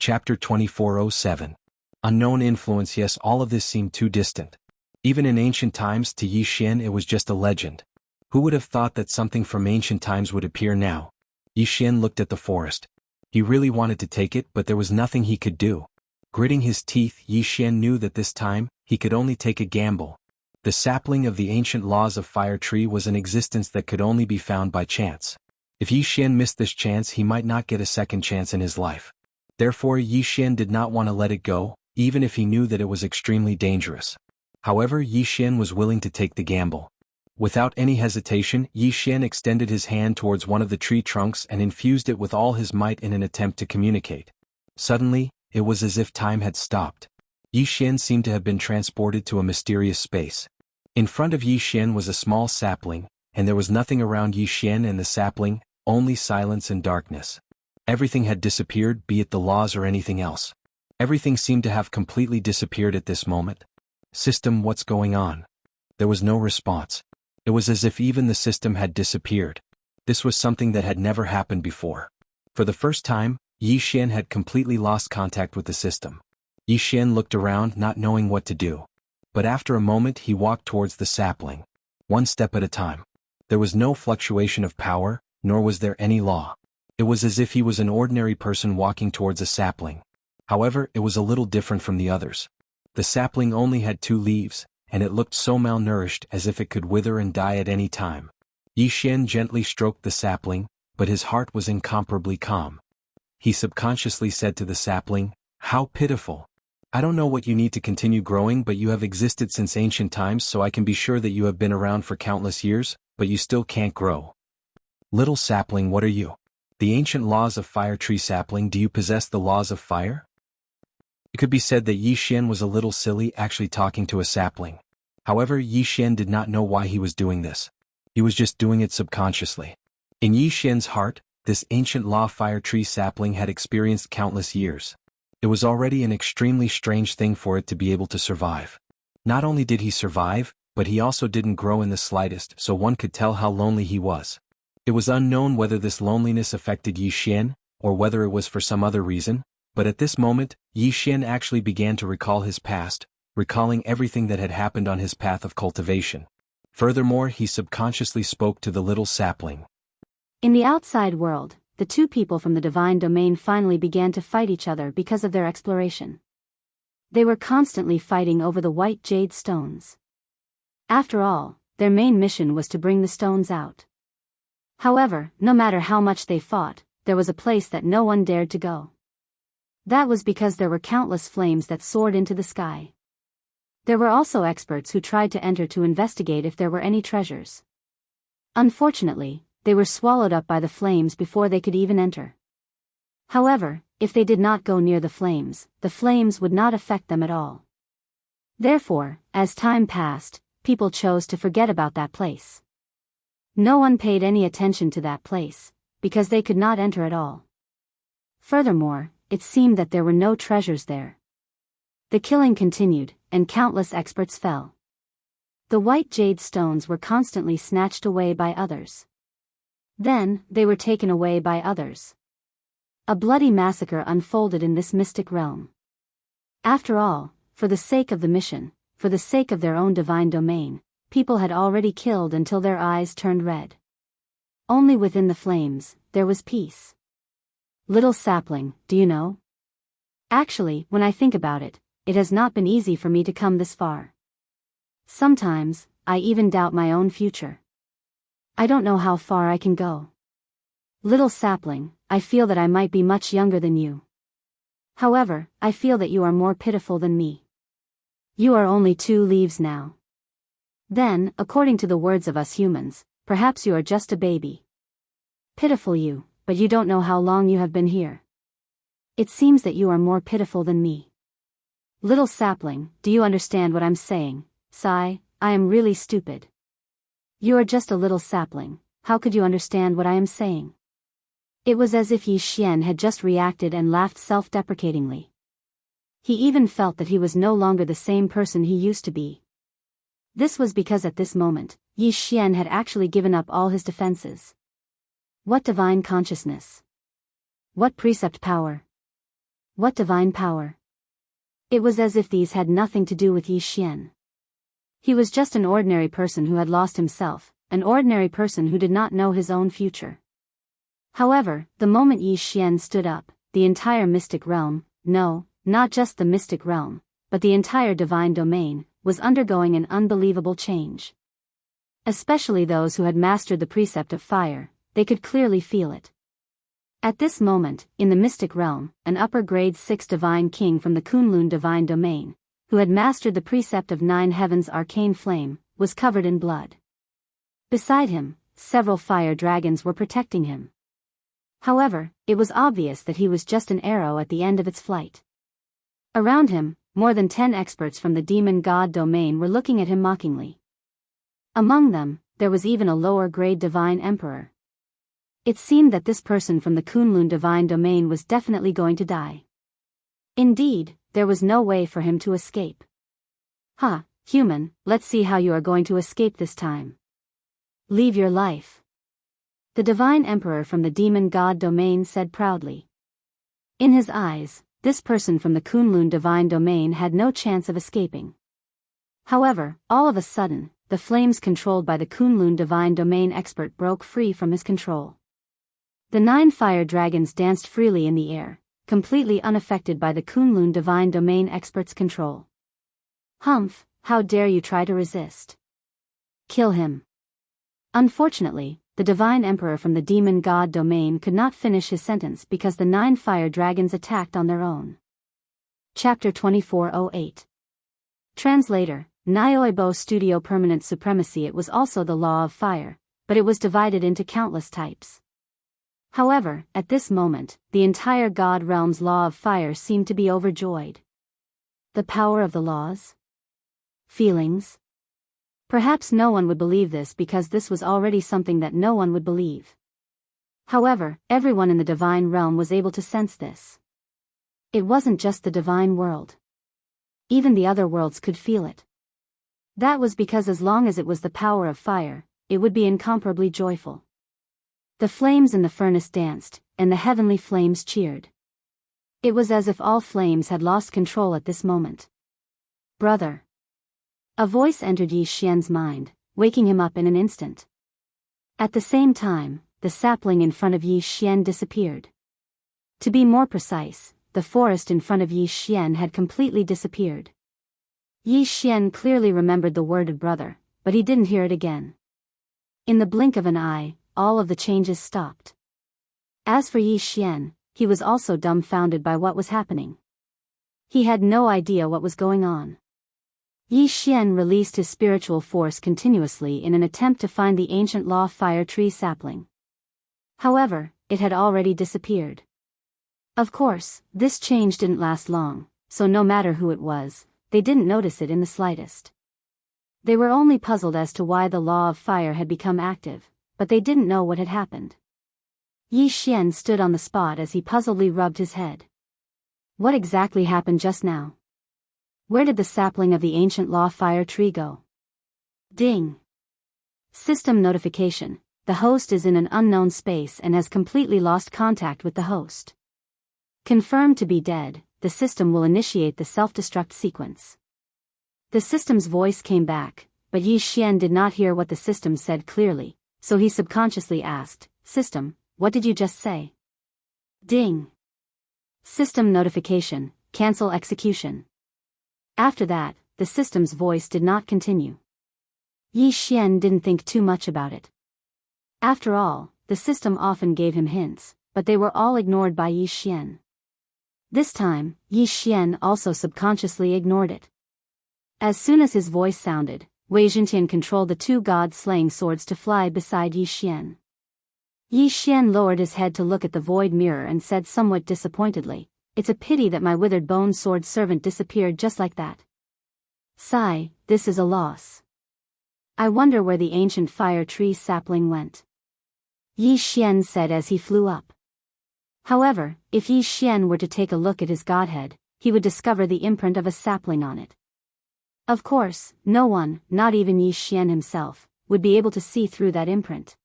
Chapter 2407. Unknown influence. Yes, all of this seemed too distant. Even in ancient times to Yi Xian it was just a legend. Who would have thought that something from ancient times would appear now? Yi Xian looked at the forest. He really wanted to take it, but there was nothing he could do. Gritting his teeth, Yi Xian knew that this time, he could only take a gamble. The sapling of the ancient laws of fire tree was an existence that could only be found by chance. If Yi Xian missed this chance, he might not get a second chance in his life. Therefore Yi Xian did not want to let it go, even if he knew that it was extremely dangerous. However, Yi Xian was willing to take the gamble. Without any hesitation, Yi Xian extended his hand towards one of the tree trunks and infused it with all his might in an attempt to communicate. Suddenly, it was as if time had stopped. Yi Xian seemed to have been transported to a mysterious space. In front of Yi Xian was a small sapling, and there was nothing around Yi Xian and the sapling, only silence and darkness. Everything had disappeared, be it the laws or anything else. Everything seemed to have completely disappeared at this moment. System, what's going on? There was no response. It was as if even the system had disappeared. This was something that had never happened before. For the first time, Yi Xian had completely lost contact with the system. Yi Xian looked around, not knowing what to do. But after a moment he walked towards the sapling. One step at a time. There was no fluctuation of power, nor was there any law. It was as if he was an ordinary person walking towards a sapling. However, it was a little different from the others. The sapling only had 2 leaves, and it looked so malnourished as if it could wither and die at any time. Yi Xian gently stroked the sapling, but his heart was incomparably calm. He subconsciously said to the sapling, "How pitiful. I don't know what you need to continue growing, but you have existed since ancient times, so I can be sure that you have been around for countless years, but you still can't grow. Little sapling, what are you? The ancient laws of fire tree sapling, do you possess the laws of fire?" It could be said that Yi Xian was a little silly actually talking to a sapling. However, Yi Xian did not know why he was doing this. He was just doing it subconsciously. In Yi Xian's heart, this ancient law fire tree sapling had experienced countless years. It was already an extremely strange thing for it to be able to survive. Not only did he survive, but he also didn't grow in the slightest, so one could tell how lonely he was. It was unknown whether this loneliness affected Yi Xian, or whether it was for some other reason, but at this moment, Yi Xian actually began to recall his past, recalling everything that had happened on his path of cultivation. Furthermore, he subconsciously spoke to the little sapling. In the outside world, the 2 people from the divine domain finally began to fight each other because of their exploration. They were constantly fighting over the white jade stones. After all, their main mission was to bring the stones out. However, no matter how much they fought, there was a place that no one dared to go. That was because there were countless flames that soared into the sky. There were also experts who tried to enter to investigate if there were any treasures. Unfortunately, they were swallowed up by the flames before they could even enter. However, if they did not go near the flames would not affect them at all. Therefore, as time passed, people chose to forget about that place. No one paid any attention to that place, because they could not enter at all. Furthermore, it seemed that there were no treasures there. The killing continued, and countless experts fell. The white jade stones were constantly snatched away by others. Then, they were taken away by others. A bloody massacre unfolded in this mystic realm. After all, for the sake of the mission, for the sake of their own divine domain, people had already killed until their eyes turned red. Only within the flames, there was peace. Little sapling, do you know? Actually, when I think about it, it has not been easy for me to come this far. Sometimes, I even doubt my own future. I don't know how far I can go. Little sapling, I feel that I might be much younger than you. However, I feel that you are more pitiful than me. You are only 2 leaves now. Then, according to the words of us humans, perhaps you are just a baby. Pitiful you, but you don't know how long you have been here. It seems that you are more pitiful than me. Little sapling, do you understand what I'm saying? Sigh, I am really stupid. You are just a little sapling, how could you understand what I am saying? It was as if Yi Xian had just reacted and laughed self-deprecatingly. He even felt that he was no longer the same person he used to be. This was because at this moment, Yi Xian had actually given up all his defenses. What divine consciousness! What precept power! What divine power? It was as if these had nothing to do with Yi Xian. He was just an ordinary person who had lost himself, an ordinary person who did not know his own future. However, the moment Yi Xian stood up, the entire mystic realm, no, not just the mystic realm, but the entire divine domain, was undergoing an unbelievable change. Especially those who had mastered the precept of fire, they could clearly feel it. At this moment, in the mystic realm, an upper grade 6 divine king from the Kunlun divine domain, who had mastered the precept of 9 heavens arcane flame, was covered in blood. Beside him, several fire dragons were protecting him. However, it was obvious that he was just an arrow at the end of its flight. Around him, more than 10 experts from the demon god domain were looking at him mockingly. Among them, there was even a lower grade divine emperor. It seemed that this person from the Kunlun divine domain was definitely going to die. Indeed, there was no way for him to escape. "Ha, human, let's see how you are going to escape this time. Leave your life," the divine emperor from the demon god domain said proudly. In his eyes, this person from the Kunlun divine domain had no chance of escaping. However, all of a sudden, the flames controlled by the Kunlun divine domain expert broke free from his control. The 9 fire dragons danced freely in the air, completely unaffected by the Kunlun divine domain expert's control. "Humph, how dare you try to resist? Kill him." Unfortunately, the divine emperor from the demon god domain could not finish his sentence because the 9 fire dragons attacked on their own. Chapter 2408. Translator, Audiobook Studio Permanent Supremacy. It was also the law of fire, but it was divided into countless types. However, at this moment, the entire God realm's law of fire seemed to be overjoyed. The power of the laws? Feelings? Perhaps no one would believe this because this was already something that no one would believe. However, everyone in the divine realm was able to sense this. It wasn't just the divine world. Even the other worlds could feel it. That was because as long as it was the power of fire, it would be incomparably joyful. The flames in the furnace danced, and the heavenly flames cheered. It was as if all flames had lost control at this moment. "Brother." A voice entered Yi Xian's mind, waking him up in an instant. At the same time, the sapling in front of Yi Xian disappeared. To be more precise, the forest in front of Yi Xian had completely disappeared. Yi Xian clearly remembered the word brother, but he didn't hear it again. In the blink of an eye, all of the changes stopped. As for Yi Xian, he was also dumbfounded by what was happening. He had no idea what was going on. Yi Xian released his spiritual force continuously in an attempt to find the ancient law fire tree sapling. However, it had already disappeared. Of course, this change didn't last long, so no matter who it was, they didn't notice it in the slightest. They were only puzzled as to why the law of fire had become active, but they didn't know what had happened. Yi Xian stood on the spot as he puzzledly rubbed his head. What exactly happened just now? Where did the sapling of the ancient law fire tree go? Ding! System notification. The host is in an unknown space and has completely lost contact with the host. Confirmed to be dead, the system will initiate the self-destruct sequence. The system's voice came back, but Yi Xian did not hear what the system said clearly, so he subconsciously asked, "System, what did you just say?" Ding! System notification, cancel execution. After that, the system's voice did not continue. Yi Xian didn't think too much about it. After all, the system often gave him hints, but they were all ignored by Yi Xian. This time, Yi Xian also subconsciously ignored it. As soon as his voice sounded, Wei Zhentian controlled the 2 god-slaying swords to fly beside Yi Xian. Yi Xian lowered his head to look at the void mirror and said somewhat disappointedly, "It's a pity that my withered bone sword servant disappeared just like that. Sigh, this is a loss. I wonder where the ancient fire tree sapling went." Yi Xian said as he flew up. However, if Yi Xian were to take a look at his godhead, he would discover the imprint of a sapling on it. Of course, no one, not even Yi Xian himself, would be able to see through that imprint.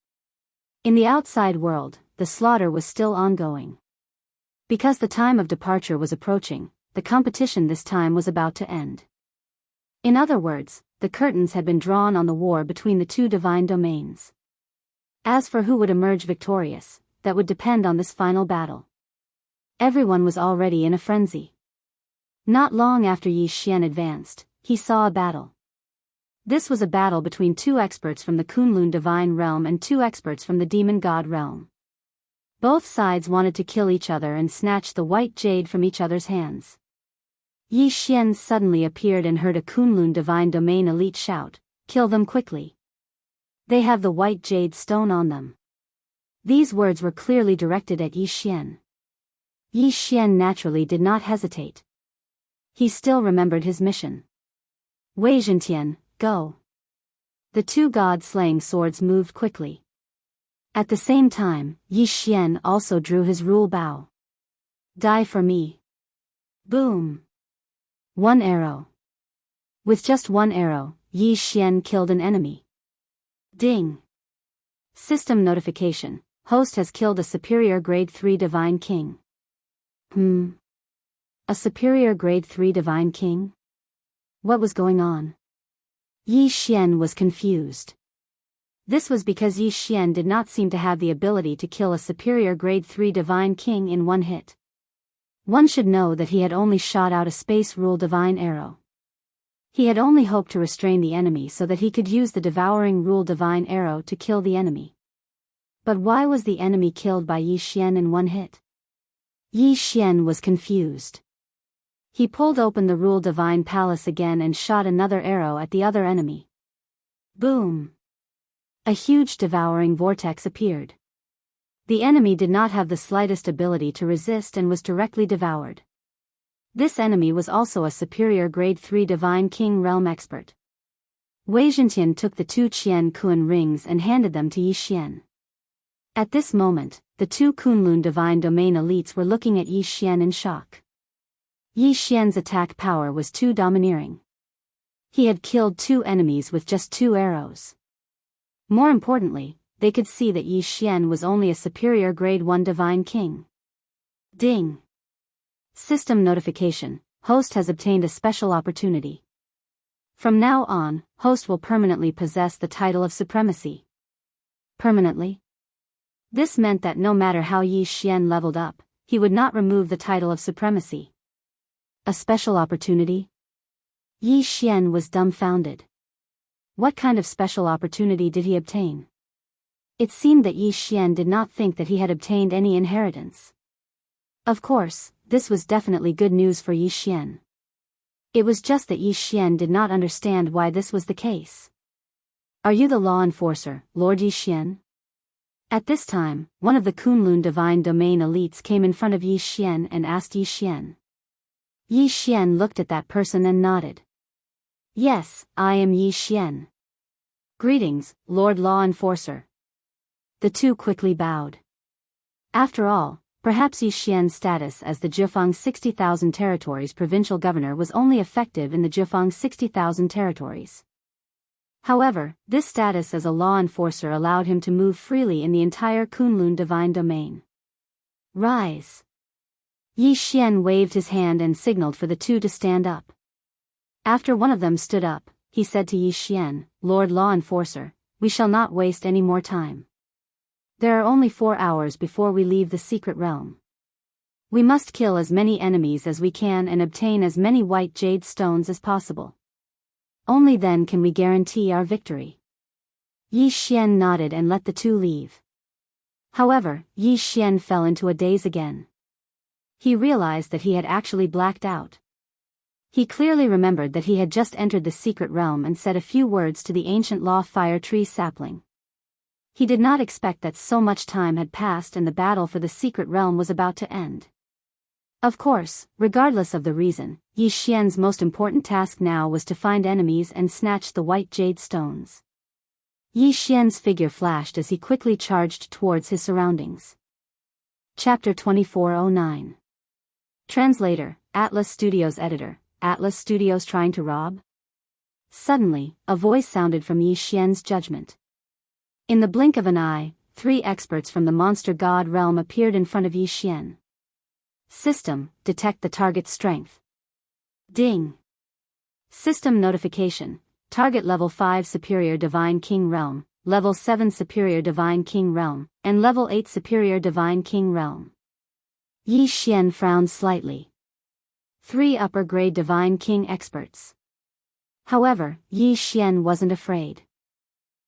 In the outside world, the slaughter was still ongoing. Because the time of departure was approaching, the competition this time was about to end. In other words, the curtains had been drawn on the war between the two divine domains. As for who would emerge victorious, that would depend on this final battle. Everyone was already in a frenzy. Not long after Yi Xian advanced, he saw a battle. This was a battle between two experts from the Kunlun divine realm and two experts from the demon god realm. Both sides wanted to kill each other and snatch the white jade from each other's hands. Yi Xian suddenly appeared and heard a Kunlun divine domain elite shout, "Kill them quickly. They have the white jade stone on them." These words were clearly directed at Yi Xian. Yi Xian naturally did not hesitate. He still remembered his mission. Wei Zhentian, go. The two god-slaying swords moved quickly. At the same time, Yi Xian also drew his rule bow. Die for me. Boom. One arrow. With just one arrow, Yi Xian killed an enemy. Ding. System notification. Host has killed a superior grade 3 divine king. A superior grade 3 divine king? What was going on? Yi Xian was confused. This was because Yi Xian did not seem to have the ability to kill a superior grade 3 divine king in one hit. One should know that he had only shot out a space rule divine arrow. He had only hoped to restrain the enemy so that he could use the devouring rule divine arrow to kill the enemy. But why was the enemy killed by Yi Xian in one hit? Yi Xian was confused. He pulled open the rule divine palace again and shot another arrow at the other enemy. Boom! A huge devouring vortex appeared. The enemy did not have the slightest ability to resist and was directly devoured. This enemy was also a superior grade 3 divine king realm expert. Wei Zhentian took the two Qian Kun rings and handed them to Yi Xian. At this moment, the two Kunlun divine domain elites were looking at Yi Xian in shock. Yi Xian's attack power was too domineering. He had killed two enemies with just 2 arrows. More importantly, they could see that Yi Xian was only a superior grade 1 divine king. Ding. System notification. Host has obtained a special opportunity. From now on, host will permanently possess the title of supremacy. Permanently? This meant that no matter how Yi Xian leveled up, he would not remove the title of supremacy. A special opportunity? Yi Xian was dumbfounded. What kind of special opportunity did he obtain? It seemed that Yi Xian did not think that he had obtained any inheritance. Of course, this was definitely good news for Yi Xian. It was just that Yi Xian did not understand why this was the case. Are you the law enforcer, Lord Yi Xian? At this time, one of the Kunlun divine domain elites came in front of Yi Xian and asked Yi Xian. Yi Xian looked at that person and nodded. Yes, I am Yi Xian. Greetings, Lord Law Enforcer. The two quickly bowed. After all, perhaps Yi Xian's status as the Jianghu 60,000 territories provincial governor was only effective in the Jianghu 60,000 territories. However, this status as a law enforcer allowed him to move freely in the entire Kunlun divine domain. Rise. Yi Xian waved his hand and signaled for the two to stand up. After one of them stood up, he said to Yi Xian, Lord Law Enforcer, we shall not waste any more time. There are only 4 hours before we leave the secret realm. We must kill as many enemies as we can and obtain as many white jade stones as possible. Only then can we guarantee our victory. Yi Xian nodded and let the two leave. However, Yi Xian fell into a daze again. He realized that he had actually blacked out. He clearly remembered that he had just entered the secret realm and said a few words to the ancient law fire tree sapling. He did not expect that so much time had passed and the battle for the secret realm was about to end. Of course, regardless of the reason, Yi Xian's most important task now was to find enemies and snatch the white jade stones. Yi Xian's figure flashed as he quickly charged towards his surroundings. Chapter 2409. Translator, Atlas Studios Editor, Atlas Studios trying to rob? Suddenly, a voice sounded from Yi Xian's judgment. In the blink of an eye, 3 experts from the monster god realm appeared in front of Yi Xian. System, detect the target's strength. Ding. System notification. Target level 5 Superior Divine King Realm, level 7 Superior Divine King Realm, and level 8 Superior Divine King Realm. Yi Xian frowned slightly. 3 upper grade Divine King experts. However, Yi Xian wasn't afraid.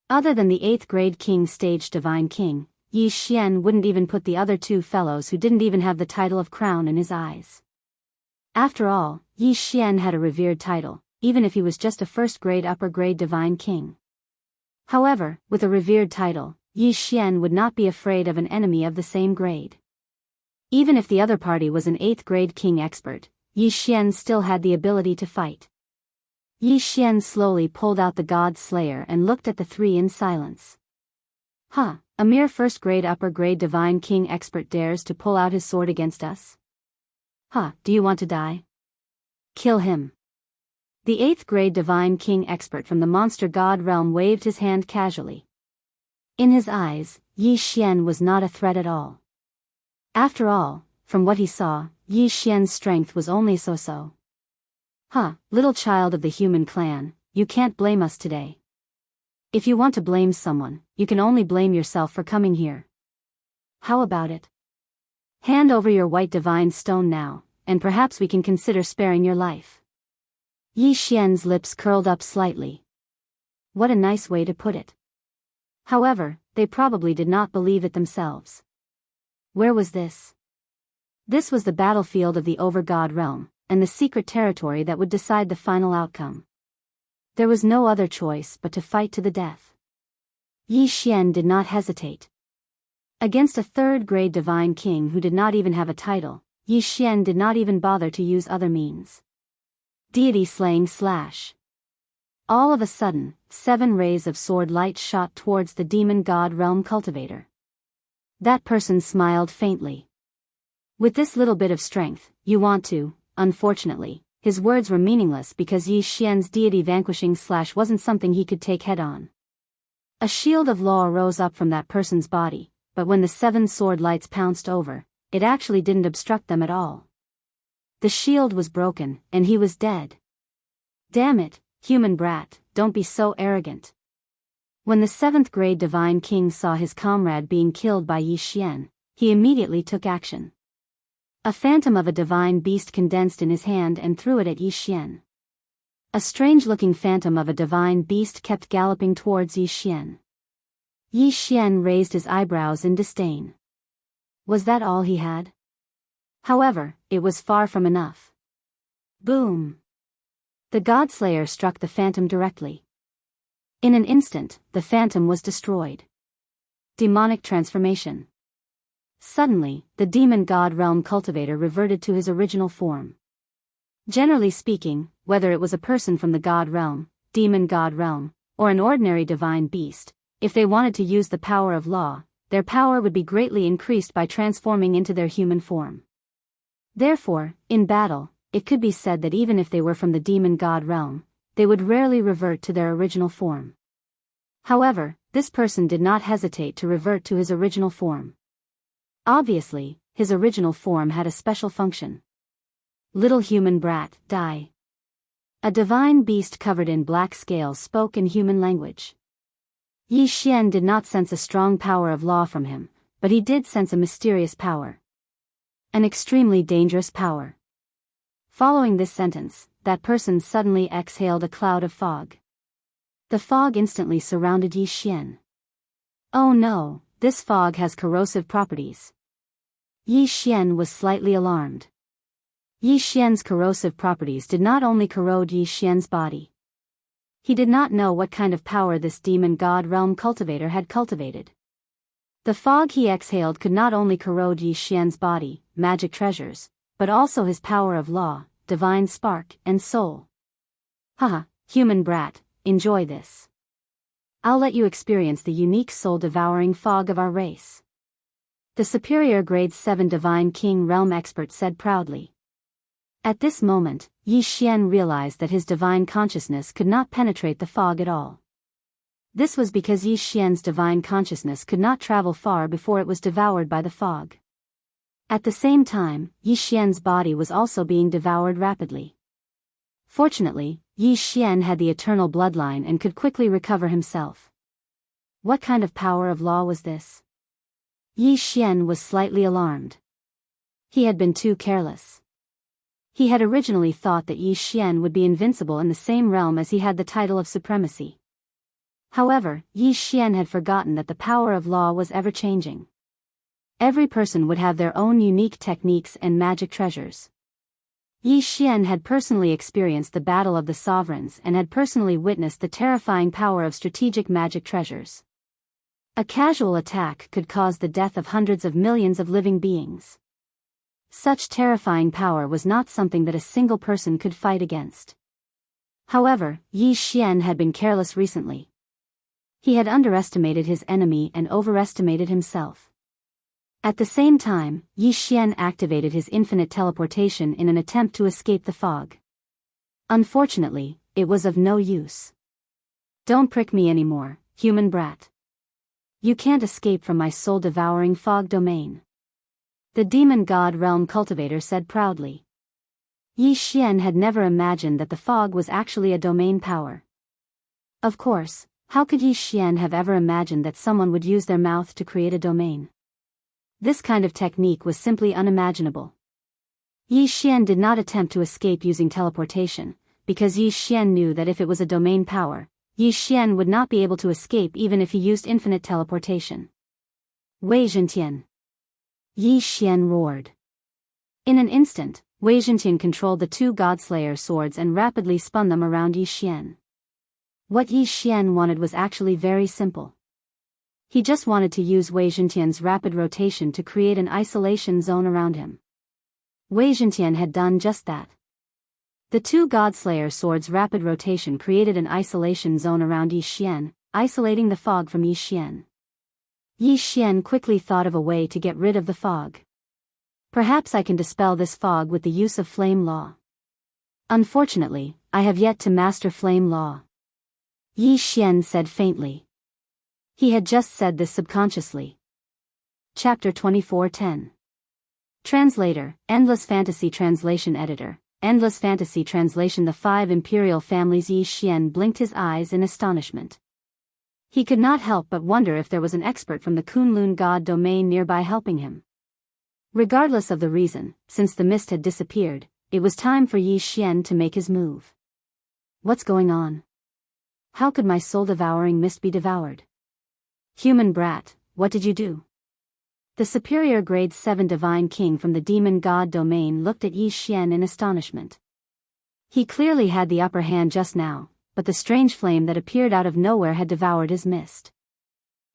Other than the 8th grade King stage Divine King, Yi Xian wouldn't even put the other 2 fellows who didn't even have the title of crown in his eyes. After all, Yi Xian had a revered title, even if he was just a first-grade upper-grade Divine King. However, with a revered title, Yi Xian would not be afraid of an enemy of the same grade. Even if the other party was an 8th-grade King expert, Yi Xian still had the ability to fight. Yi Xian slowly pulled out the God Slayer and looked at the 3 in silence. Huh, a mere first-grade upper-grade Divine King expert dares to pull out his sword against us? Huh, do you want to die? Kill him. The 8th grade Divine King expert from the Monster God realm waved his hand casually. In his eyes, Yi Xian was not a threat at all. After all, from what he saw, Yi Xian's strength was only so-so. Huh, little child of the human clan, you can't blame us today. If you want to blame someone, you can only blame yourself for coming here. How about it? Hand over your white divine stone now, and perhaps we can consider sparing your life. Yi Xian's lips curled up slightly. What a nice way to put it. However, they probably did not believe it themselves. Where was this? This was the battlefield of the Over-God realm, and the secret territory that would decide the final outcome. There was no other choice but to fight to the death. Yi Xian did not hesitate. Against a 3rd-grade Divine King who did not even have a title, Yi Xian did not even bother to use other means. Deity slaying slash. All of a sudden, 7 rays of sword light shot towards the demon god realm cultivator. That person smiled faintly. With this little bit of strength, you want to, unfortunately, his words were meaningless because Yi Xian's deity vanquishing slash wasn't something he could take head-on. A shield of law rose up from that person's body, but when the 7 sword lights pounced over, it actually didn't obstruct them at all. The shield was broken, and he was dead. Damn it, human brat, don't be so arrogant. When the 7th grade Divine King saw his comrade being killed by Yi Xian, he immediately took action. A phantom of a divine beast condensed in his hand and threw it at Yi Xian. A strange-looking phantom of a divine beast kept galloping towards Yi Xian. Yi Xian raised his eyebrows in disdain. Was that all he had? However, it was far from enough. Boom! The Godslayer struck the phantom directly. In an instant, the phantom was destroyed. Demonic transformation. Suddenly, the demon god realm cultivator reverted to his original form. Generally speaking, whether it was a person from the god realm, demon god realm, or an ordinary divine beast, if they wanted to use the power of law, their power would be greatly increased by transforming into their human form. Therefore, in battle, it could be said that even if they were from the demon god realm, they would rarely revert to their original form. However, this person did not hesitate to revert to his original form. Obviously, his original form had a special function. Little human brat, die. A divine beast covered in black scales spoke in human language. Yi Xian did not sense a strong power of law from him, but he did sense a mysterious power. An extremely dangerous power. Following this sentence, that person suddenly exhaled a cloud of fog. The fog instantly surrounded Yi Xian. Oh no, this fog has corrosive properties. Yi Xian was slightly alarmed. Yi Xian's corrosive properties did not only corrode Yi Xian's body. He did not know what kind of power this demon god realm cultivator had cultivated. The fog he exhaled could not only corrode Yi Xian's body, magic treasures, but also his power of law, divine spark, and soul. Haha, human brat, enjoy this. I'll let you experience the unique soul-devouring fog of our race. The superior grade 7 Divine King Realm expert said proudly. At this moment, Yi Xian realized that his divine consciousness could not penetrate the fog at all. This was because Yi Xian's divine consciousness could not travel far before it was devoured by the fog. At the same time, Yi Xian's body was also being devoured rapidly. Fortunately, Yi Xian had the eternal bloodline and could quickly recover himself. What kind of power of law was this? Yi Xian was slightly alarmed. He had been too careless. He had originally thought that Yi Xian would be invincible in the same realm as he had the title of supremacy. However, Yi Xian had forgotten that the power of law was ever-changing. Every person would have their own unique techniques and magic treasures. Yi Xian had personally experienced the battle of the sovereigns and had personally witnessed the terrifying power of strategic magic treasures. A casual attack could cause the death of hundreds of millions of living beings. Such terrifying power was not something that a single person could fight against. However, Yi Xian had been careless recently. He had underestimated his enemy and overestimated himself. At the same time, Yi Xian activated his infinite teleportation in an attempt to escape the fog. Unfortunately, it was of no use. Don't prick me anymore, human brat. You can't escape from my soul-devouring fog domain. The demon god realm cultivator said proudly. Yi Xian had never imagined that the fog was actually a domain power. Of course, how could Yi Xian have ever imagined that someone would use their mouth to create a domain? This kind of technique was simply unimaginable. Yi Xian did not attempt to escape using teleportation, because Yi Xian knew that if it was a domain power, Yi Xian would not be able to escape even if he used infinite teleportation. Wei Zhentian. Yi Xian roared. In an instant, Wei Zhentian controlled the two Godslayer swords and rapidly spun them around Yi Xian. What Yi Xian wanted was actually very simple. He just wanted to use Wei Zhentian's rapid rotation to create an isolation zone around him. Wei Zhentian had done just that. The two Godslayer swords' rapid rotation created an isolation zone around Yi Xian, isolating the fog from Yi Xian. Yi Xian quickly thought of a way to get rid of the fog. Perhaps I can dispel this fog with the use of flame law. Unfortunately, I have yet to master flame law. Yi Xian said faintly. He had just said this subconsciously. Chapter 24:10. Translator, Endless Fantasy Translation Editor, Endless Fantasy Translation. The five imperial families. Yi Xian blinked his eyes in astonishment. He could not help but wonder if there was an expert from the Kunlun god domain nearby helping him. Regardless of the reason, since the mist had disappeared, it was time for Yi Xian to make his move. What's going on? How could my soul-devouring mist be devoured? Human brat, what did you do? The superior grade 7 divine king from the demon god domain looked at Yi Xian in astonishment. He clearly had the upper hand just now, but the strange flame that appeared out of nowhere had devoured his mist.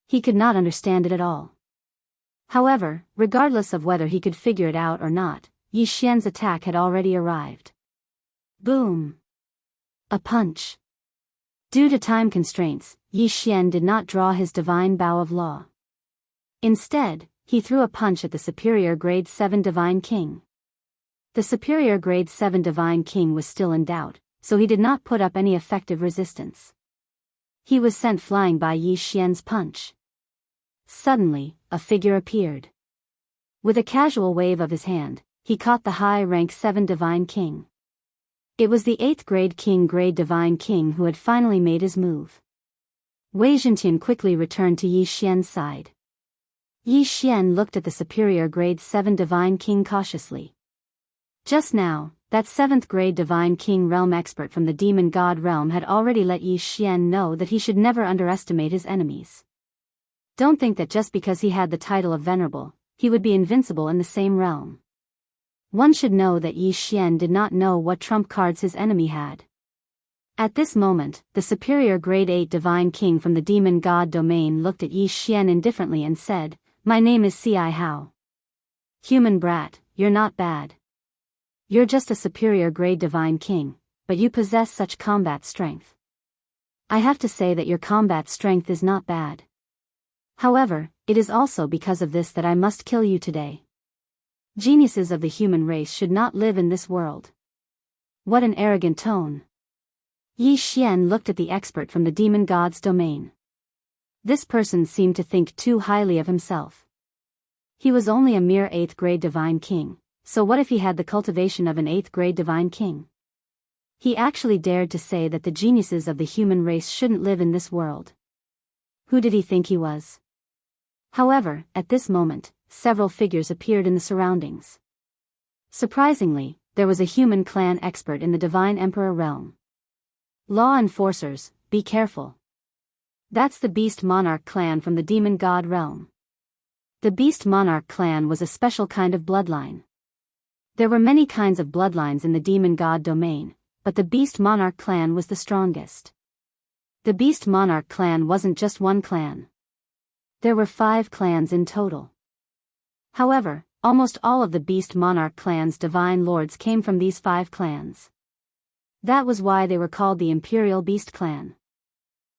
He could not understand it at all. However, regardless of whether he could figure it out or not, Yi Xian's attack had already arrived. Boom! A punch. Due to time constraints, Yi Xian did not draw his divine bow of law. Instead, he threw a punch at the superior grade 7 divine king. The superior grade 7 divine king was still in doubt, so he did not put up any effective resistance. He was sent flying by Yi Xian's punch. Suddenly, a figure appeared. With a casual wave of his hand, he caught the high rank 7 divine king. It was the 8th grade divine king who had finally made his move. Wei Zhentian quickly returned to Yi Xian's side. Yi Xian looked at the superior grade 7 divine king cautiously. Just now, that 7th grade divine king realm expert from the demon god realm had already let Yi Xian know that he should never underestimate his enemies. Don't think that just because he had the title of venerable, he would be invincible in the same realm. One should know that Yi Xian did not know what trump cards his enemy had. At this moment, the superior grade 8 divine king from the demon god domain looked at Yi Xian indifferently and said, "My name is Si Hao. Human brat, you're not bad. You're just a superior grade divine king, but you possess such combat strength. I have to say that your combat strength is not bad. However, it is also because of this that I must kill you today. Geniuses of the human race should not live in this world." What an arrogant tone. Yi Xian looked at the expert from the demon god's domain. This person seemed to think too highly of himself. He was only a mere 8th grade divine king, so what if he had the cultivation of an 8th grade divine king? He actually dared to say that the geniuses of the human race shouldn't live in this world. Who did he think he was? However, at this moment, several figures appeared in the surroundings. Surprisingly, there was a human clan expert in the Divine Emperor realm. Law enforcers, be careful. That's the Beast Monarch clan from the Demon God realm. The Beast Monarch clan was a special kind of bloodline. There were many kinds of bloodlines in the Demon God domain, but the Beast Monarch clan was the strongest. The Beast Monarch clan wasn't just one clan. There were 5 clans in total. However, almost all of the Beast Monarch clan's divine lords came from these 5 clans. That was why they were called the Imperial Beast Clan.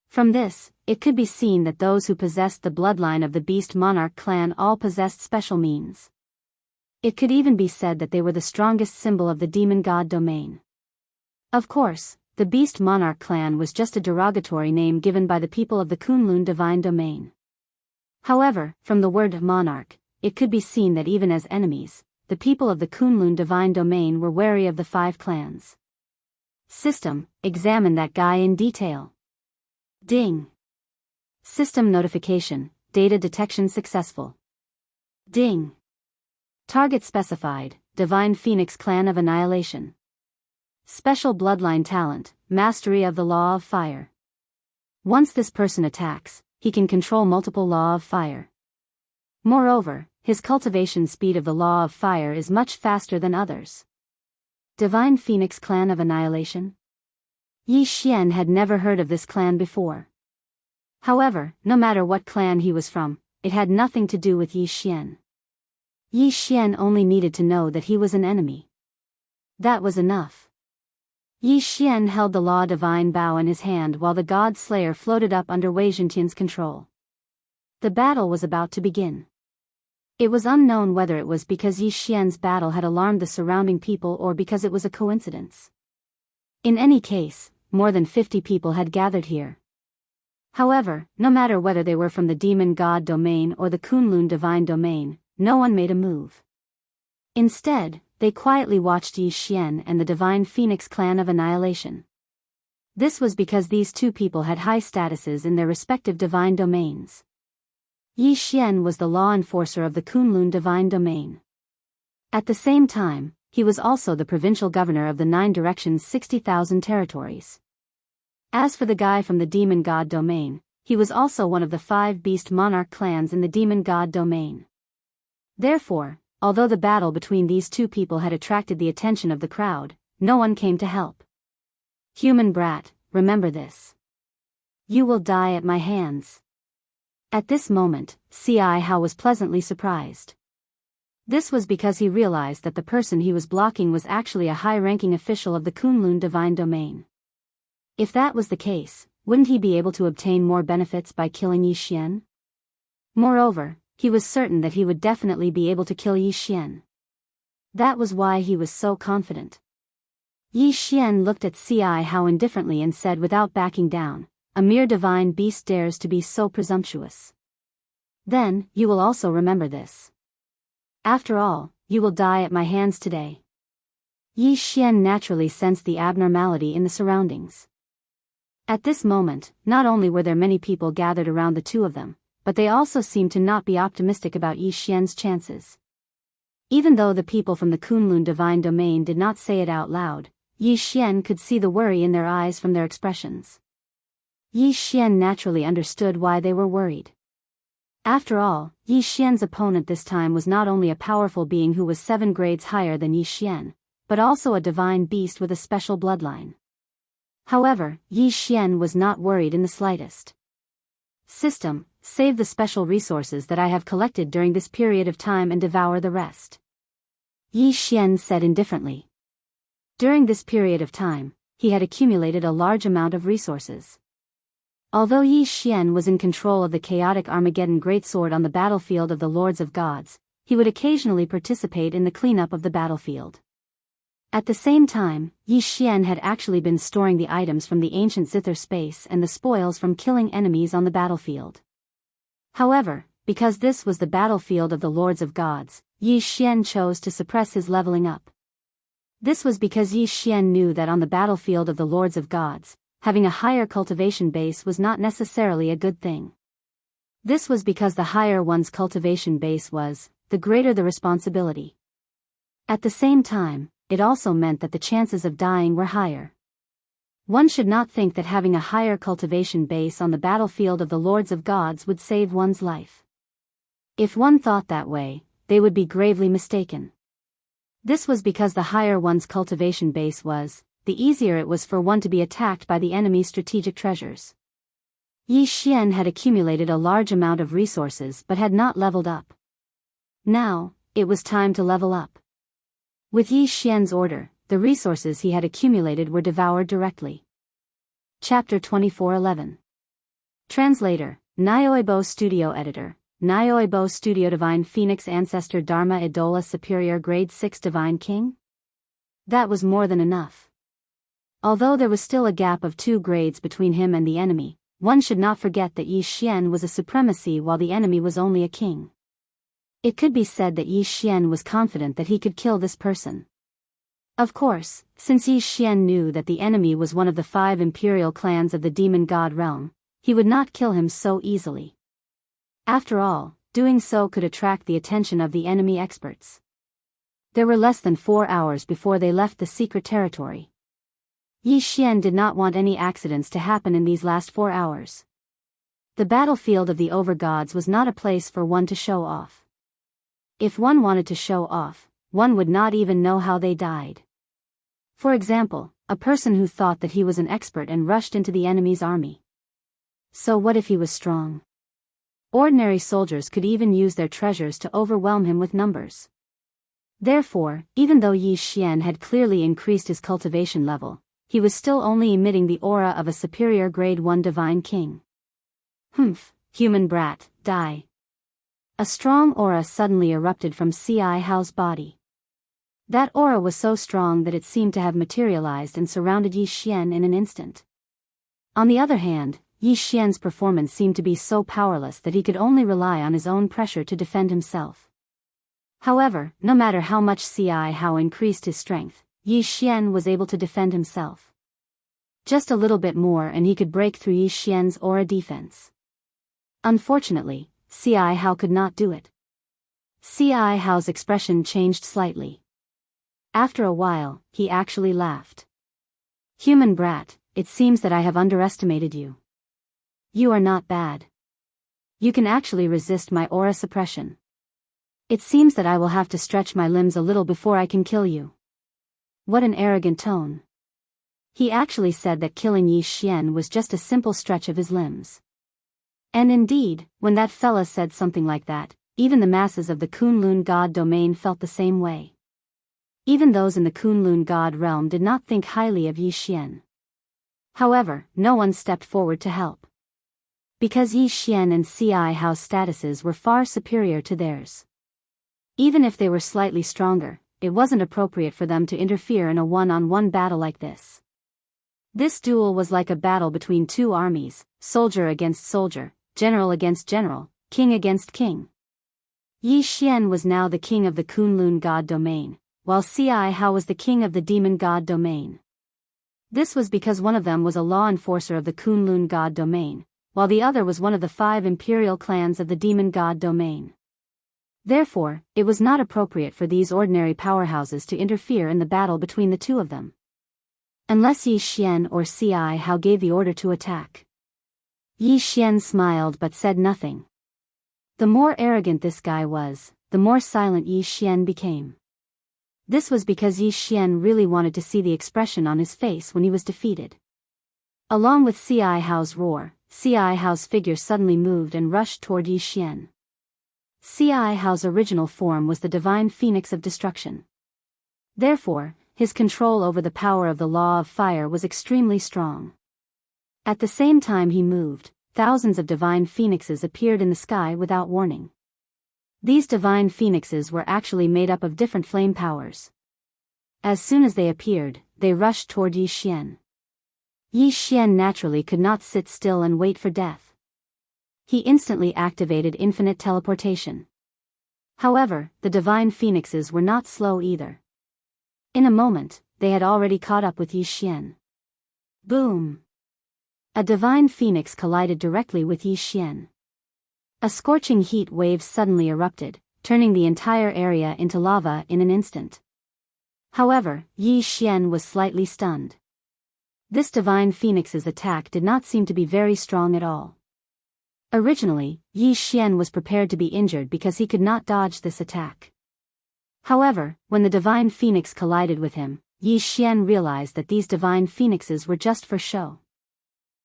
From this, it could be seen that those who possessed the bloodline of the Beast Monarch clan all possessed special means. It could even be said that they were the strongest symbol of the Demon God domain. Of course, the Beast Monarch clan was just a derogatory name given by the people of the Kunlun divine domain. However, from the word monarch, it could be seen that even as enemies, the people of the Kunlun divine domain were wary of the 5 clans. System, examine that guy in detail. Ding. System notification, data detection successful. Ding. Target specified, Divine Phoenix Clan of Annihilation. Special bloodline talent, mastery of the law of fire. Once this person attacks, he can control multiple law of fire. Moreover, his cultivation speed of the law of fire is much faster than others. Divine Phoenix Clan of Annihilation? Yi Xian had never heard of this clan before. However, no matter what clan he was from, it had nothing to do with Yi Xian. Yi Xian only needed to know that he was an enemy. That was enough. Yi Xian held the Law Divine Bow in his hand while the God Slayer floated up under Wei Zhentian's control. The battle was about to begin. It was unknown whether it was because Yi Xian's battle had alarmed the surrounding people or because it was a coincidence. In any case, more than 50 people had gathered here. However, no matter whether they were from the Demon God domain or the Kunlun divine domain, no one made a move. Instead, they quietly watched Yi Xian and the Divine Phoenix Clan of Annihilation. This was because these 2 people had high statuses in their respective divine domains. Yi Xian was the law enforcer of the Kunlun divine domain. At the same time, he was also the provincial governor of the 9 Directions' 60,000 territories. As for the guy from the Demon God domain, he was also one of the 5 Beast Monarch clans in the Demon God domain. Therefore, although the battle between these 2 people had attracted the attention of the crowd, no one came to help. Human brat, remember this. You will die at my hands. At this moment, Ci Hao was pleasantly surprised. This was because he realized that the person he was blocking was actually a high-ranking official of the Kunlun divine domain. If that was the case, wouldn't he be able to obtain more benefits by killing Yi Xian? Moreover, he was certain that he would definitely be able to kill Yi Xian. That was why he was so confident. Yi Xian looked at Ci Hao indifferently and said without backing down, "A mere divine beast dares to be so presumptuous. Then, you will also remember this. After all, you will die at my hands today." Yi Xian naturally sensed the abnormality in the surroundings. At this moment, not only were there many people gathered around the 2 of them, but they also seemed to not be optimistic about Yi Xian's chances. Even though the people from the Kunlun divine domain did not say it out loud, Yi Xian could see the worry in their eyes from their expressions. Yi Xian naturally understood why they were worried. After all, Yi Xian's opponent this time was not only a powerful being who was 7 grades higher than Yi Xian, but also a divine beast with a special bloodline. However, Yi Xian was not worried in the slightest. System, save the special resources that I have collected during this period of time and devour the rest. Yi Xian said indifferently. During this period of time, he had accumulated a large amount of resources. Although Yi Xian was in control of the chaotic Armageddon greatsword on the battlefield of the Lords of Gods, he would occasionally participate in the cleanup of the battlefield. At the same time, Yi Xian had actually been storing the items from the ancient zither space and the spoils from killing enemies on the battlefield. However, because this was the battlefield of the Lords of Gods, Yi Xian chose to suppress his leveling up. This was because Yi Xian knew that on the battlefield of the Lords of Gods, having a higher cultivation base was not necessarily a good thing. This was because the higher one's cultivation base was, the greater the responsibility. At the same time, it also meant that the chances of dying were higher. One should not think that having a higher cultivation base on the battlefield of the Lords of Gods would save one's life. If one thought that way, they would be gravely mistaken. This was because the higher one's cultivation base was, the easier it was for one to be attacked by the enemy's strategic treasures. Yi Xian had accumulated a large amount of resources but had not leveled up. Now, it was time to level up. With Yi Xian's order, the resources he had accumulated were devoured directly. Chapter 24:11. Translator, Audiobook Studio Editor, Audiobook Studio Divine Phoenix Ancestor Dharma Idola Superior Grade 6 Divine King? That was more than enough. Although there was still a gap of 2 grades between him and the enemy, one should not forget that Yi Xian was a supremacy while the enemy was only a king. It could be said that Yi Xian was confident that he could kill this person. Of course, since Yi Xian knew that the enemy was one of the 5 imperial clans of the demon god realm, he would not kill him so easily. After all, doing so could attract the attention of the enemy experts. There were less than 4 hours before they left the secret territory. Yi Xian did not want any accidents to happen in these last 4 hours. The battlefield of the overgods was not a place for one to show off. If one wanted to show off, one would not even know how they died. For example, a person who thought that he was an expert and rushed into the enemy's army. So what if he was strong? Ordinary soldiers could even use their treasures to overwhelm him with numbers. Therefore, even though Yi Xian had clearly increased his cultivation level, he was still only emitting the aura of a superior grade 1 divine king. Humph, human brat, die. A strong aura suddenly erupted from Ci Hao's body. That aura was so strong that it seemed to have materialized and surrounded Yi Xian in an instant. On the other hand, Yi Xian's performance seemed to be so powerless that he could only rely on his own pressure to defend himself. However, no matter how much Ci Hao increased his strength, Yi Xian was able to defend himself. Just a little bit more and he could break through Yi Xian's aura defense. Unfortunately, Ci Hao could not do it. Ci Hao's expression changed slightly. After a while, he actually laughed. Human brat, it seems that I have underestimated you. You are not bad. You can actually resist my aura suppression. It seems that I will have to stretch my limbs a little before I can kill you. What an arrogant tone. He actually said that killing Yi Xian was just a simple stretch of his limbs. And indeed, when that fella said something like that, even the masses of the Kunlun god domain felt the same way. Even those in the Kunlun god realm did not think highly of Yi Xian. However, no one stepped forward to help. Because Yi Xian and Ci Hao's statuses were far superior to theirs. Even if they were slightly stronger, it wasn't appropriate for them to interfere in a one-on-one battle like this. This duel was like a battle between 2 armies, soldier against soldier, general against general, king against king. Yi Xian was now the king of the Kunlun god domain, while Ci Hao was the king of the demon god domain. This was because one of them was a law enforcer of the Kunlun god domain, while the other was one of the 5 imperial clans of the demon god domain. Therefore, it was not appropriate for these ordinary powerhouses to interfere in the battle between the 2 of them. Unless Yi Xian or Ci Hao gave the order to attack. Yi Xian smiled but said nothing. The more arrogant this guy was, the more silent Yi Xian became. This was because Yi Xian really wanted to see the expression on his face when he was defeated. Along with Ci Hao's roar, Ci Hao's figure suddenly moved and rushed toward Yi Xian. Ci Hao's original form was the divine phoenix of destruction. Therefore, his control over the power of the law of fire was extremely strong. At the same time he moved, thousands of divine phoenixes appeared in the sky without warning. These divine phoenixes were actually made up of different flame powers. As soon as they appeared, they rushed toward Yi Xian. Yi Xian naturally could not sit still and wait for death. He instantly activated infinite teleportation. However, the divine phoenixes were not slow either. In a moment, they had already caught up with Yi Xian. Boom! A divine phoenix collided directly with Yi Xian. A scorching heat wave suddenly erupted, turning the entire area into lava in an instant. However, Yi Xian was slightly stunned. This divine phoenix's attack did not seem to be very strong at all. Originally, Yi Xian was prepared to be injured because he could not dodge this attack. However, when the divine phoenix collided with him, Yi Xian realized that these divine phoenixes were just for show.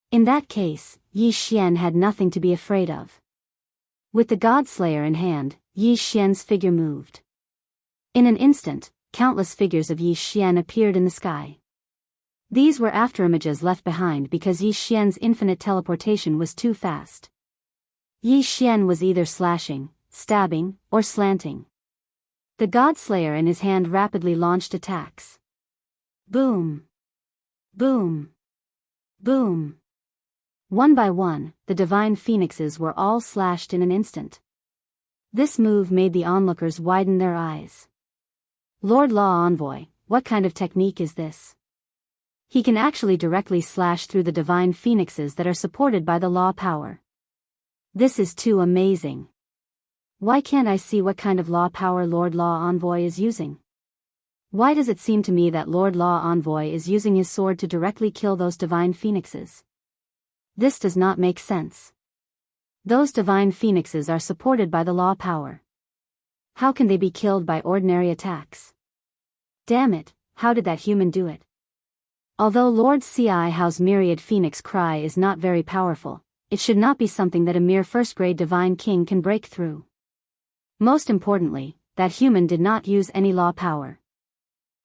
In that case, Yi Xian had nothing to be afraid of. With the Godslayer in hand, Yi Xian's figure moved. In an instant, countless figures of Yi Xian appeared in the sky. These were afterimages left behind because Yi Xian's infinite teleportation was too fast. Yi Xian was either slashing, stabbing, or slanting. The Godslayer in his hand rapidly launched attacks. Boom! Boom! Boom! One by one, the divine phoenixes were all slashed in an instant. This move made the onlookers widen their eyes. Lord Law Envoy, what kind of technique is this? He can actually directly slash through the divine phoenixes that are supported by the law power. This is too amazing. Why can't I see what kind of law power Lord Law Envoy is using? Why does it seem to me that Lord Law Envoy is using his sword to directly kill those divine phoenixes? This does not make sense. Those divine phoenixes are supported by the law power. How can they be killed by ordinary attacks? Damn it, how did that human do it? Although Lord Xiao's myriad phoenix cry is not very powerful, it should not be something that a mere first-grade divine king can break through. Most importantly, that human did not use any law power.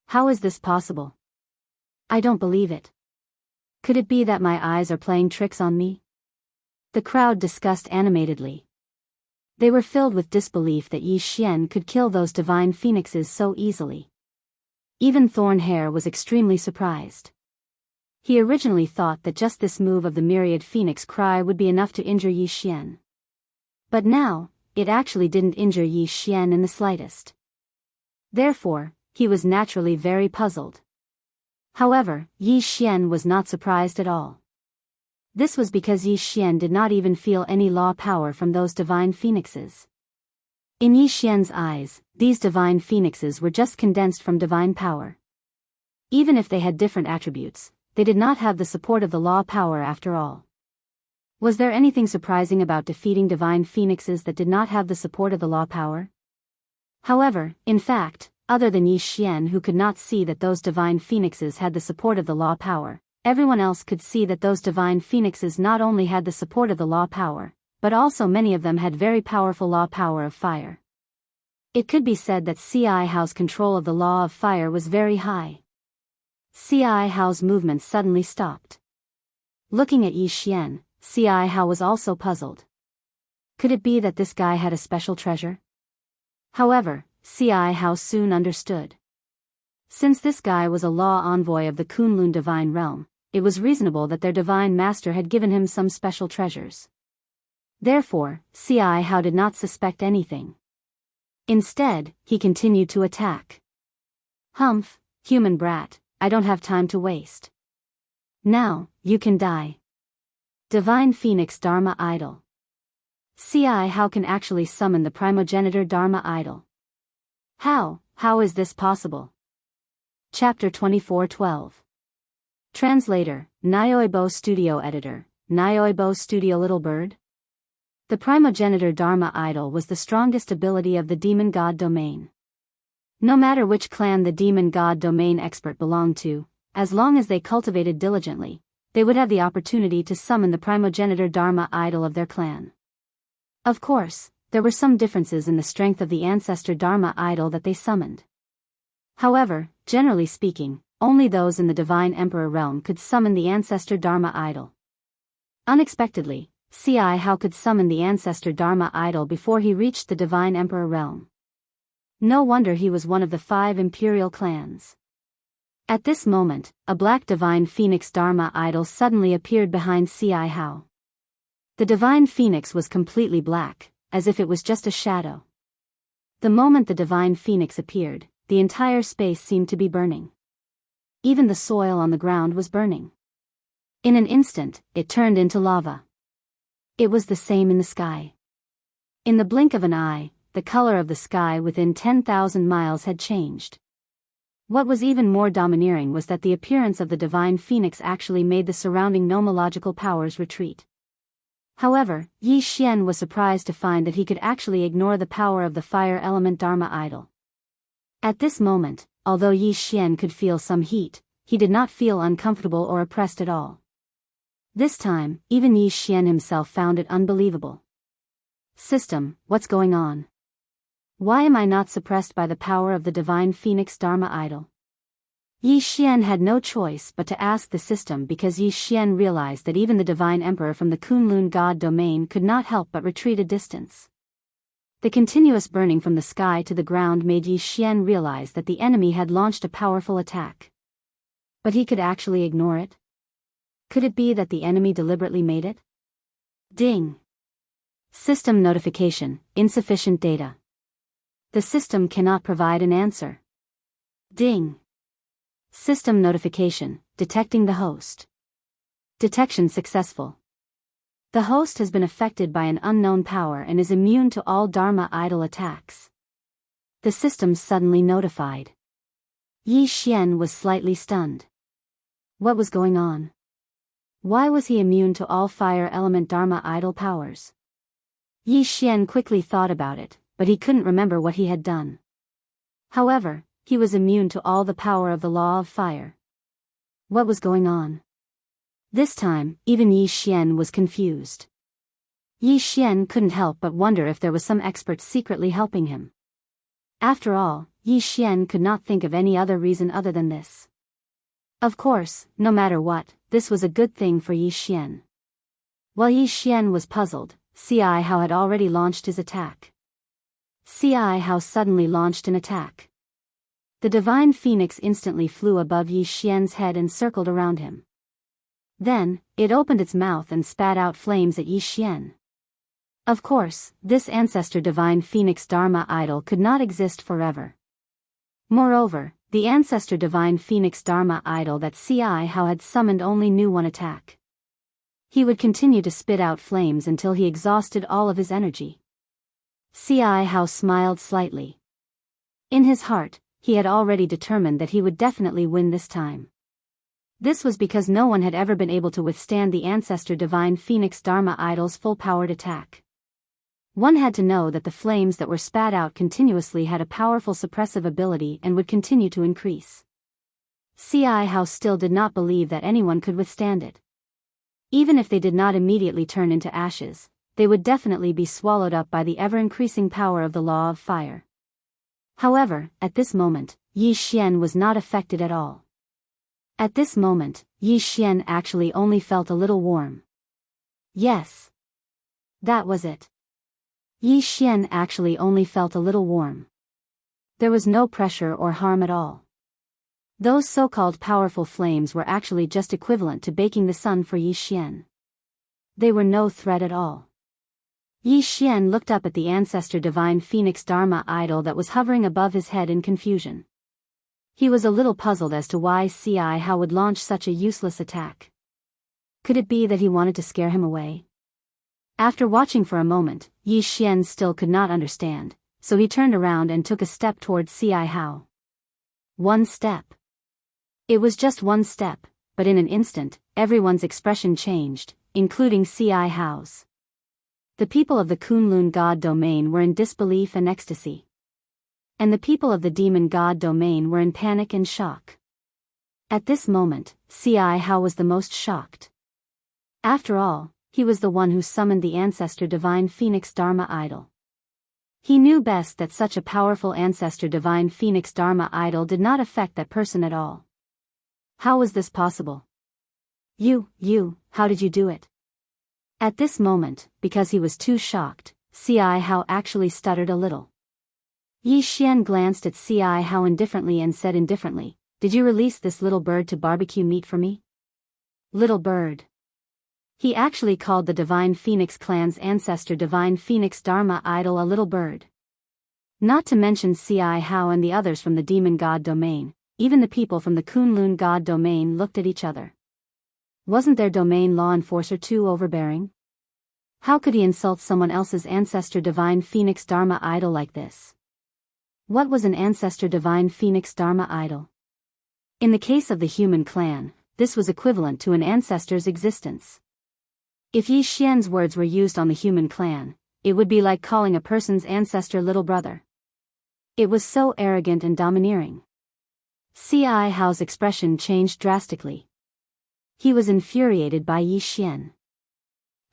How is this possible? I don't believe it. Could it be that my eyes are playing tricks on me? The crowd discussed animatedly. They were filled with disbelief that Yi Xian could kill those divine phoenixes so easily. Even Thornhair was extremely surprised. He originally thought that just this move of the myriad phoenix cry would be enough to injure Yi Xian. But now, it actually didn't injure Yi Xian in the slightest. Therefore, he was naturally very puzzled. However, Yi Xian was not surprised at all. This was because Yi Xian did not even feel any law power from those divine phoenixes. In Yi Xian's eyes, these divine phoenixes were just condensed from divine power. Even if they had different attributes, they did not have the support of the law power after all. Was there anything surprising about defeating divine phoenixes that did not have the support of the law power? However, in fact, other than Yi Xian, who could not see that those divine phoenixes had the support of the law power, everyone else could see that those divine phoenixes not only had the support of the law power, but also many of them had very powerful law power of fire. It could be said that Xiao's control of the law of fire was very high. Xiao's movements suddenly stopped. Looking at Yi Xian, Xiao was also puzzled. Could it be that this guy had a special treasure? However, Xiao soon understood. Since this guy was a law envoy of the Kunlun divine realm, it was reasonable that their divine master had given him some special treasures. Therefore, Xiao did not suspect anything. Instead, he continued to attack. Humph, human brat, I don't have time to waste. Now, you can die. Divine Phoenix Dharma Idol. Xiao can actually summon the primogenitor Dharma Idol. How is this possible? Chapter 24:12. Translator, Nyoibo Studio Editor, Nyoibo Studio Little Bird. The primogenitor Dharma Idol was the strongest ability of the demon god domain. No matter which clan the demon god domain expert belonged to, as long as they cultivated diligently, they would have the opportunity to summon the primogenitor Dharma Idol of their clan. Of course, there were some differences in the strength of the ancestor Dharma Idol that they summoned. However, generally speaking, only those in the Divine Emperor realm could summon the ancestor Dharma Idol. Unexpectedly, Xiao could summon the ancestor Dharma Idol before he reached the Divine Emperor realm. No wonder he was one of the 5 imperial clans. At this moment, a black divine phoenix Dharma Idol suddenly appeared behind Xiao. The divine phoenix was completely black, as if it was just a shadow. The moment the divine phoenix appeared, the entire space seemed to be burning. Even the soil on the ground was burning. In an instant, it turned into lava. It was the same in the sky. In the blink of an eye, the color of the sky within 10,000 miles had changed. What was even more domineering was that the appearance of the divine phoenix actually made the surrounding nomological powers retreat. However, Yi Xian was surprised to find that he could actually ignore the power of the fire element Dharma idol. At this moment, although Yi Xian could feel some heat, he did not feel uncomfortable or oppressed at all. This time, even Yi Xian himself found it unbelievable. System, what's going on? Why am I not suppressed by the power of the divine phoenix Dharma idol? Yi Xian had no choice but to ask the system, because Yi Xian realized that even the divine emperor from the Kunlun god domain could not help but retreat a distance. The continuous burning from the sky to the ground made Yi Xian realize that the enemy had launched a powerful attack. But he could actually ignore it? Could it be that the enemy deliberately made it? Ding! System notification, insufficient data. The system cannot provide an answer. Ding! System notification, detecting the host. Detection successful. The host has been affected by an unknown power and is immune to all Dharma idol attacks. The system suddenly notified. Yi Xian was slightly stunned. What was going on? Why was he immune to all fire element Dharma idol powers? Yi Xian quickly thought about it, but he couldn't remember what he had done. However, he was immune to all the power of the law of fire. What was going on? This time, even Yi Xian was confused. Yi Xian couldn't help but wonder if there was some expert secretly helping him. After all, Yi Xian could not think of any other reason other than this. Of course, no matter what, this was a good thing for Yi Xian. While Yi Xian was puzzled, Ci Hao had already launched his attack. Ci Hao suddenly launched an attack. The divine phoenix instantly flew above Yi Xian's head and circled around him. Then, it opened its mouth and spat out flames at Yi Xian. Of course, this ancestor divine phoenix Dharma idol could not exist forever. Moreover, the ancestor divine phoenix Dharma idol that Ci Hao had summoned only knew one attack. He would continue to spit out flames until he exhausted all of his energy. Ci Hao smiled slightly. In his heart, he had already determined that he would definitely win this time. This was because no one had ever been able to withstand the ancestor divine phoenix Dharma idol's full-powered attack. One had to know that the flames that were spat out continuously had a powerful suppressive ability and would continue to increase. Ci Hao still did not believe that anyone could withstand it. Even if they did not immediately turn into ashes, they would definitely be swallowed up by the ever-increasing power of the law of fire. However, at this moment, Yi Xian was not affected at all. At this moment, Yi Xian actually only felt a little warm. Yes. That was it. Yi Xian actually only felt a little warm. There was no pressure or harm at all. Those so-called powerful flames were actually just equivalent to baking the sun for Yi Xian. They were no threat at all. Yi Xian looked up at the ancestor divine phoenix Dharma idol that was hovering above his head in confusion. He was a little puzzled as to why Ci Hao would launch such a useless attack. Could it be that he wanted to scare him away? After watching for a moment, Yi Xian still could not understand, so he turned around and took a step towards Ci Hao. One step. It was just one step, but in an instant, everyone's expression changed, including Ci Hao's. The people of the Kunlun god domain were in disbelief and ecstasy. And the people of the demon god domain were in panic and shock. At this moment, Ci Hao was the most shocked. After all, he was the one who summoned the ancestor divine phoenix Dharma idol. He knew best that such a powerful ancestor divine phoenix Dharma idol did not affect that person at all. How was this possible? How did you do it? At this moment, because he was too shocked, Ci Hao actually stuttered a little. Yi Xian glanced at Ci Hao indifferently and said indifferently, "Did you release this little bird to barbecue meat for me?" Little bird. He actually called the Divine Phoenix clan's ancestor Divine Phoenix Dharma idol a little bird. Not to mention Ci Hao and the others from the demon god domain, even the people from the Kunlun god domain looked at each other. Wasn't their domain law enforcer too overbearing? How could he insult someone else's ancestor Divine Phoenix Dharma idol like this? What was an ancestor Divine Phoenix Dharma idol? In the case of the human clan, this was equivalent to an ancestor's existence. If Yi Xian's words were used on the human clan, it would be like calling a person's ancestor little brother. It was so arrogant and domineering. Ci Hao's expression changed drastically. He was infuriated by Yi Xian.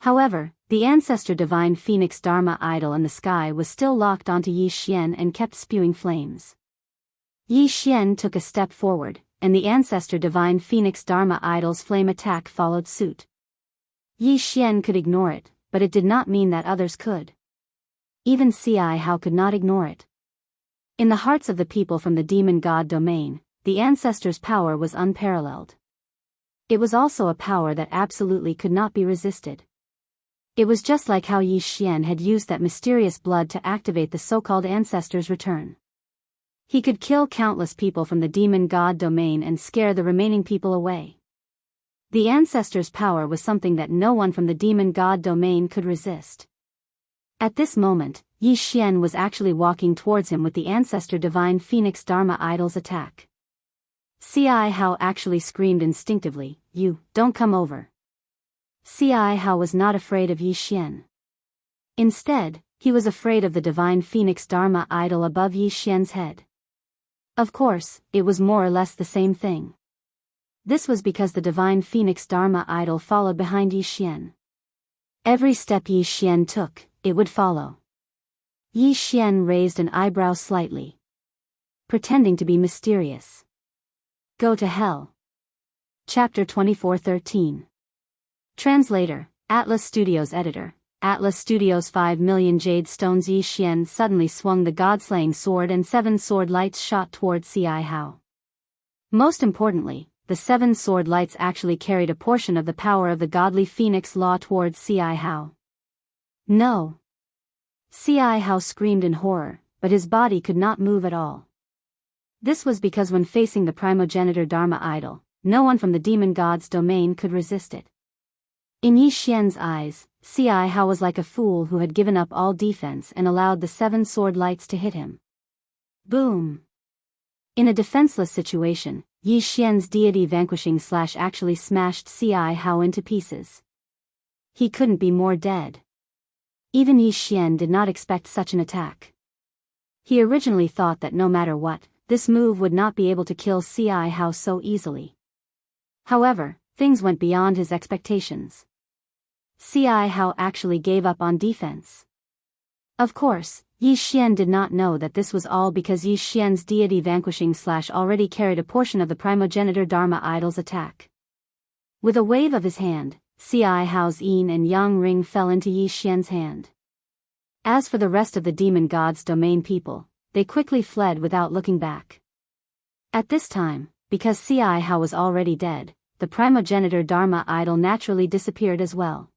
However, the ancestor Divine Phoenix Dharma idol in the sky was still locked onto Yi Xian and kept spewing flames. Yi Xian took a step forward, and the ancestor Divine Phoenix Dharma idol's flame attack followed suit. Yi Xian could ignore it, but it did not mean that others could. Even Ci Hao could not ignore it. In the hearts of the people from the demon god domain, the ancestor's power was unparalleled. It was also a power that absolutely could not be resisted. It was just like how Yi Xian had used that mysterious blood to activate the so-called ancestor's return. He could kill countless people from the demon god domain and scare the remaining people away. The ancestor's power was something that no one from the demon god domain could resist. At this moment, Yi Xian was actually walking towards him with the ancestor Divine Phoenix Dharma idol's attack. Ci Hao actually screamed instinctively, "You, don't come over." Ci Hao was not afraid of Yi Xian. Instead, he was afraid of the Divine Phoenix Dharma idol above Yi Xian's head. Of course, it was more or less the same thing. This was because the Divine Phoenix Dharma idol followed behind Yi Xian. Every step Yi Xian took, it would follow. Yi Xian raised an eyebrow slightly, pretending to be mysterious. Go to hell. Chapter 24:13. Translator, Atlas Studios Editor. Atlas Studios 5 million jade stones. Yi Xian suddenly swung the god-slaying sword and 7 sword lights shot toward Ci Hao. Most importantly, the 7 sword lights actually carried a portion of the power of the godly phoenix law towards Ci Hao. No! Ci Hao screamed in horror, but his body could not move at all. This was because when facing the primogenitor Dharma idol, no one from the demon god's domain could resist it. In Yi Xian's eyes, Ci Hao was like a fool who had given up all defense and allowed the 7 sword lights to hit him. Boom! In a defenseless situation, Yi Xian's deity vanquishing slash actually smashed Ci Hao into pieces. He couldn't be more dead. Even Yi Xian did not expect such an attack. He originally thought that no matter what, this move would not be able to kill Ci Hao so easily. However, things went beyond his expectations. Ci Hao actually gave up on defense. Of course, Yi Xian did not know that this was all because Yi Xian's deity vanquishing slash already carried a portion of the primogenitor Dharma idol's attack. With a wave of his hand, Ci Hao's yin and yang ring fell into Yi Xian's hand. As for the rest of the demon god's domain people, they quickly fled without looking back. At this time, because Ci Hao was already dead, the primogenitor Dharma idol naturally disappeared as well.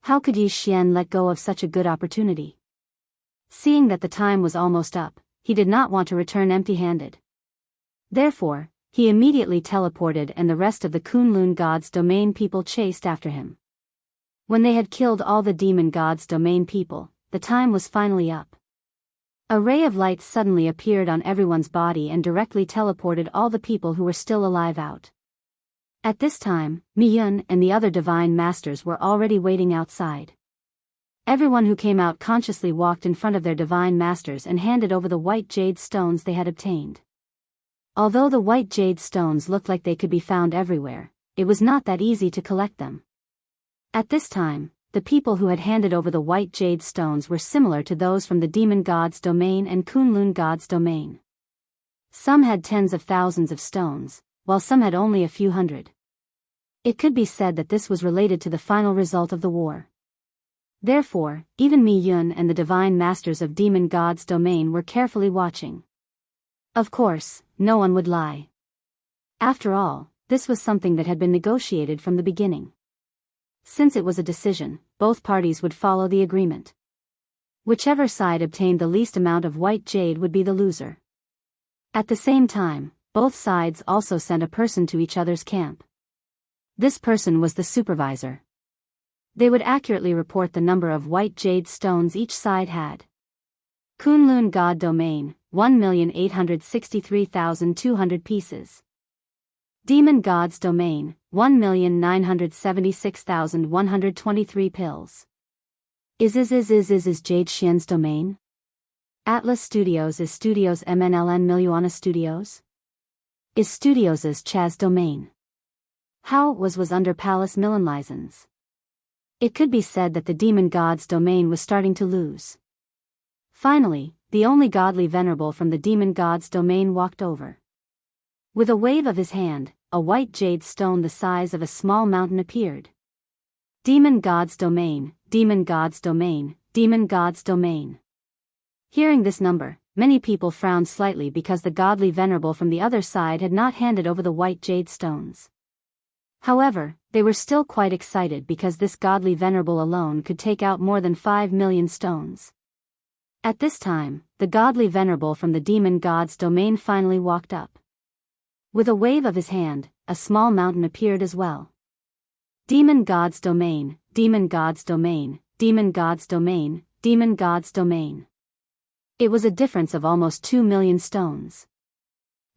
How could Yi Xian let go of such a good opportunity? Seeing that the time was almost up, he did not want to return empty-handed. Therefore, he immediately teleported and the rest of the Kunlun god's domain people chased after him. When they had killed all the demon god's domain people, the time was finally up. A ray of light suddenly appeared on everyone's body and directly teleported all the people who were still alive out. At this time, Miyun and the other divine masters were already waiting outside. Everyone who came out consciously walked in front of their divine masters and handed over the white jade stones they had obtained. Although the white jade stones looked like they could be found everywhere, it was not that easy to collect them. At this time, the people who had handed over the white jade stones were similar to those from the demon god's domain and Kunlun god's domain. Some had tens of thousands of stones, while some had only a few hundred. It could be said that this was related to the final result of the war. Therefore, even Mi Yun and the divine masters of demon god's domain were carefully watching. Of course, no one would lie. After all, this was something that had been negotiated from the beginning. since it was a decision, both parties would follow the agreement. Whichever side obtained the least amount of white jade would be the loser. At the same time, both sides also sent a person to each other's camp. This person was the supervisor. They would accurately report the number of white jade stones each side had. Kunlun God Domain, 1,863,200 pieces. Demon God's Domain, 1,976,123 pills. Is Jade Xian's domain? Atlas Studios is Studios MNLN Miliana Studios? Is Studios' Chaz domain? How was under Palace Milan license? It could be said that the demon god's domain was starting to lose. Finally, the only godly venerable from the demon god's domain walked over. With a wave of his hand, a white jade stone the size of a small mountain appeared. Demon God's Domain, Demon God's Domain, Demon God's Domain. Hearing this number, many people frowned slightly because the godly venerable from the other side had not handed over the white jade stones. However, they were still quite excited because this godly venerable alone could take out more than 5 million stones. At this time, the godly venerable from the demon god's domain finally walked up. With a wave of his hand, a small mountain appeared as well. Demon God's Domain, Demon God's Domain, Demon God's Domain, Demon God's Domain. It was a difference of almost 2 million stones.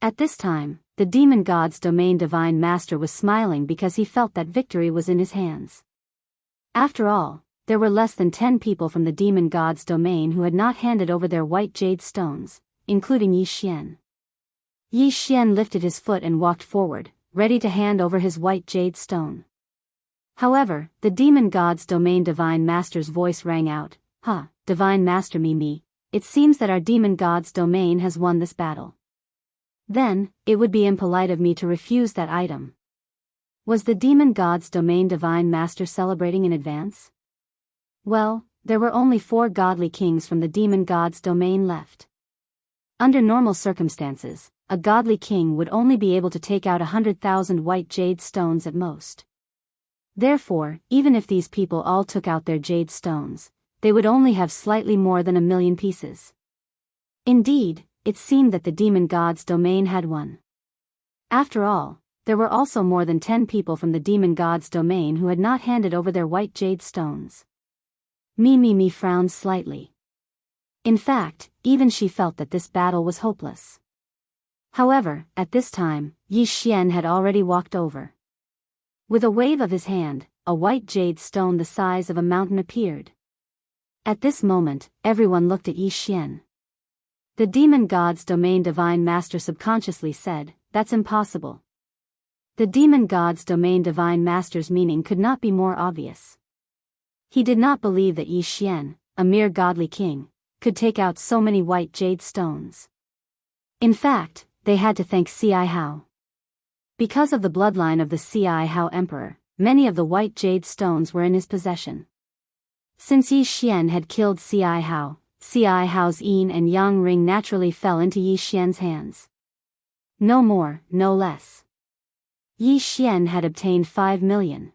At this time, the Demon God's Domain Divine Master was smiling because he felt that victory was in his hands. After all, there were less than 10 people from the Demon God's Domain who had not handed over their white jade stones, including Yi Xian. Yi Xian lifted his foot and walked forward, ready to hand over his white jade stone. However, the Demon God's Domain Divine Master's voice rang out, Divine Master me, it seems that our Demon God's Domain has won this battle. Then, it would be impolite of me to refuse that item. Was the Demon God's Domain Divine Master celebrating in advance? Well, there were only 4 godly kings from the Demon God's Domain left. Under normal circumstances, a godly king would only be able to take out 100,000 white jade stones at most. Therefore, even if these people all took out their jade stones, they would only have slightly more than 1 million pieces. Indeed, it seemed that the Demon God's Domain had won. After all, there were also more than 10 people from the Demon God's Domain who had not handed over their white jade stones. Me frowned slightly. In fact, even she felt that this battle was hopeless. However, at this time, Yi Xian had already walked over. With a wave of his hand, a white jade stone the size of a mountain appeared. At this moment, everyone looked at Yi Xian. The Demon God's Domain Divine Master subconsciously said, "That's impossible." The Demon God's Domain Divine Master's meaning could not be more obvious. He did not believe that Yi Xian, a mere godly king, could take out so many white jade stones. In fact, they had to thank Ci Hao. Because of the bloodline of the Ci Hao Emperor, many of the white jade stones were in his possession. Since Yi Xian had killed Ci Hao's yin and yang ring naturally fell into Yi Xian's hands. No more, no less. Yi Xian had obtained 5 million.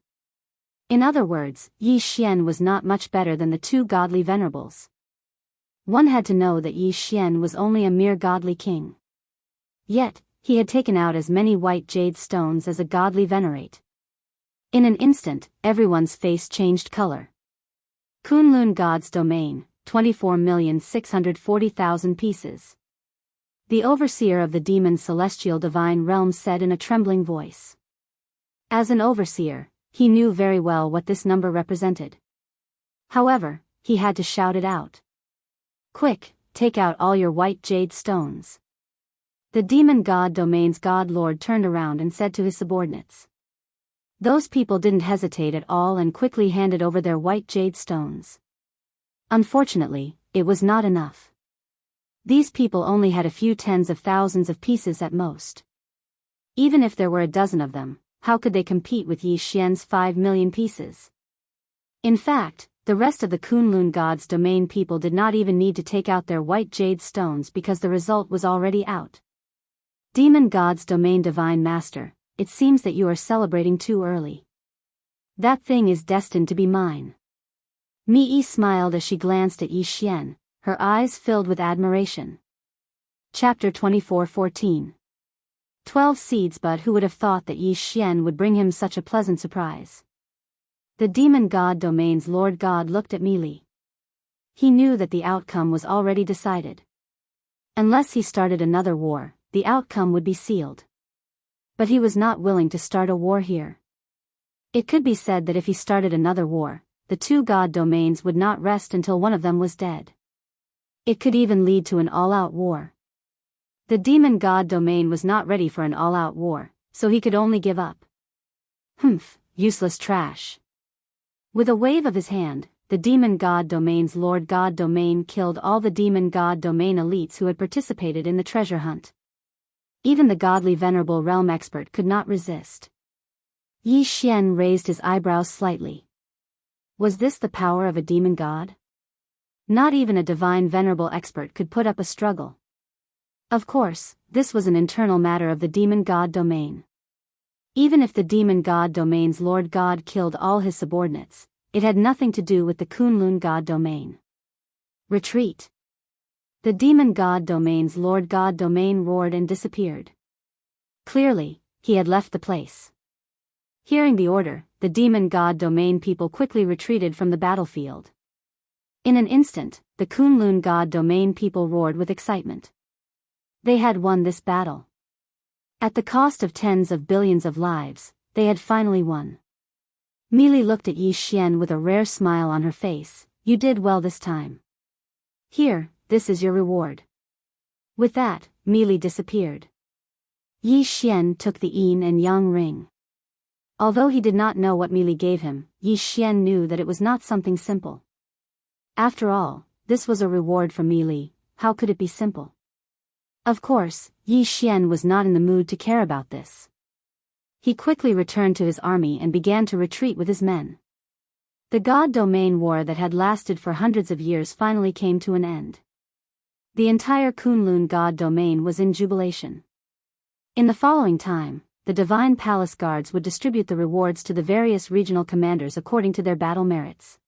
In other words, Yi Xian was not much better than the 2 godly venerables. One had to know that Yi Xian was only a mere godly king. Yet, he had taken out as many white jade stones as a godly venerate. In an instant, everyone's face changed color. Kunlun God's Domain, 24,640,000 pieces. The overseer of the demon celestial divine realm said in a trembling voice. As an overseer, he knew very well what this number represented. However, he had to shout it out. "Quick, take out all your white jade stones." The demon god domain's god lord turned around and said to his subordinates. Those people didn't hesitate at all and quickly handed over their white jade stones. Unfortunately, it was not enough. These people only had a few tens of thousands of pieces at most. Even if there were a dozen of them, how could they compete with Yi Xian's 5 million pieces? In fact, the rest of the Kunlun God's Domain people did not even need to take out their white jade stones because the result was already out. Demon God's Domain Divine Master, it seems that you are celebrating too early. That thing is destined to be mine. Mi Yi smiled as she glanced at Yi Xian, her eyes filled with admiration. Chapter 24:14. 12 seeds. But who would have thought that Yi Xian would bring him such a pleasant surprise? The demon god domain's lord god looked at Mi Li. He knew that the outcome was already decided. Unless he started another war, the outcome would be sealed. But he was not willing to start a war here. It could be said that if he started another war, the two god domains would not rest until one of them was dead. It could even lead to an all-out war. The demon god domain was not ready for an all-out war, so he could only give up. Humph, useless trash. With a wave of his hand, the demon god domain's lord god domain killed all the demon god domain elites who had participated in the treasure hunt. Even the godly venerable realm expert could not resist. Yi Xian raised his eyebrows slightly. Was this the power of a demon god? Not even a divine venerable expert could put up a struggle. Of course, this was an internal matter of the demon god domain. Even if the demon god domain's lord god killed all his subordinates, it had nothing to do with the Kunlun god domain. Retreat. The demon god domain's lord god domain roared and disappeared. Clearly, he had left the place. Hearing the order, the demon god domain people quickly retreated from the battlefield. In an instant, the Kunlun god domain people roared with excitement. They had won this battle. At the cost of tens of billions of lives, they had finally won. Mi Li looked at Yi Xian with a rare smile on her face. You did well this time. Here, this is your reward. With that, Mi Li disappeared. Yi Xian took the yin and yang ring. Although he did not know what Mi Li gave him, Yi Xian knew that it was not something simple. After all, this was a reward from Mi Li. How could it be simple? Of course, Yi Xian was not in the mood to care about this. He quickly returned to his army and began to retreat with his men. The god domain war that had lasted for hundreds of years finally came to an end. The entire Kunlun god domain was in jubilation. In the following time, the divine palace guards would distribute the rewards to the various regional commanders according to their battle merits.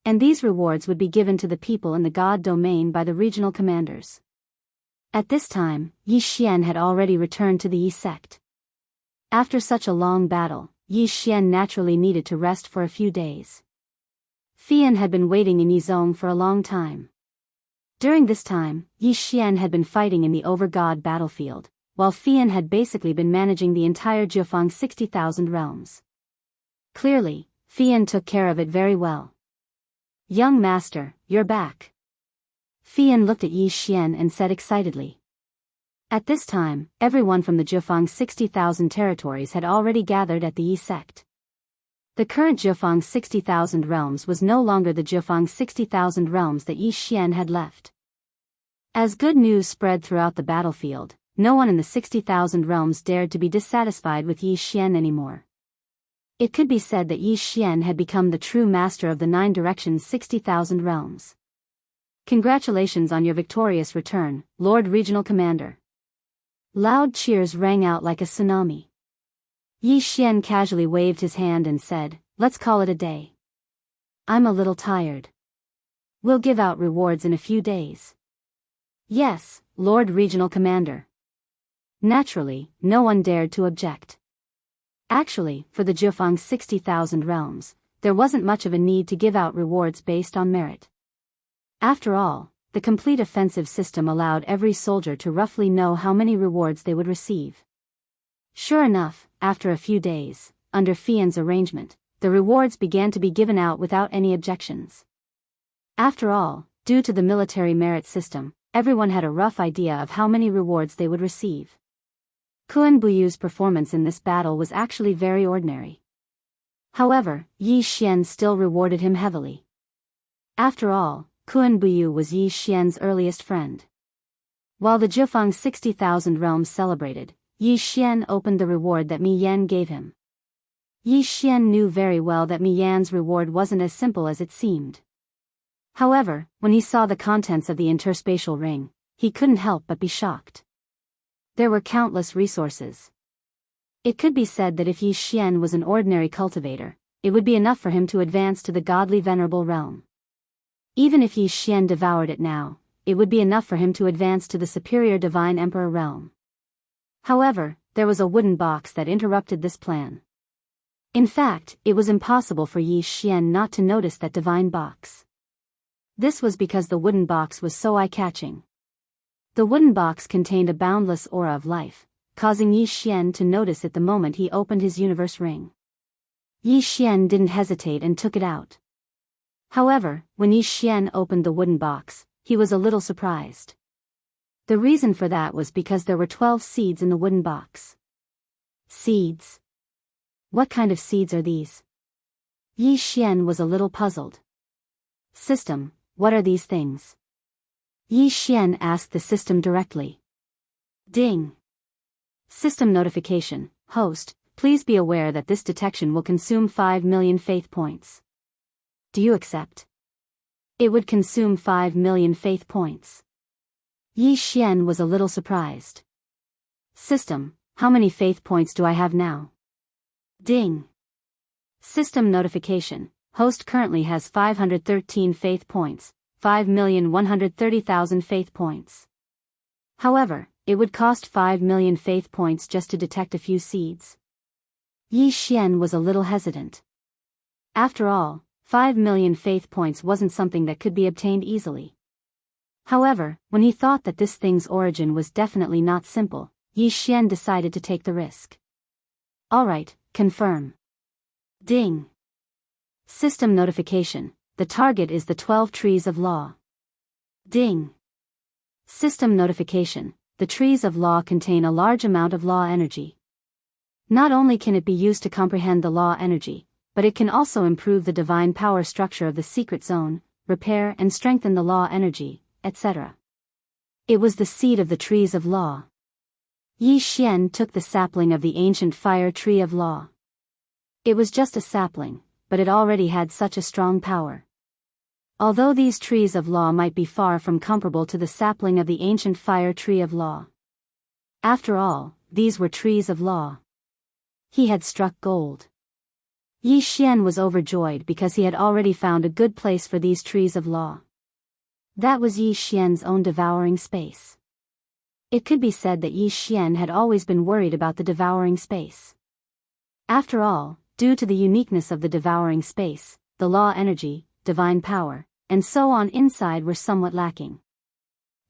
And these rewards would be given to the people in the god domain by the regional commanders. At this time, Yi Xian had already returned to the Yi sect. After such a long battle, Yi Xian naturally needed to rest for a few days. Fian had been waiting in Yizong for a long time. During this time, Yi Xian had been fighting in the over-god battlefield, while Fian had basically been managing the entire Jianghu 60,000 realms. Clearly, Fian took care of it very well. Young master, you're back. Fian looked at Yi Xian and said excitedly. At this time, everyone from the Jianghu 60,000 territories had already gathered at the Yi sect. The current Jianghu 60,000 realms was no longer the Jianghu 60,000 realms that Yi Xian had left. As good news spread throughout the battlefield, no one in the 60,000 realms dared to be dissatisfied with Yi Xian anymore. It could be said that Yi Xian had become the true master of the 9 directions 60,000 realms. Congratulations on your victorious return, Lord Regional Commander. Loud cheers rang out like a tsunami. Yi Xian casually waved his hand and said, let's call it a day. I'm a little tired. We'll give out rewards in a few days. Yes, Lord Regional Commander. Naturally, no one dared to object. Actually, for the Jianghu 60,000 realms, there wasn't much of a need to give out rewards based on merit. After all, the complete offensive system allowed every soldier to roughly know how many rewards they would receive. Sure enough, after a few days, under Fian's arrangement, the rewards began to be given out without any objections. After all, due to the military merit system, everyone had a rough idea of how many rewards they would receive. Kuan Buyu's performance in this battle was actually very ordinary. However, Yi Xian still rewarded him heavily. After all, Kuan Buyu was Yi Xian's earliest friend. While the Jianghu 60,000 realms celebrated, Yi Xian opened the reward that Mi Yan gave him. Yi Xian knew very well that Mi Yan's reward wasn't as simple as it seemed. However, when he saw the contents of the interspatial ring, he couldn't help but be shocked. There were countless resources. It could be said that if Yi Xian was an ordinary cultivator, it would be enough for him to advance to the godly venerable realm. Even if Yi Xian devoured it now, it would be enough for him to advance to the superior divine emperor realm. However, there was a wooden box that interrupted this plan. In fact, it was impossible for Yi Xian not to notice that divine box. This was because the wooden box was so eye-catching. The wooden box contained a boundless aura of life, causing Yi Xian to notice it the moment he opened his universe ring. Yi Xian didn't hesitate and took it out. However, when Yi Xian opened the wooden box, he was a little surprised. The reason for that was because there were 12 seeds in the wooden box. Seeds? What kind of seeds are these? Yi Xian was a little puzzled. System, what are these things? Yi Xian asked the system directly. Ding. System notification, host, please be aware that this detection will consume 5 million faith points. Do you accept? It would consume 5 million faith points. Yi Xian was a little surprised. System, how many faith points do I have now? Ding. System notification, host currently has 513 faith points, 5,130,000 faith points. However, it would cost 5 million faith points just to detect a few seeds. Yi Xian was a little hesitant. After all, 5 million faith points wasn't something that could be obtained easily. However, when he thought that this thing's origin was definitely not simple, Yi Xian decided to take the risk. Alright, confirm. Ding. System notification, the target is the 12 trees of law. Ding. System notification, the trees of law contain a large amount of law energy. Not only can it be used to comprehend the law energy, but it can also improve the divine power structure of the secret zone, repair and strengthen the law energy, etc. It was the seed of the trees of law. Yi Xian took the sapling of the ancient fire tree of law. It was just a sapling, but it already had such a strong power. Although these trees of law might be far from comparable to the sapling of the ancient fire tree of law. After all, these were trees of law. He had struck gold. Yi Xian was overjoyed because he had already found a good place for these trees of law. That was Yi Xian's own devouring space. It could be said that Yi Xian had always been worried about the devouring space. After all, due to the uniqueness of the devouring space, the law energy, divine power, and so on inside were somewhat lacking.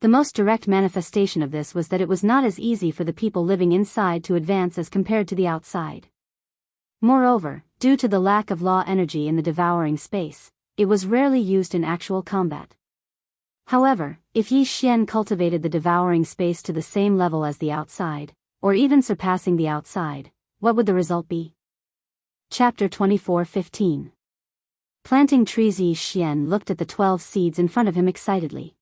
The most direct manifestation of this was that it was not as easy for the people living inside to advance as compared to the outside. Moreover, due to the lack of law energy in the devouring space, it was rarely used in actual combat. However, if Yi Xian cultivated the devouring space to the same level as the outside, or even surpassing the outside, what would the result be? Chapter 24:15. Planting trees. Yi Xian looked at the 12 seeds in front of him excitedly.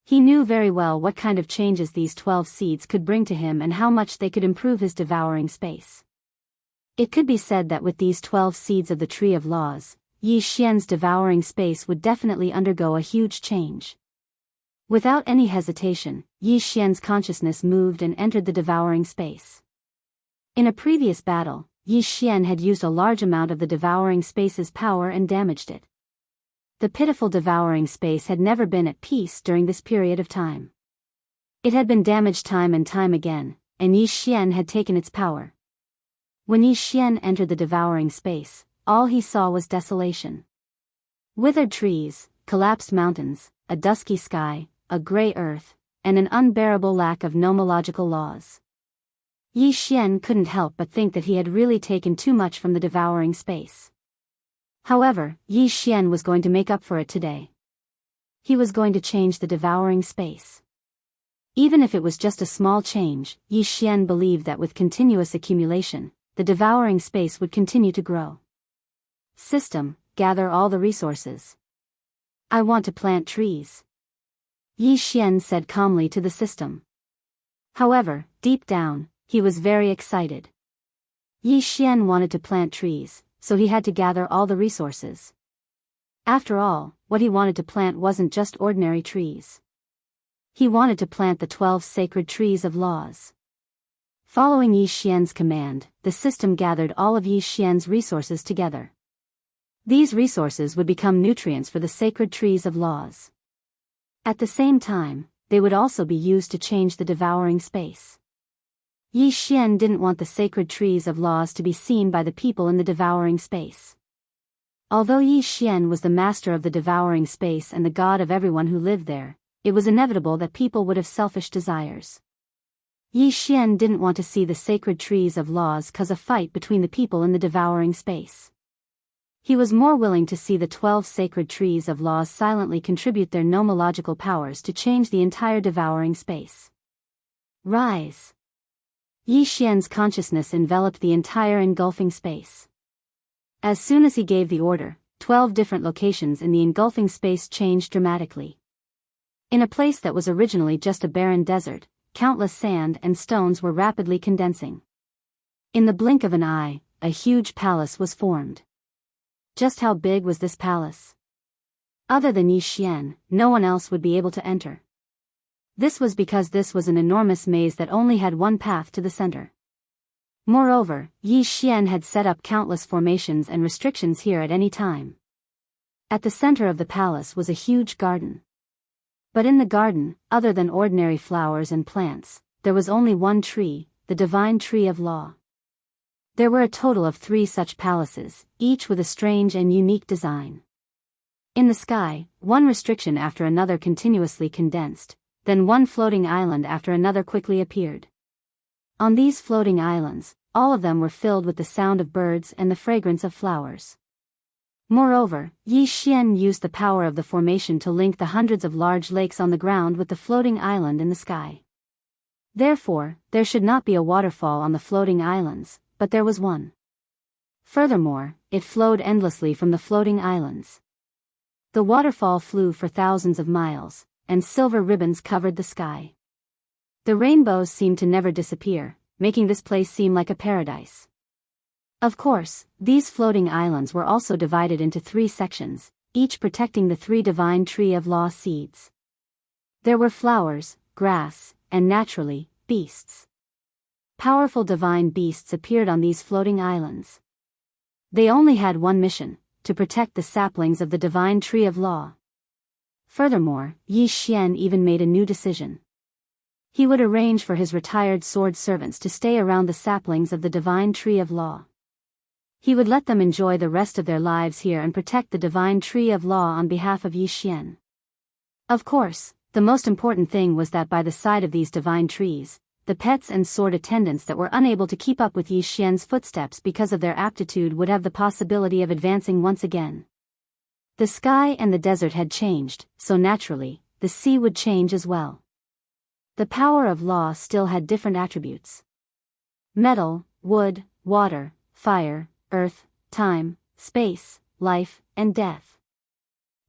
He knew very well what kind of changes these 12 seeds could bring to him and how much they could improve his devouring space. It could be said that with these 12 seeds of the Tree of Laws, Yi Xian's devouring space would definitely undergo a huge change. Without any hesitation, Yi Xian's consciousness moved and entered the devouring space. In a previous battle, Yi Xian had used a large amount of the devouring space's power and damaged it. The pitiful devouring space had never been at peace during this period of time. It had been damaged time and time again, and Yi Xian had taken its power. When Yi Xian entered the devouring space, all he saw was desolation. Withered trees, collapsed mountains, a dusky sky, a gray earth, and an unbearable lack of nomological laws. Yi Xian couldn't help but think that he had really taken too much from the devouring space. However, Yi Xian was going to make up for it today. He was going to change the devouring space. Even if it was just a small change, Yi Xian believed that with continuous accumulation, the devouring space would continue to grow. System, gather all the resources. I want to plant trees. Yi Xian said calmly to the system. However, deep down, he was very excited. Yi Xian wanted to plant trees, so he had to gather all the resources. After all, what he wanted to plant wasn't just ordinary trees. He wanted to plant the 12 sacred trees of laws. Following Yi Xian's command, the system gathered all of Yi Xian's resources together. These resources would become nutrients for the sacred trees of laws. At the same time, they would also be used to change the devouring space. Yi Xian didn't want the sacred trees of laws to be seen by the people in the devouring space. Although Yi Xian was the master of the devouring space and the god of everyone who lived there, it was inevitable that people would have selfish desires. Yi Xian didn't want to see the sacred trees of laws cause a fight between the people in the devouring space. He was more willing to see the 12 sacred trees of laws silently contribute their nomological powers to change the entire devouring space. Rise! Yi Xian's consciousness enveloped the entire engulfing space. As soon as he gave the order, 12 different locations in the engulfing space changed dramatically. In a place that was originally just a barren desert, countless sand and stones were rapidly condensing. In the blink of an eye, a huge palace was formed. Just how big was this palace? Other than Yi Xian, no one else would be able to enter. This was because this was an enormous maze that only had one path to the center. Moreover, Yi Xian had set up countless formations and restrictions here at any time. At the center of the palace was a huge garden. But in the garden, other than ordinary flowers and plants, there was only one tree, the divine tree of law. There were a total of 3 such palaces, each with a strange and unique design. In the sky, one restriction after another continuously condensed, then one floating island after another quickly appeared. On these floating islands, all of them were filled with the sound of birds and the fragrance of flowers. Moreover, Yi Xian used the power of the formation to link the hundreds of large lakes on the ground with the floating island in the sky. Therefore, there should not be a waterfall on the floating islands, but there was one. Furthermore, it flowed endlessly from the floating islands. The waterfall flew for thousands of miles, and silver ribbons covered the sky. The rainbows seemed to never disappear, making this place seem like a paradise. Of course, these floating islands were also divided into 3 sections, each protecting the 3 divine tree of law seeds. There were flowers, grass, and naturally, beasts. Powerful divine beasts appeared on these floating islands. They only had one mission, to protect the saplings of the divine tree of law. Furthermore, Yi Xian even made a new decision. He would arrange for his retired sword servants to stay around the saplings of the divine tree of law. He would let them enjoy the rest of their lives here and protect the divine tree of law on behalf of Yi Xian. Of course, the most important thing was that by the side of these divine trees, the pets and sword attendants that were unable to keep up with Yi Xian's footsteps because of their aptitude would have the possibility of advancing once again. The sky and the desert had changed, so naturally, the sea would change as well. The power of law still had different attributes. Metal, wood, water, fire, earth, time, space, life, and death.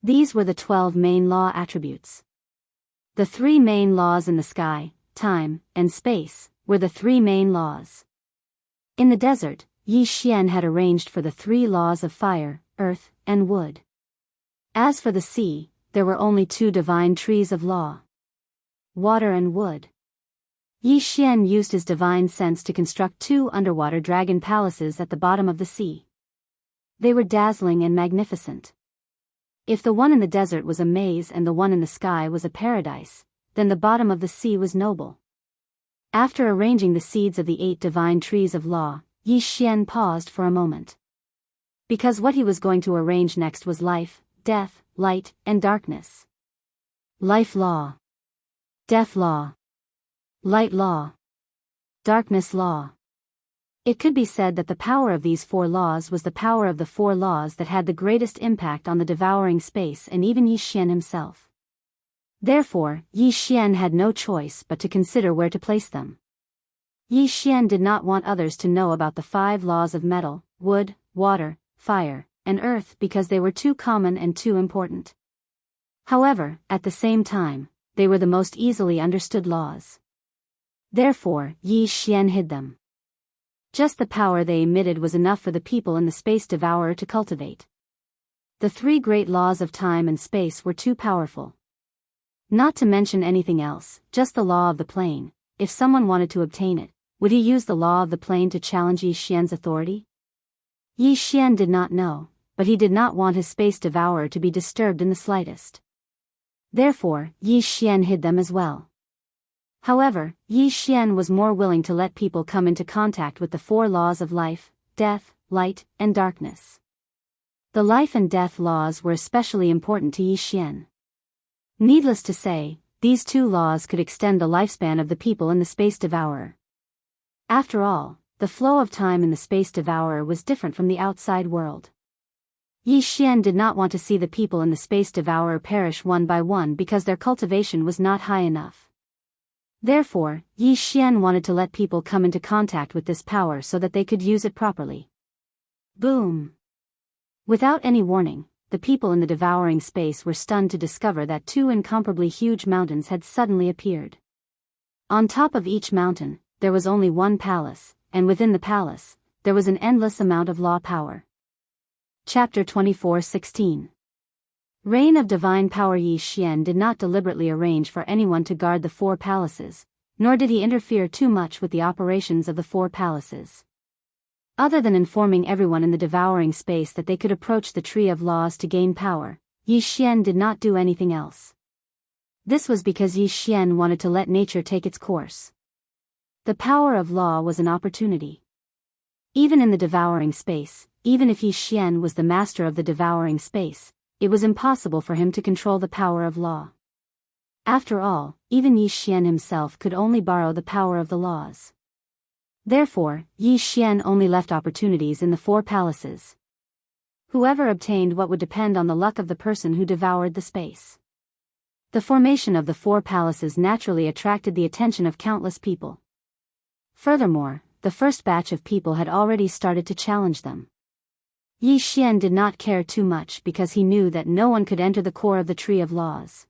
These were the 12 main law attributes. The 3 main laws in the sky, time, and space, were the 3 main laws. In the desert, Yi Xian had arranged for the 3 laws of fire, earth, and wood. As for the sea, there were only 2 divine trees of law. Water and wood. Yi Xian used his divine sense to construct 2 underwater dragon palaces at the bottom of the sea. They were dazzling and magnificent. If the one in the desert was a maze and the one in the sky was a paradise, then the bottom of the sea was noble. After arranging the seeds of the 8 divine trees of law, Yi Xian paused for a moment. Because what he was going to arrange next was life, death, light, and darkness. Life law. Death law. Light law. Darkness law. It could be said that the power of these 4 laws was the power of the 4 laws that had the greatest impact on the devouring space and even Yi Xian himself. Therefore, Yi Xian had no choice but to consider where to place them. Yi Xian did not want others to know about the 5 laws of metal, wood, water, fire, and earth because they were too common and too important. However, at the same time, they were the most easily understood laws. Therefore, Yi Xian hid them. Just the power they emitted was enough for the people in the space devourer to cultivate. The 3 great laws of time and space were too powerful. Not to mention anything else, just the law of the plane. If someone wanted to obtain it, would he use the law of the plane to challenge Yi Xian's authority? Yi Xian did not know, but he did not want his space devourer to be disturbed in the slightest. Therefore, Yi Xian hid them as well. However, Yi Xian was more willing to let people come into contact with the four laws of life, death, light, and darkness. The life and death laws were especially important to Yi Xian. Needless to say, these two laws could extend the lifespan of the people in the space devourer. After all, the flow of time in the space devourer was different from the outside world. Yi Xian did not want to see the people in the space devourer perish one by one because their cultivation was not high enough. Therefore, Yi Xian wanted to let people come into contact with this power so that they could use it properly. Boom! Without any warning, the people in the devouring space were stunned to discover that two incomparably huge mountains had suddenly appeared. On top of each mountain, there was only one palace, and within the palace, there was an endless amount of law power. Chapter 24:16. Reign of Divine Power. Yi Xian did not deliberately arrange for anyone to guard the four palaces, nor did he interfere too much with the operations of the four palaces. Other than informing everyone in the devouring space that they could approach the Tree of Laws to gain power, Yi Xian did not do anything else. This was because Yi Xian wanted to let nature take its course. The power of law was an opportunity. Even in the devouring space, even if Yi Xian was the master of the devouring space, it was impossible for him to control the power of law. After all, even Yi Xian himself could only borrow the power of the laws. Therefore, Yi Xian only left opportunities in the four palaces. Whoever obtained what would depend on the luck of the person who devoured the space. The formation of the four palaces naturally attracted the attention of countless people. Furthermore, the first batch of people had already started to challenge them. Yi Xian did not care too much because he knew that no one could enter the core of the Tree of Laws.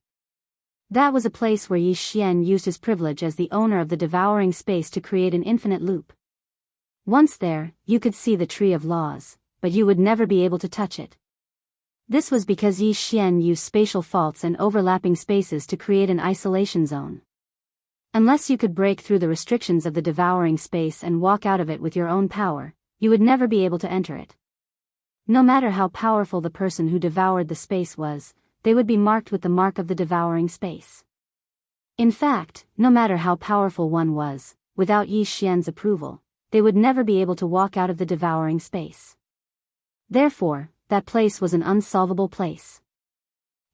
That was a place where Yi Xian used his privilege as the owner of the devouring space to create an infinite loop. Once there, you could see the Tree of Laws, but you would never be able to touch it. This was because Yi Xian used spatial faults and overlapping spaces to create an isolation zone. Unless you could break through the restrictions of the devouring space and walk out of it with your own power, you would never be able to enter it. No matter how powerful the person who devoured the space was, they would be marked with the mark of the devouring space. In fact, no matter how powerful one was, without Yi Xian's approval, they would never be able to walk out of the devouring space. Therefore, that place was an unsolvable place.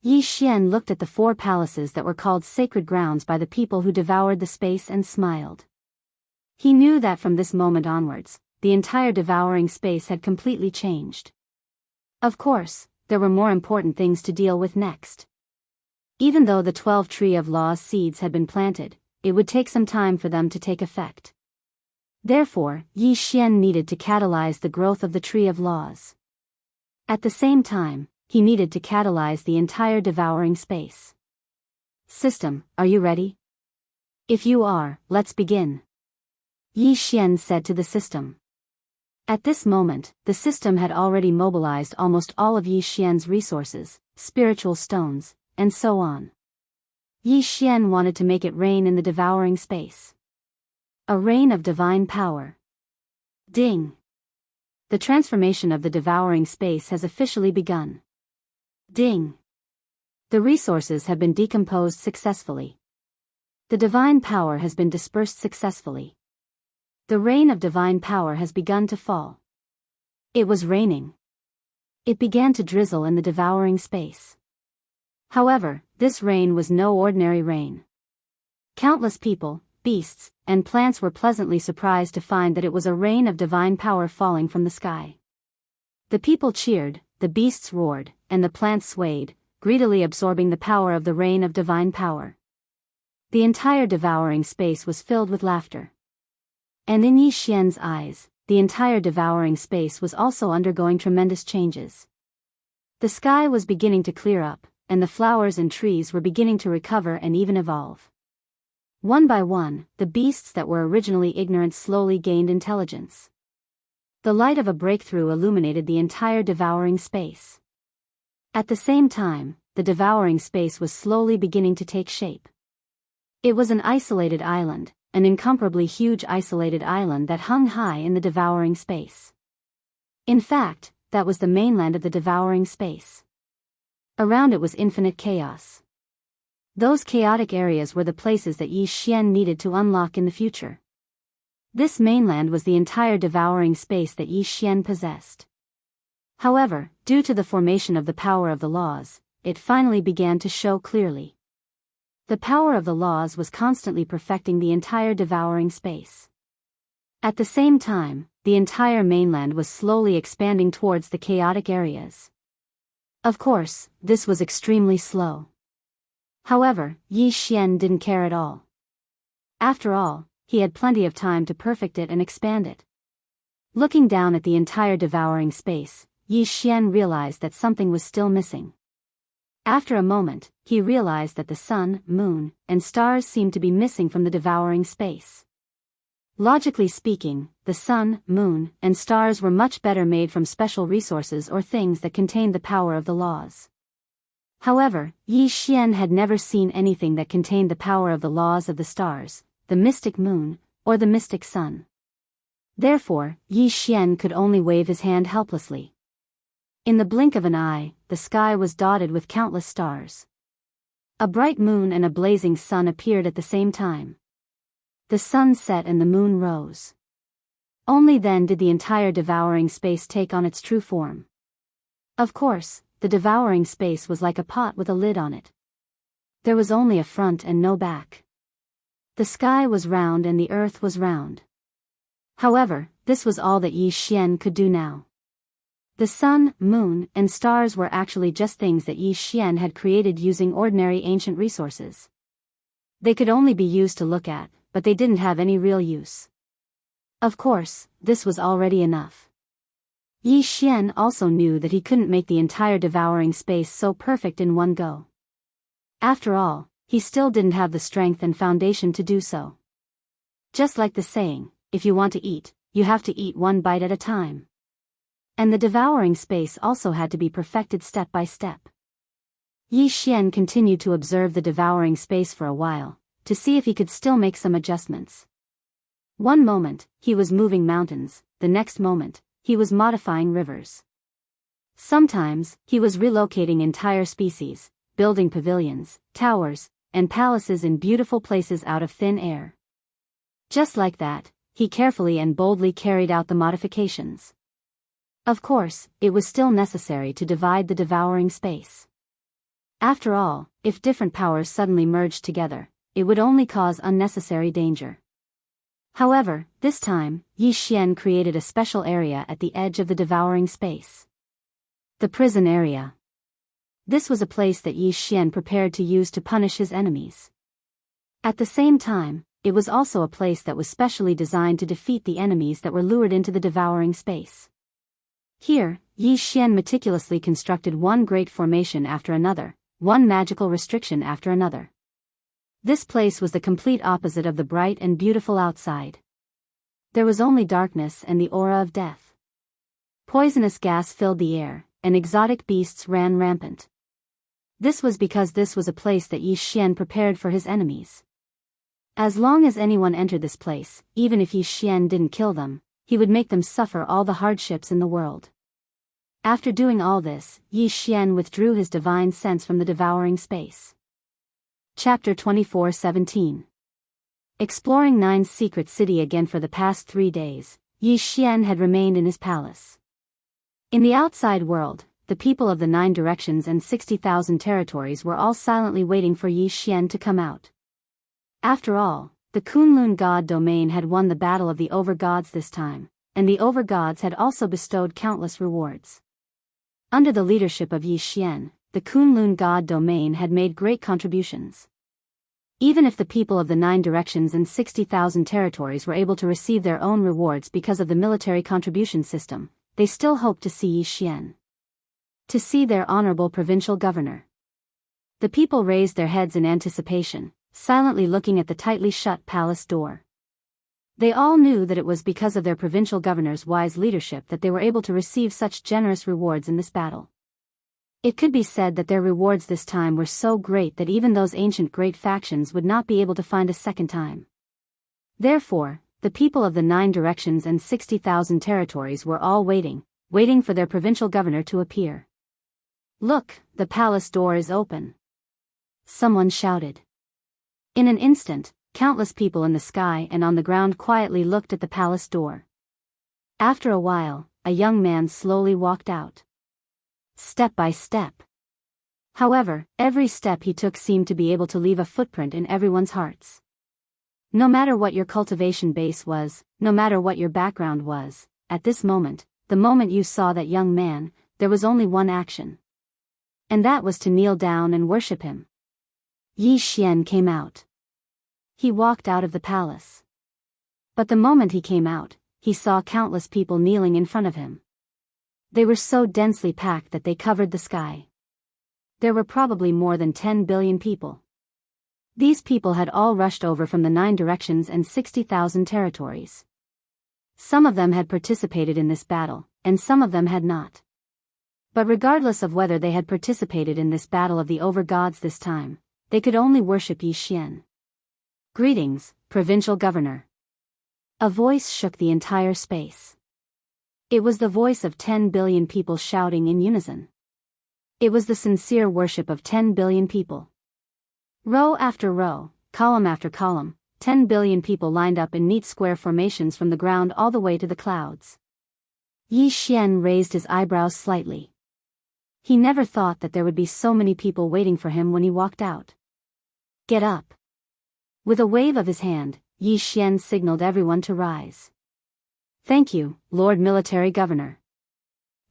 Yi Xian looked at the four palaces that were called sacred grounds by the people who devoured the space and smiled. He knew that from this moment onwards, the entire devouring space had completely changed. Of course, there were more important things to deal with next. Even though the 12 Tree of Laws seeds had been planted, it would take some time for them to take effect. Therefore, Yi Xian needed to catalyze the growth of the Tree of Laws. At the same time, he needed to catalyze the entire devouring space. System, are you ready? If you are, let's begin. Yi Xian said to the system. At this moment, the system had already mobilized almost all of Yi Xian's resources, spiritual stones, and so on. Yi Xian wanted to make it rain in the devouring space. A rain of divine power. Ding! The transformation of the devouring space has officially begun. Ding! The resources have been decomposed successfully. The divine power has been dispersed successfully. The rain of divine power has begun to fall. It was raining. It began to drizzle in the devouring space. However, this rain was no ordinary rain. Countless people, beasts, and plants were pleasantly surprised to find that it was a rain of divine power falling from the sky. The people cheered, the beasts roared, and the plants swayed, greedily absorbing the power of the rain of divine power. The entire devouring space was filled with laughter. And in Yi Xian's eyes, the entire devouring space was also undergoing tremendous changes. The sky was beginning to clear up, and the flowers and trees were beginning to recover and even evolve. One by one, the beasts that were originally ignorant slowly gained intelligence. The light of a breakthrough illuminated the entire devouring space. At the same time, the devouring space was slowly beginning to take shape. It was an isolated island, an incomparably huge isolated island that hung high in the devouring space. In fact, that was the mainland of the devouring space. Around it was infinite chaos. Those chaotic areas were the places that Yi Xian needed to unlock in the future. This mainland was the entire devouring space that Yi Xian possessed. However, due to the formation of the power of the laws, it finally began to show clearly. The power of the laws was constantly perfecting the entire devouring space. At the same time, the entire mainland was slowly expanding towards the chaotic areas. Of course, this was extremely slow. However, Yi Xian didn't care at all. After all, he had plenty of time to perfect it and expand it. Looking down at the entire devouring space, Yi Xian realized that something was still missing. After a moment, he realized that the sun, moon, and stars seemed to be missing from the devouring space. Logically speaking, the sun, moon, and stars were much better made from special resources or things that contained the power of the laws. However, Yi Xian had never seen anything that contained the power of the laws of the stars, the mystic moon, or the mystic sun. Therefore, Yi Xian could only wave his hand helplessly. In the blink of an eye, the sky was dotted with countless stars. A bright moon and a blazing sun appeared at the same time. The sun set and the moon rose. Only then did the entire devouring space take on its true form. Of course, the devouring space was like a pot with a lid on it. There was only a front and no back. The sky was round and the earth was round. However, this was all that Yi Xian could do now. The sun, moon, and stars were actually just things that Yi Xian had created using ordinary ancient resources. They could only be used to look at, but they didn't have any real use. Of course, this was already enough. Yi Xian also knew that he couldn't make the entire devouring space so perfect in one go. After all, he still didn't have the strength and foundation to do so. Just like the saying, if you want to eat, you have to eat one bite at a time. And the devouring space also had to be perfected step by step. Yi Xian continued to observe the devouring space for a while, to see if he could still make some adjustments. One moment, he was moving mountains, the next moment, he was modifying rivers. Sometimes, he was relocating entire species, building pavilions, towers, and palaces in beautiful places out of thin air. Just like that, he carefully and boldly carried out the modifications. Of course, it was still necessary to divide the devouring space. After all, if different powers suddenly merged together, it would only cause unnecessary danger. However, this time, Yi Xian created a special area at the edge of the devouring space. The prison area. This was a place that Yi Xian prepared to use to punish his enemies. At the same time, it was also a place that was specially designed to defeat the enemies that were lured into the devouring space. Here, Yi Xian meticulously constructed one great formation after another, one magical restriction after another. This place was the complete opposite of the bright and beautiful outside. There was only darkness and the aura of death. Poisonous gas filled the air, and exotic beasts ran rampant. This was because this was a place that Yi Xian prepared for his enemies. As long as anyone entered this place, even if Yi Xian didn't kill them, he would make them suffer all the hardships in the world. After doing all this, Yi Xian withdrew his divine sense from the devouring space. Chapter 24:17. Exploring Nine's secret city again for the past 3 days, Yi Xian had remained in his palace. In the outside world, the people of the 9 directions and 60,000 territories were all silently waiting for Yi Xian to come out. After all, the Kunlun god domain had won the battle of the over-gods this time, and the over-gods had also bestowed countless rewards. Under the leadership of Yi Xian, the Kunlun god domain had made great contributions. Even if the people of the 9 directions and 60,000 territories were able to receive their own rewards because of the military contribution system, they still hoped to see Yi Xian. To see their honorable provincial governor. The people raised their heads in anticipation, silently looking at the tightly shut palace door. They all knew that it was because of their provincial governor's wise leadership that they were able to receive such generous rewards in this battle. It could be said that their rewards this time were so great that even those ancient great factions would not be able to find a second time. Therefore, the people of the 9 directions and 60,000 territories were all waiting, waiting for their provincial governor to appear. "Look, the palace door is open," someone shouted. In an instant, countless people in the sky and on the ground quietly looked at the palace door. After a while, a young man slowly walked out. Step by step. However, every step he took seemed to be able to leave a footprint in everyone's hearts. No matter what your cultivation base was, no matter what your background was, at this moment, the moment you saw that young man, there was only one action. And that was to kneel down and worship him. Yi Xian came out. He walked out of the palace. But the moment he came out, he saw countless people kneeling in front of him. They were so densely packed that they covered the sky. There were probably more than 10 billion people. These people had all rushed over from the 9 directions and 60,000 territories. Some of them had participated in this battle, and some of them had not. But regardless of whether they had participated in this battle of the over-gods this time, they could only worship Yi Xian. "Greetings, provincial governor." A voice shook the entire space. It was the voice of 10 billion people shouting in unison. It was the sincere worship of 10 billion people. Row after row, column after column, 10 billion people lined up in neat square formations from the ground all the way to the clouds. Yi Xian raised his eyebrows slightly. He never thought that there would be so many people waiting for him when he walked out. "Get up." With a wave of his hand, Yi Xian signaled everyone to rise. "Thank you, Lord Military Governor."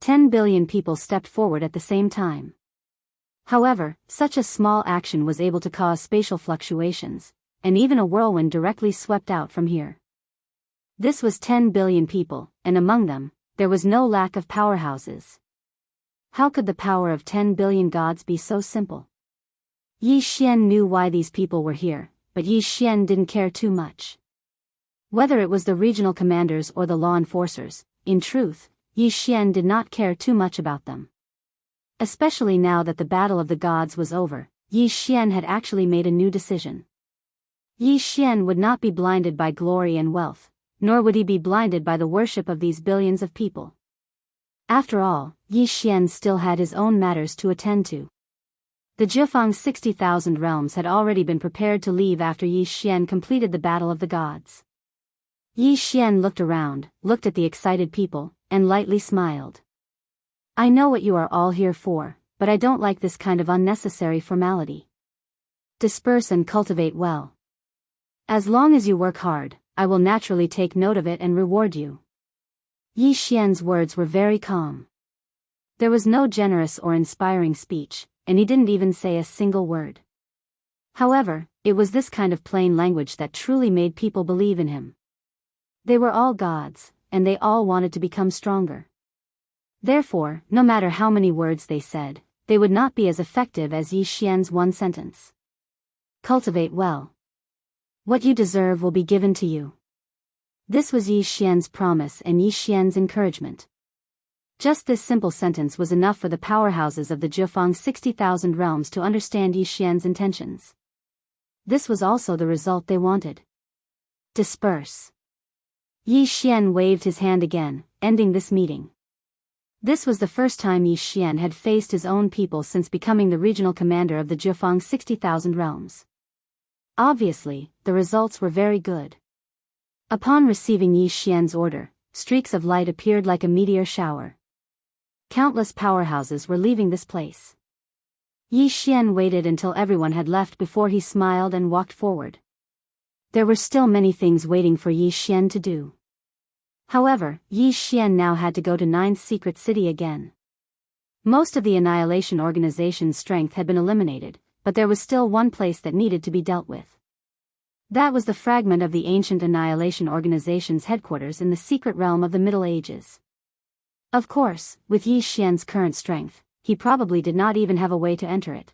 10 billion people stepped forward at the same time. However, such a small action was able to cause spatial fluctuations, and even a whirlwind directly swept out from here. This was 10 billion people, and among them, there was no lack of powerhouses. How could the power of 10 billion gods be so simple? Yi Xian knew why these people were here, but Yi Xian didn't care too much. Whether it was the regional commanders or the law enforcers, in truth, Yi Xian did not care too much about them. Especially now that the battle of the gods was over, Yi Xian had actually made a new decision. Yi Xian would not be blinded by glory and wealth, nor would he be blinded by the worship of these billions of people. After all, Yi Xian still had his own matters to attend to. The Jianghu 60,000 realms had already been prepared to leave after Yi Xian completed the battle of the gods. Yi Xian looked around, looked at the excited people, and lightly smiled. "I know what you are all here for, but I don't like this kind of unnecessary formality. Disperse and cultivate well. As long as you work hard, I will naturally take note of it and reward you." Yi Xian's words were very calm. There was no generous or inspiring speech, and he didn't even say a single word. However, it was this kind of plain language that truly made people believe in him. They were all gods, and they all wanted to become stronger. Therefore, no matter how many words they said, they would not be as effective as Yi Xian's one sentence. "Cultivate well. What you deserve will be given to you." This was Yi Xian's promise and Yi Xian's encouragement. Just this simple sentence was enough for the powerhouses of the Jianghu 60,000 realms to understand Yi Xian's intentions. This was also the result they wanted. Disperse. Yi Xian waved his hand again, ending this meeting. This was the first time Yi Xian had faced his own people since becoming the regional commander of the Jianghu 60,000 realms. Obviously, the results were very good. Upon receiving Yi Xian's order, streaks of light appeared like a meteor shower. Countless powerhouses were leaving this place. Yi Xian waited until everyone had left before he smiled and walked forward. There were still many things waiting for Yi Xian to do. However, Yi Xian now had to go to Nine's secret city again. Most of the Annihilation Organization's strength had been eliminated, but there was still one place that needed to be dealt with. That was the fragment of the ancient Annihilation Organization's headquarters in the secret realm of the Middle Ages. Of course, with Yi Xian's current strength, he probably did not even have a way to enter it.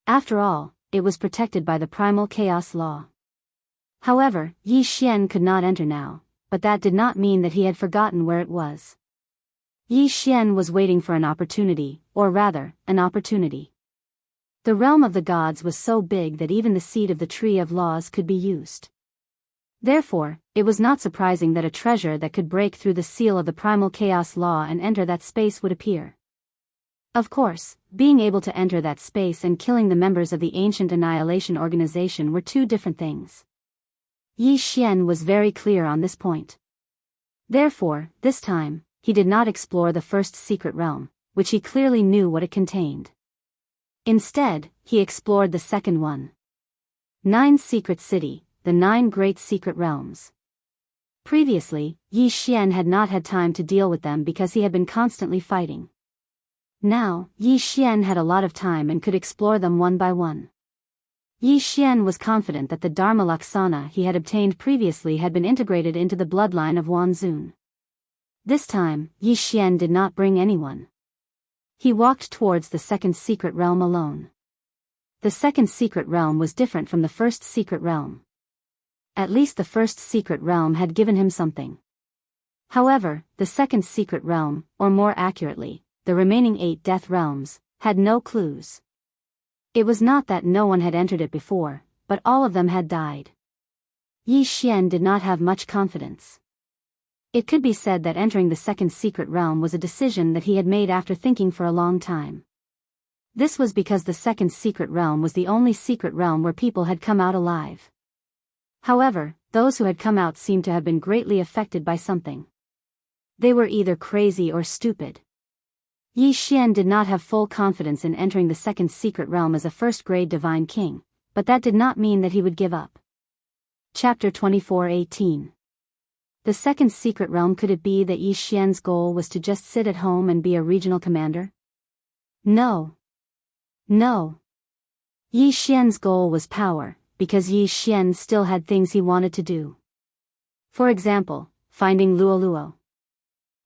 After all, it was protected by the primal chaos law. However, Yi Xian could not enter now, but that did not mean that he had forgotten where it was. Yi Xian was waiting for an opportunity, or rather, an opportunity. The realm of the gods was so big that even the seed of the tree of laws could be used. Therefore, it was not surprising that a treasure that could break through the seal of the primal chaos law and enter that space would appear. Of course, being able to enter that space and killing the members of the ancient annihilation organization were two different things. Yi Xian was very clear on this point. Therefore, this time, he did not explore the first secret realm, which he clearly knew what it contained. Instead, he explored the second one. 9 Secret City, the 9 Great Secret Realms. Previously, Yi Xian had not had time to deal with them because he had been constantly fighting. Now, Yi Xian had a lot of time and could explore them one by one. Yi Xian was confident that the Dharma Laksana he had obtained previously had been integrated into the bloodline of Wan Zun. This time, Yi Xian did not bring anyone. He walked towards the second secret realm alone. The second secret realm was different from the first secret realm. At least the first secret realm had given him something. However, the second secret realm, or more accurately, the remaining 8 death realms, had no clues. It was not that no one had entered it before, but all of them had died. Yi Xian did not have much confidence. It could be said that entering the second secret realm was a decision that he had made after thinking for a long time. This was because the second secret realm was the only secret realm where people had come out alive. However, those who had come out seemed to have been greatly affected by something. They were either crazy or stupid. Yi Xian did not have full confidence in entering the second secret realm as a first-grade divine king, but that did not mean that he would give up. Chapter 24:18. The second secret realm. Could it be that Yi Xian's goal was to just sit at home and be a regional commander? No. No. Yi Xian's goal was power, because Yi Xian still had things he wanted to do. For example, finding Luoluo.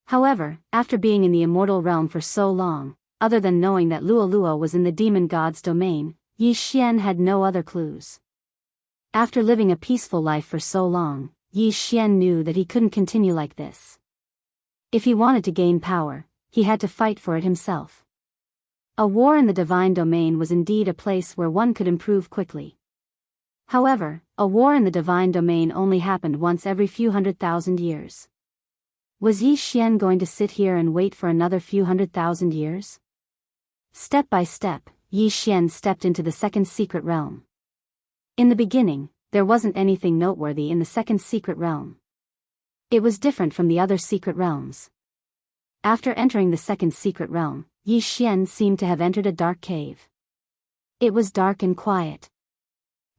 However, after being in the immortal realm for so long, other than knowing that Luoluo was in the demon god's domain, Yi Xian had no other clues. After living a peaceful life for so long, Yi Xian knew that he couldn't continue like this. If he wanted to gain power, he had to fight for it himself. A war in the divine domain was indeed a place where one could improve quickly. However, a war in the divine domain only happened once every few 100,000 years. Was Yi Xian going to sit here and wait for another few 100,000 years? Step by step, Yi Xian stepped into the second secret realm. In the beginning, there wasn't anything noteworthy in the second secret realm. It was different from the other secret realms. After entering the second secret realm, Yi Xian seemed to have entered a dark cave. It was dark and quiet.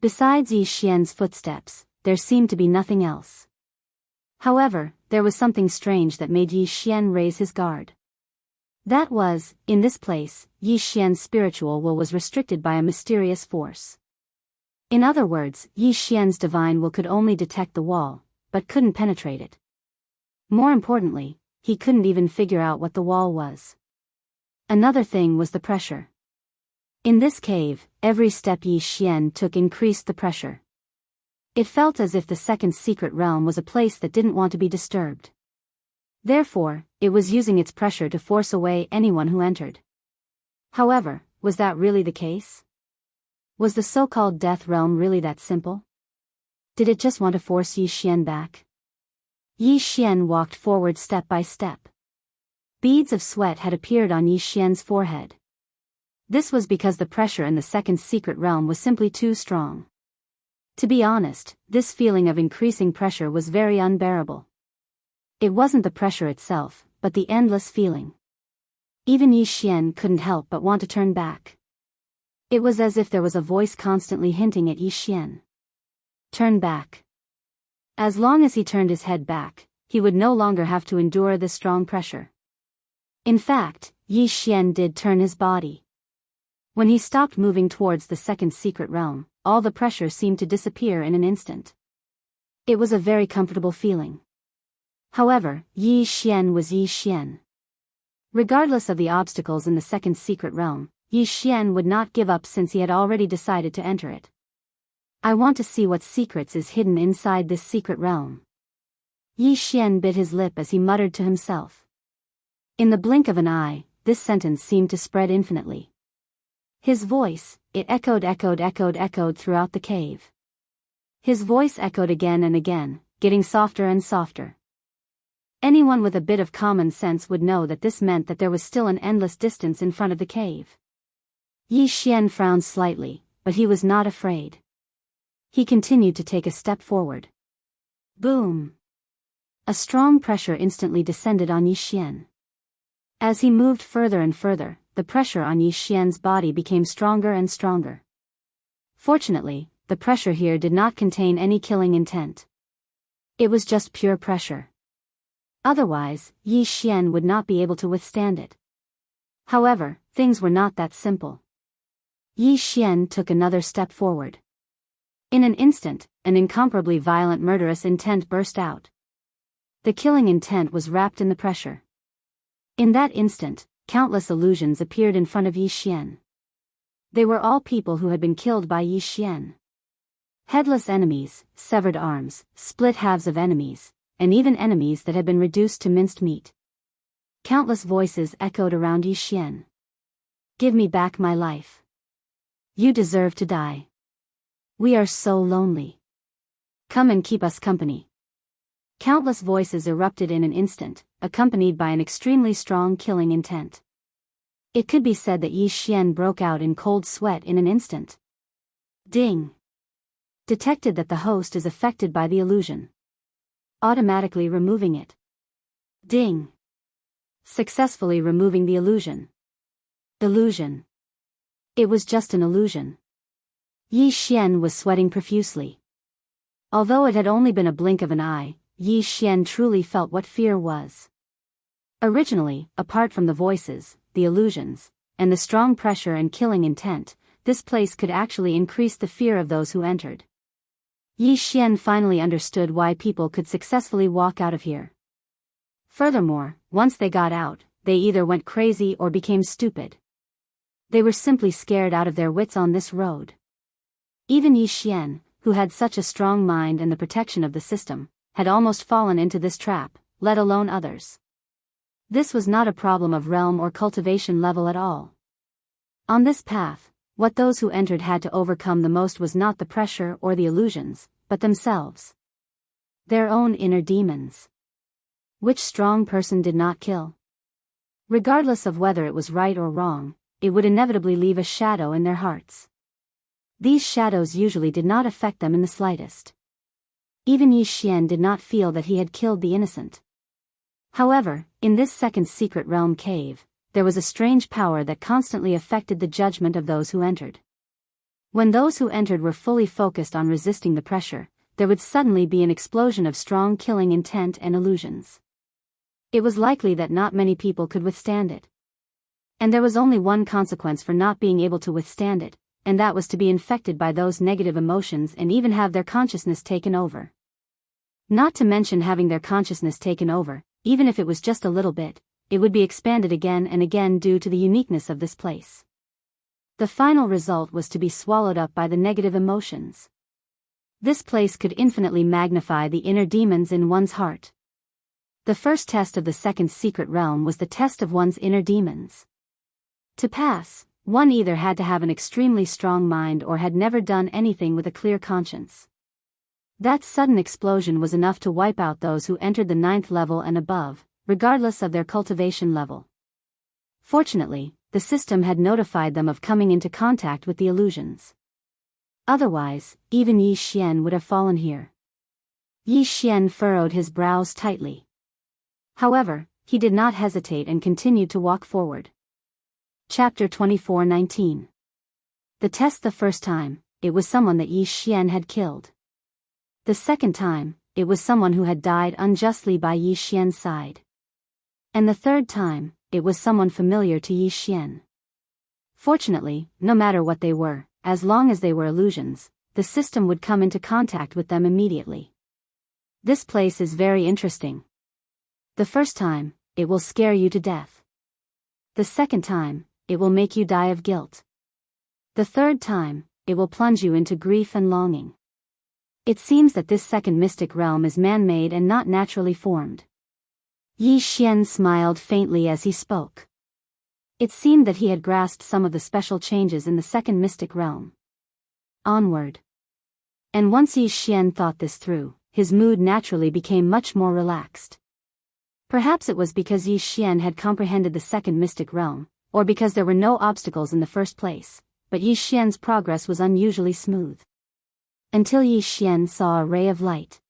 Besides Yi Xian's footsteps, there seemed to be nothing else. However, there was something strange that made Yi Xian raise his guard. That was, in this place, Yi Xian's spiritual will was restricted by a mysterious force. In other words, Yi Xian's divine will could only detect the wall, but couldn't penetrate it. More importantly, he couldn't even figure out what the wall was. Another thing was the pressure. In this cave, every step Yi Xian took increased the pressure. It felt as if the second secret realm was a place that didn't want to be disturbed. Therefore, it was using its pressure to force away anyone who entered. However, was that really the case? Was the so-called death realm really that simple? Did it just want to force Yi Xian back? Yi Xian walked forward step by step. Beads of sweat had appeared on Yi Xian's forehead. This was because the pressure in the second secret realm was simply too strong. To be honest, this feeling of increasing pressure was very unbearable. It wasn't the pressure itself, but the endless feeling. Even Yi Xian couldn't help but want to turn back. It was as if there was a voice constantly hinting at Yi Xian. Turn back. As long as he turned his head back, he would no longer have to endure this strong pressure. In fact, Yi Xian did turn his body. When he stopped moving towards the second secret realm, all the pressure seemed to disappear in an instant. It was a very comfortable feeling. However, Yi Xian was Yi Xian. Regardless of the obstacles in the second secret realm, Yi Xian would not give up since he had already decided to enter it. I want to see what secrets is hidden inside this secret realm. Yi Xian bit his lip as he muttered to himself. In the blink of an eye, this sentence seemed to spread infinitely. His voice, it echoed throughout the cave. His voice echoed again and again, getting softer and softer. Anyone with a bit of common sense would know that this meant that there was still an endless distance in front of the cave. Yi Xian frowned slightly, but he was not afraid. He continued to take a step forward. Boom! A strong pressure instantly descended on Yi Xian. As he moved further and further, the pressure on Yi Xian's body became stronger and stronger. Fortunately, the pressure here did not contain any killing intent. It was just pure pressure. Otherwise, Yi Xian would not be able to withstand it. However, things were not that simple. Yi Xian took another step forward. In an instant, an incomparably violent murderous intent burst out. The killing intent was wrapped in the pressure. In that instant, countless illusions appeared in front of Yi Xian. They were all people who had been killed by Yi Xian. Headless enemies, severed arms, split halves of enemies, and even enemies that had been reduced to minced meat. Countless voices echoed around Yi Xian. Give me back my life. You deserve to die. We are so lonely. Come and keep us company. Countless voices erupted in an instant, accompanied by an extremely strong killing intent. It could be said that Yi Xian broke out in cold sweat in an instant. Ding! Detected that the host is affected by the illusion. Automatically removing it. Ding! Successfully removing the illusion. Illusion. It was just an illusion. Yi Xian was sweating profusely. Although it had only been a blink of an eye, Yi Xian truly felt what fear was. Originally, apart from the voices, the illusions, and the strong pressure and killing intent, this place could actually increase the fear of those who entered. Yi Xian finally understood why people could successfully walk out of here. Furthermore, once they got out, they either went crazy or became stupid. They were simply scared out of their wits on this road. Even Yi Xian, who had such a strong mind and the protection of the system, had almost fallen into this trap, let alone others. This was not a problem of realm or cultivation level at all. On this path, what those who entered had to overcome the most was not the pressure or the illusions, but themselves. Their own inner demons. Which strong person did not kill? Regardless of whether it was right or wrong, it would inevitably leave a shadow in their hearts. These shadows usually did not affect them in the slightest. Even Yi Xian did not feel that he had killed the innocent. However, in this second secret realm cave, there was a strange power that constantly affected the judgment of those who entered. When those who entered were fully focused on resisting the pressure, there would suddenly be an explosion of strong killing intent and illusions. It was likely that not many people could withstand it. And there was only one consequence for not being able to withstand it, and that was to be infected by those negative emotions and even have their consciousness taken over. Not to mention having their consciousness taken over, even if it was just a little bit, it would be expanded again and again due to the uniqueness of this place. The final result was to be swallowed up by the negative emotions. This place could infinitely magnify the inner demons in one's heart. The first test of the second secret realm was the test of one's inner demons. To pass, one either had to have an extremely strong mind or had never done anything with a clear conscience. That sudden explosion was enough to wipe out those who entered the 9th level and above, regardless of their cultivation level. Fortunately, the system had notified them of coming into contact with the illusions. Otherwise, even Yi Xian would have fallen here. Yi Xian furrowed his brows tightly. However, he did not hesitate and continued to walk forward. Chapter 24:19. The test. The first time, it was someone that Yi Xian had killed. The second time, it was someone who had died unjustly by Yi Xian's side. And the third time, it was someone familiar to Yi Xian. Fortunately, no matter what they were, as long as they were illusions, the system would come into contact with them immediately. This place is very interesting. The first time, it will scare you to death. The second time, it will make you die of guilt. The third time, it will plunge you into grief and longing. It seems that this second mystic realm is man-made and not naturally formed. Yi Xian smiled faintly as he spoke. It seemed that he had grasped some of the special changes in the second mystic realm. Onward. And once Yi Xian thought this through, his mood naturally became much more relaxed. Perhaps it was because Yi Xian had comprehended the second mystic realm, or because there were no obstacles in the first place, but Yi Xian's progress was unusually smooth. Until Yi Xian saw a ray of light.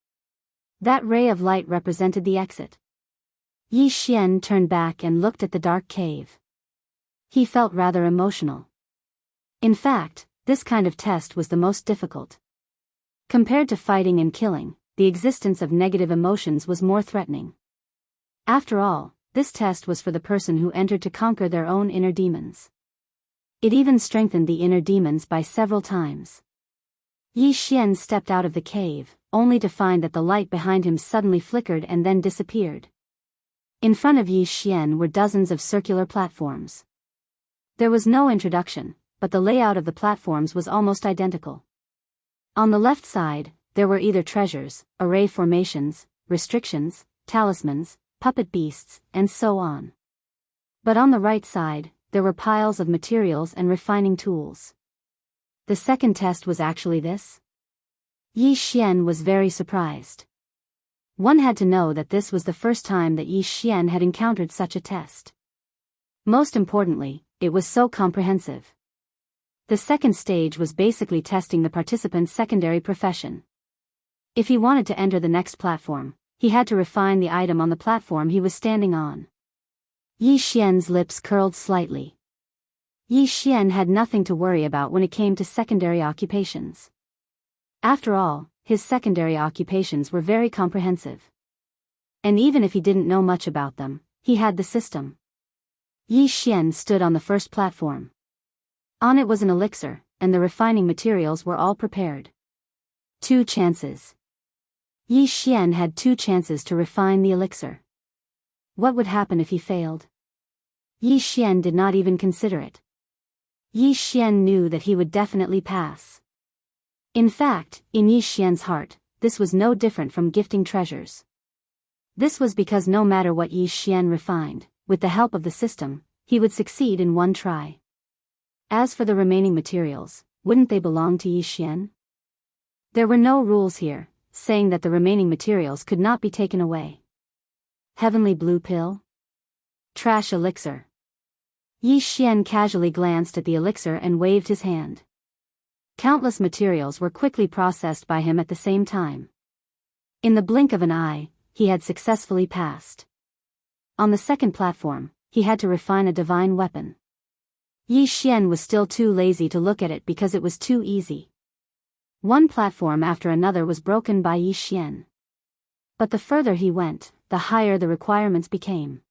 That ray of light represented the exit. Yi Xian turned back and looked at the dark cave. He felt rather emotional. In fact, this kind of test was the most difficult. Compared to fighting and killing, the existence of negative emotions was more threatening. After all, this test was for the person who entered to conquer their own inner demons. It even strengthened the inner demons by several times. Yi Xian stepped out of the cave, only to find that the light behind him suddenly flickered and then disappeared. In front of Yi Xian were dozens of circular platforms. There was no introduction, but the layout of the platforms was almost identical. On the left side, there were either treasures, array formations, restrictions, talismans, puppet beasts, and so on. But on the right side, there were piles of materials and refining tools. The second test was actually this? Yi Xian was very surprised. One had to know that this was the first time that Yi Xian had encountered such a test. Most importantly, it was so comprehensive. The second stage was basically testing the participant's secondary profession. If he wanted to enter the next platform, he had to refine the item on the platform he was standing on. Yi Xian's lips curled slightly. Yi Xian had nothing to worry about when it came to secondary occupations. After all, his secondary occupations were very comprehensive. And even if he didn't know much about them, he had the system. Yi Xian stood on the first platform. On it was an elixir, and the refining materials were all prepared. 2 chances. Yi Xian had 2 chances to refine the elixir. What would happen if he failed? Yi Xian did not even consider it. Yi Xian knew that he would definitely pass. In fact, in Yi Xian's heart, this was no different from gifting treasures. This was because no matter what Yi Xian refined, with the help of the system, he would succeed in one try. As for the remaining materials, wouldn't they belong to Yi Xian? There were no rules here, saying that the remaining materials could not be taken away. Heavenly blue pill? Trash elixir. Yi Xian casually glanced at the elixir and waved his hand. Countless materials were quickly processed by him at the same time. In the blink of an eye, he had successfully passed. On the second platform, he had to refine a divine weapon. Yi Xian was still too lazy to look at it because it was too easy. One platform after another was broken by Yi Xian. But the further he went, the higher the requirements became.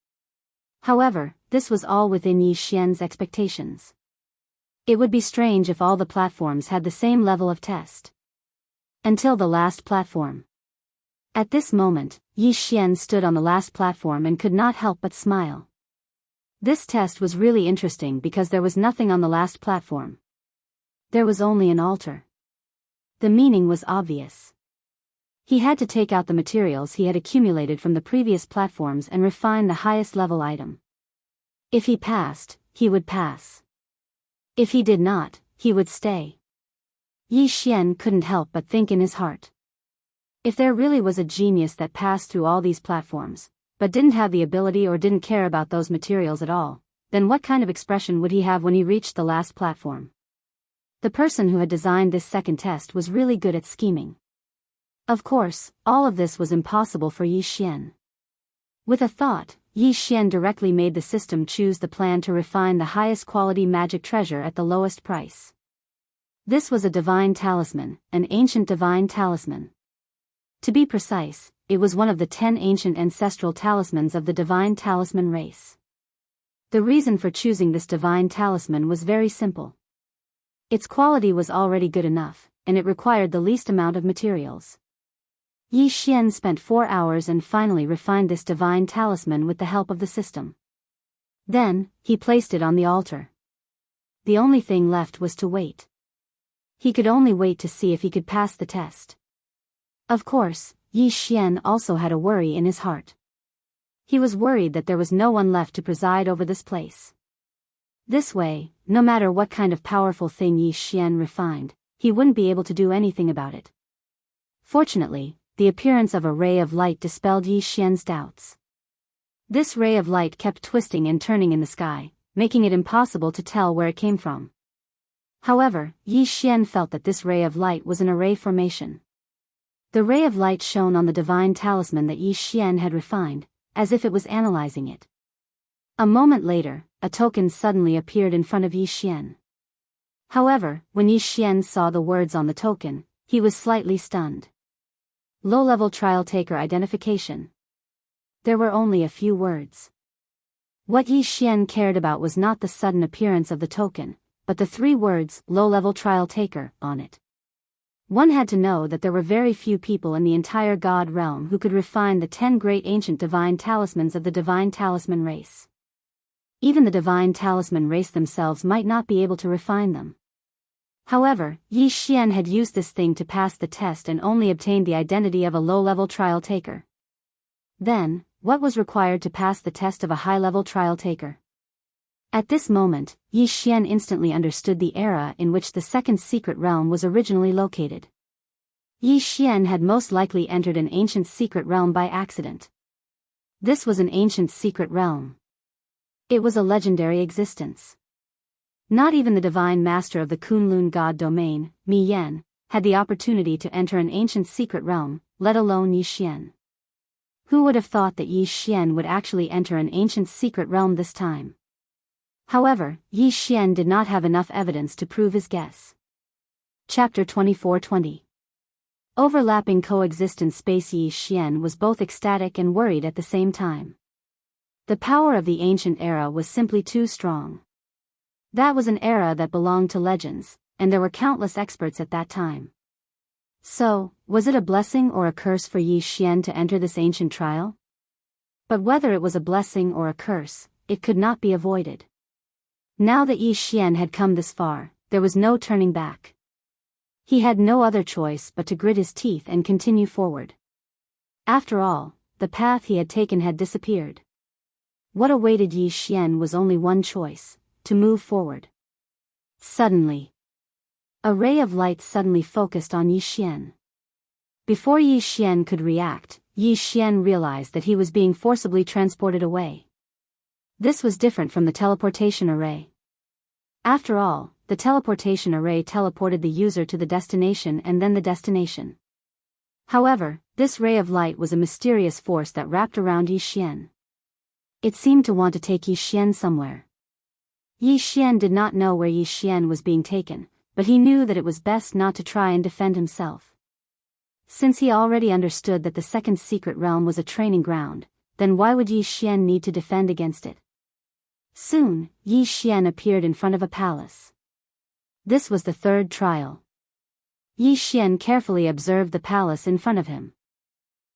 However, this was all within Yi Xian's expectations. It would be strange if all the platforms had the same level of test. Until the last platform. At this moment, Yi Xian stood on the last platform and could not help but smile. This test was really interesting because there was nothing on the last platform. There was only an altar. The meaning was obvious. He had to take out the materials he had accumulated from the previous platforms and refine the highest level item. If he passed, he would pass. If he did not, he would stay. Yi Xian couldn't help but think in his heart. If there really was a genius that passed through all these platforms, but didn't have the ability or didn't care about those materials at all, then what kind of expression would he have when he reached the last platform? The person who had designed this second test was really good at scheming. Of course, all of this was impossible for Yi Xian. With a thought, Yi Xian directly made the system choose the plan to refine the highest quality magic treasure at the lowest price. This was a divine talisman, an ancient divine talisman. To be precise, it was one of the 10 ancient ancestral talismans of the divine talisman race. The reason for choosing this divine talisman was very simple. Its quality was already good enough, and it required the least amount of materials. Yi Xian spent 4 hours and finally refined this divine talisman with the help of the system. Then, he placed it on the altar. The only thing left was to wait. He could only wait to see if he could pass the test. Of course, Yi Xian also had a worry in his heart. He was worried that there was no one left to preside over this place. This way, no matter what kind of powerful thing Yi Xian refined, he wouldn't be able to do anything about it, Fortunately, the appearance of a ray of light dispelled Yi Xian's doubts. This ray of light kept twisting and turning in the sky, making it impossible to tell where it came from. However, Yi Xian felt that this ray of light was an array formation. The ray of light shone on the divine talisman that Yi Xian had refined, as if it was analyzing it. A moment later, a token suddenly appeared in front of Yi Xian. However, when Yi Xian saw the words on the token, he was slightly stunned. Low-level trial taker identification. There were only a few words. What Yi Xian cared about was not the sudden appearance of the token, but the 3 words, low-level trial taker, on it. One had to know that there were very few people in the entire God realm who could refine the 10 great ancient divine talismans of the divine talisman race. Even the divine talisman race themselves might not be able to refine them. However, Yi Xian had used this thing to pass the test and only obtained the identity of a low-level trial taker. Then, what was required to pass the test of a high-level trial taker? At this moment, Yi Xian instantly understood the era in which the second secret realm was originally located. Yi Xian had most likely entered an ancient secret realm by accident. This was an ancient secret realm. It was a legendary existence. Not even the divine master of the Kunlun god domain, Mi Yan, had the opportunity to enter an ancient secret realm, let alone Yi Xian. Who would have thought that Yi Xian would actually enter an ancient secret realm this time? However, Yi Xian did not have enough evidence to prove his guess. Chapter 24-20. Overlapping coexistence space. Yi Xian was both ecstatic and worried at the same time. The power of the ancient era was simply too strong. That was an era that belonged to legends, and there were countless experts at that time. So, was it a blessing or a curse for Yi Xian to enter this ancient trial? But whether it was a blessing or a curse, it could not be avoided. Now that Yi Xian had come this far, there was no turning back. He had no other choice but to grit his teeth and continue forward. After all, the path he had taken had disappeared. What awaited Yi Xian was only one choice: to move forward. Suddenly, a ray of light suddenly focused on Yi Xian. Before Yi Xian could react, Yi Xian realized that he was being forcibly transported away. This was different from the teleportation array. After all, the teleportation array teleported the user to the destination and then the destination. However, this ray of light was a mysterious force that wrapped around Yi Xian. It seemed to want to take Yi Xian somewhere. Yi Xian did not know where Yi Xian was being taken, but he knew that it was best not to try and defend himself. Since he already understood that the second secret realm was a training ground, then why would Yi Xian need to defend against it? Soon, Yi Xian appeared in front of a palace. This was the third trial. Yi Xian carefully observed the palace in front of him.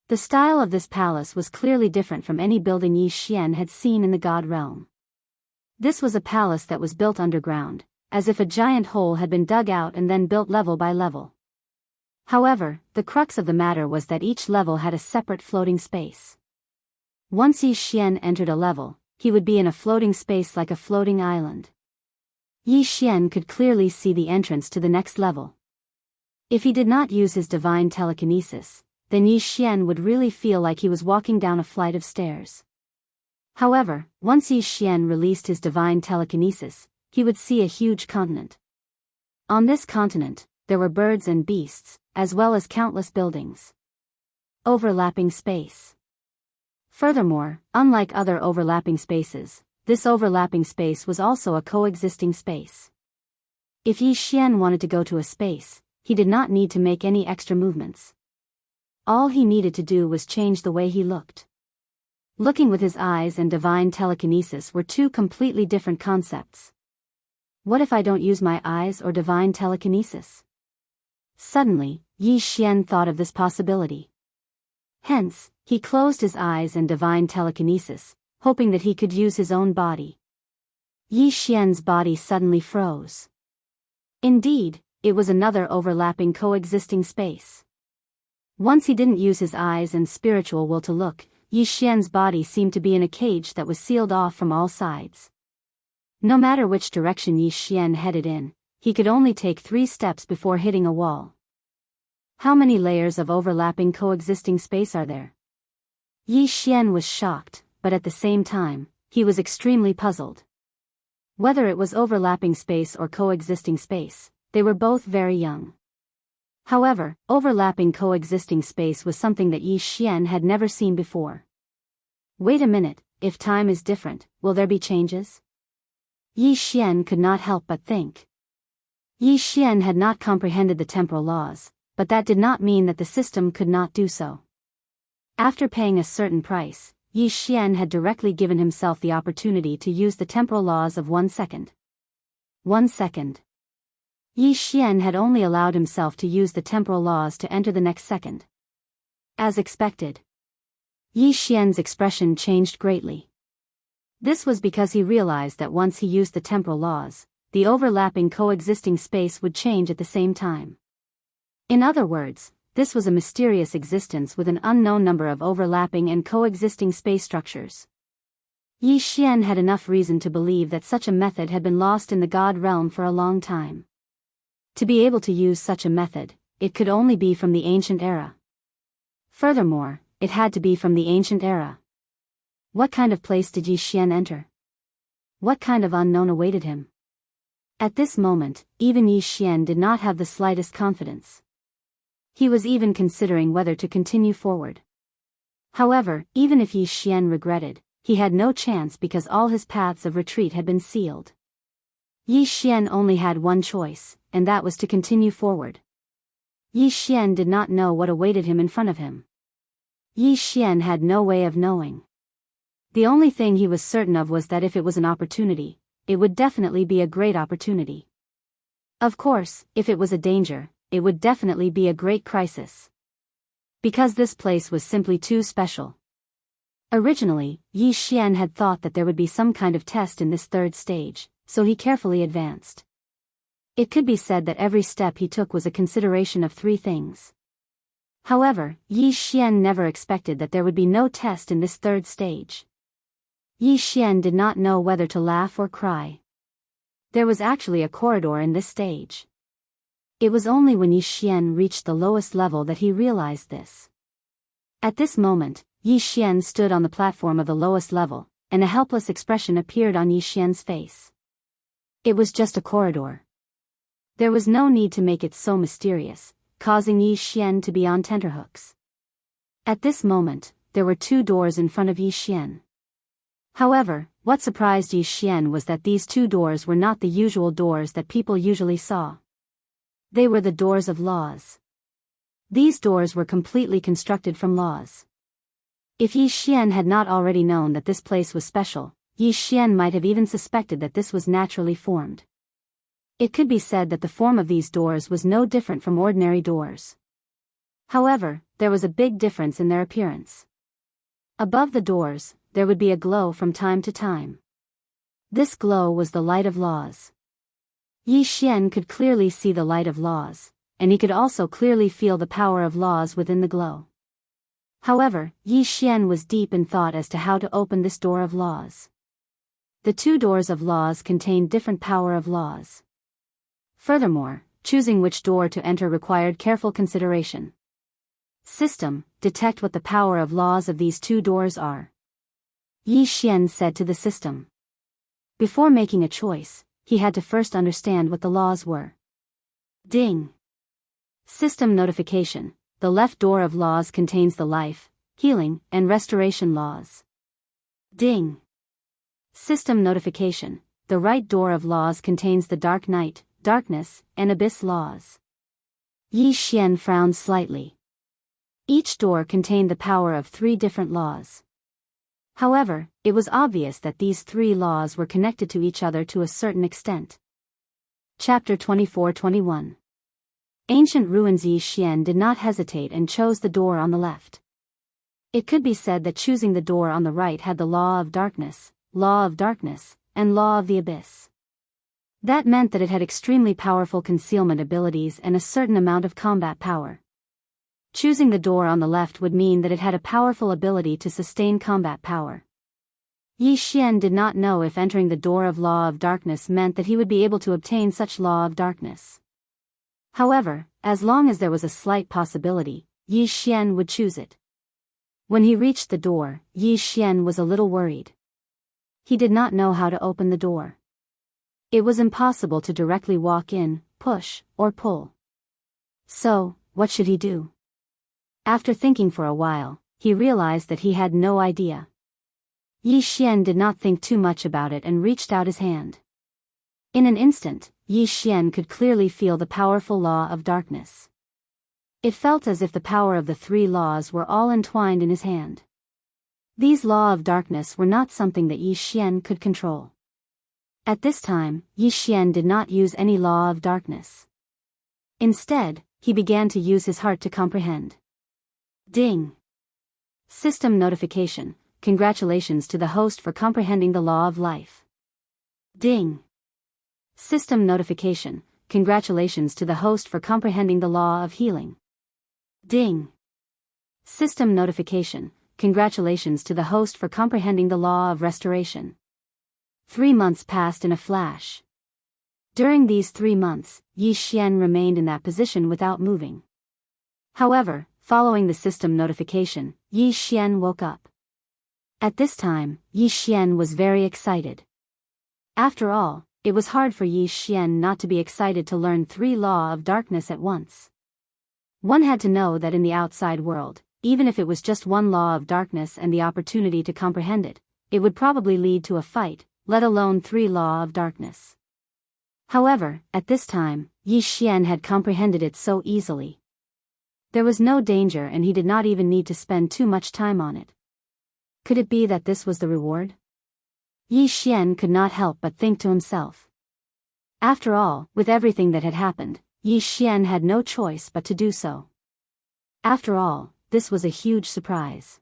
The style of this palace was clearly different from any building Yi Xian had seen in the God realm. This was a palace that was built underground, as if a giant hole had been dug out and then built level by level. However, the crux of the matter was that each level had a separate floating space. Once Yi Xian entered a level, he would be in a floating space like a floating island. Yi Xian could clearly see the entrance to the next level. If he did not use his divine telekinesis, then Yi Xian would really feel like he was walking down a flight of stairs. However, once Yi Xian released his divine telekinesis, he would see a huge continent. On this continent, there were birds and beasts, as well as countless buildings. Overlapping space. Furthermore, unlike other overlapping spaces, this overlapping space was also a coexisting space. If Yi Xian wanted to go to a space, he did not need to make any extra movements. All he needed to do was change the way he looked. Looking with his eyes and divine telekinesis were two completely different concepts. What if I don't use my eyes or divine telekinesis? Suddenly, Yi Xian thought of this possibility. Hence, he closed his eyes and divine telekinesis, hoping that he could use his own body. Yi Xian's body suddenly froze. Indeed, it was another overlapping coexisting space. Once he didn't use his eyes and spiritual will to look, Yi Xian's body seemed to be in a cage that was sealed off from all sides. No matter which direction Yi Xian headed in, he could only take 3 steps before hitting a wall. How many layers of overlapping coexisting space are there? Yi Xian was shocked, but at the same time, he was extremely puzzled. Whether it was overlapping space or coexisting space, they were both very young. However, overlapping coexisting space was something that Yi Xian had never seen before. Wait a minute, if time is different, will there be changes? Yi Xian could not help but think. Yi Xian had not comprehended the temporal laws, but that did not mean that the system could not do so. After paying a certain price, Yi Xian had directly given himself the opportunity to use the temporal laws of 1 second. 1 second. Yi Xian had only allowed himself to use the temporal laws to enter the next second. As expected, Yi Xian's expression changed greatly. This was because he realized that once he used the temporal laws, the overlapping coexisting space would change at the same time. In other words, this was a mysterious existence with an unknown number of overlapping and coexisting space structures. Yi Xian had enough reason to believe that such a method had been lost in the God realm for a long time. To be able to use such a method, it could only be from the ancient era. Furthermore, it had to be from the ancient era. What kind of place did Yi Xian enter? What kind of unknown awaited him? At this moment, even Yi Xian did not have the slightest confidence. He was even considering whether to continue forward. However, even if Yi Xian regretted, he had no chance because all his paths of retreat had been sealed. Yi Xian only had one choice, and that was to continue forward. Yi Xian did not know what awaited him in front of him. Yi Xian had no way of knowing. The only thing he was certain of was that if it was an opportunity, it would definitely be a great opportunity. Of course, if it was a danger, it would definitely be a great crisis. Because this place was simply too special. Originally, Yi Xian had thought that there would be some kind of test in this third stage, so he carefully advanced. It could be said that every step he took was a consideration of 3 things. However, Yi Xian never expected that there would be no test in this third stage. Yi Xian did not know whether to laugh or cry. There was actually a corridor in this stage. It was only when Yi Xian reached the lowest level that he realized this. At this moment, Yi Xian stood on the platform of the lowest level, and a helpless expression appeared on Yi Xian's face. It was just a corridor. There was no need to make it so mysterious, causing Yi Xian to be on tenterhooks. At this moment, there were 2 doors in front of Yi Xian. However, what surprised Yi Xian was that these 2 doors were not the usual doors that people usually saw. They were the doors of laws. These doors were completely constructed from laws. If Yi Xian had not already known that this place was special, Yi Xian might have even suspected that this was naturally formed. It could be said that the form of these doors was no different from ordinary doors. However, there was a big difference in their appearance. Above the doors, there would be a glow from time to time. This glow was the light of laws. Yi Xian could clearly see the light of laws, and he could also clearly feel the power of laws within the glow. However, Yi Xian was deep in thought as to how to open this door of laws. The 2 doors of laws contained different power of laws. Furthermore, choosing which door to enter required careful consideration. System, detect what the power of laws of these 2 doors are. Yi Xian said to the system. Before making a choice, he had to first understand what the laws were. Ding. System notification. The left door of laws contains the life, healing, and restoration laws. Ding. System notification. The right door of laws contains the dark night, darkness, and abyss laws. Yi Xian frowned slightly. Each door contained the power of 3 different laws. However, it was obvious that these 3 laws were connected to each other to a certain extent. Chapter 24-21. Ancient ruins. Yi Xian did not hesitate and chose the door on the left. It could be said that choosing the door on the right had the law of darkness, and law of the abyss. That meant that it had extremely powerful concealment abilities and a certain amount of combat power. Choosing the door on the left would mean that it had a powerful ability to sustain combat power. Yi Xian did not know if entering the door of law of darkness meant that he would be able to obtain such law of darkness. However, as long as there was a slight possibility, Yi Xian would choose it. When he reached the door, Yi Xian was a little worried. He did not know how to open the door. It was impossible to directly walk in, push, or pull. So, what should he do? After thinking for a while, he realized that he had no idea. Yi Xian did not think too much about it and reached out his hand. In an instant, Yi Xian could clearly feel the powerful law of darkness. It felt as if the power of the three laws were all entwined in his hand. These laws of darkness were not something that Yi Xian could control. At this time, Yi Xian did not use any law of darkness. Instead, he began to use his heart to comprehend. Ding! System notification. Congratulations to the host for comprehending the law of life. Ding! System notification. Congratulations to the host for comprehending the law of healing. Ding! System notification. Congratulations to the host for comprehending the law of restoration. 3 months passed in a flash. During these 3 months, Yi Xian remained in that position without moving. However, following the system notification, Yi Xian woke up. At this time, Yi Xian was very excited. After all, it was hard for Yi Xian not to be excited to learn 3 laws of darkness at once. One had to know that in the outside world, even if it was just 1 law of darkness and the opportunity to comprehend it, it would probably lead to a fight, let alone 3 laws of darkness. However, at this time, Yi Xian had comprehended it so easily. There was no danger and he did not even need to spend too much time on it. Could it be that this was the reward? Yi Xian could not help but think to himself. After all, with everything that had happened, Yi Xian had no choice but to do so. After all, this was a huge surprise.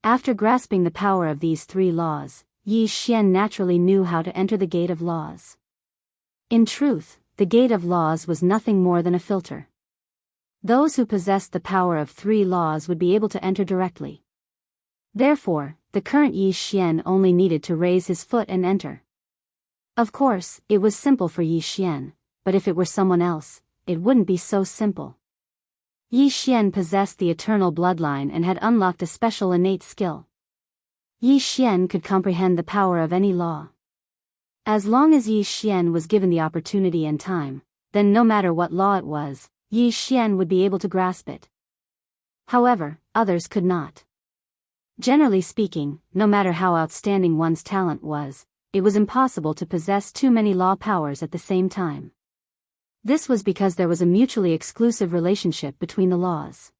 After grasping the power of these 3 laws, Yi Xian naturally knew how to enter the gate of laws. In truth, the gate of laws was nothing more than a filter. Those who possessed the power of 3 laws would be able to enter directly. Therefore, the current Yi Xian only needed to raise his foot and enter. Of course, it was simple for Yi Xian, but if it were someone else, it wouldn't be so simple. Yi Xian possessed the eternal bloodline and had unlocked a special innate skill. Yi Xian could comprehend the power of any law. As long as Yi Xian was given the opportunity and time, then no matter what law it was, Yi Xian would be able to grasp it. However, others could not. Generally speaking, no matter how outstanding one's talent was, it was impossible to possess too many law powers at the same time. This was because there was a mutually exclusive relationship between the laws.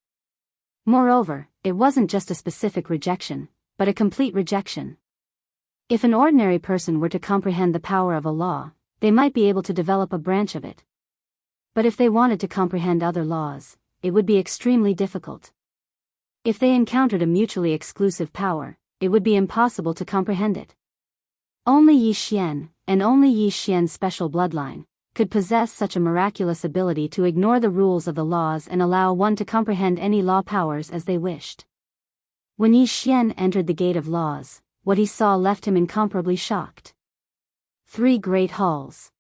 Moreover, it wasn't just a specific rejection, but a complete rejection. If an ordinary person were to comprehend the power of a law, they might be able to develop a branch of it. But if they wanted to comprehend other laws, it would be extremely difficult. If they encountered a mutually exclusive power, it would be impossible to comprehend it. Only Yi Xian, and only Yi Xian's special bloodline, could possess such a miraculous ability to ignore the rules of the laws and allow one to comprehend any law powers as they wished. When Yi Xian entered the gate of laws, what he saw left him incomparably shocked. 3 great halls.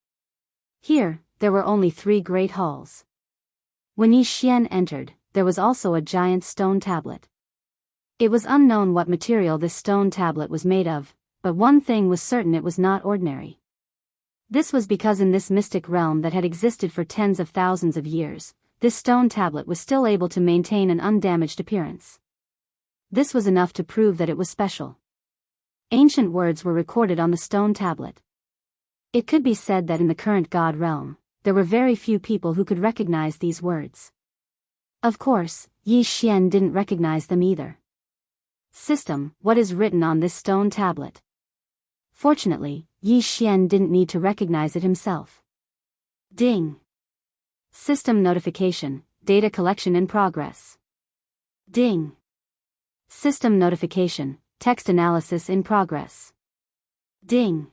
Here, there were only 3 great halls. When Yi Xian entered, there was also a giant stone tablet. It was unknown what material this stone tablet was made of, but one thing was certain: it was not ordinary. This was because in this mystic realm that had existed for tens of thousands of years, this stone tablet was still able to maintain an undamaged appearance. This was enough to prove that it was special. Ancient words were recorded on the stone tablet. It could be said that in the current God realm, there were very few people who could recognize these words. Of course, Yi Xian didn't recognize them either. System: what is written on this stone tablet? Fortunately, Yi Xian didn't need to recognize it himself. Ding! System notification: data collection in progress. Ding! System notification: text analysis in progress. Ding!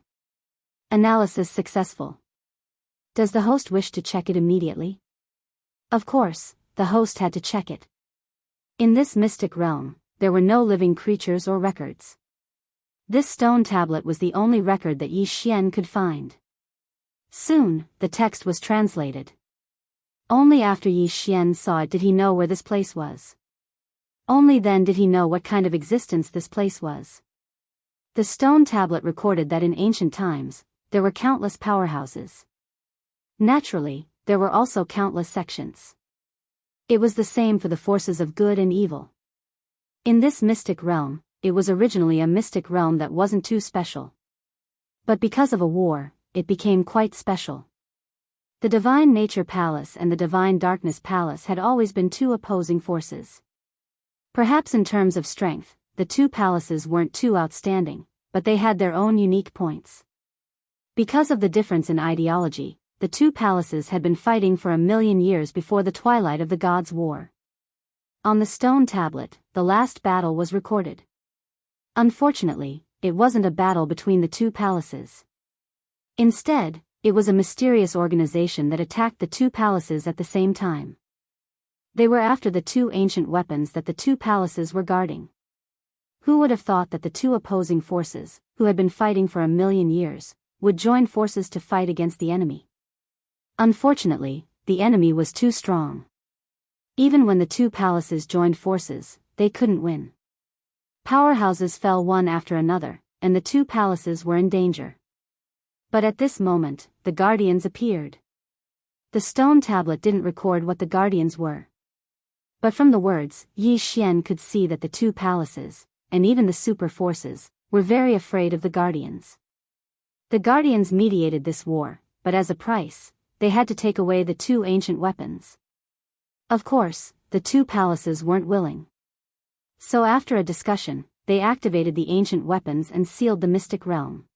Analysis successful. Does the host wish to check it immediately? Of course, the host had to check it. In this mystic realm, there were no living creatures or records. This stone tablet was the only record that Yi Xian could find. Soon, the text was translated. Only after Yi Xian saw it did he know where this place was. Only then did he know what kind of existence this place was. The stone tablet recorded that in ancient times, there were countless powerhouses. Naturally, there were also countless sections. It was the same for the forces of good and evil. In this mystic realm, it was originally a mystic realm that wasn't too special. But because of a war, it became quite special. The Divine Nature Palace and the Divine Darkness Palace had always been two opposing forces. Perhaps in terms of strength, the two palaces weren't too outstanding, but they had their own unique points. Because of the difference in ideology, the two palaces had been fighting for 1,000,000 years before the twilight of the Gods' War. On the stone tablet, the last battle was recorded. Unfortunately, it wasn't a battle between the two palaces. Instead, it was a mysterious organization that attacked the two palaces at the same time. They were after the two ancient weapons that the two palaces were guarding. Who would have thought that the two opposing forces, who had been fighting for 1,000,000 years, would join forces to fight against the enemy? Unfortunately, the enemy was too strong. Even when the two palaces joined forces, they couldn't win. Powerhouses fell one after another, and the two palaces were in danger. But at this moment, the guardians appeared. The stone tablet didn't record what the guardians were. But from the words, Yi Xian could see that the two palaces, and even the super forces, were very afraid of the guardians. The guardians mediated this war, but as a price, they had to take away the two ancient weapons. Of course, the two palaces weren't willing. So after a discussion, they activated the ancient weapons and sealed the mystic realm.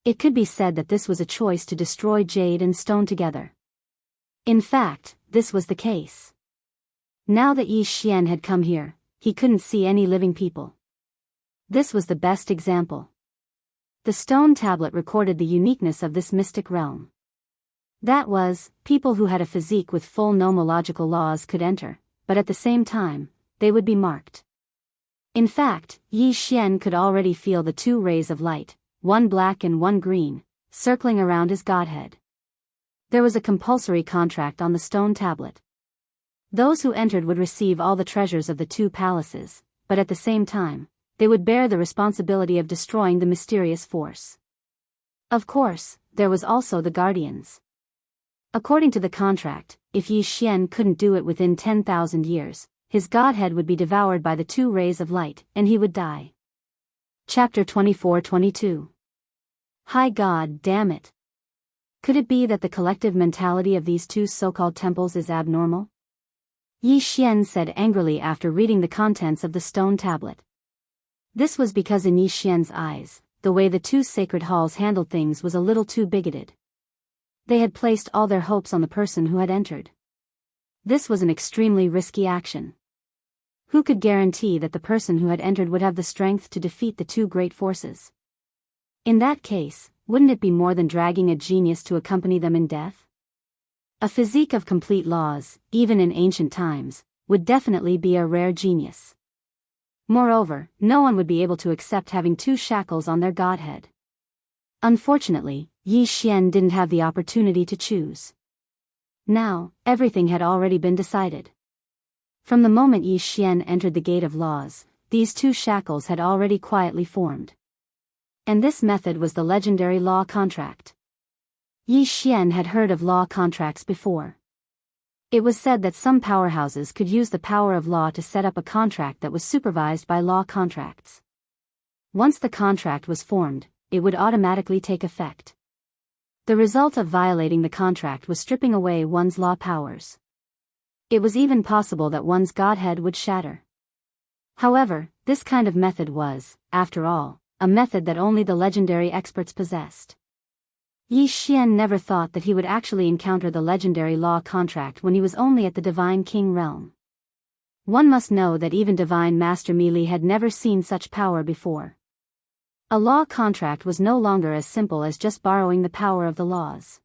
It could be said that this was a choice to destroy jade and stone together. In fact, this was the case. Now that Yi Xian had come here, he couldn't see any living people. This was the best example. The stone tablet recorded the uniqueness of this mystic realm. That was, people who had a physique with full nomological laws could enter, but at the same time, they would be marked. In fact, Yi Xian could already feel the two rays of light, one black and one green, circling around his godhead. There was a compulsory contract on the stone tablet. Those who entered would receive all the treasures of the two palaces, but at the same time, they would bear the responsibility of destroying the mysterious force. Of course, there was also the guardians. According to the contract, if Yi Xian couldn't do it within 10,000 years, his godhead would be devoured by the two rays of light, and he would die. Chapter 24-22. High God damn it! Could it be that the collective mentality of these two so-called temples is abnormal? Yi Xian said angrily after reading the contents of the stone tablet. This was because in Yi Xian's eyes, the way the two sacred halls handled things was a little too bigoted. They had placed all their hopes on the person who had entered. This was an extremely risky action. Who could guarantee that the person who had entered would have the strength to defeat the two great forces? In that case, wouldn't it be more than dragging a genius to accompany them in death? A physique of complete laws, even in ancient times, would definitely be a rare genius. Moreover, no one would be able to accept having two shackles on their godhead. Unfortunately, Yi Xian didn't have the opportunity to choose. Now, everything had already been decided. From the moment Yi Xian entered the Gate of Laws, these two shackles had already quietly formed. And this method was the legendary law contract. Yi Xian had heard of law contracts before. It was said that some powerhouses could use the power of law to set up a contract that was supervised by law contracts. Once the contract was formed, it would automatically take effect. The result of violating the contract was stripping away one's law powers. It was even possible that one's godhead would shatter. However, this kind of method was, after all, a method that only the legendary experts possessed. Yi Xian never thought that he would actually encounter the legendary law contract when he was only at the Divine King realm. One must know that even Divine Master Meili had never seen such power before. A law contract was no longer as simple as just borrowing the power of the laws.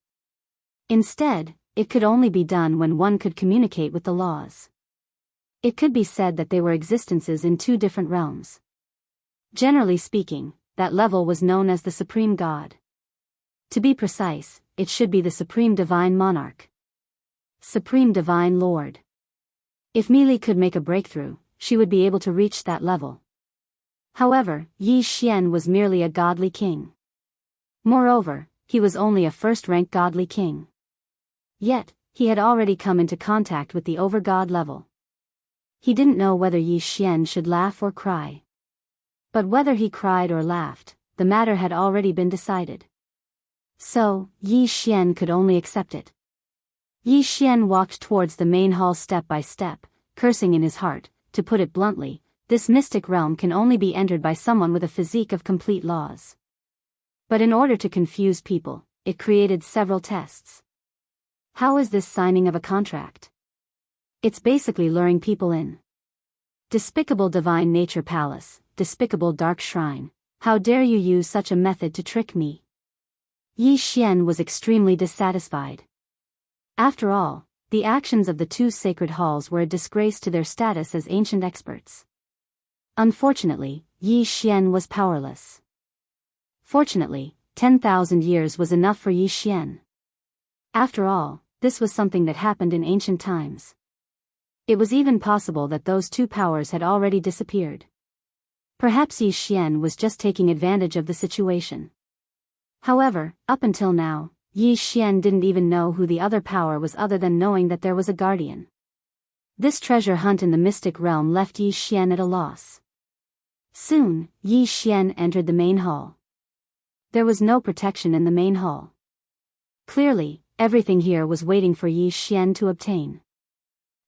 Instead, it could only be done when one could communicate with the laws. It could be said that they were existences in two different realms. Generally speaking, that level was known as the Supreme God. To be precise, it should be the Supreme Divine Monarch. Supreme Divine Lord. If Meili could make a breakthrough, she would be able to reach that level. However, Yi Xian was merely a godly king. Moreover, he was only a first-rank godly king. Yet, he had already come into contact with the over-god level. He didn't know whether Yi Xian should laugh or cry. But whether he cried or laughed, the matter had already been decided. So, Yi Xian could only accept it. Yi Xian walked towards the main hall step by step, cursing in his heart. To put it bluntly, this mystic realm can only be entered by someone with a physique of complete laws. But in order to confuse people, it created several tests. How is this signing of a contract? It's basically luring people in. Despicable Divine Nature Palace, despicable Dark Shrine, how dare you use such a method to trick me? Yi Xian was extremely dissatisfied. After all, the actions of the two sacred halls were a disgrace to their status as ancient experts. Unfortunately, Yi Xian was powerless. Fortunately, 10,000 years was enough for Yi Xian. After all, this was something that happened in ancient times. It was even possible that those two powers had already disappeared. Perhaps Yi Xian was just taking advantage of the situation. However, up until now, Yi Xian didn't even know who the other power was other than knowing that there was a guardian. This treasure hunt in the mystic realm left Yi Xian at a loss. Soon, Yi Xian entered the main hall. There was no protection in the main hall. Clearly, everything here was waiting for Yi Xian to obtain.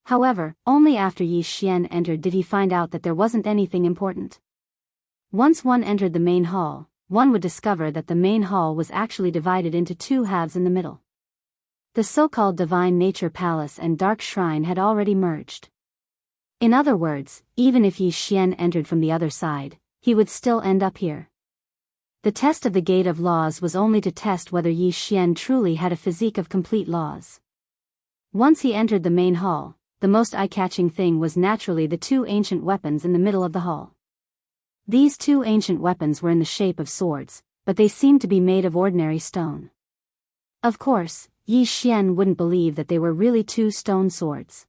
However, only after Yi Xian entered did he find out that there wasn't anything important. Once one entered the main hall, one would discover that the main hall was actually divided into two halves in the middle. The so-called Divine Nature Palace and Dark Shrine had already merged. In other words, even if Yi Xian entered from the other side, he would still end up here. The test of the Gate of Laws was only to test whether Yi Xian truly had a physique of complete laws. Once he entered the main hall, the most eye-catching thing was naturally the two ancient weapons in the middle of the hall. These two ancient weapons were in the shape of swords, but they seemed to be made of ordinary stone. Of course, Yi Xian wouldn't believe that they were really two stone swords.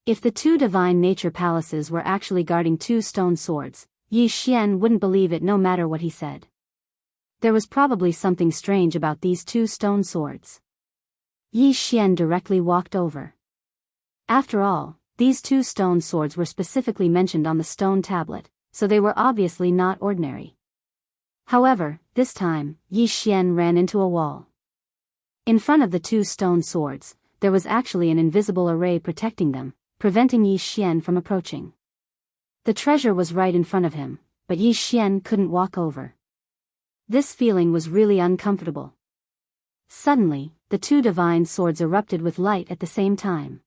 If the two Divine Nature Palaces were actually guarding two stone swords, Yi Xian wouldn't believe it no matter what he said. There was probably something strange about these two stone swords. Yi Xian directly walked over. After all, these two stone swords were specifically mentioned on the stone tablet, so they were obviously not ordinary. However, this time, Yi Xian ran into a wall. In front of the two stone swords, there was actually an invisible array protecting them, preventing Yi Xian from approaching. The treasure was right in front of him, but Yi Xian couldn't walk over. This feeling was really uncomfortable. Suddenly, the two divine swords erupted with light at the same time.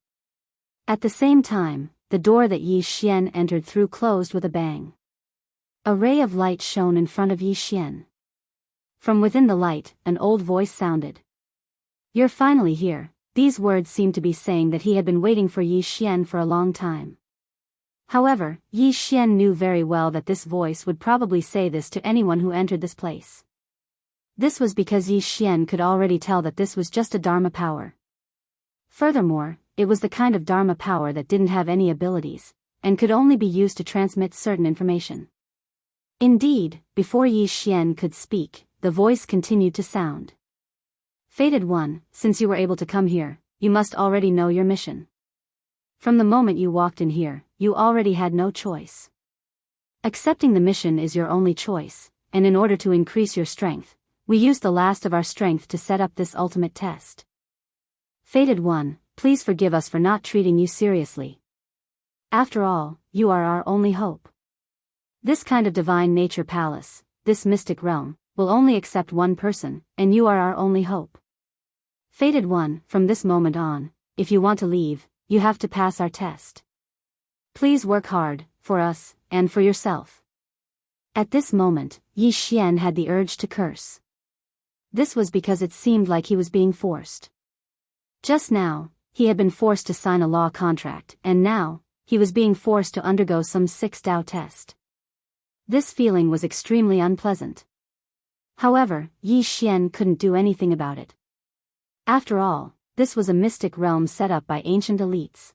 At the same time, the door that Yi Xian entered through closed with a bang. A ray of light shone in front of Yi Xian. From within the light, an old voice sounded. "You're finally here." These words seemed to be saying that he had been waiting for Yi Xian for a long time. However, Yi Xian knew very well that this voice would probably say this to anyone who entered this place. This was because Yi Xian could already tell that this was just a Dharma power. Furthermore, it was the kind of Dharma power that didn't have any abilities, and could only be used to transmit certain information. Indeed, before Yi Xian could speak, the voice continued to sound. "Fated One, since you were able to come here, you must already know your mission. From the moment you walked in here, you already had no choice. Accepting the mission is your only choice, and in order to increase your strength, we used the last of our strength to set up this ultimate test. Fated One, please forgive us for not treating you seriously. After all, you are our only hope. This kind of Divine Nature Palace, this mystic realm, will only accept one person, and you are our only hope. Fated One, from this moment on, if you want to leave, you have to pass our test. Please work hard, for us, and for yourself." At this moment, Yi Xian had the urge to curse. This was because it seemed like he was being forced. Just now, he had been forced to sign a law contract, and now, he was being forced to undergo some 6 Dao test. This feeling was extremely unpleasant. However, Yi Xian couldn't do anything about it. After all, this was a mystic realm set up by ancient elites.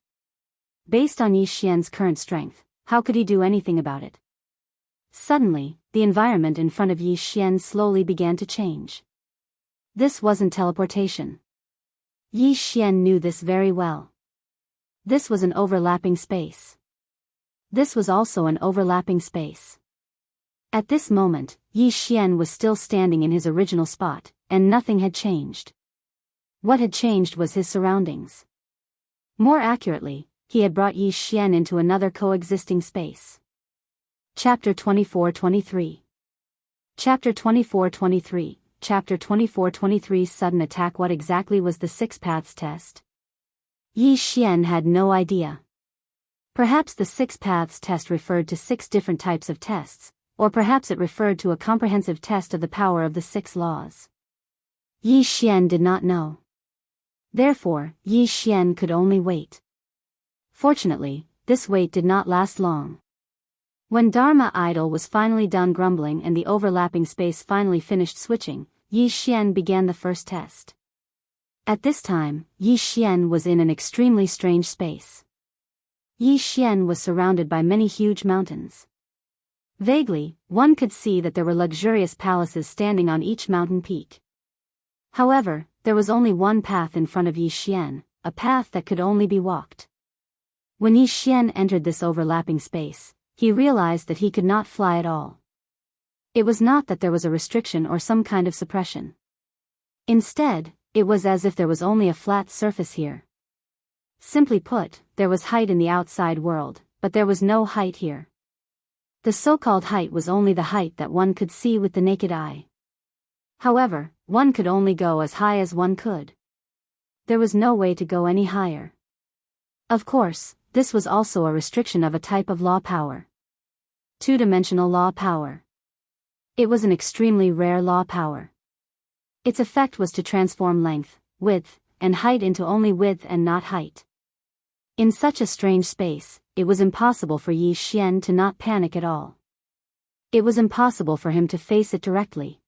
Based on Yi Xian's current strength, how could he do anything about it? Suddenly, the environment in front of Yi Xian slowly began to change. This wasn't teleportation. Yi Xian knew this very well. This was an overlapping space. This was also an overlapping space. At this moment, Yi Xian was still standing in his original spot, and nothing had changed. What had changed was his surroundings. More accurately, he had brought Yi Xian into another coexisting space. Chapter 24-23. Chapter 24-23. Chapter 24-23 Sudden Attack. What exactly was the Six Paths test? Yi Xian had no idea. Perhaps the Six Paths test referred to 6 different types of tests, or perhaps it referred to a comprehensive test of the power of the 6 laws. Yi Xian did not know. Therefore, Yi Xian could only wait. Fortunately, this wait did not last long. When Dharma Idol was finally done grumbling and the overlapping space finally finished switching, Yi Xian began the first test. At this time, Yi Xian was in an extremely strange space. Yi Xian was surrounded by many huge mountains. Vaguely, one could see that there were luxurious palaces standing on each mountain peak. However, there was only one path in front of Yi Xian, a path that could only be walked. When Yi Xian entered this overlapping space, he realized that he could not fly at all. It was not that there was a restriction or some kind of suppression. Instead, it was as if there was only a flat surface here. Simply put, there was height in the outside world, but there was no height here. The so-called height was only the height that one could see with the naked eye. However, one could only go as high as one could. There was no way to go any higher. Of course, this was also a restriction of a type of law power. Two-dimensional law power. It was an extremely rare law power. Its effect was to transform length, width, and height into only width and not height. In such a strange space, it was impossible for Yi Xian to not panic at all. It was impossible for him to face it directly.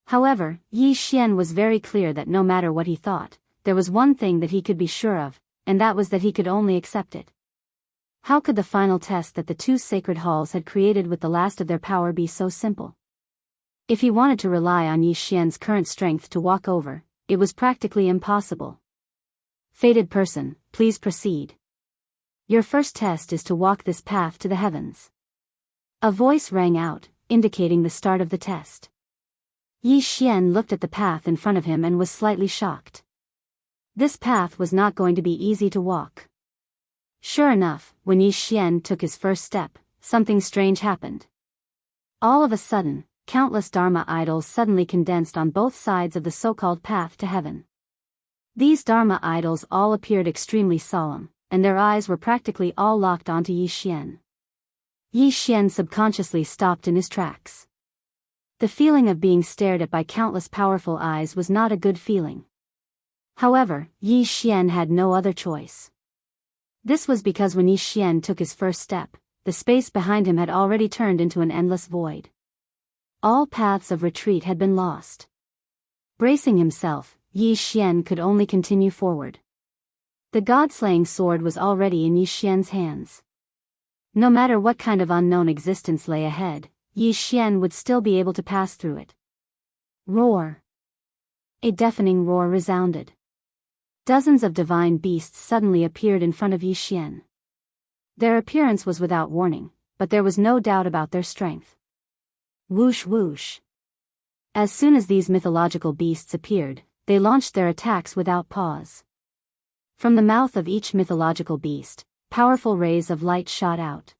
However, Yi Xian was very clear that no matter what he thought, there was one thing that he could be sure of, and that was that he could only accept it. How could the final test that the 2 sacred halls had created with the last of their power be so simple? If he wanted to rely on Yi Xian's current strength to walk over, it was practically impossible. Fated person, please proceed. Your first test is to walk this path to the heavens. A voice rang out, indicating the start of the test. Yi Xian looked at the path in front of him and was slightly shocked. This path was not going to be easy to walk. Sure enough, when Yi Xian took his first step, something strange happened. All of a sudden, countless Dharma idols suddenly condensed on both sides of the so-called path to heaven. These Dharma idols all appeared extremely solemn, and their eyes were practically all locked onto Yi Xian. Yi Xian subconsciously stopped in his tracks. The feeling of being stared at by countless powerful eyes was not a good feeling. However, Yi Xian had no other choice. This was because when Yi Xian took his first step, the space behind him had already turned into an endless void. All paths of retreat had been lost. Bracing himself, Yi Xian could only continue forward. The god-slaying sword was already in Yi Xian's hands. No matter what kind of unknown existence lay ahead, Yi Xian would still be able to pass through it. Roar! A deafening roar resounded. Dozens of divine beasts suddenly appeared in front of Yi Xian. Their appearance was without warning, but there was no doubt about their strength. Whoosh whoosh. As soon as these mythological beasts appeared, they launched their attacks without pause. From the mouth of each mythological beast, powerful rays of light shot out.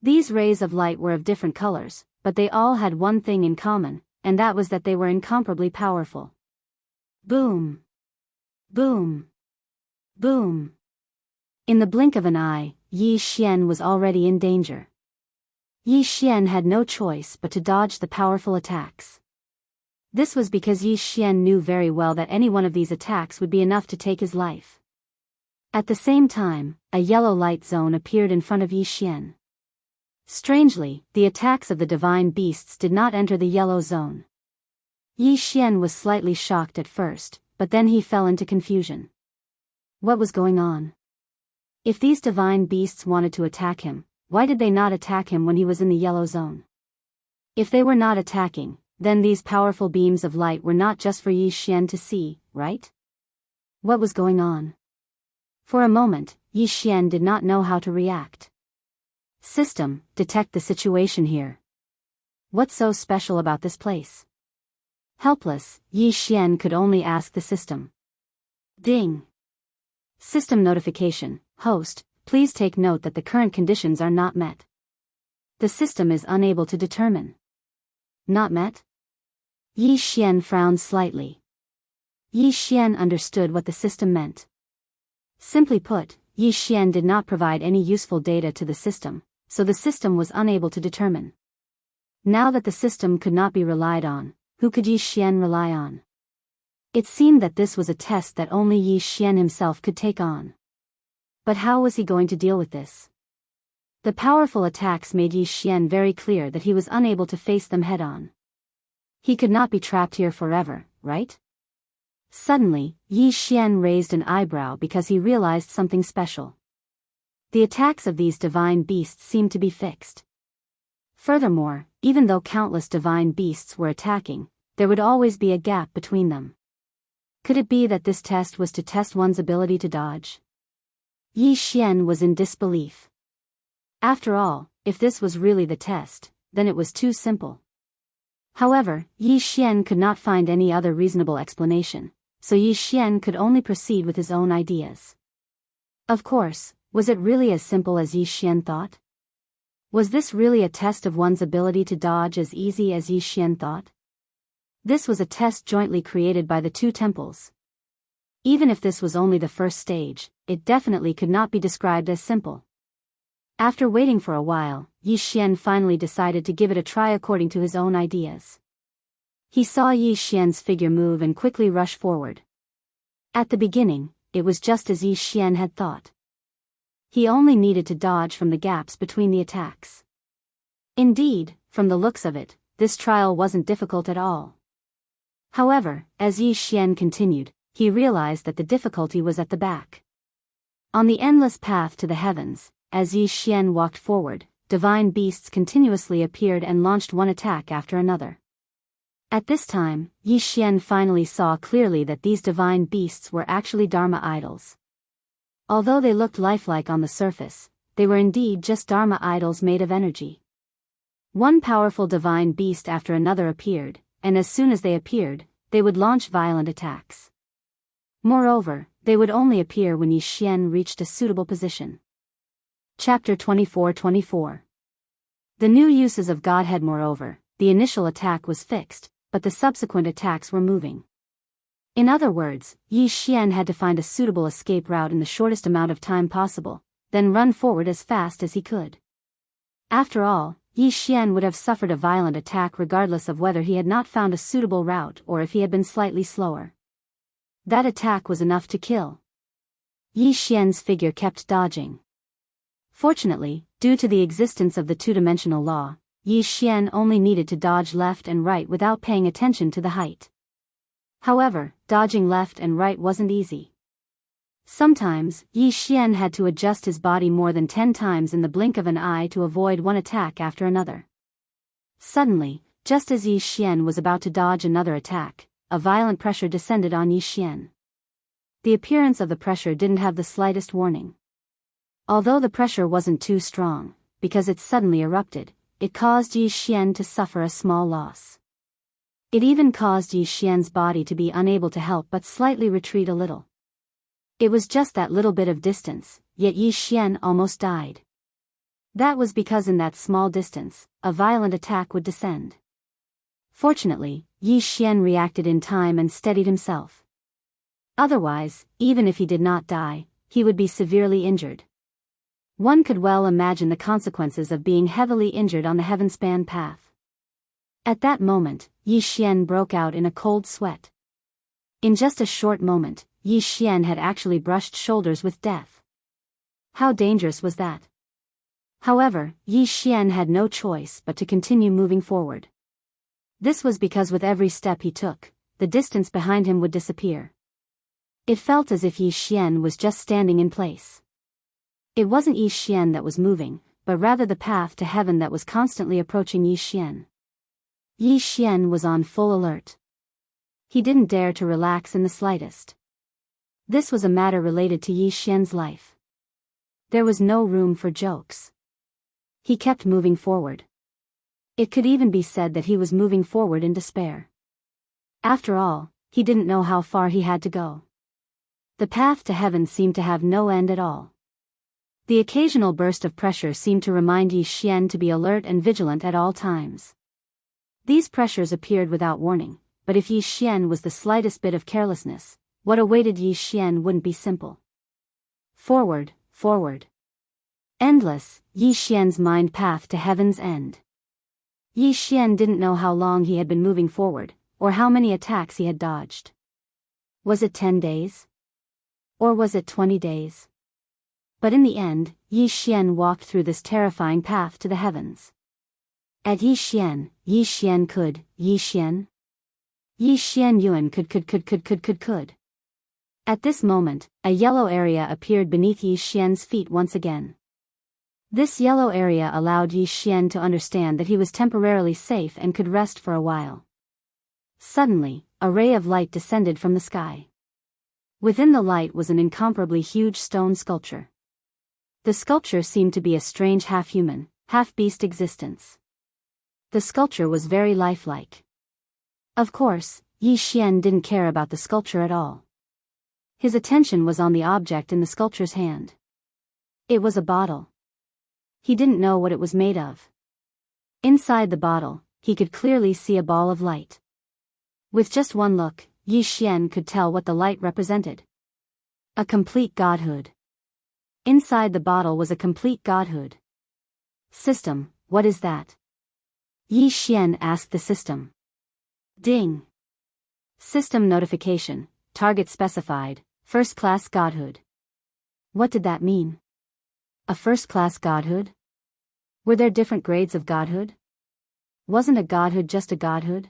These rays of light were of different colors, but they all had one thing in common, and that was that they were incomparably powerful. Boom! Boom! Boom! In the blink of an eye, Yi Xian was already in danger. Yi Xian had no choice but to dodge the powerful attacks. This was because Yi Xian knew very well that any one of these attacks would be enough to take his life. At the same time, a yellow light zone appeared in front of Yi Xian. Strangely, the attacks of the divine beasts did not enter the yellow zone. Yi Xian was slightly shocked at first, but then he fell into confusion. What was going on? If these divine beasts wanted to attack him, why did they not attack him when he was in the yellow zone? If they were not attacking, then these powerful beams of light were not just for Yi Xian to see, right? What was going on? For a moment, Yi Xian did not know how to react. System, detect the situation here. What's so special about this place? Helpless, Yi Xian could only ask the system. Ding. System notification, host, please take note that the current conditions are not met. The system is unable to determine. Not met? Yi Xian frowned slightly. Yi Xian understood what the system meant. Simply put, Yi Xian did not provide any useful data to the system, so the system was unable to determine. Now that the system could not be relied on, who could Yi Xian rely on? It seemed that this was a test that only Yi Xian himself could take on. But how was he going to deal with this? The powerful attacks made Yi Xian very clear that he was unable to face them head-on. He could not be trapped here forever, right? Suddenly, Yi Xian raised an eyebrow because he realized something special. The attacks of these divine beasts seemed to be fixed. Furthermore, even though countless divine beasts were attacking, there would always be a gap between them. Could it be that this test was to test one's ability to dodge? Yi Xian was in disbelief. After all, if this was really the test, then it was too simple. However, Yi Xian could not find any other reasonable explanation, so Yi Xian could only proceed with his own ideas. Of course, was it really as simple as Yi Xian thought? Was this really a test of one's ability to dodge as easy as Yi Xian thought? This was a test jointly created by the two temples. Even if this was only the first stage, it definitely could not be described as simple. After waiting for a while, Yi Xian finally decided to give it a try according to his own ideas. He saw Yi Xian's figure move and quickly rush forward. At the beginning, it was just as Yi Xian had thought. He only needed to dodge from the gaps between the attacks. Indeed, from the looks of it, this trial wasn't difficult at all. However, as Yi Xian continued, he realized that the difficulty was at the back. On the endless path to the heavens, as Yi Xian walked forward, divine beasts continuously appeared and launched one attack after another. At this time, Yi Xian finally saw clearly that these divine beasts were actually Dharma idols. Although they looked lifelike on the surface, they were indeed just Dharma idols made of energy. One powerful divine beast after another appeared, and as soon as they appeared, they would launch violent attacks. Moreover, they would only appear when Yi Xian reached a suitable position. Chapter 24-24. The new uses of Godhead. Moreover, the initial attack was fixed, but the subsequent attacks were moving. In other words, Yi Xian had to find a suitable escape route in the shortest amount of time possible, then run forward as fast as he could. After all, Yi Xian would have suffered a violent attack regardless of whether he had not found a suitable route or if he had been slightly slower. That attack was enough to kill. Yi Xian's figure kept dodging. Fortunately, due to the existence of the two-dimensional law, Yi Xian only needed to dodge left and right without paying attention to the height. However, dodging left and right wasn't easy. Sometimes, Yi Xian had to adjust his body more than 10 times in the blink of an eye to avoid one attack after another. Suddenly, just as Yi Xian was about to dodge another attack, a violent pressure descended on Yi Xian. The appearance of the pressure didn't have the slightest warning. Although the pressure wasn't too strong, because it suddenly erupted, it caused Yi Xian to suffer a small loss. It even caused Yi Xian's body to be unable to help but slightly retreat a little. It was just that little bit of distance, yet Yi Xian almost died. That was because in that small distance, a violent attack would descend. Fortunately, Yi Xian reacted in time and steadied himself. Otherwise, even if he did not die, he would be severely injured. One could well imagine the consequences of being heavily injured on the heavenspan path. At that moment, Yi Xian broke out in a cold sweat. In just a short moment, Yi Xian had actually brushed shoulders with death. How dangerous was that? However, Yi Xian had no choice but to continue moving forward. This was because with every step he took, the distance behind him would disappear. It felt as if Yi Xian was just standing in place. It wasn't Yi Xian that was moving, but rather the path to heaven that was constantly approaching Yi Xian. Yi Xian was on full alert. He didn't dare to relax in the slightest. This was a matter related to Yi Xian's life. There was no room for jokes. He kept moving forward. It could even be said that he was moving forward in despair. After all, he didn't know how far he had to go. The path to heaven seemed to have no end at all. The occasional burst of pressure seemed to remind Yi Xian to be alert and vigilant at all times. These pressures appeared without warning, but if Yi Xian was the slightest bit of carelessness, what awaited Yi Xian wouldn't be simple. Forward, forward. Endless, Yi Xian's mind path to heaven's end. Yi Xian didn't know how long he had been moving forward, or how many attacks he had dodged. Was it 10 days? Or was it 20 days? But in the end, Yi Xian walked through this terrifying path to the heavens. At Yi Xian could, Yi Xian Yuan could. At this moment, a yellow area appeared beneath Yi Xian's feet once again. This yellow area allowed Yi Xian to understand that he was temporarily safe and could rest for a while. Suddenly, a ray of light descended from the sky. Within the light was an incomparably huge stone sculpture. The sculpture seemed to be a strange half-human, half-beast existence. The sculpture was very lifelike. Of course, Yi Xian didn't care about the sculpture at all. His attention was on the object in the sculpture's hand. It was a bottle. He didn't know what it was made of. Inside the bottle, he could clearly see a ball of light. With just one look, Yi Xian could tell what the light represented. A complete godhood. Inside the bottle was a complete godhood. System, what is that? Yi Xian asked the system. Ding. System notification, target specified, first-class godhood. What did that mean? A first-class godhood? Were there different grades of godhood? Wasn't a godhood just a godhood?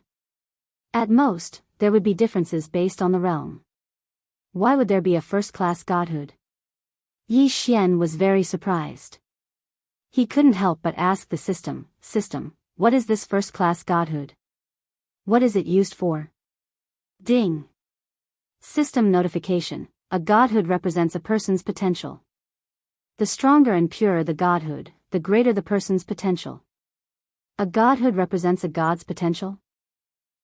At most, there would be differences based on the realm. Why would there be a first-class godhood? Yi Xian was very surprised. He couldn't help but ask the system, what is this first-class godhood? What is it used for? Ding. System notification, a godhood represents a person's potential. The stronger and purer the godhood, the greater the person's potential. A godhood represents a god's potential?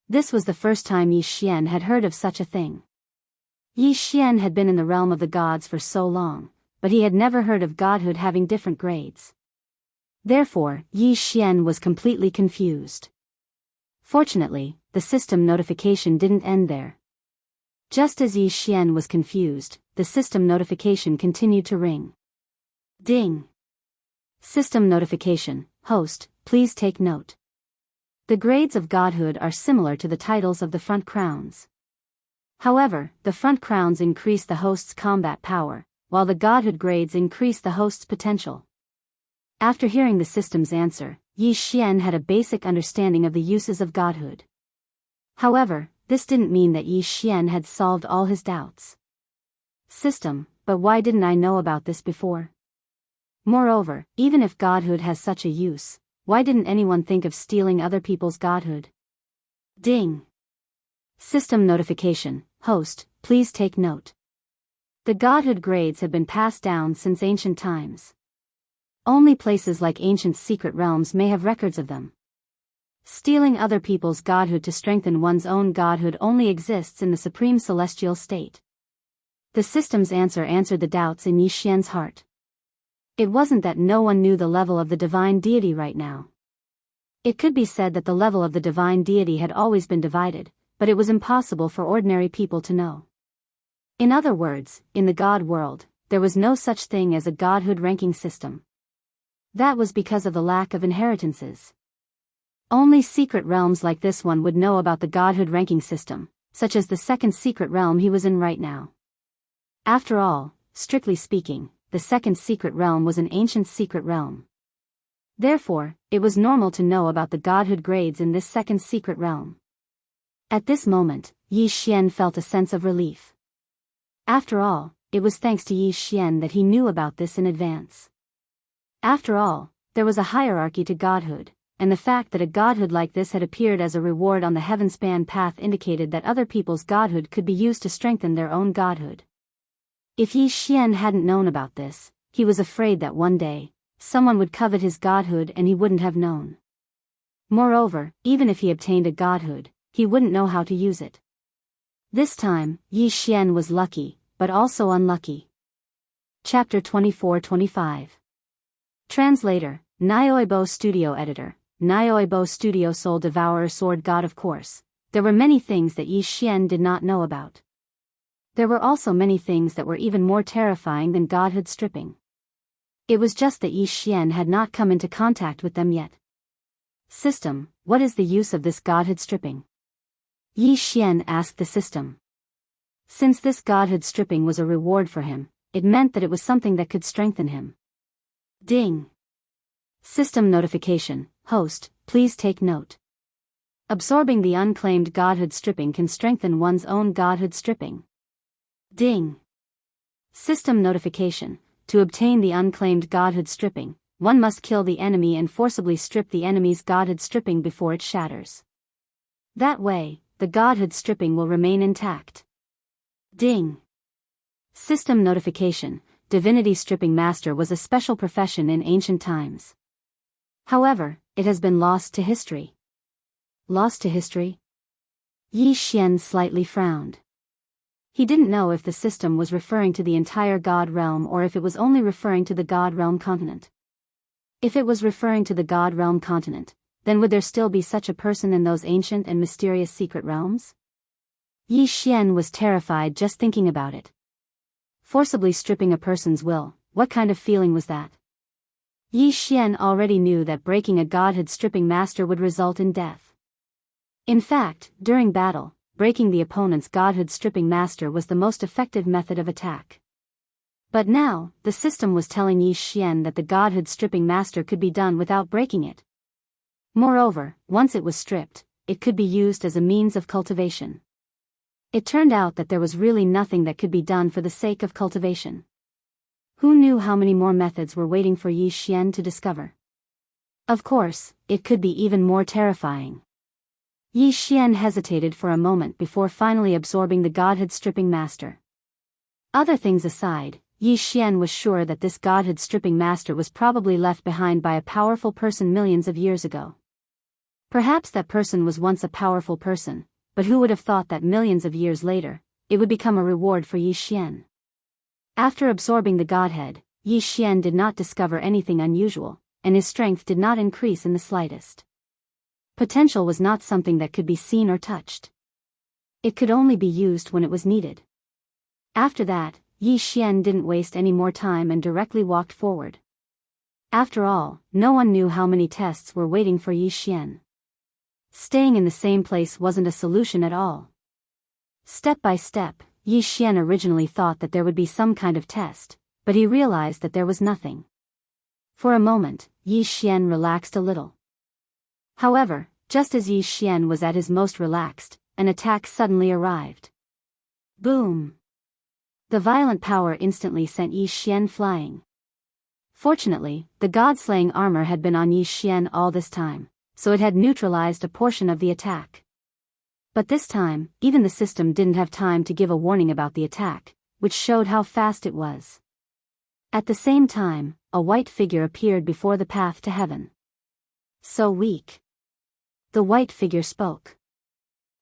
This was the first time Yi Xian had heard of such a thing. Yi Xian had been in the realm of the gods for so long, but he had never heard of godhood having different grades. Therefore, Yi Xian was completely confused. Fortunately, the system notification didn't end there. Just as Yi Xian was confused, the system notification continued to ring. Ding. System notification, host, please take note. The grades of godhood are similar to the titles of the front crowns. However, the front crowns increase the host's combat power, while the godhood grades increase the host's potential. After hearing the system's answer, Yi Xian had a basic understanding of the uses of godhood. However, this didn't mean that Yi Xian had solved all his doubts. System, but why didn't I know about this before? Moreover, even if godhood has such a use, why didn't anyone think of stealing other people's godhood? Ding. System notification, host, please take note. The godhood grades have been passed down since ancient times. Only places like ancient secret realms may have records of them. Stealing other people's godhood to strengthen one's own godhood only exists in the supreme celestial state. The system's answer answered the doubts in Yi Xian's heart. It wasn't that no one knew the level of the divine deity right now. It could be said that the level of the divine deity had always been divided, but it was impossible for ordinary people to know. In other words, in the god world, there was no such thing as a godhood ranking system. That was because of the lack of inheritances. Only secret realms like this one would know about the godhood ranking system, such as the second secret realm he was in right now. After all, strictly speaking, the second secret realm was an ancient secret realm. Therefore, it was normal to know about the godhood grades in this second secret realm. At this moment, Yi Xian felt a sense of relief. After all, it was thanks to Yi Xian that he knew about this in advance. After all, there was a hierarchy to godhood, and the fact that a godhood like this had appeared as a reward on the heaven-span path indicated that other people's godhood could be used to strengthen their own godhood. If Yi Xian hadn't known about this, he was afraid that one day, someone would covet his godhood and he wouldn't have known. Moreover, even if he obtained a godhood, he wouldn't know how to use it. This time, Yi Xian was lucky, but also unlucky. Chapter 24-25. Translator, Nioibo Studio Editor, Nioibo Studio Soul Devourer Sword God. Of course, there were many things that Yi Xian did not know about. There were also many things that were even more terrifying than godhood stripping. It was just that Yi Xian had not come into contact with them yet. System, what is the use of this godhood stripping? Yi Xian asked the system. Since this godhood stripping was a reward for him, it meant that it was something that could strengthen him. Ding. System notification, host, please take note. Absorbing the unclaimed godhood stripping can strengthen one's own godhood stripping. Ding. System notification, to obtain the unclaimed godhood stripping, one must kill the enemy and forcibly strip the enemy's godhood stripping before it shatters. That way, the godhood stripping will remain intact. Ding. System notification, Divinity Stripping Master was a special profession in ancient times. However, it has been lost to history. Lost to history? Yi Xian slightly frowned. He didn't know if the system was referring to the entire God realm or if it was only referring to the God realm continent. If it was referring to the God realm continent, then would there still be such a person in those ancient and mysterious secret realms? Yi Xian was terrified just thinking about it. Forcibly stripping a person's will, what kind of feeling was that? Yi Xian already knew that breaking a godhood stripping master would result in death. In fact, during battle, breaking the opponent's godhood stripping master was the most effective method of attack. But now, the system was telling Yi Xian that the godhood stripping master could be done without breaking it. Moreover, once it was stripped, it could be used as a means of cultivation. It turned out that there was really nothing that could be done for the sake of cultivation. Who knew how many more methods were waiting for Yi Xian to discover? Of course, it could be even more terrifying. Yi Xian hesitated for a moment before finally absorbing the godhood stripping master. Other things aside, Yi Xian was sure that this godhood stripping master was probably left behind by a powerful person millions of years ago. Perhaps that person was once a powerful person, but who would have thought that millions of years later, it would become a reward for Yi Xian? After absorbing the godhead, Yi Xian did not discover anything unusual, and his strength did not increase in the slightest. Potential was not something that could be seen or touched. It could only be used when it was needed. After that, Yi Xian didn't waste any more time and directly walked forward. After all, no one knew how many tests were waiting for Yi Xian. Staying in the same place wasn't a solution at all. Step by step, Yi Xian originally thought that there would be some kind of test, but he realized that there was nothing. For a moment, Yi Xian relaxed a little. However, just as Yi Xian was at his most relaxed, an attack suddenly arrived. Boom! The violent power instantly sent Yi Xian flying. Fortunately, the god-slaying armor had been on Yi Xian all this time, so it had neutralized a portion of the attack. But this time, even the system didn't have time to give a warning about the attack, which showed how fast it was. At the same time, a white figure appeared before the path to heaven. So weak. The white figure spoke.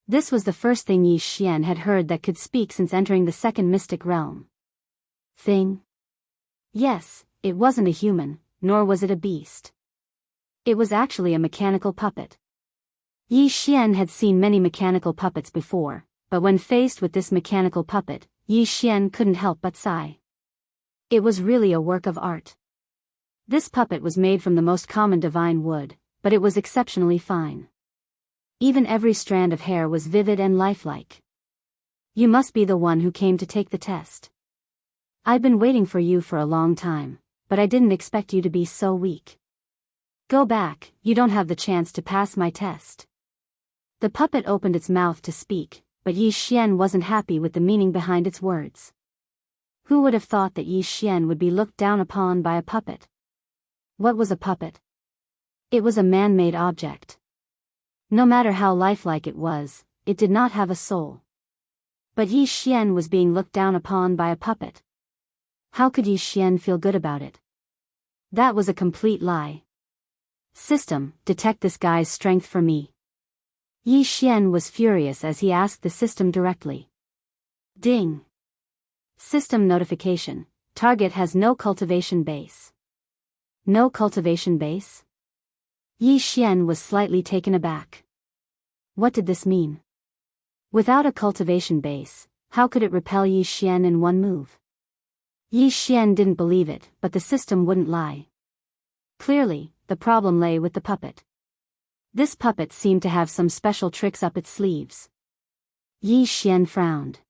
This was the first thing Yi Xian had heard that could speak since entering the second mystic realm. Thing? Yes, it wasn't a human, nor was it a beast. It was actually a mechanical puppet. Yi Xian had seen many mechanical puppets before, but when faced with this mechanical puppet, Yi Xian couldn't help but sigh. It was really a work of art. This puppet was made from the most common divine wood, but it was exceptionally fine. Even every strand of hair was vivid and lifelike. You must be the one who came to take the test. I've been waiting for you for a long time, but I didn't expect you to be so weak. Go back, you don't have the chance to pass my test. The puppet opened its mouth to speak, but Yi Xian wasn't happy with the meaning behind its words. Who would have thought that Yi Xian would be looked down upon by a puppet? What was a puppet? It was a man-made object. No matter how lifelike it was, it did not have a soul. But Yi Xian was being looked down upon by a puppet. How could Yi Xian feel good about it? That was a complete lie. System, detect this guy's strength for me. Yi Xian was furious as he asked the system directly. Ding. System notification. Target has no cultivation base. No cultivation base? Yi Xian was slightly taken aback. What did this mean? Without a cultivation base, how could it repel Yi Xian in one move? Yi Xian didn't believe it, but the system wouldn't lie. Clearly, the problem lay with the puppet. This puppet seemed to have some special tricks up its sleeves. Yi Xian frowned.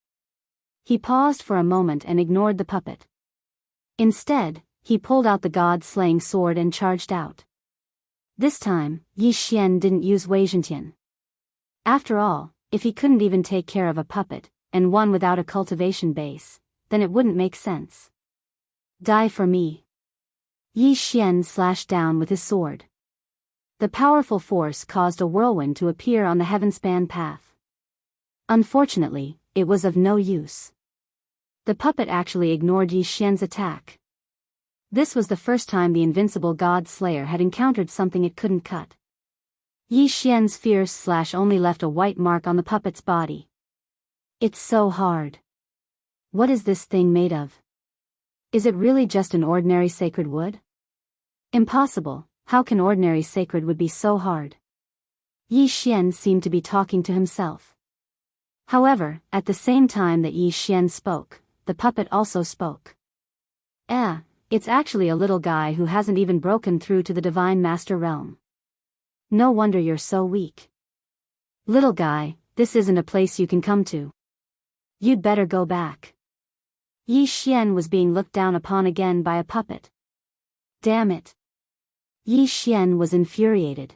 He paused for a moment and ignored the puppet. Instead, he pulled out the god-slaying sword and charged out. This time, Yi Xian didn't use Wei Zhentian. After all, if he couldn't even take care of a puppet, and one without a cultivation base, then it wouldn't make sense. Die for me. Yi Xian slashed down with his sword. The powerful force caused a whirlwind to appear on the heavenspan path. Unfortunately, it was of no use. The puppet actually ignored Yi Xian's attack. This was the first time the invincible God Slayer had encountered something it couldn't cut. Yi Xian's fierce slash only left a white mark on the puppet's body. It's so hard. What is this thing made of? Is it really just an ordinary sacred wood? Impossible. How can ordinary sacred wood be so hard? Yi Xian seemed to be talking to himself. However, at the same time that Yi Xian spoke, the puppet also spoke. It's actually a little guy who hasn't even broken through to the Divine Master realm. No wonder you're so weak. Little guy, this isn't a place you can come to. You'd better go back. Yi Xian was being looked down upon again by a puppet. Damn it. Yi Xian was infuriated.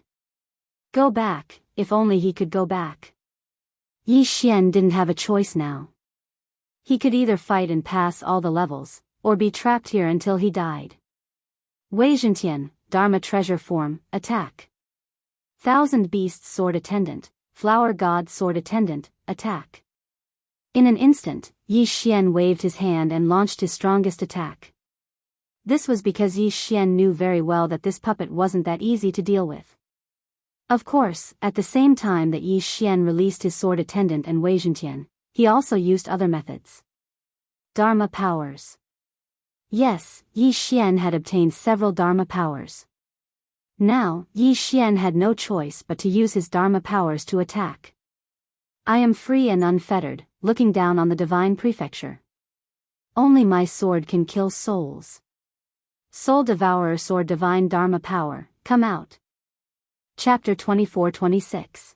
Go back, if only he could go back. Yi Xian didn't have a choice now. He could either fight and pass all the levels, or be trapped here until he died. Wei Zhentian, Dharma treasure form, attack. Thousand Beasts sword attendant, Flower God sword attendant, attack. In an instant, Yi Xian waved his hand and launched his strongest attack. This was because Yi Xian knew very well that this puppet wasn't that easy to deal with. Of course, at the same time that Yi Xian released his sword attendant and Wei Zhentian, he also used other methods. Dharma powers. Yes, Yi Xian had obtained several Dharma powers. Now, Yi Xian had no choice but to use his Dharma powers to attack. I am free and unfettered, looking down on the divine prefecture. Only my sword can kill souls. Soul Devourer sword divine Dharma power, come out. Chapter 24-26.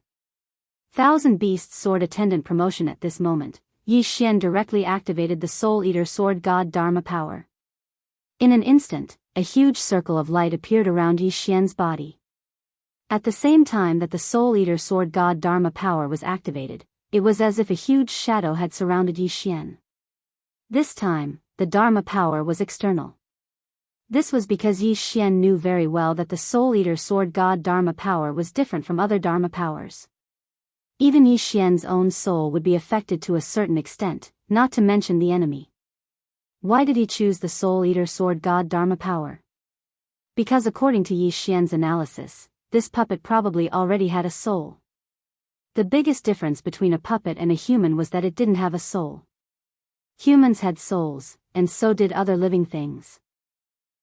Thousand Beasts sword attendant promotion. At this moment, Yi Xian directly activated the Soul Eater sword god Dharma power. In an instant, a huge circle of light appeared around Yi Xian's body. At the same time that the Soul Eater sword god Dharma power was activated, it was as if a huge shadow had surrounded Yi Xian. This time, the Dharma power was external. This was because Yi Xian knew very well that the Soul Eater sword god Dharma power was different from other Dharma powers. Even Yi Xian's own soul would be affected to a certain extent, not to mention the enemy. Why did he choose the Soul Eater sword god Dharma power? Because according to Yi Xian's analysis, this puppet probably already had a soul. The biggest difference between a puppet and a human was that it didn't have a soul. Humans had souls, and so did other living things.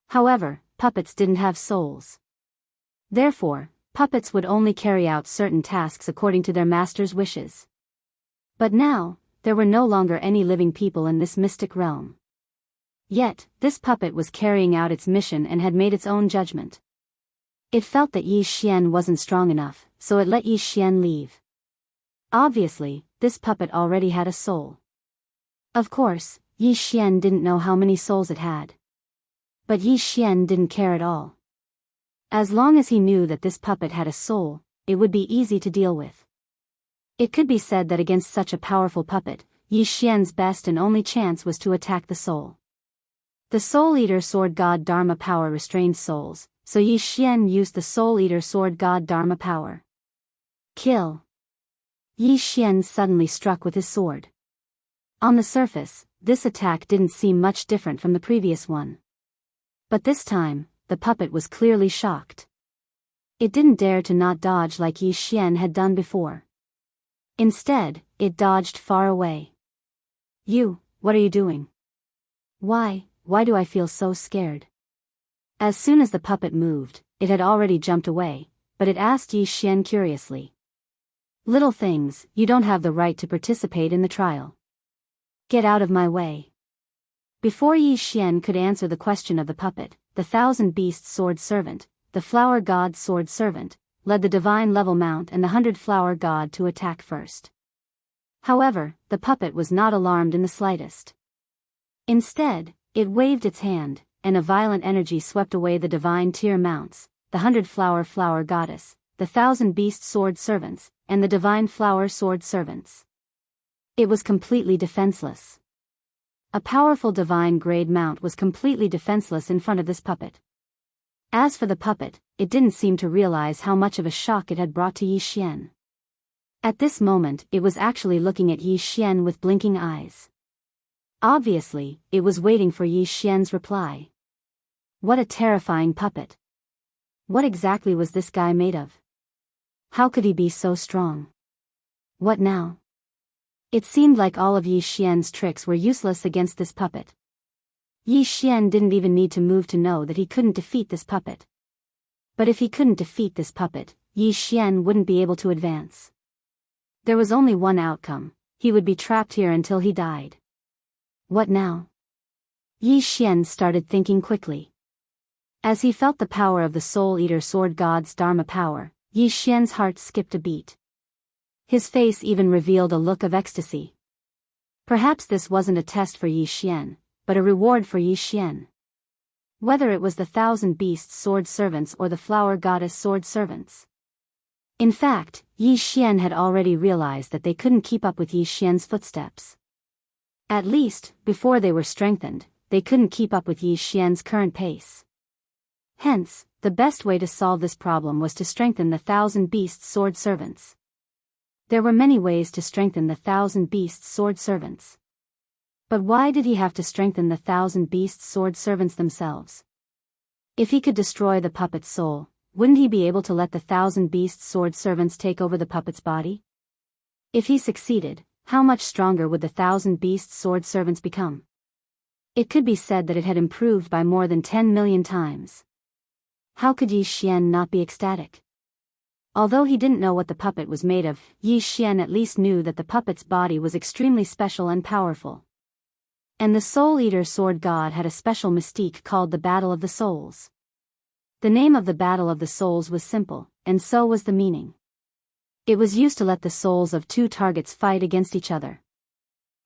However, puppets didn't have souls. Therefore, puppets would only carry out certain tasks according to their master's wishes. But now, there were no longer any living people in this mystic realm. Yet, this puppet was carrying out its mission and had made its own judgment. It felt that Yi Xian wasn't strong enough, so it let Yi Xian leave. Obviously, this puppet already had a soul. Of course, Yi Xian didn't know how many souls it had. But Yi Xian didn't care at all. As long as he knew that this puppet had a soul, it would be easy to deal with. It could be said that against such a powerful puppet, Yi Xian's best and only chance was to attack the soul. The Soul Eater Sword God Dharma power restrained souls, so Yi Xian used the Soul Eater Sword God Dharma power. Kill! Yi Xian suddenly struck with his sword. On the surface, this attack didn't seem much different from the previous one. But this time, the puppet was clearly shocked. It didn't dare to not dodge like Yi Xian had done before. Instead, it dodged far away. What are you doing? Why do I feel so scared? As soon as the puppet moved, it had already jumped away, but it asked Yi Xian curiously. Little things, you don't have the right to participate in the trial. Get out of my way. Before Yi Xian could answer the question of the puppet, the Thousand Beasts Sword Servant, the Flower God Sword Servant, led the Divine Level Mount and the 100 Flower God to attack first. However, the puppet was not alarmed in the slightest. Instead, it waved its hand, and a violent energy swept away the divine tier mounts, the 100 Flower Goddess, the 1,000 Beast Sword Servants, and the Divine Flower Sword Servants. It was completely defenseless. A powerful divine grade mount was completely defenseless in front of this puppet. As for the puppet, it didn't seem to realize how much of a shock it had brought to Yi Xian. At this moment, it was actually looking at Yi Xian with blinking eyes. Obviously, it was waiting for Yi Xian's reply. What a terrifying puppet. What exactly was this guy made of? How could he be so strong? What now? It seemed like all of Yi Xian's tricks were useless against this puppet. Yi Xian didn't even need to move to know that he couldn't defeat this puppet. But if he couldn't defeat this puppet, Yi Xian wouldn't be able to advance. There was only one outcome: he would be trapped here until he died. What now? Yi Xian started thinking quickly. As he felt the power of the Soul Eater Sword God's Dharma power, Yi Xian's heart skipped a beat. His face even revealed a look of ecstasy. Perhaps this wasn't a test for Yi Xian, but a reward for Yi Xian. Whether it was the 1,000 Beasts Sword Servants or the Flower Goddess Sword Servants. In fact, Yi Xian had already realized that they couldn't keep up with Yi Xian's footsteps. At least, before they were strengthened, they couldn't keep up with Yi Xian's current pace. Hence, the best way to solve this problem was to strengthen the 1,000 Beasts Sword Servants. There were many ways to strengthen the 1,000 Beasts Sword Servants. But why did he have to strengthen the 1,000 Beasts Sword Servants themselves? If he could destroy the puppet's soul, wouldn't he be able to let the 1,000 Beasts Sword Servants take over the puppet's body? If he succeeded, how much stronger would the 1,000 Beasts Sword Servants become? It could be said that it had improved by more than 10 million times. How could Yi Xian not be ecstatic? Although he didn't know what the puppet was made of, Yi Xian at least knew that the puppet's body was extremely special and powerful. And the Soul Eater Sword God had a special mystique called the Battle of the Souls. The name of the Battle of the Souls was simple, and so was the meaning. It was used to let the souls of two targets fight against each other.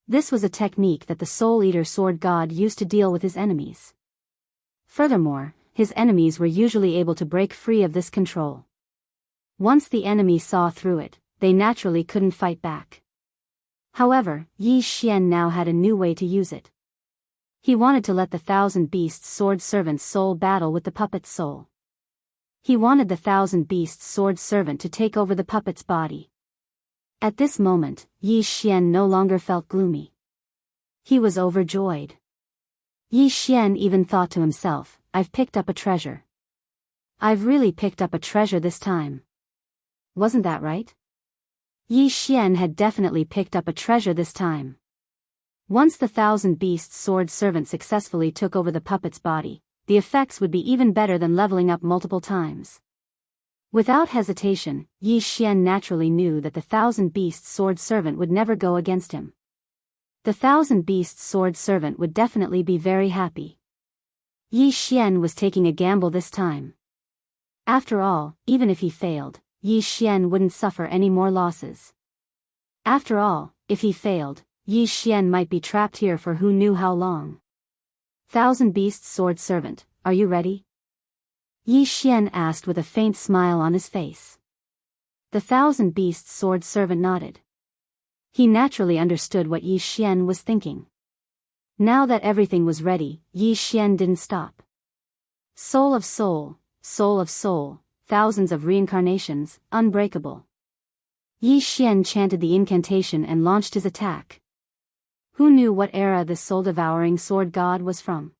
This was a technique that the Soul Eater Sword God used to deal with his enemies. Furthermore, his enemies were usually able to break free of this control. Once the enemy saw through it, they naturally couldn't fight back. However, Yi Xian now had a new way to use it. He wanted to let the 1,000 Beasts Sword Servant's soul battle with the puppet's soul. He wanted the 1,000 Beasts Sword Servant to take over the puppet's body. At this moment, Yi Xian no longer felt gloomy. He was overjoyed. Yi Xian even thought to himself, I've picked up a treasure. I've really picked up a treasure this time. Wasn't that right? Yi Xian had definitely picked up a treasure this time. Once the 1,000 Beasts Sword Servant successfully took over the puppet's body, the effects would be even better than leveling up multiple times. Without hesitation, Yi Xian naturally knew that the 1,000 Beasts Sword Servant would never go against him. The 1,000 Beasts Sword Servant would definitely be very happy. Yi Xian was taking a gamble this time. After all, even if he failed, Yi Xian wouldn't suffer any more losses. After all, if he failed, Yi Xian might be trapped here for who knew how long. 1,000 Beasts Sword Servant, are you ready? Yi Xian asked with a faint smile on his face. The 1,000 Beasts Sword Servant nodded. He naturally understood what Yi Xian was thinking. Now that everything was ready, Yi Xian didn't stop. Soul of soul, soul of soul, thousands of reincarnations, unbreakable. Yi Xian chanted the incantation and launched his attack. Who knew what era the soul-devouring sword god was from?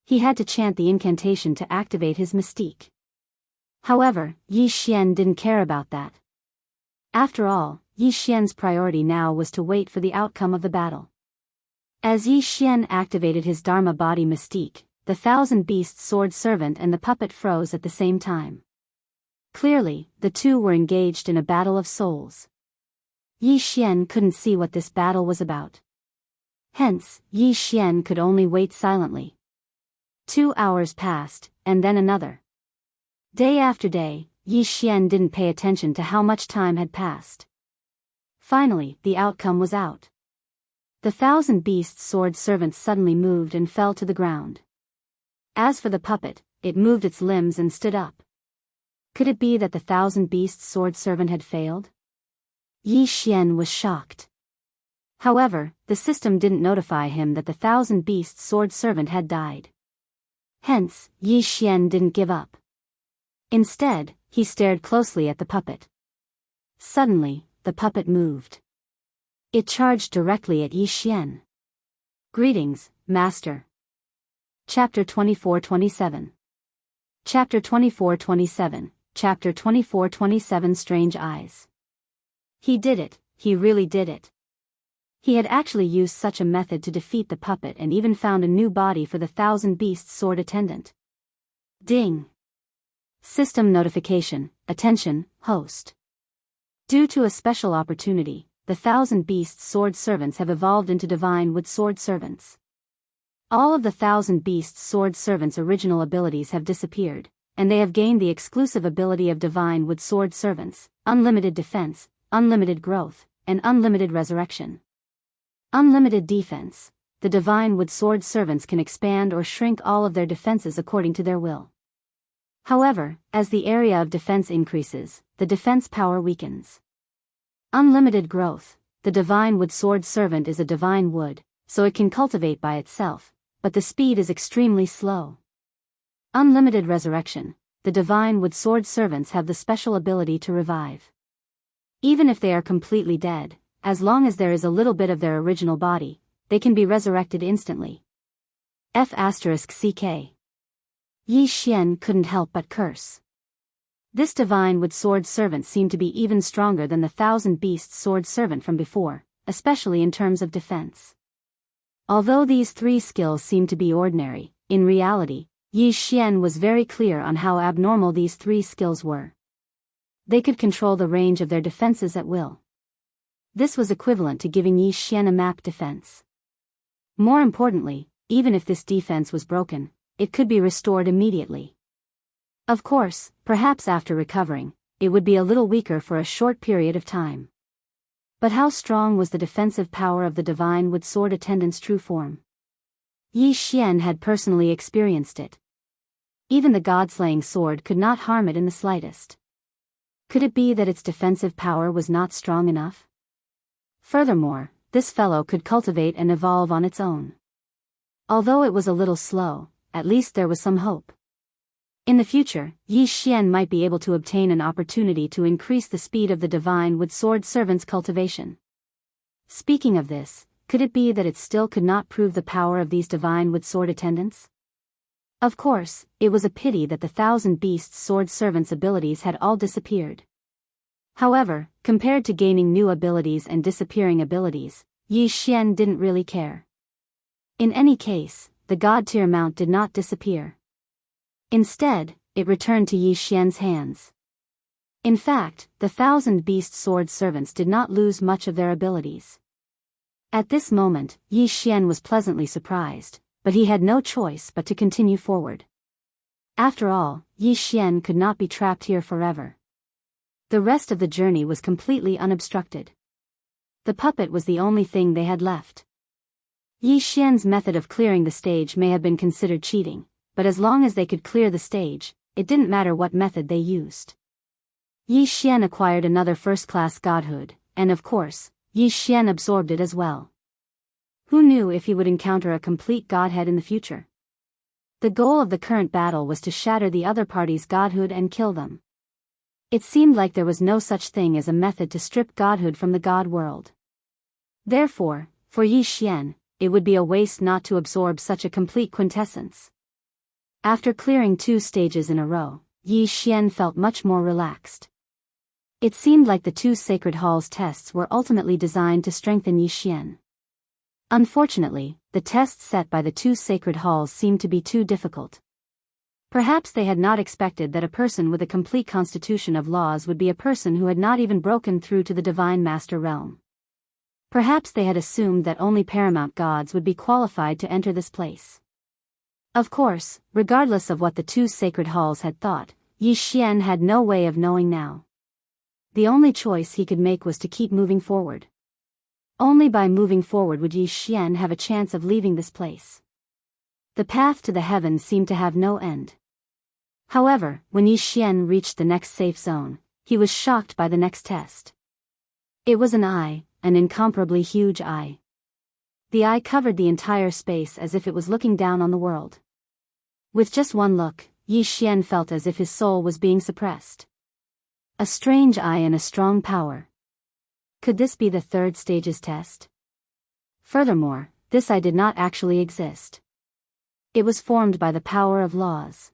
He had to chant the incantation to activate his mystique. However, Yi Xian didn't care about that. After all, Yi Xian's priority now was to wait for the outcome of the battle. As Yi Xian activated his Dharma body mystique, the thousand beasts sword servant and the puppet froze at the same time. Clearly, the two were engaged in a battle of souls. Yi Xian couldn't see what this battle was about. Hence, Yi Xian could only wait silently. 2 hours passed, and then another. Day after day, Yi Xian didn't pay attention to how much time had passed. Finally, the outcome was out. The thousand beasts sword servant suddenly moved and fell to the ground. As for the puppet, it moved its limbs and stood up. Could it be that the thousand beasts sword servant had failed? Yi Xian was shocked. However, the system didn't notify him that the thousand beasts sword servant had died. Hence, Yi Xian didn't give up. Instead, he stared closely at the puppet. Suddenly, the puppet moved. It charged directly at Yi Xian. Greetings, Master. Chapter 24-27. Chapter 24-27, Chapter 24-27 Strange Eyes. He did it, he really did it. He had actually used such a method to defeat the puppet and even found a new body for the thousand beasts sword attendant. Ding. System notification, attention, host. Due to a special opportunity, the thousand beasts sword servants have evolved into divine wood sword servants. All of the thousand beasts sword servants' original abilities have disappeared, and they have gained the exclusive ability of divine wood sword servants, unlimited defense, unlimited growth, and unlimited resurrection. Unlimited defense. The divine wood sword servants can expand or shrink all of their defenses according to their will. However, as the area of defense increases, the defense power weakens. Unlimited growth. The divine wood sword servant is a divine wood, so it can cultivate by itself, but the speed is extremely slow. Unlimited resurrection. The divine wood sword servants have the special ability to revive. Even if they are completely dead, as long as there is a little bit of their original body, they can be resurrected instantly. F***ck. Yi Xian couldn't help but curse. This divine wood sword servant seemed to be even stronger than the thousand beasts sword servant from before, especially in terms of defense. Although these three skills seemed to be ordinary, in reality, Yi Xian was very clear on how abnormal these three skills were. They could control the range of their defenses at will. This was equivalent to giving Yi Xian a map defense. More importantly, even if this defense was broken, it could be restored immediately. Of course, perhaps after recovering, it would be a little weaker for a short period of time. But how strong was the defensive power of the divine wood sword attendant's true form? Yi Xian had personally experienced it. Even the god-slaying sword could not harm it in the slightest. Could it be that its defensive power was not strong enough? Furthermore, this fellow could cultivate and evolve on its own. Although it was a little slow, at least there was some hope. In the future, Yi Xian might be able to obtain an opportunity to increase the speed of the divine wood sword servant's cultivation. Speaking of this, could it be that it still could not prove the power of these divine wood sword attendants? Of course, it was a pity that the thousand beasts sword servants' abilities had all disappeared. However, compared to gaining new abilities and disappearing abilities, Yi Xian didn't really care. In any case, the god-tier mount did not disappear. Instead, it returned to Yi Xian's hands. In fact, the thousand beast sword servants did not lose much of their abilities. At this moment, Yi Xian was pleasantly surprised, but he had no choice but to continue forward. After all, Yi Xian could not be trapped here forever. The rest of the journey was completely unobstructed. The puppet was the only thing they had left. Yi Xian's method of clearing the stage may have been considered cheating, but as long as they could clear the stage, it didn't matter what method they used. Yi Xian acquired another first-class godhood, and of course, Yi Xian absorbed it as well. Who knew if he would encounter a complete godhead in the future? The goal of the current battle was to shatter the other party's godhood and kill them. It seemed like there was no such thing as a method to strip godhood from the god world. Therefore, for Yi Xian, it would be a waste not to absorb such a complete quintessence. After clearing 2 stages in a row, Yi Xian felt much more relaxed. It seemed like the 2 sacred halls tests were ultimately designed to strengthen Yi Xian. Unfortunately, the tests set by the 2 sacred halls seemed to be too difficult. Perhaps they had not expected that a person with a complete constitution of laws would be a person who had not even broken through to the divine master realm. Perhaps they had assumed that only paramount gods would be qualified to enter this place. Of course, regardless of what the 2 sacred halls had thought, Yi Xian had no way of knowing now. The only choice he could make was to keep moving forward. Only by moving forward would Yi Xian have a chance of leaving this place. The path to the heavens seemed to have no end. However, when Yi Xian reached the next safe zone, he was shocked by the next test. It was an eye, an incomparably huge eye. The eye covered the entire space as if it was looking down on the world. With just one look, Yi Xian felt as if his soul was being suppressed. A strange eye and a strong power. Could this be the 3rd stage's test? Furthermore, this eye did not actually exist. It was formed by the power of laws.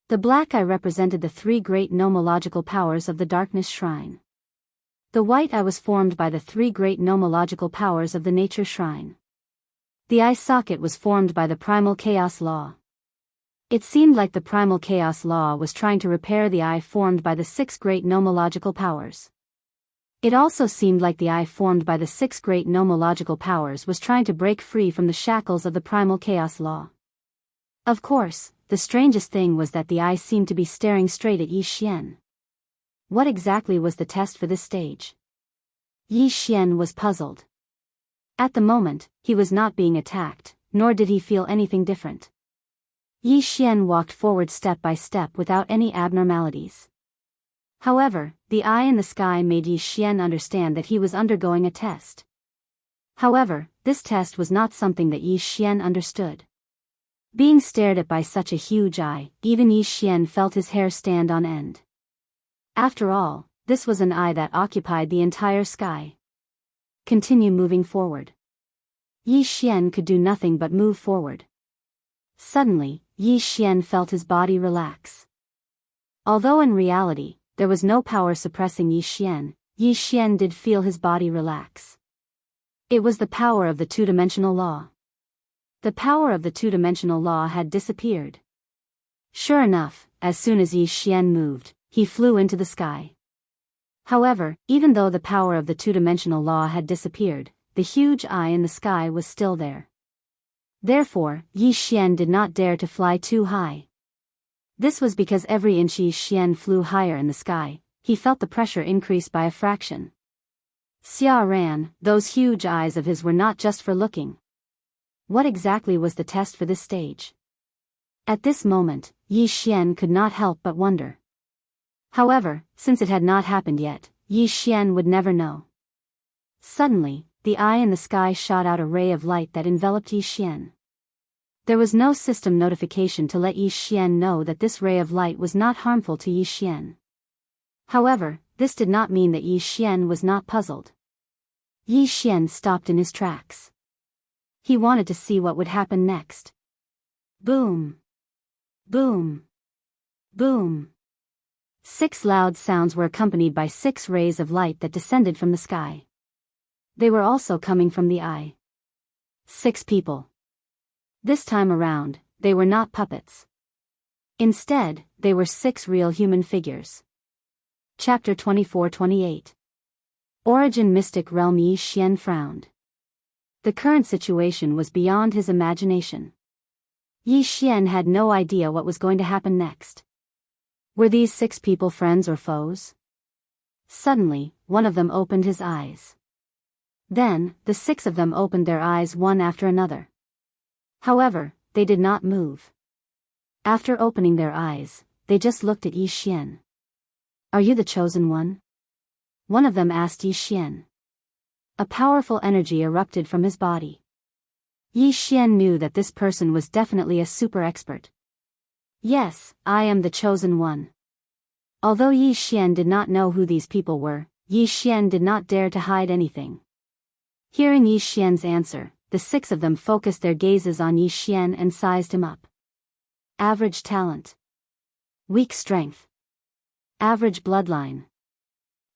The black eye represented the 3 great nomological powers of the Darkness Shrine. The white eye was formed by the 3 great nomological powers of the Nature Shrine. The eye socket was formed by the Primal Chaos Law. It seemed like the Primal Chaos Law was trying to repair the eye formed by the 6 great nomological powers. It also seemed like the eye formed by the 6 great nomological powers was trying to break free from the shackles of the Primal Chaos Law. Of course, the strangest thing was that the eye seemed to be staring straight at Yi Xian. What exactly was the test for this stage? Yi Xian was puzzled. At the moment, he was not being attacked, nor did he feel anything different. Yi Xian walked forward step by step without any abnormalities. However, the eye in the sky made Yi Xian understand that he was undergoing a test. However, this test was not something that Yi Xian understood. Being stared at by such a huge eye, even Yi Xian felt his hair stand on end. After all, this was an eye that occupied the entire sky. Continue moving forward. Yi Xian could do nothing but move forward. Suddenly, Yi Xian felt his body relax. Although in reality, there was no power suppressing Yi Xian did feel his body relax. It was the power of the 2-dimensional law. The power of the 2-dimensional law had disappeared. Sure enough, as soon as Yi Xian moved, he flew into the sky. However, even though the power of the 2-dimensional law had disappeared, the huge eye in the sky was still there. Therefore, Yi Xian did not dare to fly too high. This was because every inch Yi Xian flew higher in the sky, he felt the pressure increase by a fraction. Xia ran, those huge eyes of his were not just for looking. What exactly was the test for this stage? At this moment, Yi Xian could not help but wonder. However, since it had not happened yet, Yi Xian would never know. Suddenly, the eye in the sky shot out a ray of light that enveloped Yi Xian. There was no system notification to let Yi Xian know that this ray of light was not harmful to Yi Xian. However, this did not mean that Yi Xian was not puzzled. Yi Xian stopped in his tracks. He wanted to see what would happen next. Boom! Boom! Boom! 6 loud sounds were accompanied by 6 rays of light that descended from the sky. They were also coming from the eye. 6 people. This time around, they were not puppets. Instead, they were 6 real human figures. Chapter 24-28. Origin Mystic Realm. Yi Xian frowned. The current situation was beyond his imagination. Yi Xian had no idea what was going to happen next. Were these 6 people friends or foes? Suddenly, one of them opened his eyes. Then, the 6 of them opened their eyes one after another. However, they did not move. After opening their eyes, they just looked at Yi Xian. Are you the chosen one? One of them asked Yi Xian. A powerful energy erupted from his body. Yi Xian knew that this person was definitely a super expert. Yes, I am the chosen one. Although Yi Xian did not know who these people were, Yi Xian did not dare to hide anything. Hearing Yi Xian's answer, the 6 of them focused their gazes on Yi Xian and sized him up. Average talent. Weak strength. Average bloodline.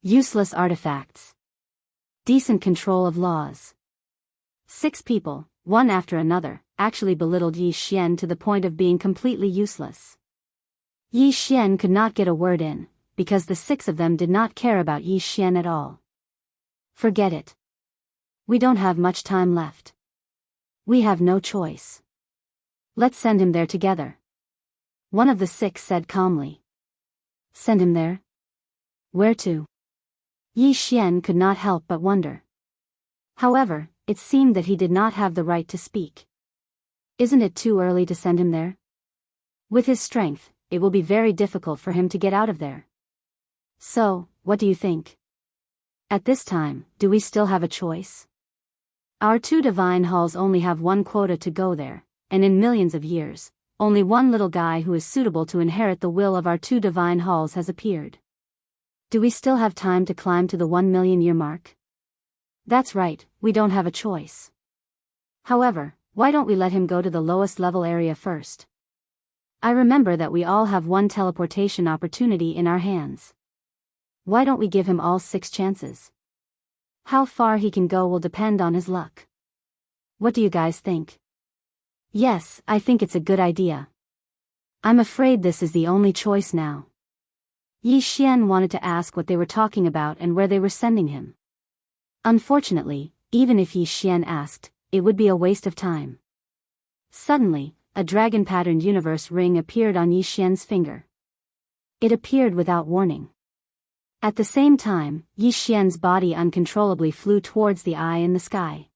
Useless artifacts. Decent control of laws. 6 people, one after another, actually belittled Yi Xian to the point of being completely useless. Yi Xian could not get a word in, because the 6 of them did not care about Yi Xian at all. Forget it. We don't have much time left. We have no choice. Let's send him there together. One of the 6 said calmly. Send him there? Where to? Yi Xian could not help but wonder. However, it seemed that he did not have the right to speak. Isn't it too early to send him there? With his strength, it will be very difficult for him to get out of there. So, what do you think? At this time, do we still have a choice? Our 2 divine halls only have 1 quota to go there, and in millions of years, only one little guy who is suitable to inherit the will of our 2 divine halls has appeared. Do we still have time to climb to the 1 million year mark? That's right, we don't have a choice. However, why don't we let him go to the lowest level area first? I remember that we all have 1 teleportation opportunity in our hands. Why don't we give him all 6 chances? How far he can go will depend on his luck. What do you guys think? Yes, I think it's a good idea. I'm afraid this is the only choice now. Yi Xian wanted to ask what they were talking about and where they were sending him. Unfortunately, even if Yi Xian asked, it would be a waste of time. Suddenly, a dragon-patterned universe ring appeared on Yi Xian's finger. It appeared without warning. At the same time, Yi Xian's body uncontrollably flew towards the eye in the sky.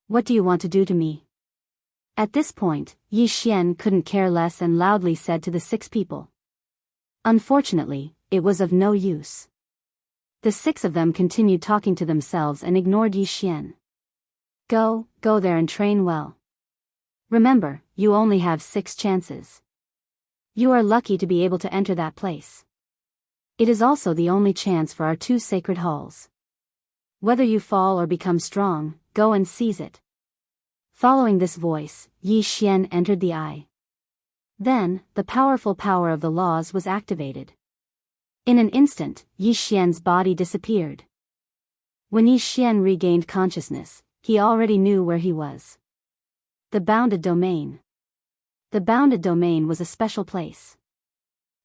What do you want to do to me? At this point, Yi Xian couldn't care less and loudly said to the 6 people. Unfortunately, it was of no use. The 6 of them continued talking to themselves and ignored Yi Xian. Go there and train well. Remember, you only have 6 chances. You are lucky to be able to enter that place. It is also the only chance for our 2 sacred halls. Whether you fall or become strong, go and seize it. Following this voice, Yi Xian entered the eye. Then, the powerful power of the laws was activated. In an instant, Yi Xian's body disappeared. When Yi Xian regained consciousness, he already knew where he was. The bounded domain. The bounded domain was a special place.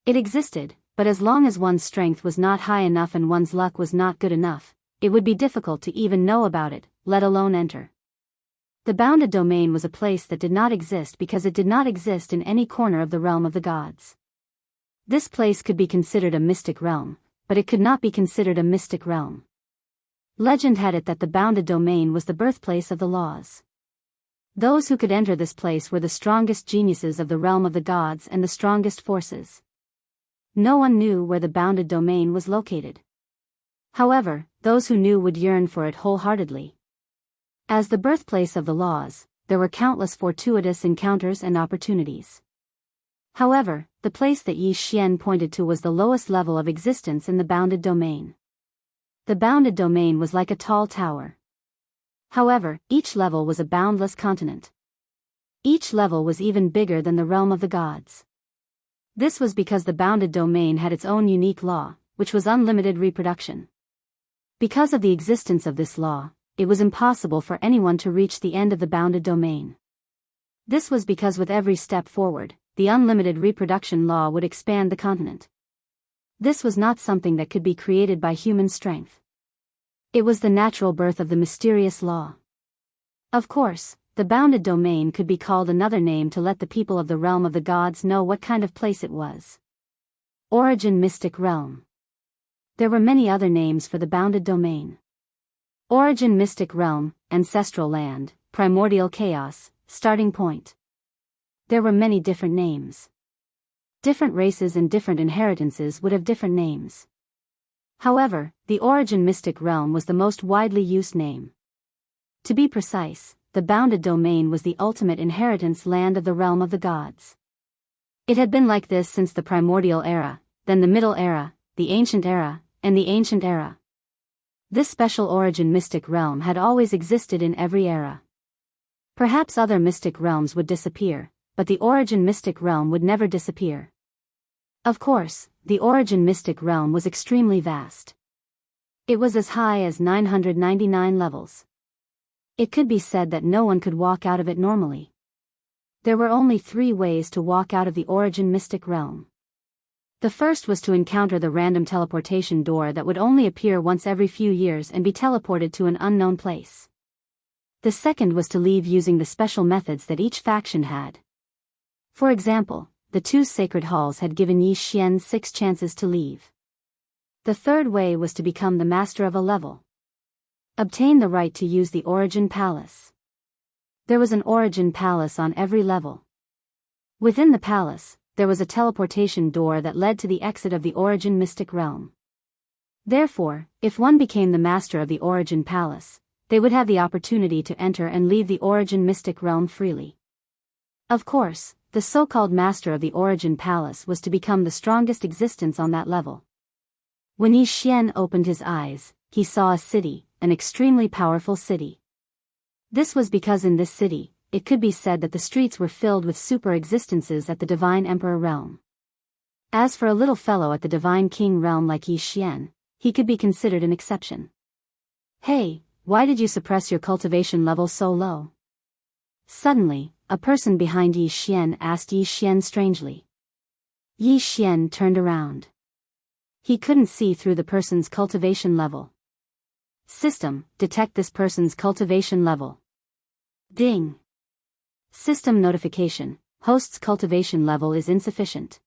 It existed, but as long as one's strength was not high enough and one's luck was not good enough, it would be difficult to even know about it, let alone enter. The bounded domain was a place that did not exist because it did not exist in any corner of the realm of the gods. This place could be considered a mystic realm, but it could not be considered a mystic realm. Legend had it that the bounded domain was the birthplace of the laws. Those who could enter this place were the strongest geniuses of the realm of the gods and the strongest forces. No one knew where the bounded domain was located. However, those who knew would yearn for it wholeheartedly. As the birthplace of the laws, there were countless fortuitous encounters and opportunities. However, the place that Yi Xian pointed to was the lowest level of existence in the bounded domain. The bounded domain was like a tall tower. However, each level was a boundless continent. Each level was even bigger than the realm of the gods. This was because the bounded domain had its own unique law, which was unlimited reproduction. Because of the existence of this law, it was impossible for anyone to reach the end of the bounded domain. This was because with every step forward, the unlimited reproduction law would expand the continent. This was not something that could be created by human strength. It was the natural birth of the mysterious law. Of course, the bounded domain could be called another name to let the people of the realm of the gods know what kind of place it was. Origin Mystic Realm. There were many other names for the bounded domain. Origin Mystic Realm, Ancestral Land, Primordial Chaos, Starting Point. There were many different names. Different races and different inheritances would have different names. However, the Origin Mystic Realm was the most widely used name. To be precise, the bounded domain was the ultimate inheritance land of the realm of the gods. It had been like this since the primordial era, then the middle era, the ancient era, and the ancient era. This special Origin Mystic Realm had always existed in every era. Perhaps other mystic realms would disappear, but the Origin Mystic Realm would never disappear. Of course, the Origin Mystic Realm was extremely vast. It was as high as 999 levels. It could be said that no one could walk out of it normally. There were only 3 ways to walk out of the Origin Mystic Realm. The first was to encounter the random teleportation door that would only appear once every few years and be teleported to an unknown place. The second was to leave using the special methods that each faction had. For example, the 2 sacred halls had given Yi Xian 6 chances to leave. The third way was to become the master of a level. Obtain the right to use the Origin Palace. There was an Origin Palace on every level. Within the palace, there was a teleportation door that led to the exit of the Origin Mystic Realm. Therefore, if one became the master of the Origin Palace, they would have the opportunity to enter and leave the Origin Mystic Realm freely. Of course, the so-called master of the Origin Palace was to become the strongest existence on that level. When Yi Xian opened his eyes, he saw a city, an extremely powerful city. This was because in this city, it could be said that the streets were filled with super existences at the Divine Emperor realm. As for a little fellow at the Divine King realm like Yi Xian, he could be considered an exception. Hey, why did you suppress your cultivation level so low? Suddenly, a person behind Yi Xian asked Yi Xian strangely. Yi Xian turned around. He couldn't see through the person's cultivation level. System, detect this person's cultivation level. Ding. System notification, host's cultivation level is insufficient.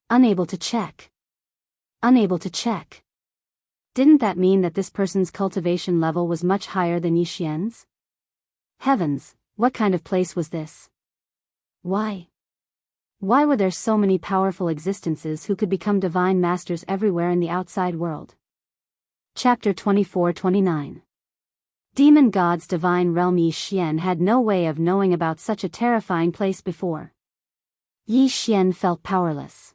Unable to check. Unable to check. Didn't that mean that this person's cultivation level was much higher than Yi Xian's? Heavens, what kind of place was this? Why? Why were there so many powerful existences who could become divine masters everywhere in the outside world? Chapter 24-29. Demon God's Divine Realm. Yi Xian had no way of knowing about such a terrifying place before. Yi Xian felt powerless.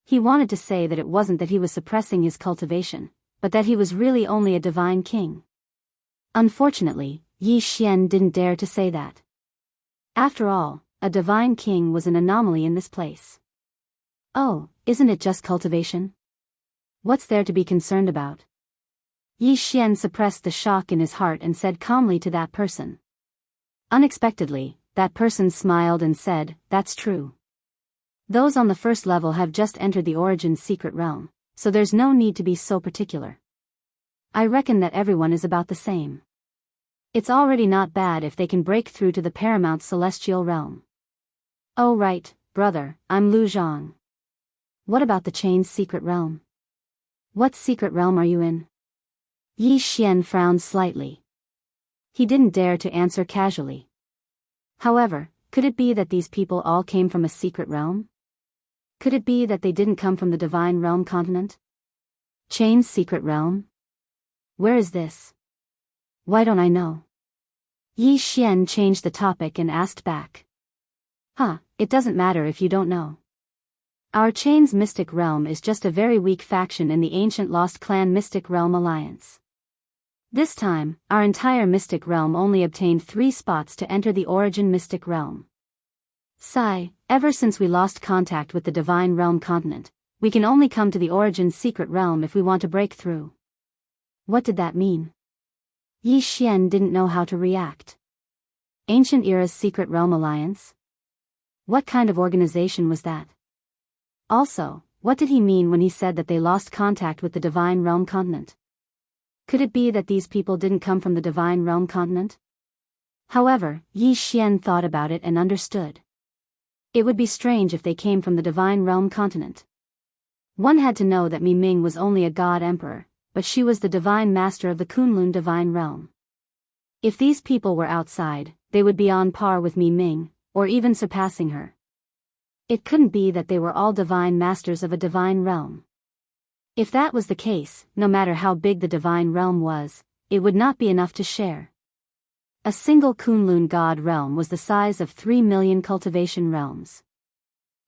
He wanted to say that it wasn't that he was suppressing his cultivation, but that he was really only a divine king. Unfortunately, Yi Xian didn't dare to say that. After all, a divine king was an anomaly in this place. Oh, isn't it just cultivation? What's there to be concerned about? Yi Xian suppressed the shock in his heart and said calmly to that person. Unexpectedly, that person smiled and said, "That's true. Those on the first level have just entered the Origin secret realm, so there's no need to be so particular. I reckon that everyone is about the same. It's already not bad if they can break through to the paramount celestial realm." "Oh right, brother, I'm Lu Zhang. What about the chain's secret realm? What secret realm are you in?" Yi Xian frowned slightly. He didn't dare to answer casually. However, could it be that these people all came from a secret realm? Could it be that they didn't come from the Divine Realm continent? Chain's secret realm? Where is this? Why don't I know? Yi Xian changed the topic and asked back. It doesn't matter if you don't know. Our chain's mystic realm is just a very weak faction in the ancient Lost Clan Mystic Realm Alliance. This time, our entire mystic realm only obtained 3 spots to enter the Origin Mystic Realm. Sigh, ever since we lost contact with the Divine Realm continent, we can only come to the Origin secret realm if we want to break through. What did that mean? Yi Xian didn't know how to react. Ancient Era's Secret Realm Alliance? What kind of organization was that? Also, what did he mean when he said that they lost contact with the Divine Realm continent? Could it be that these people didn't come from the Divine Realm continent? However, Yi Xian thought about it and understood. It would be strange if they came from the Divine Realm continent. One had to know that Mi Ming was only a god emperor, but she was the divine master of the Kunlun Divine Realm. If these people were outside, they would be on par with Mi Ming, or even surpassing her. It couldn't be that they were all divine masters of a divine realm. If that was the case, no matter how big the divine realm was, it would not be enough to share. A single Kunlun god realm was the size of 3 million cultivation realms.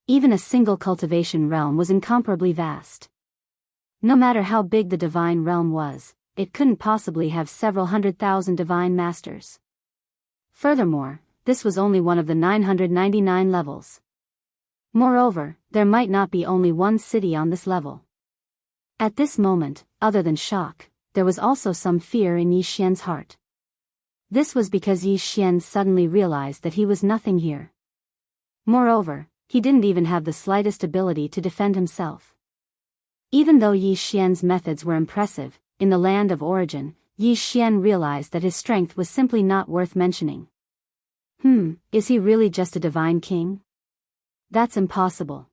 Even a single cultivation realm was incomparably vast. No matter how big the divine realm was, it couldn't possibly have several 100,000 divine masters. Furthermore, this was only one of the 999 levels. Moreover, there might not be only one city on this level. At this moment, other than shock, there was also some fear in Yi Xian's heart. This was because Yi Xian suddenly realized that he was nothing here. Moreover, he didn't even have the slightest ability to defend himself. Even though Yi Xian's methods were impressive, in the land of origin, Yi Xian realized that his strength was simply not worth mentioning. Is he really just a divine king? That's impossible.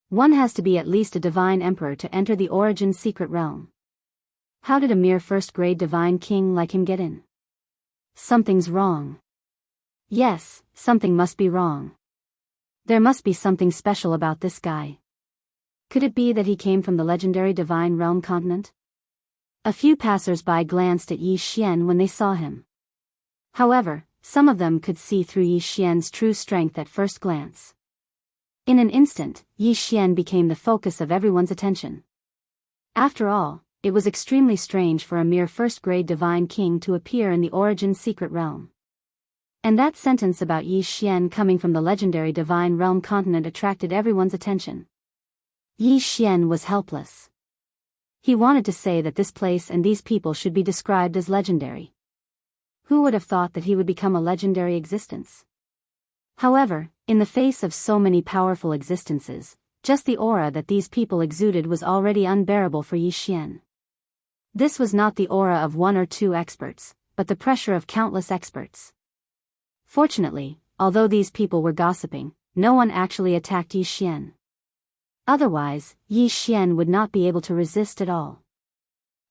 One has to be at least a divine emperor to enter the origin secret realm. How did a mere first-grade divine king like him get in? Something's wrong. Yes, something must be wrong. There must be something special about this guy. Could it be that he came from the legendary divine realm continent? A few passers-by glanced at Yi Xian when they saw him. However, some of them could see through Yi Xian's true strength at first glance. In an instant, Yi Xian became the focus of everyone's attention. After all, it was extremely strange for a mere first-grade divine king to appear in the origin secret realm. And that sentence about Yi Xian coming from the legendary divine realm continent attracted everyone's attention. Yi Xian was helpless. He wanted to say that this place and these people should be described as legendary. Who would have thought that he would become a legendary existence? However, in the face of so many powerful existences, just the aura that these people exuded was already unbearable for Yi Xian. This was not the aura of one or two experts, but the pressure of countless experts. Fortunately, although these people were gossiping, no one actually attacked Yi Xian. Otherwise, Yi Xian would not be able to resist at all.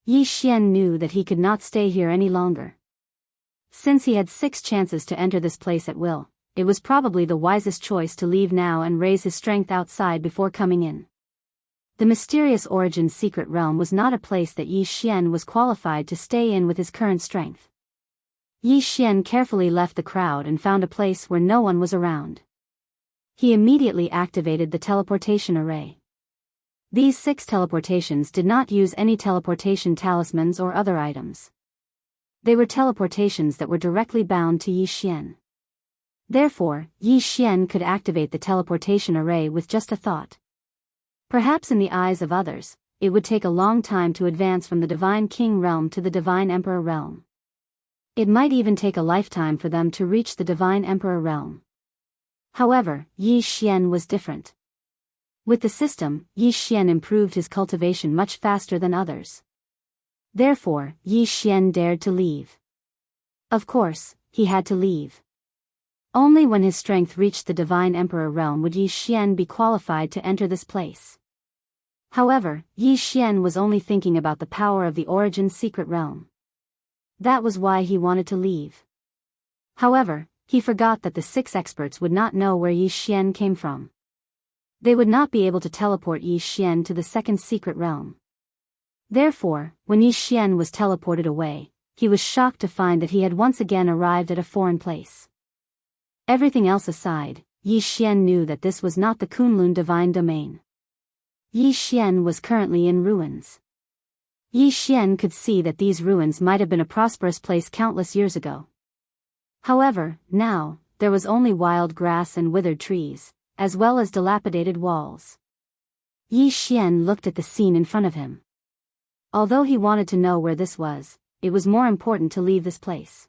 Yi Xian knew that he could not stay here any longer. Since he had 6 chances to enter this place at will, it was probably the wisest choice to leave now and raise his strength outside before coming in. The mysterious origin secret realm was not a place that Yi Xian was qualified to stay in with his current strength. Yi Xian carefully left the crowd and found a place where no one was around. He immediately activated the teleportation array. These 6 teleportations did not use any teleportation talismans or other items. They were teleportations that were directly bound to Yi Xian. Therefore, Yi Xian could activate the teleportation array with just a thought. Perhaps in the eyes of others, it would take a long time to advance from the Divine King realm to the Divine Emperor realm. It might even take a lifetime for them to reach the Divine Emperor realm. However, Yi Xian was different. With the system, Yi Xian improved his cultivation much faster than others. Therefore, Yi Xian dared to leave. Of course, he had to leave. Only when his strength reached the Divine Emperor realm would Yi Xian be qualified to enter this place. However, Yi Xian was only thinking about the power of the origin secret realm. That was why he wanted to leave. However, he forgot that the 6 experts would not know where Yi Xian came from. They would not be able to teleport Yi Xian to the second secret realm. Therefore, when Yi Xian was teleported away, he was shocked to find that he had once again arrived at a foreign place. Everything else aside, Yi Xian knew that this was not the Kunlun divine domain. Yi Xian was currently in ruins. Yi Xian could see that these ruins might have been a prosperous place countless years ago. However, now, there was only wild grass and withered trees, as well as dilapidated walls. Yi Xian looked at the scene in front of him. Although he wanted to know where this was, it was more important to leave this place.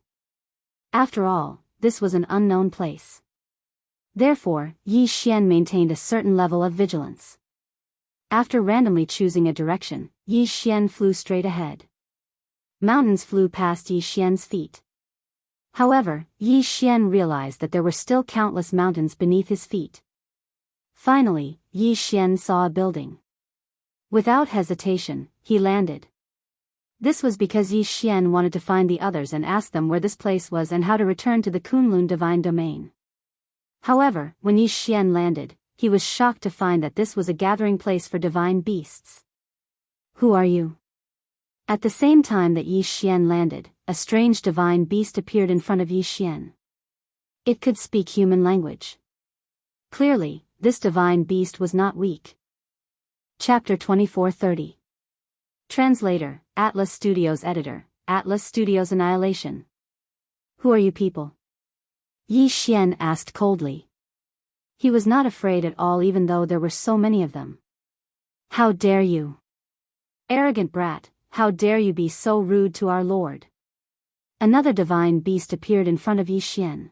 After all, this was an unknown place. Therefore, Yi Xian maintained a certain level of vigilance. After randomly choosing a direction, Yi Xian flew straight ahead. Mountains flew past Yi Xian's feet. However, Yi Xian realized that there were still countless mountains beneath his feet. Finally, Yi Xian saw a building. Without hesitation, he landed. This was because Yi Xian wanted to find the others and ask them where this place was and how to return to the Kunlun divine domain. However, when Yi Xian landed, he was shocked to find that this was a gathering place for divine beasts. Who are you? At the same time that Yi Xian landed, a strange divine beast appeared in front of Yi Xian. It could speak human language. Clearly, this divine beast was not weak. Chapter 2430. Translator, Atlas Studios Editor, Atlas Studios Annihilation. Who are you people? Yi Xian asked coldly. He was not afraid at all even though there were so many of them. How dare you? Arrogant brat, how dare you be so rude to our lord? Another divine beast appeared in front of Yi Xian.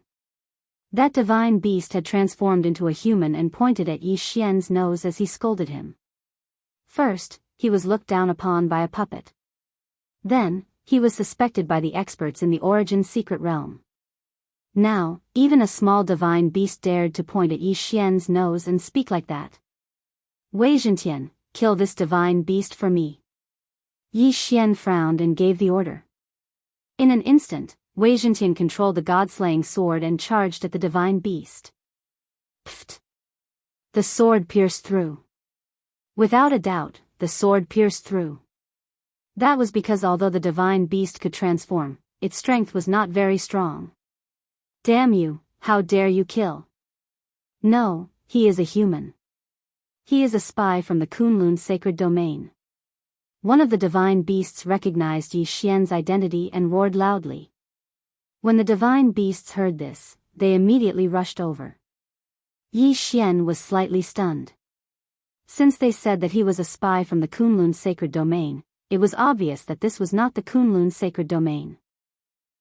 That divine beast had transformed into a human and pointed at Yi Xian's nose as he scolded him. First, he was looked down upon by a puppet. Then, he was suspected by the experts in the Origin secret realm. Now, even a small divine beast dared to point at Yi Xian's nose and speak like that. Wei Zhentian, kill this divine beast for me. Yi Xian frowned and gave the order. In an instant, Wei Zhentian controlled the god-slaying sword and charged at the divine beast. Pfft! The sword pierced through. Without a doubt, the sword pierced through. That was because although the divine beast could transform, its strength was not very strong. Damn you, how dare you kill? No, he is a human. He is a spy from the Kunlun sacred domain. One of the divine beasts recognized Yi Xian's identity and roared loudly. When the divine beasts heard this, they immediately rushed over. Yi Xian was slightly stunned. Since they said that he was a spy from the Kunlun sacred domain, it was obvious that this was not the Kunlun sacred domain.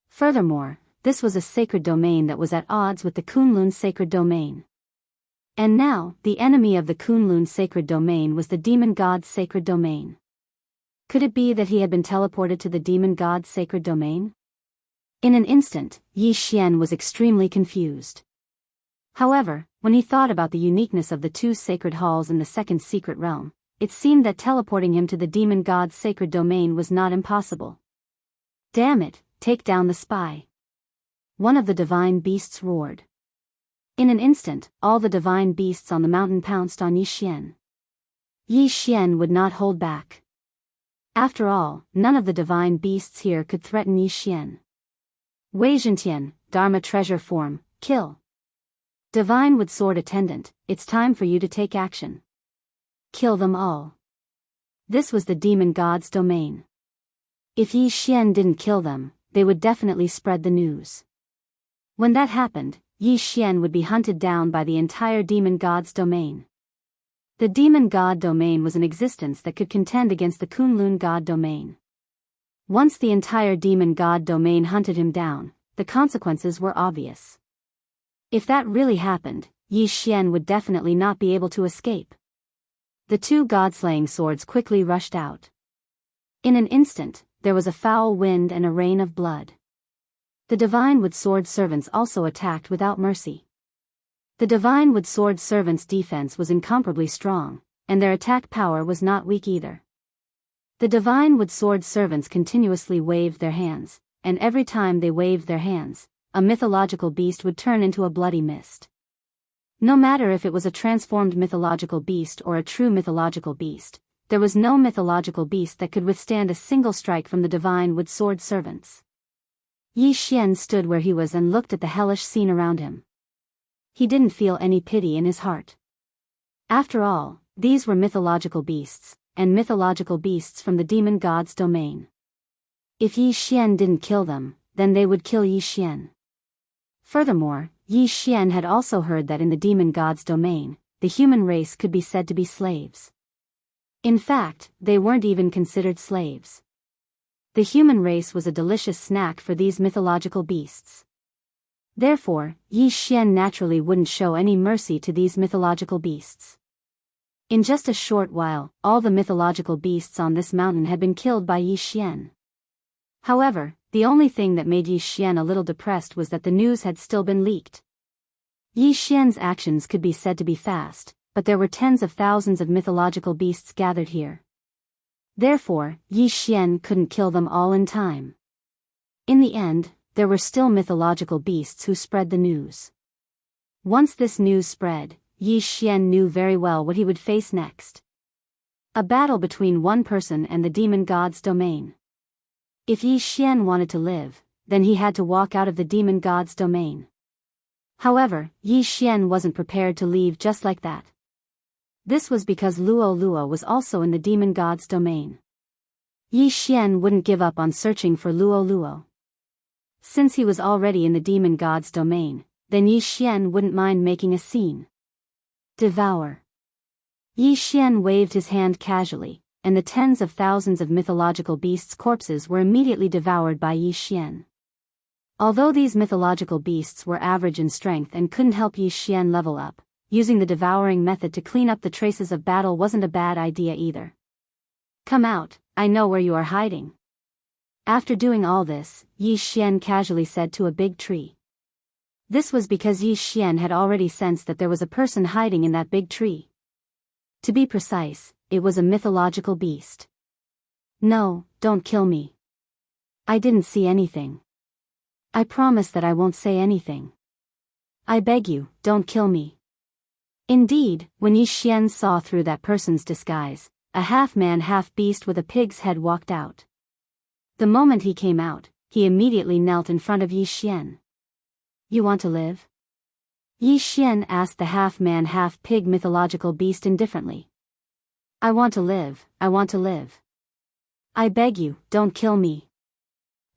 Furthermore, this was a sacred domain that was at odds with the Kunlun sacred domain. And now, the enemy of the Kunlun sacred domain was the demon god's sacred domain. Could it be that he had been teleported to the demon god's sacred domain? In an instant, Yi Xian was extremely confused. However, when he thought about the uniqueness of the two sacred halls in the second secret realm, it seemed that teleporting him to the demon god's sacred domain was not impossible. Damn it, take down the spy. One of the divine beasts roared. In an instant, all the divine beasts on the mountain pounced on Yi Xian. Yi Xian would not hold back. After all, none of the divine beasts here could threaten Yi Xian. Wei Zhentian, Dharma treasure form, kill. Divine Wood Sword Attendant, it's time for you to take action. Kill them all. This was the demon god's domain. If Yi Xian didn't kill them, they would definitely spread the news. When that happened, Yi Xian would be hunted down by the entire demon god's domain. The demon god domain was an existence that could contend against the Kunlun god domain. Once the entire demon god domain hunted him down, the consequences were obvious. If that really happened, Yi Xian would definitely not be able to escape. The two god-slaying swords quickly rushed out. In an instant, there was a foul wind and a rain of blood. The Divine Wood Sword servants also attacked without mercy. The Divine Wood Sword servants' defense was incomparably strong, and their attack power was not weak either. The Divine Wood Sword servants continuously waved their hands, and every time they waved their hands, a mythological beast would turn into a bloody mist. No matter if it was a transformed mythological beast or a true mythological beast, there was no mythological beast that could withstand a single strike from the Divine Wood Sword servants. Yi Xian stood where he was and looked at the hellish scene around him. He didn't feel any pity in his heart. After all, these were mythological beasts, and mythological beasts from the demon god's domain. If Yi Xian didn't kill them, then they would kill Yi Xian. Furthermore, Yi Xian had also heard that in the demon god's domain, the human race could be said to be slaves. In fact, they weren't even considered slaves. The human race was a delicious snack for these mythological beasts. Therefore, Yi Xian naturally wouldn't show any mercy to these mythological beasts. In just a short while, all the mythological beasts on this mountain had been killed by Yi Xian. However, the only thing that made Yi Xian a little depressed was that the news had still been leaked. Yi Xian's actions could be said to be fast, but there were tens of thousands of mythological beasts gathered here. Therefore, Yi Xian couldn't kill them all in time. In the end, there were still mythological beasts who spread the news. Once this news spread, Yi Xian knew very well what he would face next. A battle between one person and the demon god's domain. If Yi Xian wanted to live, then he had to walk out of the demon god's domain. However, Yi Xian wasn't prepared to leave just like that. This was because Luo Luo was also in the demon god's domain. Yi Xian wouldn't give up on searching for Luo Luo. Since he was already in the demon god's domain, then Yi Xian wouldn't mind making a scene. Devour. Yi Xian waved his hand casually, and the tens of thousands of mythological beasts' corpses were immediately devoured by Yi Xian. Although these mythological beasts were average in strength and couldn't help Yi Xian level up, using the devouring method to clean up the traces of battle wasn't a bad idea either. Come out, I know where you are hiding. After doing all this, Yi Xian casually said to a big tree. This was because Yi Xian had already sensed that there was a person hiding in that big tree. To be precise, it was a mythological beast. No, don't kill me. I didn't see anything. I promise that I won't say anything. I beg you, don't kill me. Indeed, when Yi Xian saw through that person's disguise, a half-man half-beast with a pig's head walked out. The moment he came out, he immediately knelt in front of Yi Xian. You want to live? Yi Xian asked the half-man half-pig mythological beast indifferently. I want to live, I want to live. I beg you, don't kill me.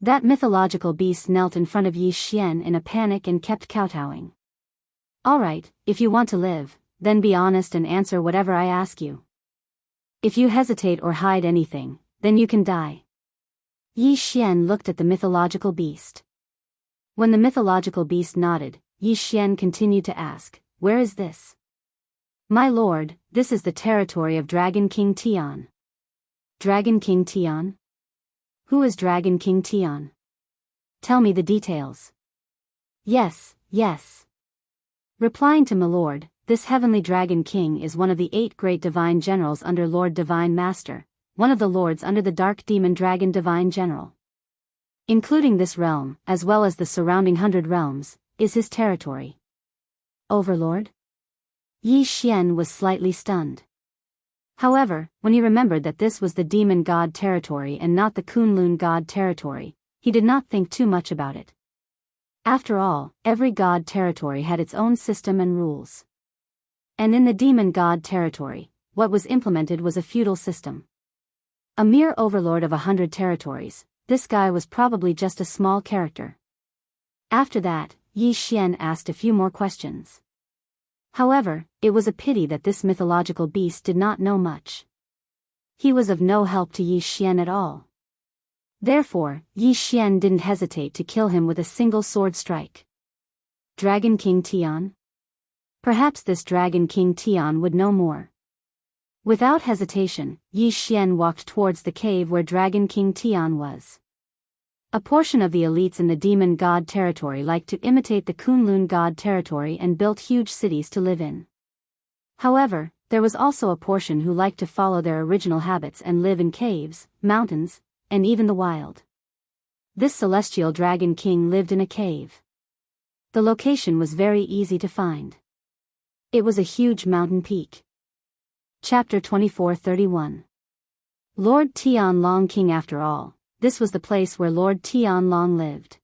That mythological beast knelt in front of Yi Xian in a panic and kept kowtowing. Alright, if you want to live, then be honest and answer whatever I ask you. If you hesitate or hide anything, then you can die. Yi Xian looked at the mythological beast. When the mythological beast nodded, Yi Xian continued to ask, where is this? My lord, this is the territory of Dragon King Tian. Dragon King Tian? Who is Dragon King Tian? Tell me the details. Yes, yes. Replying to my lord, this heavenly Dragon King is one of the 8 great divine generals under Lord Divine Master, one of the lords under the Dark Demon Dragon Divine General. Including this realm, as well as the surrounding 100 realms, is his territory. Overlord? Yi Xian was slightly stunned. However, when he remembered that this was the demon god territory and not the Kunlun god territory, he did not think too much about it. After all, every god territory had its own system and rules. And in the demon god territory, what was implemented was a feudal system. A mere overlord of 100 territories, this guy was probably just a small character. After that, Yi Xian asked a few more questions. However, it was a pity that this mythological beast did not know much. He was of no help to Yi Xian at all. Therefore, Yi Xian didn't hesitate to kill him with a single sword strike. Dragon King Tian? Perhaps this Dragon King Tian would know more. Without hesitation, Yi Xian walked towards the cave where Dragon King Tian was. A portion of the elites in the demon god territory liked to imitate the Kunlun god territory and built huge cities to live in. However, there was also a portion who liked to follow their original habits and live in caves, mountains, and even the wild. This celestial Dragon King lived in a cave. The location was very easy to find. It was a huge mountain peak. Chapter 24:31. Lord Tianlong King. After all, this was the place where Lord Tianlong lived.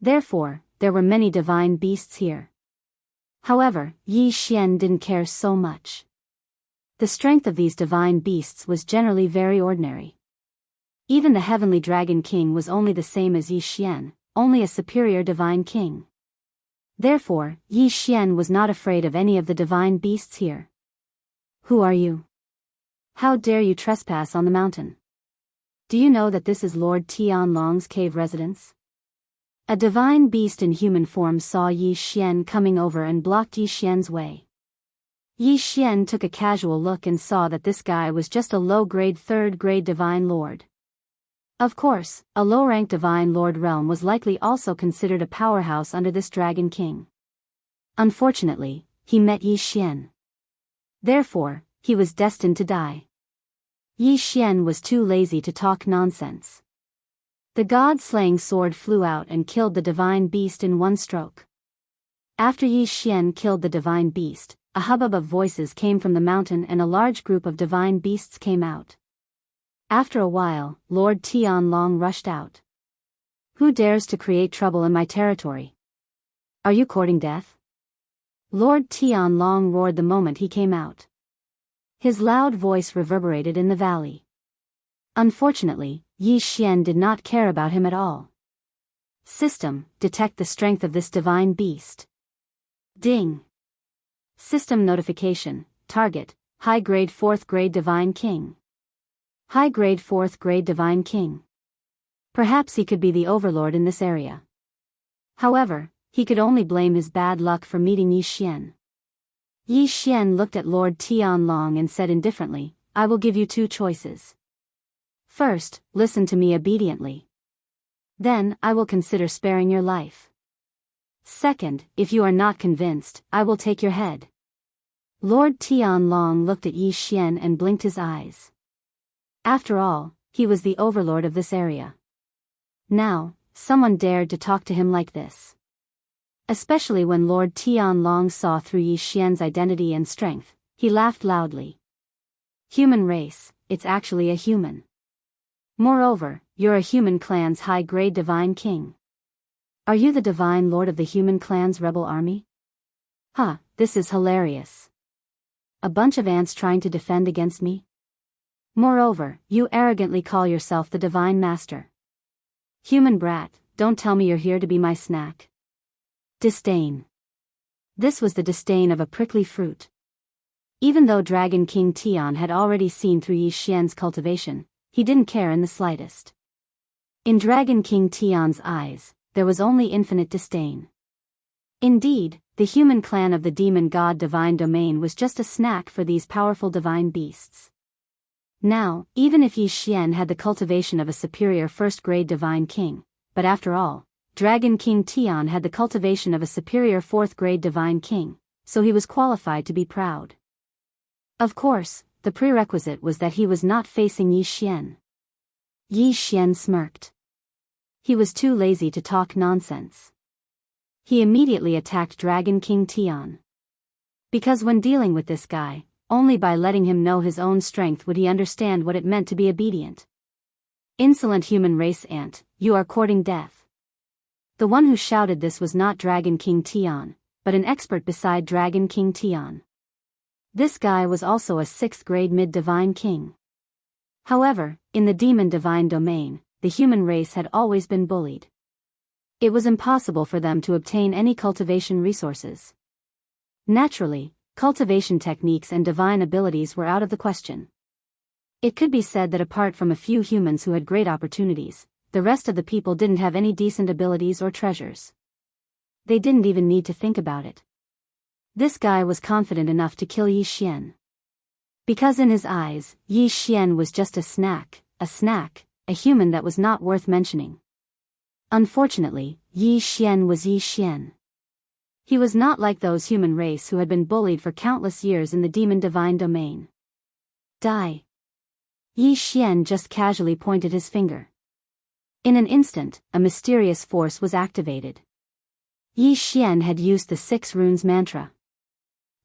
Therefore, there were many divine beasts here. However, Yi Xian didn't care so much. The strength of these divine beasts was generally very ordinary. Even the heavenly Dragon King was only the same as Yi Xian, only a superior divine king. Therefore, Yi Xian was not afraid of any of the divine beasts here. Who are you? How dare you trespass on the mountain? Do you know that this is Lord Tianlong's cave residence? A divine beast in human form saw Yi Xian coming over and blocked Yi Xian's way. Yi Xian took a casual look and saw that this guy was just a low-grade 3rd-grade divine lord. Of course, a low-ranked divine lord realm was likely also considered a powerhouse under this Dragon King. Unfortunately, he met Yi Xian. Therefore, he was destined to die. Yi Xian was too lazy to talk nonsense. The god-slaying sword flew out and killed the divine beast in one stroke. After Yi Xian killed the divine beast, a hubbub of voices came from the mountain and a large group of divine beasts came out. After a while, Lord Tianlong rushed out. "Who dares to create trouble in my territory? Are you courting death?" Lord Tianlong roared the moment he came out. His loud voice reverberated in the valley. Unfortunately, Yi Xian did not care about him at all. System, detect the strength of this divine beast. Ding. System notification, target, high-grade 4th grade divine king. High-grade 4th grade divine king. Perhaps he could be the overlord in this area. However, he could only blame his bad luck for meeting Yi Xian. Yi Xian looked at Lord Tianlong and said indifferently, "I will give you 2 choices. First, listen to me obediently. Then, I will consider sparing your life. Second, if you are not convinced, I will take your head." Lord Tianlong looked at Yi Xian and blinked his eyes. After all, he was the overlord of this area. Now, someone dared to talk to him like this. Especially when Lord Tianlong saw through Yi Xian's identity and strength, he laughed loudly. "Human race, it's actually a human. Moreover, you're a human clan's high-grade divine king. Are you the divine lord of the human clan's rebel army? Huh, this is hilarious. A bunch of ants trying to defend against me? Moreover, you arrogantly call yourself the divine master. Human brat, don't tell me you're here to be my snack." Disdain. This was the disdain of a prickly fruit. Even though Dragon King Tian had already seen through Yi Xian's cultivation, he didn't care in the slightest. In Dragon King Tian's eyes, there was only infinite disdain. Indeed, the human clan of the demon god divine domain was just a snack for these powerful divine beasts. Now, even if Yi Xian had the cultivation of a superior 1st grade divine king, but after all, Dragon King Tian had the cultivation of a superior 4th grade divine king, so he was qualified to be proud. Of course, the prerequisite was that he was not facing Yi Xian. Yi Xian smirked. He was too lazy to talk nonsense. He immediately attacked Dragon King Tian. Because when dealing with this guy, only by letting him know his own strength would he understand what it meant to be obedient. "Insolent human race ant, you are courting death." The one who shouted this was not Dragon King Tian, but an expert beside Dragon King Tian. This guy was also a 6th grade mid-divine king. However, in the demon divine domain, the human race had always been bullied. It was impossible for them to obtain any cultivation resources. Naturally, cultivation techniques and divine abilities were out of the question. It could be said that apart from a few humans who had great opportunities, the rest of the people didn't have any decent abilities or treasures. They didn't even need to think about it. This guy was confident enough to kill Yi Xian. Because in his eyes, Yi Xian was just a snack, a human that was not worth mentioning. Unfortunately, Yi Xian was Yi Xian. He was not like those human race who had been bullied for countless years in the demon divine domain. Die. Yi Xian just casually pointed his finger. In an instant, a mysterious force was activated. Yi Xian had used the 6 runes mantra.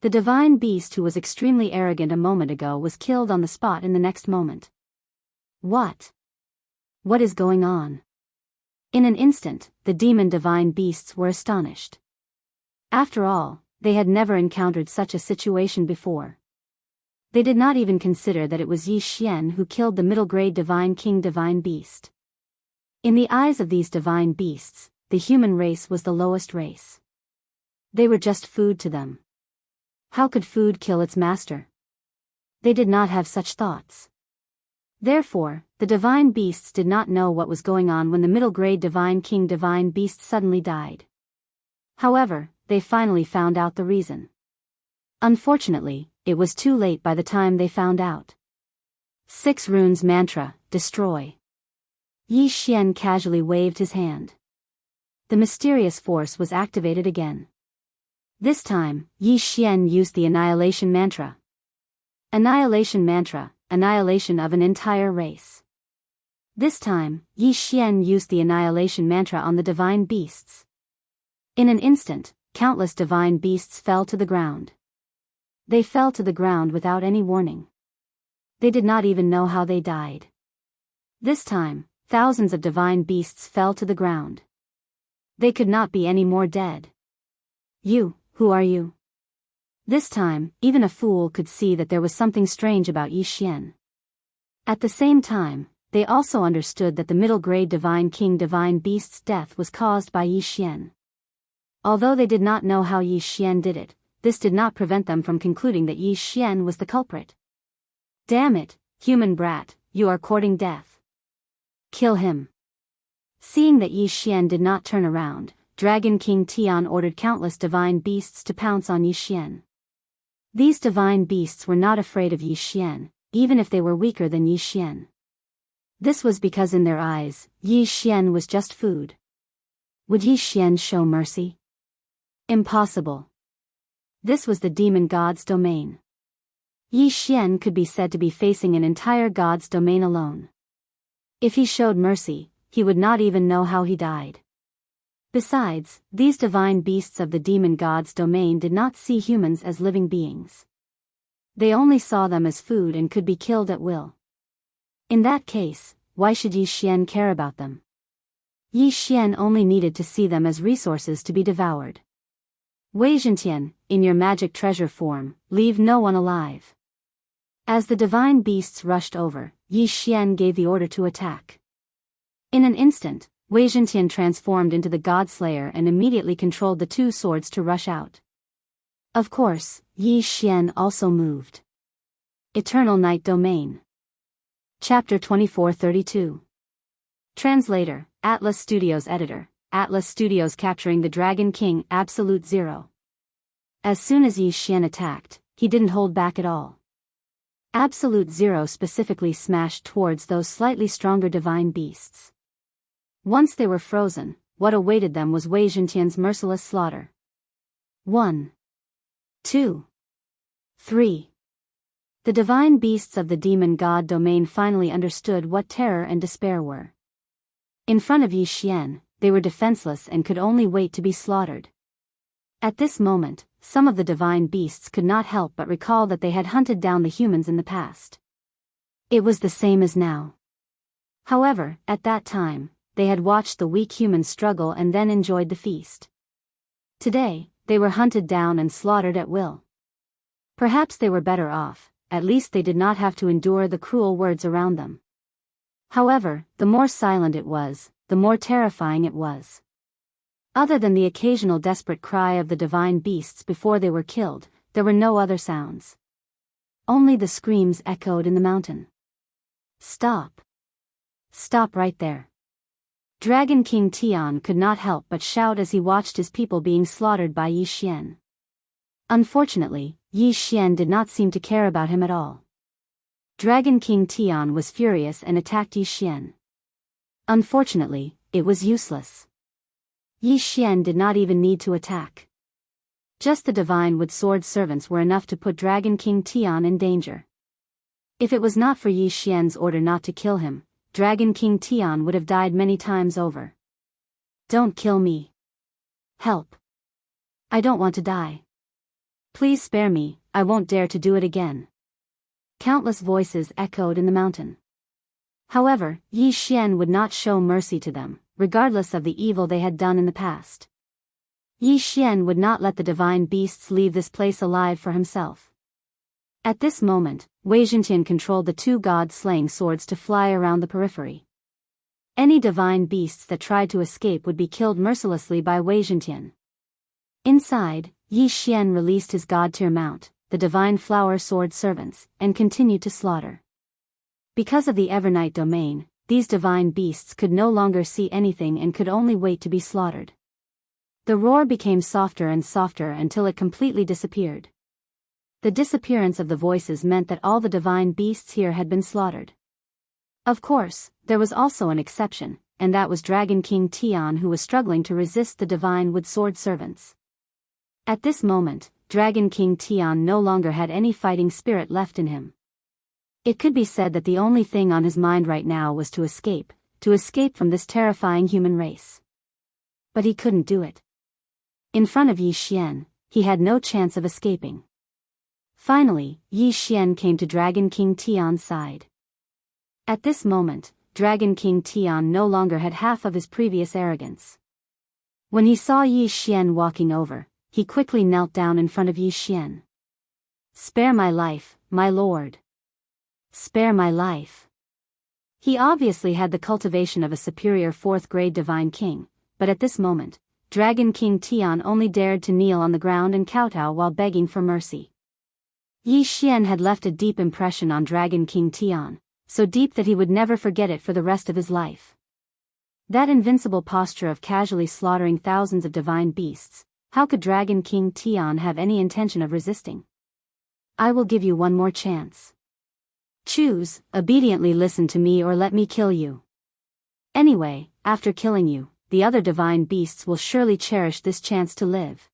The divine beast who was extremely arrogant a moment ago was killed on the spot in the next moment. What? What is going on? In an instant, the demon divine beasts were astonished. After all, they had never encountered such a situation before. They did not even consider that it was Yi Xian who killed the middle-grade divine king divine beast. In the eyes of these divine beasts, the human race was the lowest race. They were just food to them. How could food kill its master? They did not have such thoughts. Therefore, the divine beasts did not know what was going on when the middle-grade divine king divine beast suddenly died. However, they finally found out the reason. Unfortunately, it was too late by the time they found out. 6 runes mantra, destroy. Yi Xian casually waved his hand. The mysterious force was activated again. This time, Yi Xian used the annihilation mantra. Annihilation mantra, annihilation of an entire race. This time, Yi Xian used the annihilation mantra on the divine beasts. In an instant, countless divine beasts fell to the ground. They fell to the ground without any warning. They did not even know how they died. This time, thousands of divine beasts fell to the ground. They could not be any more dead. You, who are you? This time, even a fool could see that there was something strange about Yi Xian. At the same time, they also understood that the middle-grade divine king divine beast's death was caused by Yi Xian. Although they did not know how Yi Xian did it, this did not prevent them from concluding that Yi Xian was the culprit. Damn it, human brat, you are courting death. Kill him. Seeing that Yi Xian did not turn around, Dragon King Tian ordered countless divine beasts to pounce on Yi Xian. These divine beasts were not afraid of Yi Xian, even if they were weaker than Yi Xian. This was because in their eyes, Yi Xian was just food. Would Yi Xian show mercy? Impossible. This was the demon god's domain. Yi Xian could be said to be facing an entire god's domain alone. If he showed mercy, he would not even know how he died. Besides, these divine beasts of the demon god's domain did not see humans as living beings. They only saw them as food and could be killed at will. In that case, why should Yi Xian care about them? Yi Xian only needed to see them as resources to be devoured. Wei Zhentian, in your magic treasure form, leave no one alive. As the divine beasts rushed over, Yi Xian gave the order to attack. In an instant, Wei Zhentian transformed into the God Slayer and immediately controlled the two swords to rush out. Of course, Yi Xian also moved. Eternal Night Domain. Chapter 2432. Translator, Atlas Studios Editor, Atlas Studios capturing the Dragon King Absolute Zero. As soon as Yi Xian attacked, he didn't hold back at all. Absolute Zero specifically smashed towards those slightly stronger divine beasts. Once they were frozen, what awaited them was Wei Zhentian's merciless slaughter. 1. 2. 3. The divine beasts of the demon god domain finally understood what terror and despair were. In front of Yi Xian, they were defenseless and could only wait to be slaughtered. At this moment, some of the divine beasts could not help but recall that they had hunted down the humans in the past. It was the same as now. However, at that time, they had watched the weak humans struggle and then enjoyed the feast. Today, they were hunted down and slaughtered at will. Perhaps they were better off. At least they did not have to endure the cruel words around them. However, the more silent it was, the more terrifying it was. Other than the occasional desperate cry of the divine beasts before they were killed, there were no other sounds. Only the screams echoed in the mountain. Stop. Stop right there. Dragon King Tian could not help but shout as he watched his people being slaughtered by Yi Xian. Unfortunately, Yi Xian did not seem to care about him at all. Dragon King Tian was furious and attacked Yi Xian. Unfortunately, it was useless. Yi Xian did not even need to attack. Just the divine wood sword servants were enough to put Dragon King Tian in danger. If it was not for Yi Xian's order not to kill him, Dragon King Tian would have died many times over. Don't kill me. Help. I don't want to die. Please spare me, I won't dare to do it again. Countless voices echoed in the mountain. However, Yi Xian would not show mercy to them, regardless of the evil they had done in the past. Yi Xian would not let the divine beasts leave this place alive for himself. At this moment, Wei Zhentian controlled the two god-slaying swords to fly around the periphery. Any divine beasts that tried to escape would be killed mercilessly by Wei Zhentian. Inside, Yi Xian released his god-tier mount, the divine flower sword servants, and continued to slaughter. Because of the Evernight domain, these divine beasts could no longer see anything and could only wait to be slaughtered. The roar became softer and softer until it completely disappeared. The disappearance of the voices meant that all the divine beasts here had been slaughtered. Of course, there was also an exception, and that was Dragon King Tian, who was struggling to resist the divine wood sword servants. At this moment, Dragon King Tian no longer had any fighting spirit left in him. It could be said that the only thing on his mind right now was to escape from this terrifying human race. But he couldn't do it. In front of Yi Xian, he had no chance of escaping. Finally, Yi Xian came to Dragon King Tian's side. At this moment, Dragon King Tian no longer had half of his previous arrogance. When he saw Yi Xian walking over, he quickly knelt down in front of Yi Xian. "Spare my life, my lord. Spare my life." He obviously had the cultivation of a superior 4th-grade divine king, but at this moment, Dragon King Tian only dared to kneel on the ground and kowtow while begging for mercy. Yi Xian had left a deep impression on Dragon King Tian, so deep that he would never forget it for the rest of his life. That invincible posture of casually slaughtering thousands of divine beasts, how could Dragon King Tian have any intention of resisting? "I will give you one more chance. Choose, obediently listen to me or let me kill you. Anyway, after killing you, the other divine beasts will surely cherish this chance to live."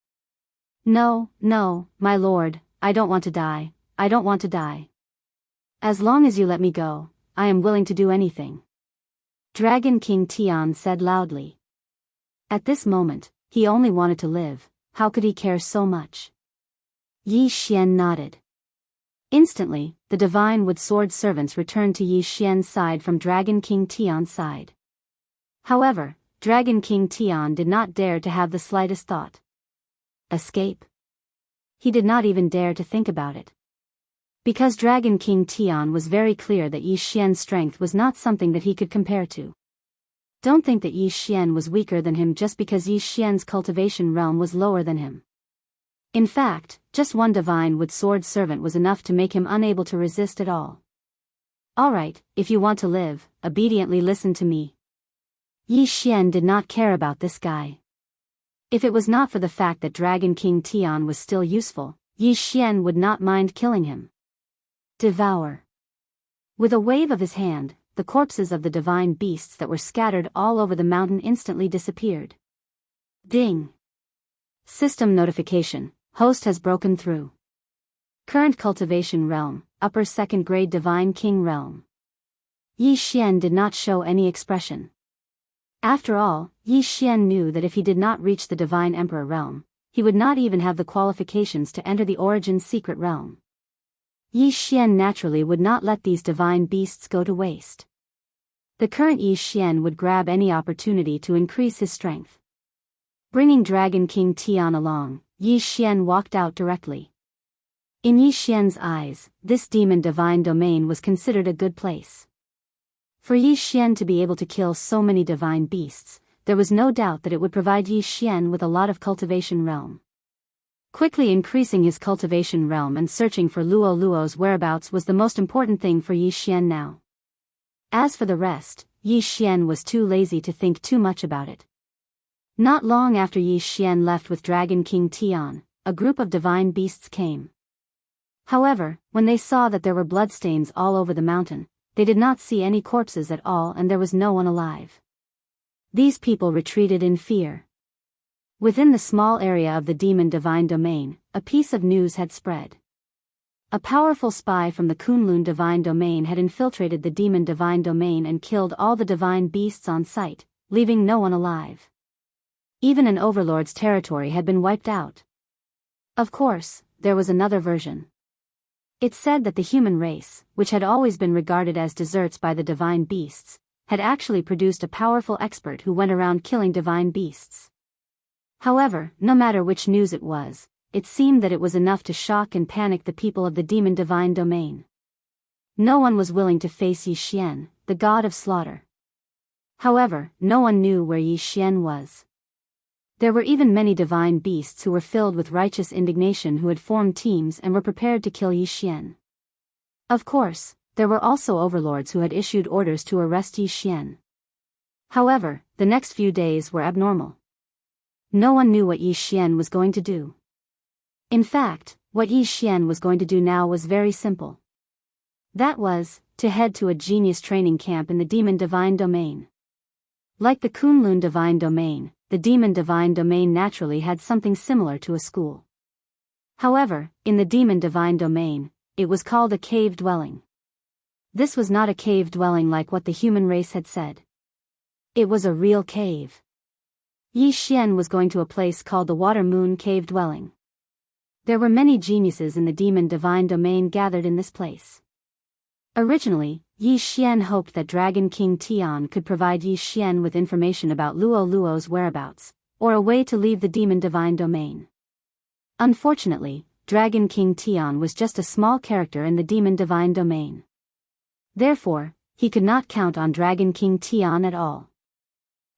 "No, no, my lord, I don't want to die, I don't want to die. As long as you let me go, I am willing to do anything," Dragon King Tian said loudly. At this moment, he only wanted to live. How could he care so much? Yi Xian nodded. Instantly, the divine wood sword servants returned to Yi Xian's side from Dragon King Tian's side. However, Dragon King Tian did not dare to have the slightest thought. Escape? He did not even dare to think about it. Because Dragon King Tian was very clear that Yi Xian's strength was not something that he could compare to. Don't think that Yi Xian was weaker than him just because Yi Xian's cultivation realm was lower than him. In fact, just one divine wood sword servant was enough to make him unable to resist at all. "Alright, if you want to live, obediently listen to me." Yi Xian did not care about this guy. If it was not for the fact that Dragon King Tian was still useful, Yi Xian would not mind killing him. Devour. With a wave of his hand, the corpses of the divine beasts that were scattered all over the mountain instantly disappeared. Ding! System notification. Host has broken through. Current cultivation realm, upper 2nd grade divine king realm. Yi Xian did not show any expression. After all, Yi Xian knew that if he did not reach the divine emperor realm, he would not even have the qualifications to enter the origin secret realm. Yi Xian naturally would not let these divine beasts go to waste. The current Yi Xian would grab any opportunity to increase his strength. Bringing Dragon King Tian along, Yi Xian walked out directly. In Yi Xian's eyes, this demon divine domain was considered a good place. For Yi Xian to be able to kill so many divine beasts, there was no doubt that it would provide Yi Xian with a lot of cultivation realm. Quickly increasing his cultivation realm and searching for Luo Luo's whereabouts was the most important thing for Yi Xian now. As for the rest, Yi Xian was too lazy to think too much about it. Not long after Yi Xian left with Dragon King Tian, a group of divine beasts came. However, when they saw that there were bloodstains all over the mountain, they did not see any corpses at all and there was no one alive. These people retreated in fear. Within the small area of the demon divine domain, a piece of news had spread. A powerful spy from the Kunlun divine domain had infiltrated the demon divine domain and killed all the divine beasts on sight, leaving no one alive. Even an overlord's territory had been wiped out. Of course, there was another version. It said that the human race, which had always been regarded as deserts by the divine beasts, had actually produced a powerful expert who went around killing divine beasts. However, no matter which news it was, it seemed that it was enough to shock and panic the people of the demon divine domain. No one was willing to face Yi Xian, the god of slaughter. However, no one knew where Yi Xian was. There were even many divine beasts who were filled with righteous indignation who had formed teams and were prepared to kill Yi Xian. Of course, there were also overlords who had issued orders to arrest Yi Xian. However, the next few days were abnormal. No one knew what Yi Xian was going to do. In fact, what Yi Xian was going to do now was very simple. That was, to head to a genius training camp in the demon divine domain. Like the Kunlun divine domain, the demon divine domain naturally had something similar to a school. However, in the demon divine domain, it was called a cave dwelling. This was not a cave dwelling like what the human race had said. It was a real cave. Yi Xian was going to a place called the Water Moon Cave Dwelling. There were many geniuses in the demon divine domain gathered in this place. Originally, Yi Xian hoped that Dragon King Tian could provide Yi Xian with information about Luo Luo's whereabouts, or a way to leave the demon divine domain. Unfortunately, Dragon King Tian was just a small character in the demon divine domain. Therefore, he could not count on Dragon King Tian at all.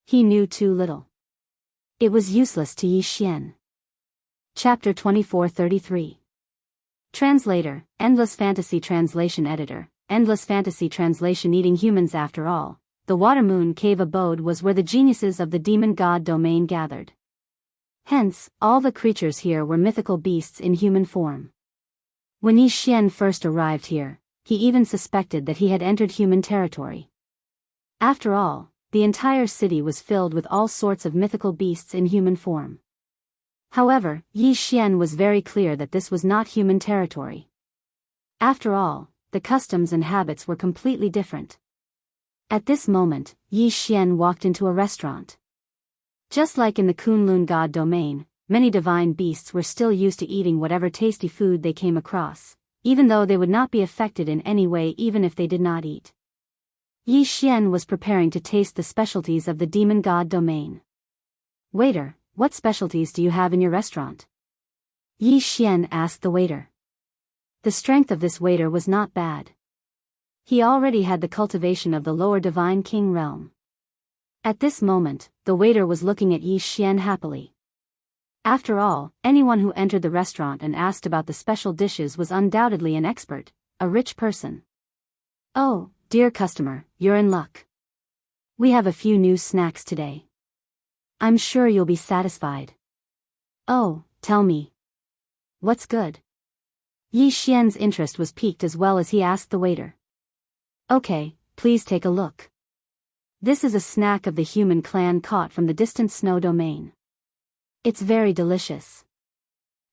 He knew too little. It was useless to Yi Xian. Chapter 2433. Translator, Endless Fantasy Translation Editor. Endless Fantasy Translation. Eating humans. After all, the Water Moon Cave abode was where the geniuses of the demon god domain gathered. Hence, all the creatures here were mythical beasts in human form. When Yi Xian first arrived here, he even suspected that he had entered human territory. After all, the entire city was filled with all sorts of mythical beasts in human form. However, Yi Xian was very clear that this was not human territory. After all, the customs and habits were completely different. At this moment, Yi Xian walked into a restaurant. Just like in the Kunlun god domain, many divine beasts were still used to eating whatever tasty food they came across, even though they would not be affected in any way even if they did not eat. Yi Xian was preparing to taste the specialties of the demon god domain. "Waiter, what specialties do you have in your restaurant?" Yi Xian asked the waiter. The strength of this waiter was not bad. He already had the cultivation of the lower divine king realm. At this moment, the waiter was looking at Yi Xian happily. After all, anyone who entered the restaurant and asked about the special dishes was undoubtedly an expert, a rich person. "Oh, dear customer, you're in luck. We have a few new snacks today. I'm sure you'll be satisfied." "Oh, tell me. What's good?" Yi Xian's interest was piqued as well as he asked the waiter. "Okay, please take a look. This is a snack of the human clan caught from the distant snow domain. It's very delicious.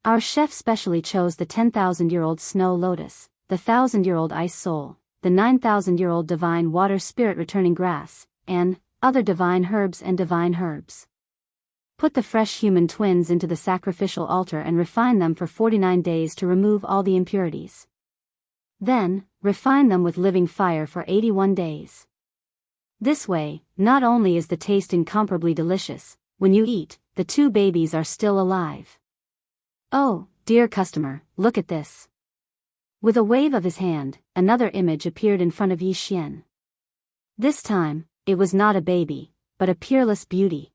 Our chef specially chose the 10,000-year-old snow lotus, the 1,000-year-old ice soul, the 9,000-year-old divine water spirit returning grass, and other divine herbs and divine herbs. Put the fresh human twins into the sacrificial altar and refine them for 49 days to remove all the impurities. Then, refine them with living fire for 81 days. This way, not only is the taste incomparably delicious, when you eat, the two babies are still alive. Oh, dear customer, look at this." With a wave of his hand, another image appeared in front of Yi Xian. This time, it was not a baby, but a peerless beauty.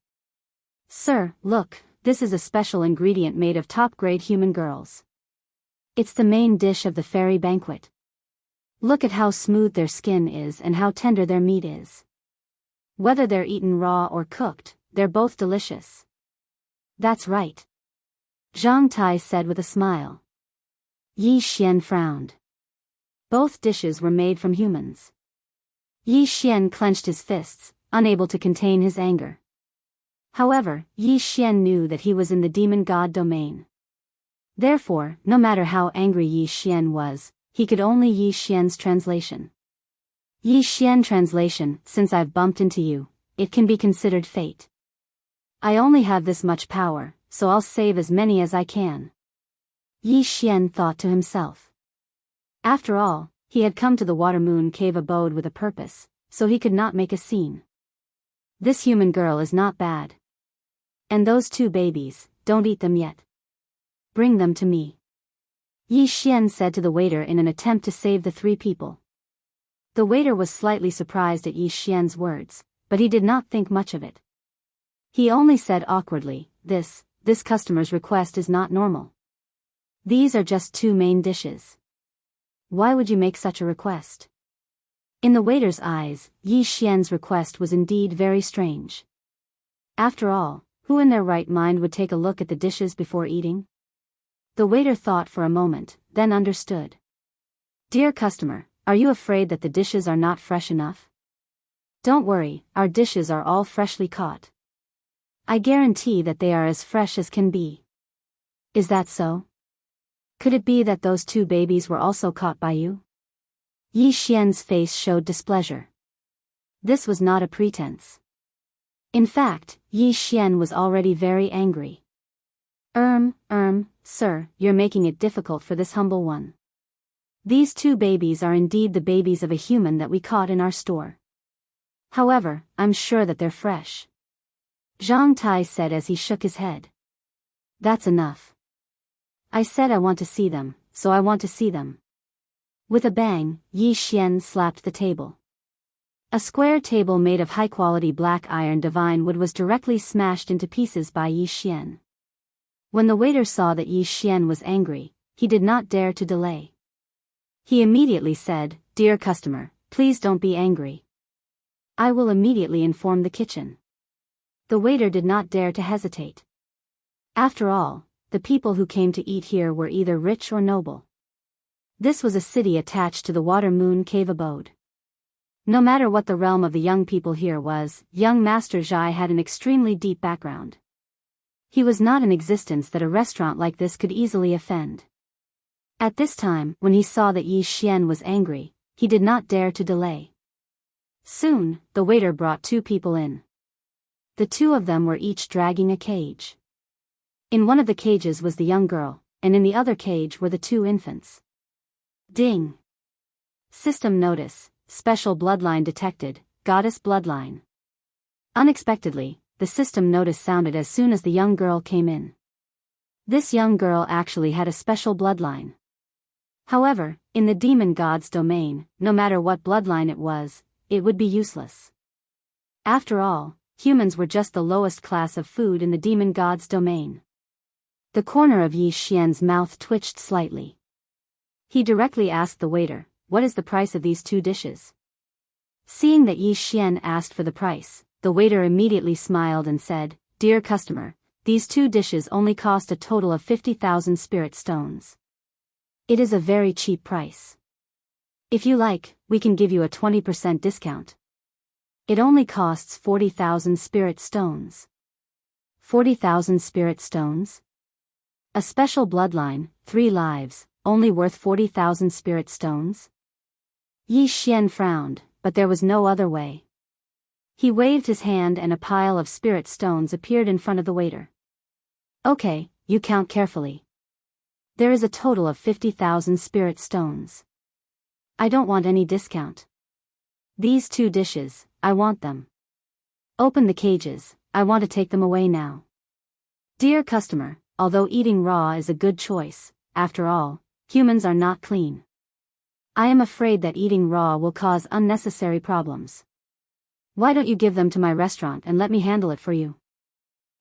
"Sir, look, this is a special ingredient made of top-grade human girls. It's the main dish of the fairy banquet. Look at how smooth their skin is and how tender their meat is. Whether they're eaten raw or cooked, they're both delicious." "That's right," Zhang Tai said with a smile. Yi Xian frowned. Both dishes were made from humans. Yi Xian clenched his fists, unable to contain his anger. However, Yi Xian knew that he was in the demon god domain. Therefore, no matter how angry Yi Xian was, he could only Yi Xian's translation. "Yi Xian translation, since I've bumped into you, it can be considered fate. I only have this much power, so I'll save as many as I can." Yi Xian thought to himself. After all, he had come to the Water Moon Cave abode with a purpose, so he could not make a scene. This human girl is not bad. And those two babies, don't eat them yet. Bring them to me. Yi Xian said to the waiter in an attempt to save the three people. The waiter was slightly surprised at Yi Xian's words, but he did not think much of it. He only said awkwardly, This customer's request is not normal. These are just two main dishes. Why would you make such a request?" In the waiter's eyes, Yi Xian's request was indeed very strange. After all, who in their right mind would take a look at the dishes before eating? The waiter thought for a moment, then understood. "Dear customer, are you afraid that the dishes are not fresh enough? Don't worry, our dishes are all freshly caught. I guarantee that they are as fresh as can be." "Is that so? Could it be that those two babies were also caught by you?" Yi Xian's face showed displeasure. This was not a pretense. In fact, Yi Xian was already very angry. Sir, you're making it difficult for this humble one. These two babies are indeed the babies of a human that we caught in our store. However, I'm sure that they're fresh. Zhang Tai said as he shook his head. That's enough. I said I want to see them, so I want to see them. With a bang, Yi Xian slapped the table. A square table made of high-quality black iron divine wood was directly smashed into pieces by Yi Xian. When the waiter saw that Yi Xian was angry, he did not dare to delay. He immediately said, "Dear customer, please don't be angry. I will immediately inform the kitchen." The waiter did not dare to hesitate. After all, the people who came to eat here were either rich or noble. This was a city attached to the Water Moon Cave abode. No matter what the realm of the young people here was, young Master Zhai had an extremely deep background. He was not in existence that a restaurant like this could easily offend. At this time, when he saw that Yi Xian was angry, he did not dare to delay. Soon, the waiter brought two people in. The two of them were each dragging a cage. In one of the cages was the young girl, and in the other cage were the two infants. Ding! System notice, special bloodline detected, goddess bloodline. Unexpectedly, the system notice sounded as soon as the young girl came in. This young girl actually had a special bloodline. However, in the demon god's domain, no matter what bloodline it would be useless. After all, humans were just the lowest class of food in the demon god's domain. The corner of Yi Xian's mouth twitched slightly. He directly asked the waiter, "What is the price of these two dishes?" Seeing that Yi Xian asked for the price, the waiter immediately smiled and said, "Dear customer, these two dishes only cost a total of 50,000 spirit stones. It is a very cheap price. If you like, we can give you a 20% discount. It only costs 40,000 spirit stones." 40,000 spirit stones? A special bloodline, 3 lives, only worth 40,000 spirit stones? Yi Xian frowned, but there was no other way. He waved his hand and a pile of spirit stones appeared in front of the waiter. "Okay, you count carefully. There is a total of 50,000 spirit stones. I don't want any discount. These two dishes, I want them. Open the cages, I want to take them away now." Dear customer, although eating raw is a good choice, after all, humans are not clean. I am afraid that eating raw will cause unnecessary problems. Why don't you give them to my restaurant and let me handle it for you?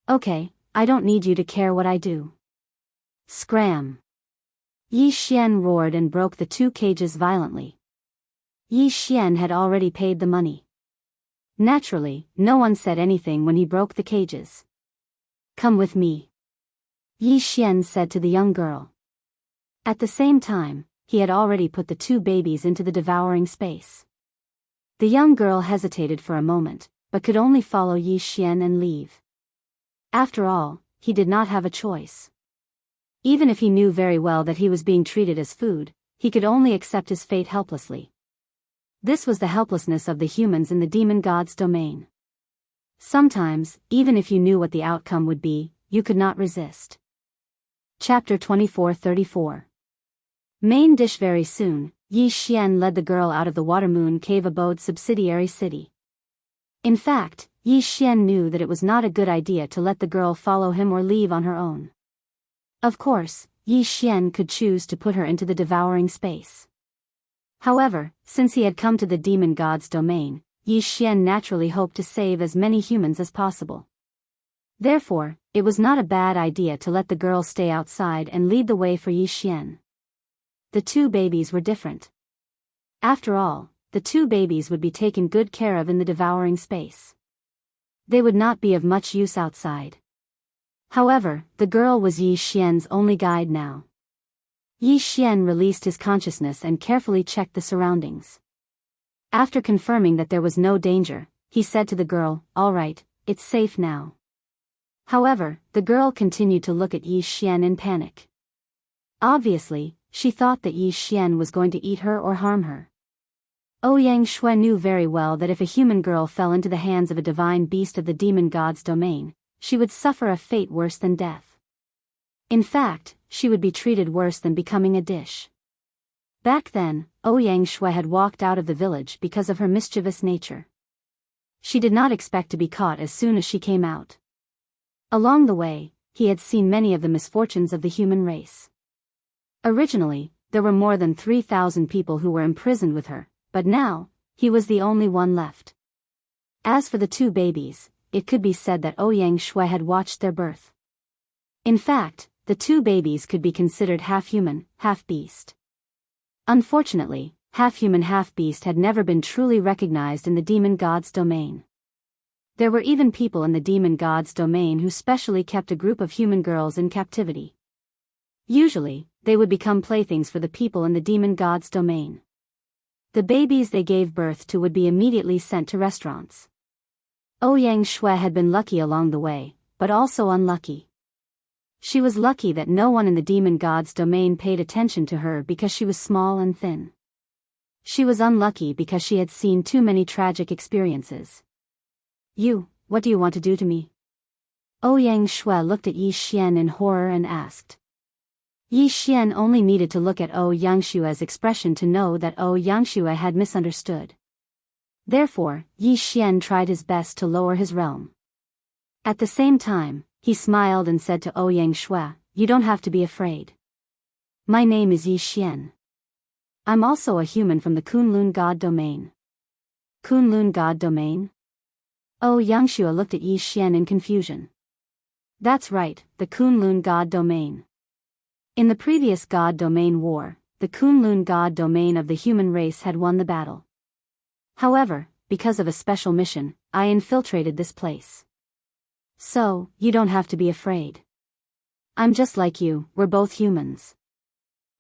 Okay, I don't need you to care what I do. Scram! Yi Xian roared and broke the two cages violently. Yi Xian had already paid the money. Naturally, no one said anything when he broke the cages. "Come with me," Yi Xian said to the young girl. At the same time, he had already put the two babies into the devouring space. The young girl hesitated for a moment, but could only follow Yi Xian and leave. After all, he did not have a choice. Even if he knew very well that he was being treated as food, he could only accept his fate helplessly. This was the helplessness of the humans in the demon god's domain. Sometimes, even if you knew what the outcome would be, you could not resist. Chapter 24-34. Main dish. Very soon, Yi Xian led the girl out of the Watermoon Cave abode subsidiary city. In fact, Yi Xian knew that it was not a good idea to let the girl follow him or leave on her own. Of course, Yi Xian could choose to put her into the devouring space. However, since he had come to the demon god's domain, Yi Xian naturally hoped to save as many humans as possible. Therefore, it was not a bad idea to let the girl stay outside and lead the way for Yi Xian. The two babies were different. After all, the two babies would be taken good care of in the devouring space. They would not be of much use outside. However, the girl was Yi Xian's only guide now. Yi Xian released his consciousness and carefully checked the surroundings. After confirming that there was no danger, he said to the girl, "All right, it's safe now." However, the girl continued to look at Yi Xian in panic. Obviously, she thought that Yi Xian was going to eat her or harm her. Ouyang Shui knew very well that if a human girl fell into the hands of a divine beast of the demon god's domain, she would suffer a fate worse than death. In fact, she would be treated worse than becoming a dish. Back then, Xianxia had walked out of the village because of her mischievous nature. She did not expect to be caught as soon as she came out. Along the way, he had seen many of the misfortunes of the human race. Originally, there were more than 3,000 people who were imprisoned with her, but now, he was the only one left. As for the two babies, it could be said that Xianxia had watched their birth. In fact, the two babies could be considered half-human, half-beast. Unfortunately, half-human half-beast had never been truly recognized in the demon god's domain. There were even people in the demon god's domain who specially kept a group of human girls in captivity. Usually, they would become playthings for the people in the demon god's domain. The babies they gave birth to would be immediately sent to restaurants. Xianxia had been lucky along the way, but also unlucky. She was lucky that no one in the demon god's domain paid attention to her because she was small and thin. She was unlucky because she had seen too many tragic experiences. What do you want to do to me? Xianxia looked at Yi Xian in horror and asked. Yi Xian only needed to look at Xianxia's expression to know that Xianxia had misunderstood. Therefore, Yi Xian tried his best to lower his realm. At the same time, he smiled and said to Xianxia, "You don't have to be afraid. My name is Yi Xian. I'm also a human from the Kunlun God domain." Kunlun God domain? Xianxia looked at Yi Xian in confusion. That's right, the Kunlun God domain. In the previous God domain war, the Kunlun God domain of the human race had won the battle. However, because of a special mission, I infiltrated this place. So, you don't have to be afraid. I'm just like you, we're both humans.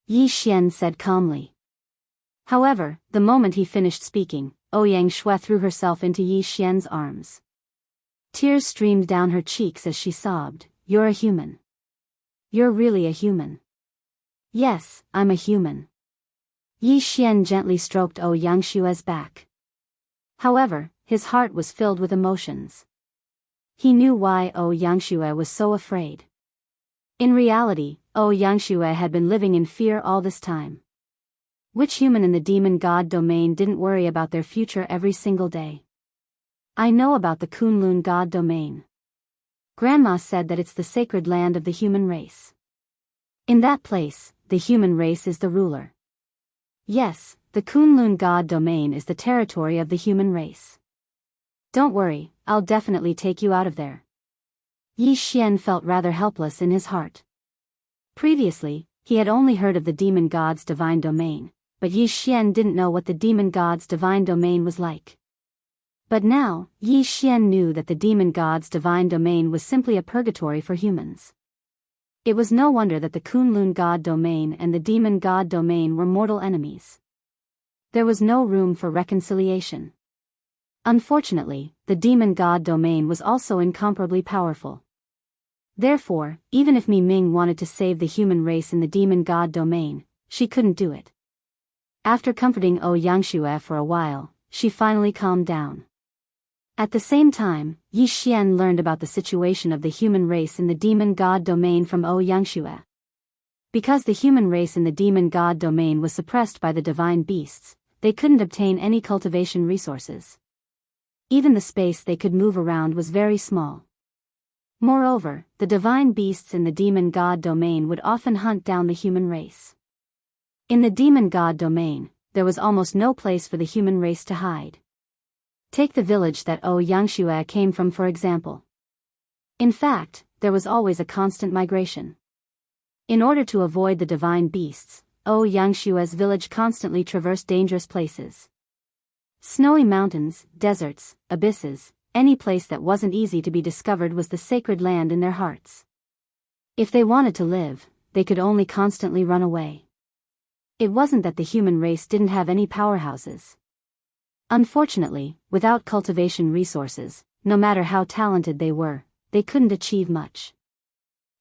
Yi Xian said calmly. However, the moment he finished speaking, Xianxia threw herself into Yi Xian's arms. Tears streamed down her cheeks as she sobbed, "You're a human. You're really a human." "Yes, I'm a human." Yi Xian gently stroked Xianxia's back. However, his heart was filled with emotions. He knew why Xianxia was so afraid. In reality, Xianxia had been living in fear all this time. Which human in the demon god domain didn't worry about their future every single day? I know about the Kunlun god domain. Grandma said that it's the sacred land of the human race. In that place, the human race is the ruler. Yes, the Kunlun god domain is the territory of the human race. Don't worry, I'll definitely take you out of there. Yi Xian felt rather helpless in his heart. Previously, he had only heard of the demon god's divine domain, but Yi Xian didn't know what the demon god's divine domain was like. But now, Yi Xian knew that the demon god's divine domain was simply a purgatory for humans. It was no wonder that the Kunlun god domain and the demon god domain were mortal enemies. There was no room for reconciliation. Unfortunately, the demon god domain was also incomparably powerful. Therefore, even if Mi Ming wanted to save the human race in the demon god domain, she couldn't do it. After comforting Xianxia for a while, she finally calmed down. At the same time, Yi Xian learned about the situation of the human race in the demon god domain from Xianxia. Because the human race in the demon god domain was suppressed by the divine beasts, they couldn't obtain any cultivation resources. Even the space they could move around was very small. Moreover, the divine beasts in the demon god domain would often hunt down the human race. In the demon god domain, there was almost no place for the human race to hide. Take the village that Xianxia came from for example. In fact, there was always a constant migration. In order to avoid the divine beasts, Xianxia's village constantly traversed dangerous places. Snowy mountains, deserts, abysses, any place that wasn't easy to be discovered was the sacred land in their hearts. If they wanted to live, they could only constantly run away. It wasn't that the human race didn't have any powerhouses. Unfortunately, without cultivation resources, no matter how talented they were, they couldn't achieve much.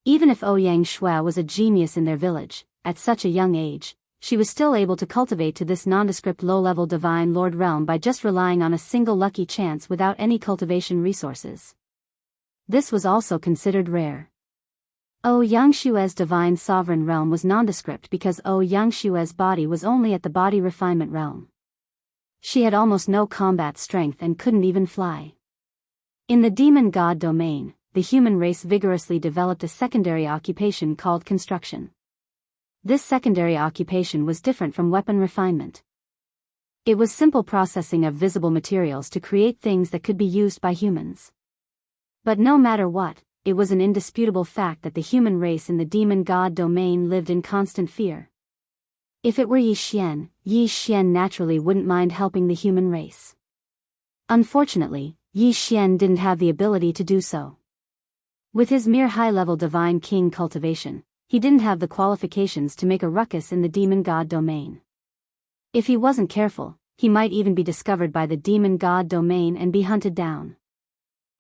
Even if Xianxia was a genius in their village, at such a young age, she was still able to cultivate to this nondescript low-level divine lord realm by just relying on a single lucky chance without any cultivation resources. This was also considered rare. Xianxia's divine sovereign realm was nondescript because Xianxia's body was only at the body refinement realm. She had almost no combat strength and couldn't even fly. In the demon god domain, the human race vigorously developed a secondary occupation called construction. This secondary occupation was different from weapon refinement. It was simple processing of visible materials to create things that could be used by humans. But no matter what, it was an indisputable fact that the human race in the demon god domain lived in constant fear. If it were Yi Xian naturally wouldn't mind helping the human race. Unfortunately, Yi Xian didn't have the ability to do so. With his mere high-level divine king cultivation, he didn't have the qualifications to make a ruckus in the demon god domain. If he wasn't careful, he might even be discovered by the demon god domain and be hunted down.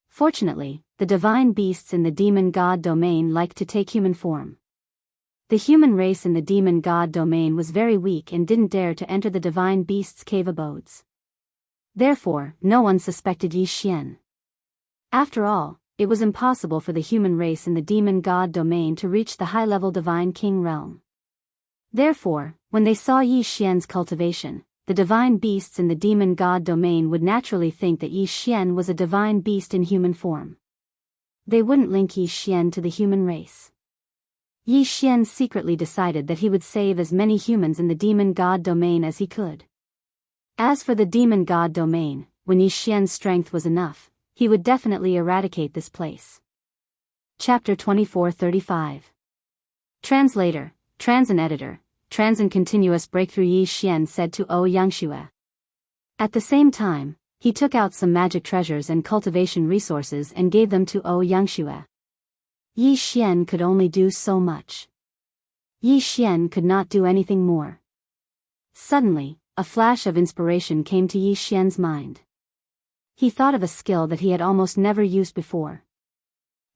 Fortunately, the divine beasts in the demon god domain liked to take human form. The human race in the demon god domain was very weak and didn't dare to enter the divine beasts' cave abodes. Therefore, no one suspected Yi Xian. After all, it was impossible for the human race in the demon god domain to reach the high-level divine king realm. Therefore, when they saw Yi Xian's cultivation, the divine beasts in the demon god domain would naturally think that Yi Xian was a divine beast in human form. They wouldn't link Yi Xian to the human race. Yi Xian secretly decided that he would save as many humans in the demon god domain as he could. As for the demon god domain, when Yi Xian's strength was enough, he would definitely eradicate this place. Chapter 2435. Translator, Transin Editor, Transin Continuous Breakthrough. Yi Xian said to Xianxia. At the same time, he took out some magic treasures and cultivation resources and gave them to Xianxia. Yi Xian could only do so much. Yi Xian could not do anything more. Suddenly, a flash of inspiration came to Yi Xian's mind. He thought of a skill that he had almost never used before.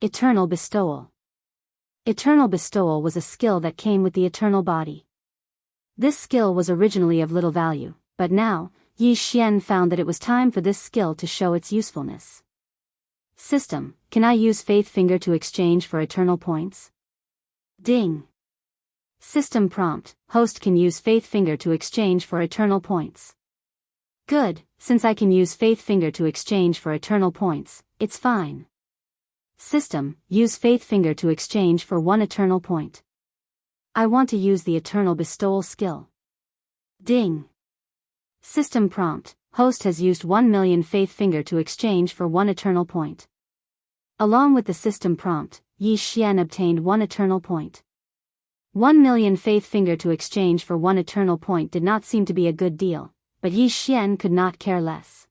Eternal Bestowal. Eternal Bestowal was a skill that came with the eternal body. This skill was originally of little value, but now, Yi Xian found that it was time for this skill to show its usefulness. System, can I use Faith Finger to exchange for eternal points? Ding. System prompt, host can use Faith Finger to exchange for eternal points. Good, since I can use Faith Finger to exchange for eternal points, it's fine. System, use Faith Finger to exchange for 1 eternal point. I want to use the Eternal Bestowal skill. Ding. System prompt, host has used 1,000,000 Faith Finger to exchange for 1 eternal point. Along with the system prompt, Yi Xian obtained 1 eternal point. 1,000,000 Faith Finger to exchange for 1 eternal point did not seem to be a good deal, but Yi Xian could not care less.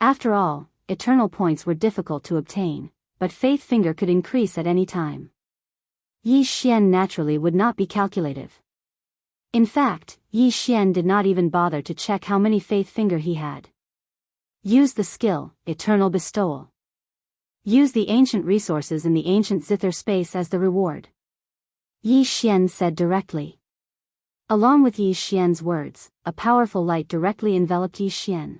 After all, eternal points were difficult to obtain, but Faith Finger could increase at any time. Yi Xian naturally would not be calculative. In fact, Yi Xian did not even bother to check how many Faith Finger he had. Use the skill, Eternal Bestowal. Use the ancient resources in the ancient zither space as the reward. Yi Xian said directly. Along with Yi Xian's words, a powerful light directly enveloped Yi Xian.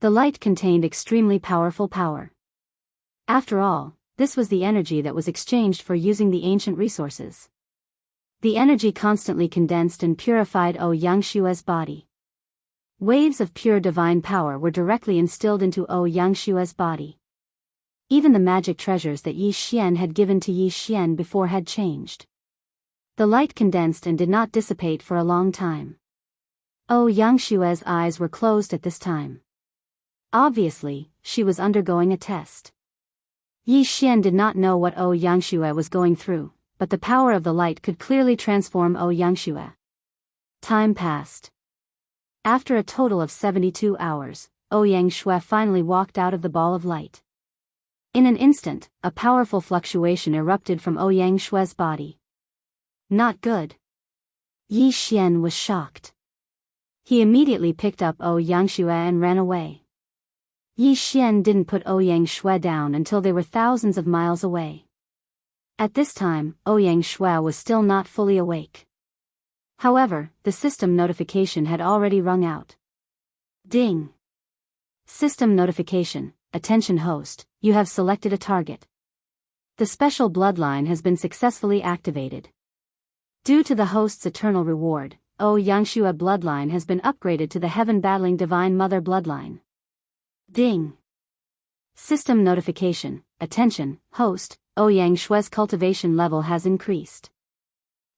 The light contained extremely powerful power. After all, this was the energy that was exchanged for using the ancient resources. The energy constantly condensed and purified Xianxia's body. Waves of pure divine power were directly instilled into Xianxia's body. Even the magic treasures that Yi Xian had given to Yi Xian before had changed. The light condensed and did not dissipate for a long time. Xianxia's eyes were closed at this time. Obviously, she was undergoing a test. Yi Xian did not know what Xianxia was going through, but the power of the light could clearly transform Xianxia. Time passed. After a total of 72 hours, Xianxia finally walked out of the ball of light. In an instant, a powerful fluctuation erupted from Xianxia's body. Not good. Yi Xian was shocked. He immediately picked up Xianxia and ran away. Yi Xian didn't put Xianxia down until they were thousands of miles away. At this time, Xianxia was still not fully awake. However, the system notification had already rung out. Ding. System notification, attention host, you have selected a target. The special bloodline has been successfully activated. Due to the host's eternal reward, Xianxia bloodline has been upgraded to the heaven-battling Divine Mother bloodline. Ding! System notification. Attention, host, Xianxia's cultivation level has increased.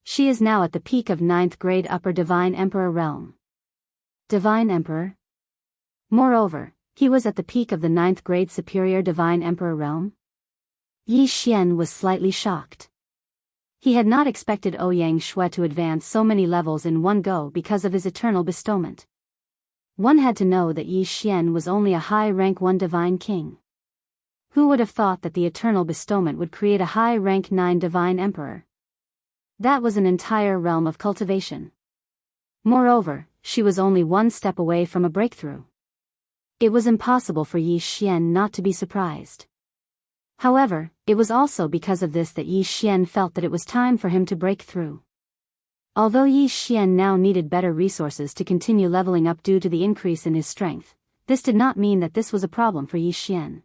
She is now at the peak of 9th grade Upper Divine Emperor realm. Divine Emperor? Moreover, he was at the peak of the 9th grade Superior Divine Emperor realm? Yi Xian was slightly shocked. He had not expected Xianxia to advance so many levels in one go because of his eternal bestowment. One had to know that Yi Xian was only a high rank 1 divine king. Who would have thought that the eternal bestowment would create a high rank 9 divine emperor? That was an entire realm of cultivation. Moreover, she was only one step away from a breakthrough. It was impossible for Yi Xian not to be surprised. However, it was also because of this that Yi Xian felt that it was time for him to break through. Although Yi Xian now needed better resources to continue leveling up due to the increase in his strength, this did not mean that this was a problem for Yi Xian.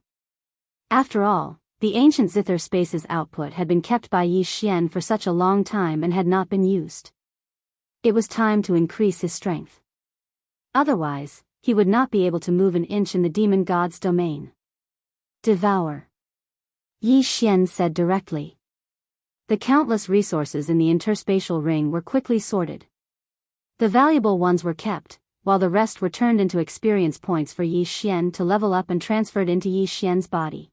After all, the ancient zither space's output had been kept by Yi Xian for such a long time and had not been used. It was time to increase his strength. Otherwise, he would not be able to move an inch in the demon god's domain. Devour. Yi Xian said directly. The countless resources in the interspatial ring were quickly sorted. The valuable ones were kept, while the rest were turned into experience points for Yi Xian to level up and transferred into Yi Xian's body.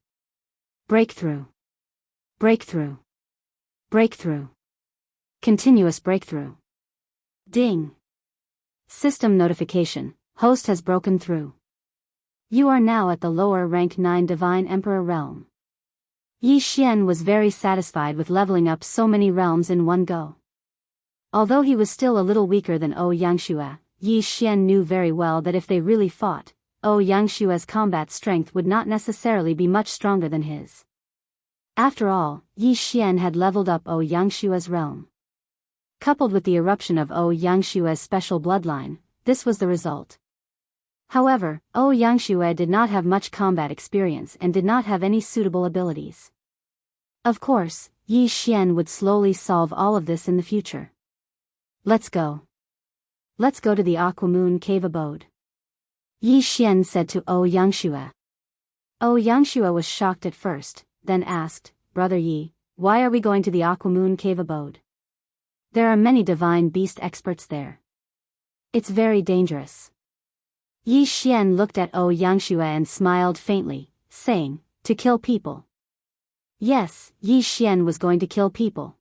Breakthrough. Breakthrough. Breakthrough. Continuous breakthrough. Ding. System notification. Host has broken through. You are now at the lower rank 9 Divine Emperor realm. Yi Xian was very satisfied with leveling up so many realms in one go. Although he was still a little weaker than Xianxia, Yi Xian knew very well that if they really fought, Xianxia's combat strength would not necessarily be much stronger than his. After all, Yi Xian had leveled up Xianxia's realm. Coupled with the eruption of Xianxia's special bloodline, this was the result. However, Xianxia did not have much combat experience and did not have any suitable abilities. Of course, Yi Xian would slowly solve all of this in the future. Let's go. Let's go to the Aquamoon Cave abode. Yi Xian said to Xianxia. Xianxia was shocked at first, then asked, Brother Yi, why are we going to the Aquamoon Cave abode? There are many divine beast experts there. It's very dangerous. Yi Xian looked at Xianxia and smiled faintly, saying, to kill people. Yes, Yi Xian was going to kill people.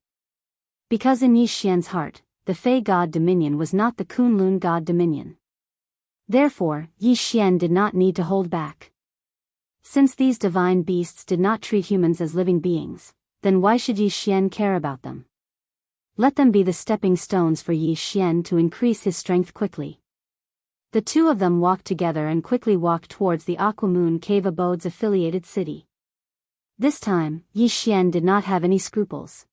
Because in Yi Xian's heart, the Fei God Dominion was not the Kunlun God Dominion. Therefore, Yi Xian did not need to hold back. Since these divine beasts did not treat humans as living beings, then why should Yi Xian care about them? Let them be the stepping stones for Yi Xian to increase his strength quickly. The two of them walked together and quickly walked towards the Aquamoon Cave abode's affiliated city. This time, Yi Xian did not have any scruples.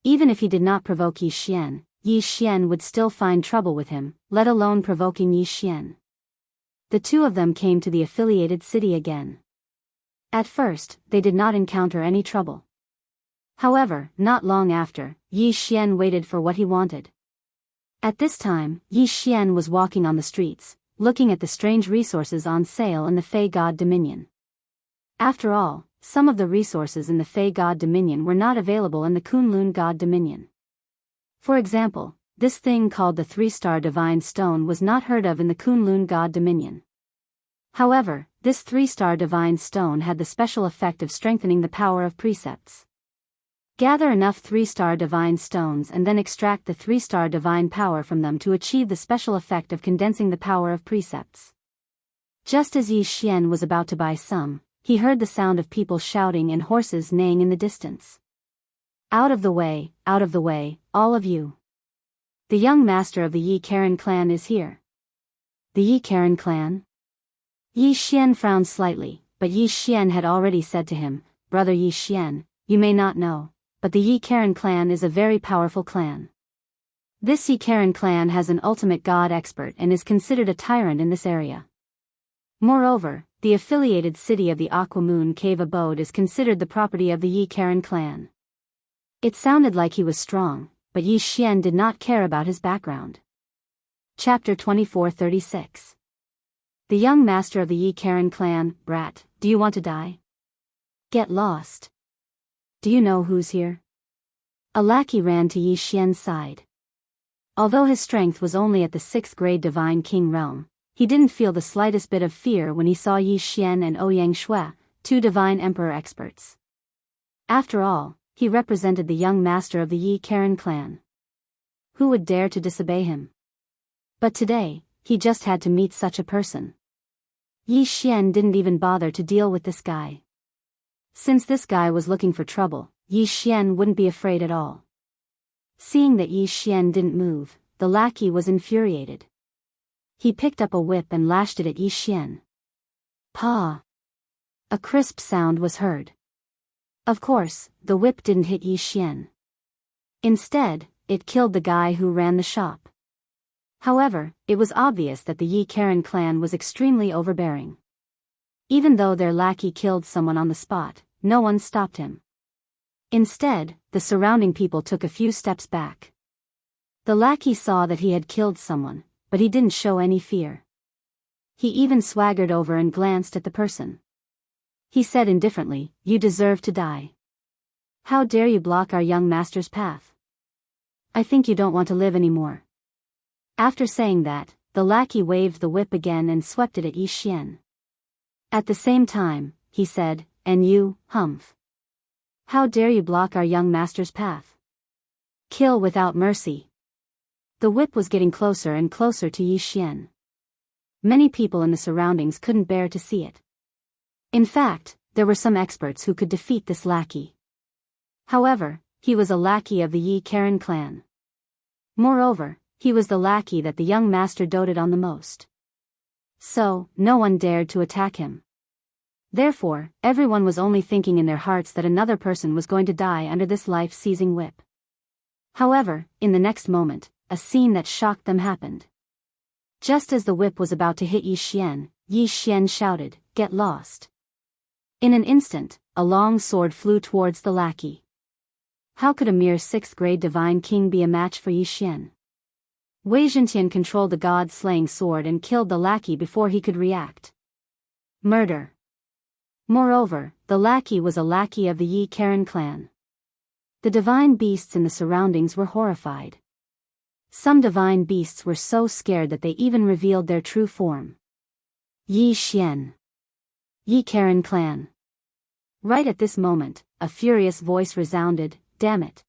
Even if he did not provoke Yi Xian would still find trouble with him, let alone provoking Yi Xian. The two of them came to the affiliated city again. At first, they did not encounter any trouble. However, not long after, Yi Xian waited for what he wanted. At this time, Yi Xian was walking on the streets, looking at the strange resources on sale in the Fei God Dominion. After all, some of the resources in the Fei God Dominion were not available in the Kunlun God Dominion. For example, this thing called the 3-star Divine Stone was not heard of in the Kunlun God Dominion. However, this 3-star Divine Stone had the special effect of strengthening the power of precepts. Gather enough 3-star Divine Stones and then extract the 3-star Divine Power from them to achieve the special effect of condensing the power of precepts. Just as Yi Xian was about to buy some, he heard the sound of people shouting and horses neighing in the distance. Out of the way, all of you. The young master of the Yi Karen clan is here. The Yi Karen clan? Yi Xian frowned slightly, but Yi Xian had already said to him, Brother Yi Xian, you may not know, but the Yi Karen clan is a very powerful clan. This Yi Karen clan has an ultimate god expert and is considered a tyrant in this area. Moreover, the affiliated city of the Aqua Moon Cave abode is considered the property of the Yi Karen clan. It sounded like he was strong, but Yi Xian did not care about his background. Chapter 2436. The young master of the Yi Karen clan, brat, do you want to die? Get lost. Do you know who's here? A lackey ran to Yi Xian's side. Although his strength was only at the 6th grade Divine King realm, he didn't feel the slightest bit of fear when he saw Yi Xian and Ouyang Shui, 2 Divine Emperor experts. After all, he represented the young master of the Yi Karen clan. Who would dare to disobey him? But today, he just had to meet such a person. Yi Xian didn't even bother to deal with this guy. Since this guy was looking for trouble, Yi Xian wouldn't be afraid at all. Seeing that Yi Xian didn't move, the lackey was infuriated. He picked up a whip and lashed it at Yi Xian. Pa! A crisp sound was heard. Of course, the whip didn't hit Yi Xian. Instead, it killed the guy who ran the shop. However, it was obvious that the Yi Karen clan was extremely overbearing. Even though their lackey killed someone on the spot, no one stopped him. Instead, the surrounding people took a few steps back. The lackey saw that he had killed someone, but he didn't show any fear. He even swaggered over and glanced at the person. He said indifferently, "You deserve to die. How dare you block our young master's path? I think you don't want to live anymore." After saying that, the lackey waved the whip again and swept it at Yi Xian. At the same time, he said, "And you, Humph. How dare you block our young master's path? Kill without mercy." The whip was getting closer and closer to Yi Xian. Many people in the surroundings couldn't bear to see it. In fact, there were some experts who could defeat this lackey. However, he was a lackey of the Yi Karen clan. Moreover, he was the lackey that the young master doted on the most. So, no one dared to attack him. Therefore, everyone was only thinking in their hearts that another person was going to die under this life-seizing whip. However, in the next moment, a scene that shocked them happened. Just as the whip was about to hit Yi Xian shouted, "Get lost." In an instant, a long sword flew towards the lackey. How could a mere 6th grade Divine King be a match for Yi Xian? Wei Zhentian controlled the god-slaying sword and killed the lackey before he could react. Murder. Moreover, the lackey was a lackey of the Yi Karen clan. The divine beasts in the surroundings were horrified. Some divine beasts were so scared that they even revealed their true form. Yi Xian. Yi Karen clan. Right at this moment, a furious voice resounded, "Damn it.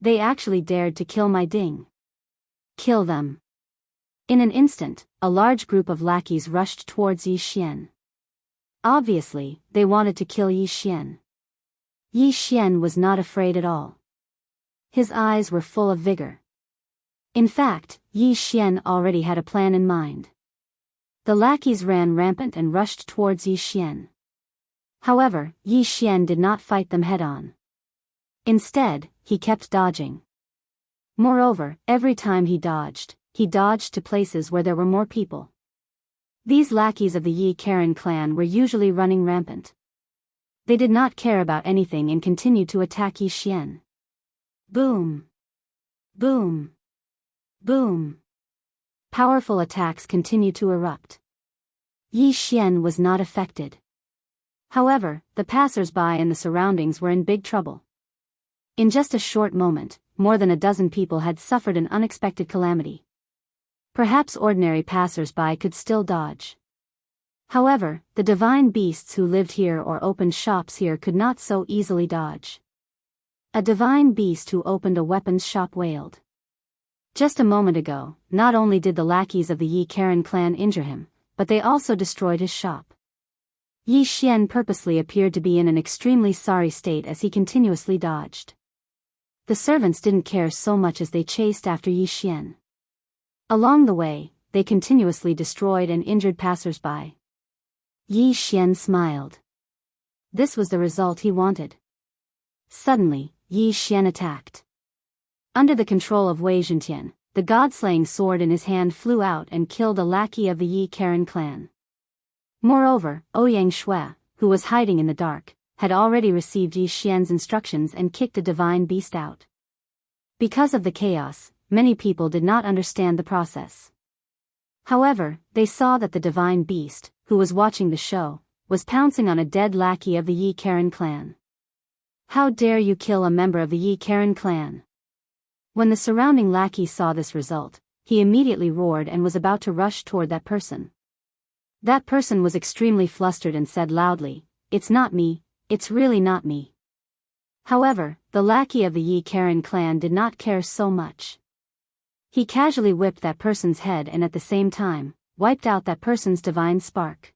They actually dared to kill my ding. Kill them." In an instant, a large group of lackeys rushed towards Yi Xian. Obviously, they wanted to kill Yi Xian. Yi Xian was not afraid at all. His eyes were full of vigor. In fact, Yi Xian already had a plan in mind. The lackeys ran rampant and rushed towards Yi Xian. However, Yi Xian did not fight them head-on. Instead, he kept dodging. Moreover, every time he dodged to places where there were more people. These lackeys of the Yi Karen clan were usually running rampant. They did not care about anything and continued to attack Yi Xian. Boom! Boom! Boom! Powerful attacks continued to erupt. Yi Xian was not affected. However, the passers-by in the surroundings were in big trouble. In just a short moment, more than a dozen people had suffered an unexpected calamity. Perhaps ordinary passers-by could still dodge. However, the divine beasts who lived here or opened shops here could not so easily dodge. A divine beast who opened a weapons shop wailed. Just a moment ago, not only did the lackeys of the Yi Karen clan injure him, but they also destroyed his shop. Yi Xian purposely appeared to be in an extremely sorry state as he continuously dodged. The servants didn't care so much as they chased after Yi Xian. Along the way, they continuously destroyed and injured passers-by. Yi Xian smiled. This was the result he wanted. Suddenly, Yi Xian attacked. Under the control of Wei Zhentian, the god-slaying sword in his hand flew out and killed a lackey of the Yi Karen clan. Moreover, Ouyang Shui, who was hiding in the dark, had already received Yi Xian's instructions and kicked the divine beast out. Because of the chaos, many people did not understand the process. However, they saw that the divine beast, who was watching the show, was pouncing on a dead lackey of the Yi Karen clan. How dare you kill a member of the Yi Karen clan? When the surrounding lackey saw this result, he immediately roared and was about to rush toward that person. That person was extremely flustered and said loudly, "It's not me, it's really not me." However, the lackey of the Yi Karen clan did not care so much. He casually whipped that person's head and at the same time, wiped out that person's divine spark.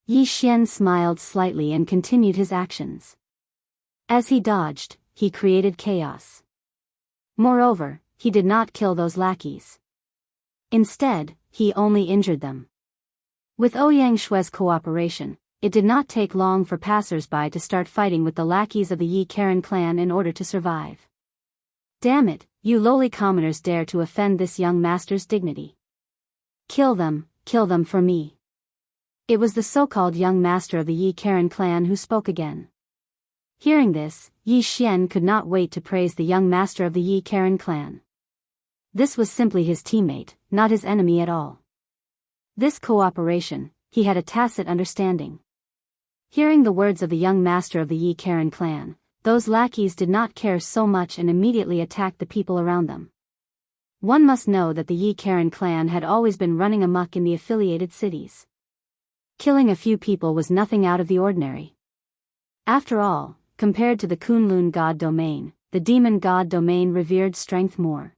Yi Xian smiled slightly and continued his actions. As he dodged, he created chaos. Moreover, he did not kill those lackeys. Instead, he only injured them. With Ouyang Shui's cooperation, it did not take long for passers-by to start fighting with the lackeys of the Yi Karen clan in order to survive. Damn it, you lowly commoners dare to offend this young master's dignity. Kill them for me. It was the so-called young master of the Yi Karen clan who spoke again. Hearing this, Yi Xian could not wait to praise the young master of the Yi Karen clan. This was simply his teammate, not his enemy at all. This cooperation, he had a tacit understanding. Hearing the words of the young master of the Yi Karen clan, those lackeys did not care so much and immediately attacked the people around them. One must know that the Yi Karen clan had always been running amok in the affiliated cities. Killing a few people was nothing out of the ordinary. After all, compared to the Kunlun god domain, the demon god domain revered strength more.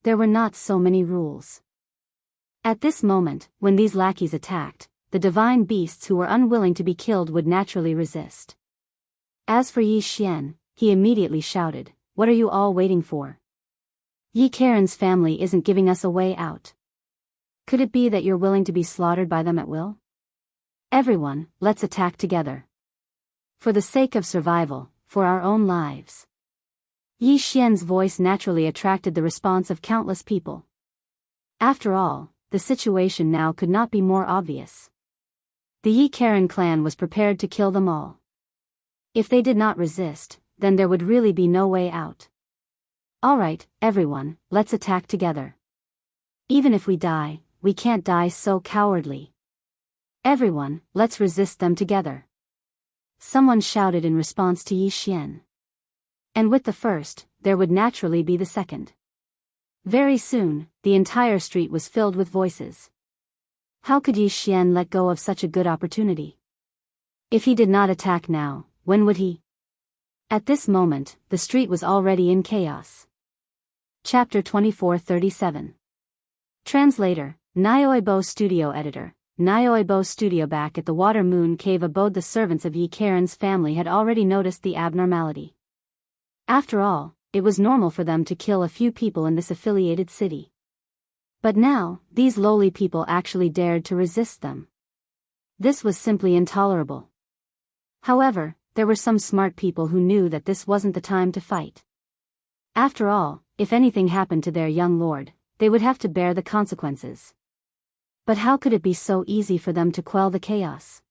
There were not so many rules. At this moment, when these lackeys attacked, the divine beasts who were unwilling to be killed would naturally resist. As for Yi Xian, he immediately shouted, "What are you all waiting for? Yi Karen's family isn't giving us a way out. Could it be that you're willing to be slaughtered by them at will? Everyone, let's attack together. For the sake of survival, for our own lives." Yi Xian's voice naturally attracted the response of countless people. After all, the situation now could not be more obvious. The Yi Karen clan was prepared to kill them all. If they did not resist, then there would really be no way out. Alright, everyone, let's attack together. Even if we die, we can't die so cowardly. Everyone, let's resist them together. Someone shouted in response to Yi Xian. And with the first, there would naturally be the second. Very soon, the entire street was filled with voices. How could Yi Xian let go of such a good opportunity? If he did not attack now, when would he? At this moment, the street was already in chaos. Chapter 2437. Translator, Nyoibo Studio Editor. Nyoibo Studio. Back at the Water Moon Cave abode, the servants of Yi Karen's family had already noticed the abnormality. After all, it was normal for them to kill a few people in this affiliated city. But now, these lowly people actually dared to resist them. This was simply intolerable. However, there were some smart people who knew that this wasn't the time to fight. After all, if anything happened to their young lord, they would have to bear the consequences. But how could it be so easy for them to quell the chaos?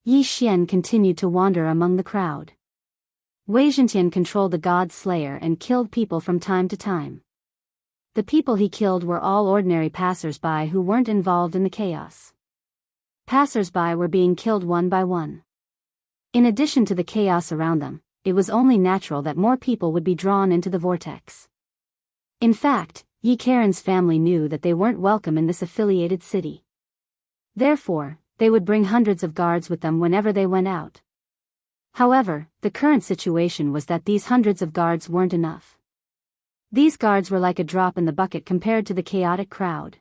Yi Xian continued to wander among the crowd. Wei Zhentian controlled the god slayer and killed people from time to time. The people he killed were all ordinary passers-by who weren't involved in the chaos. Passers-by were being killed one by one. In addition to the chaos around them, it was only natural that more people would be drawn into the vortex. In fact, Yi Karen's family knew that they weren't welcome in this affiliated city. Therefore, they would bring hundreds of guards with them whenever they went out. However, the current situation was that these hundreds of guards weren't enough. These guards were like a drop in the bucket compared to the chaotic crowd.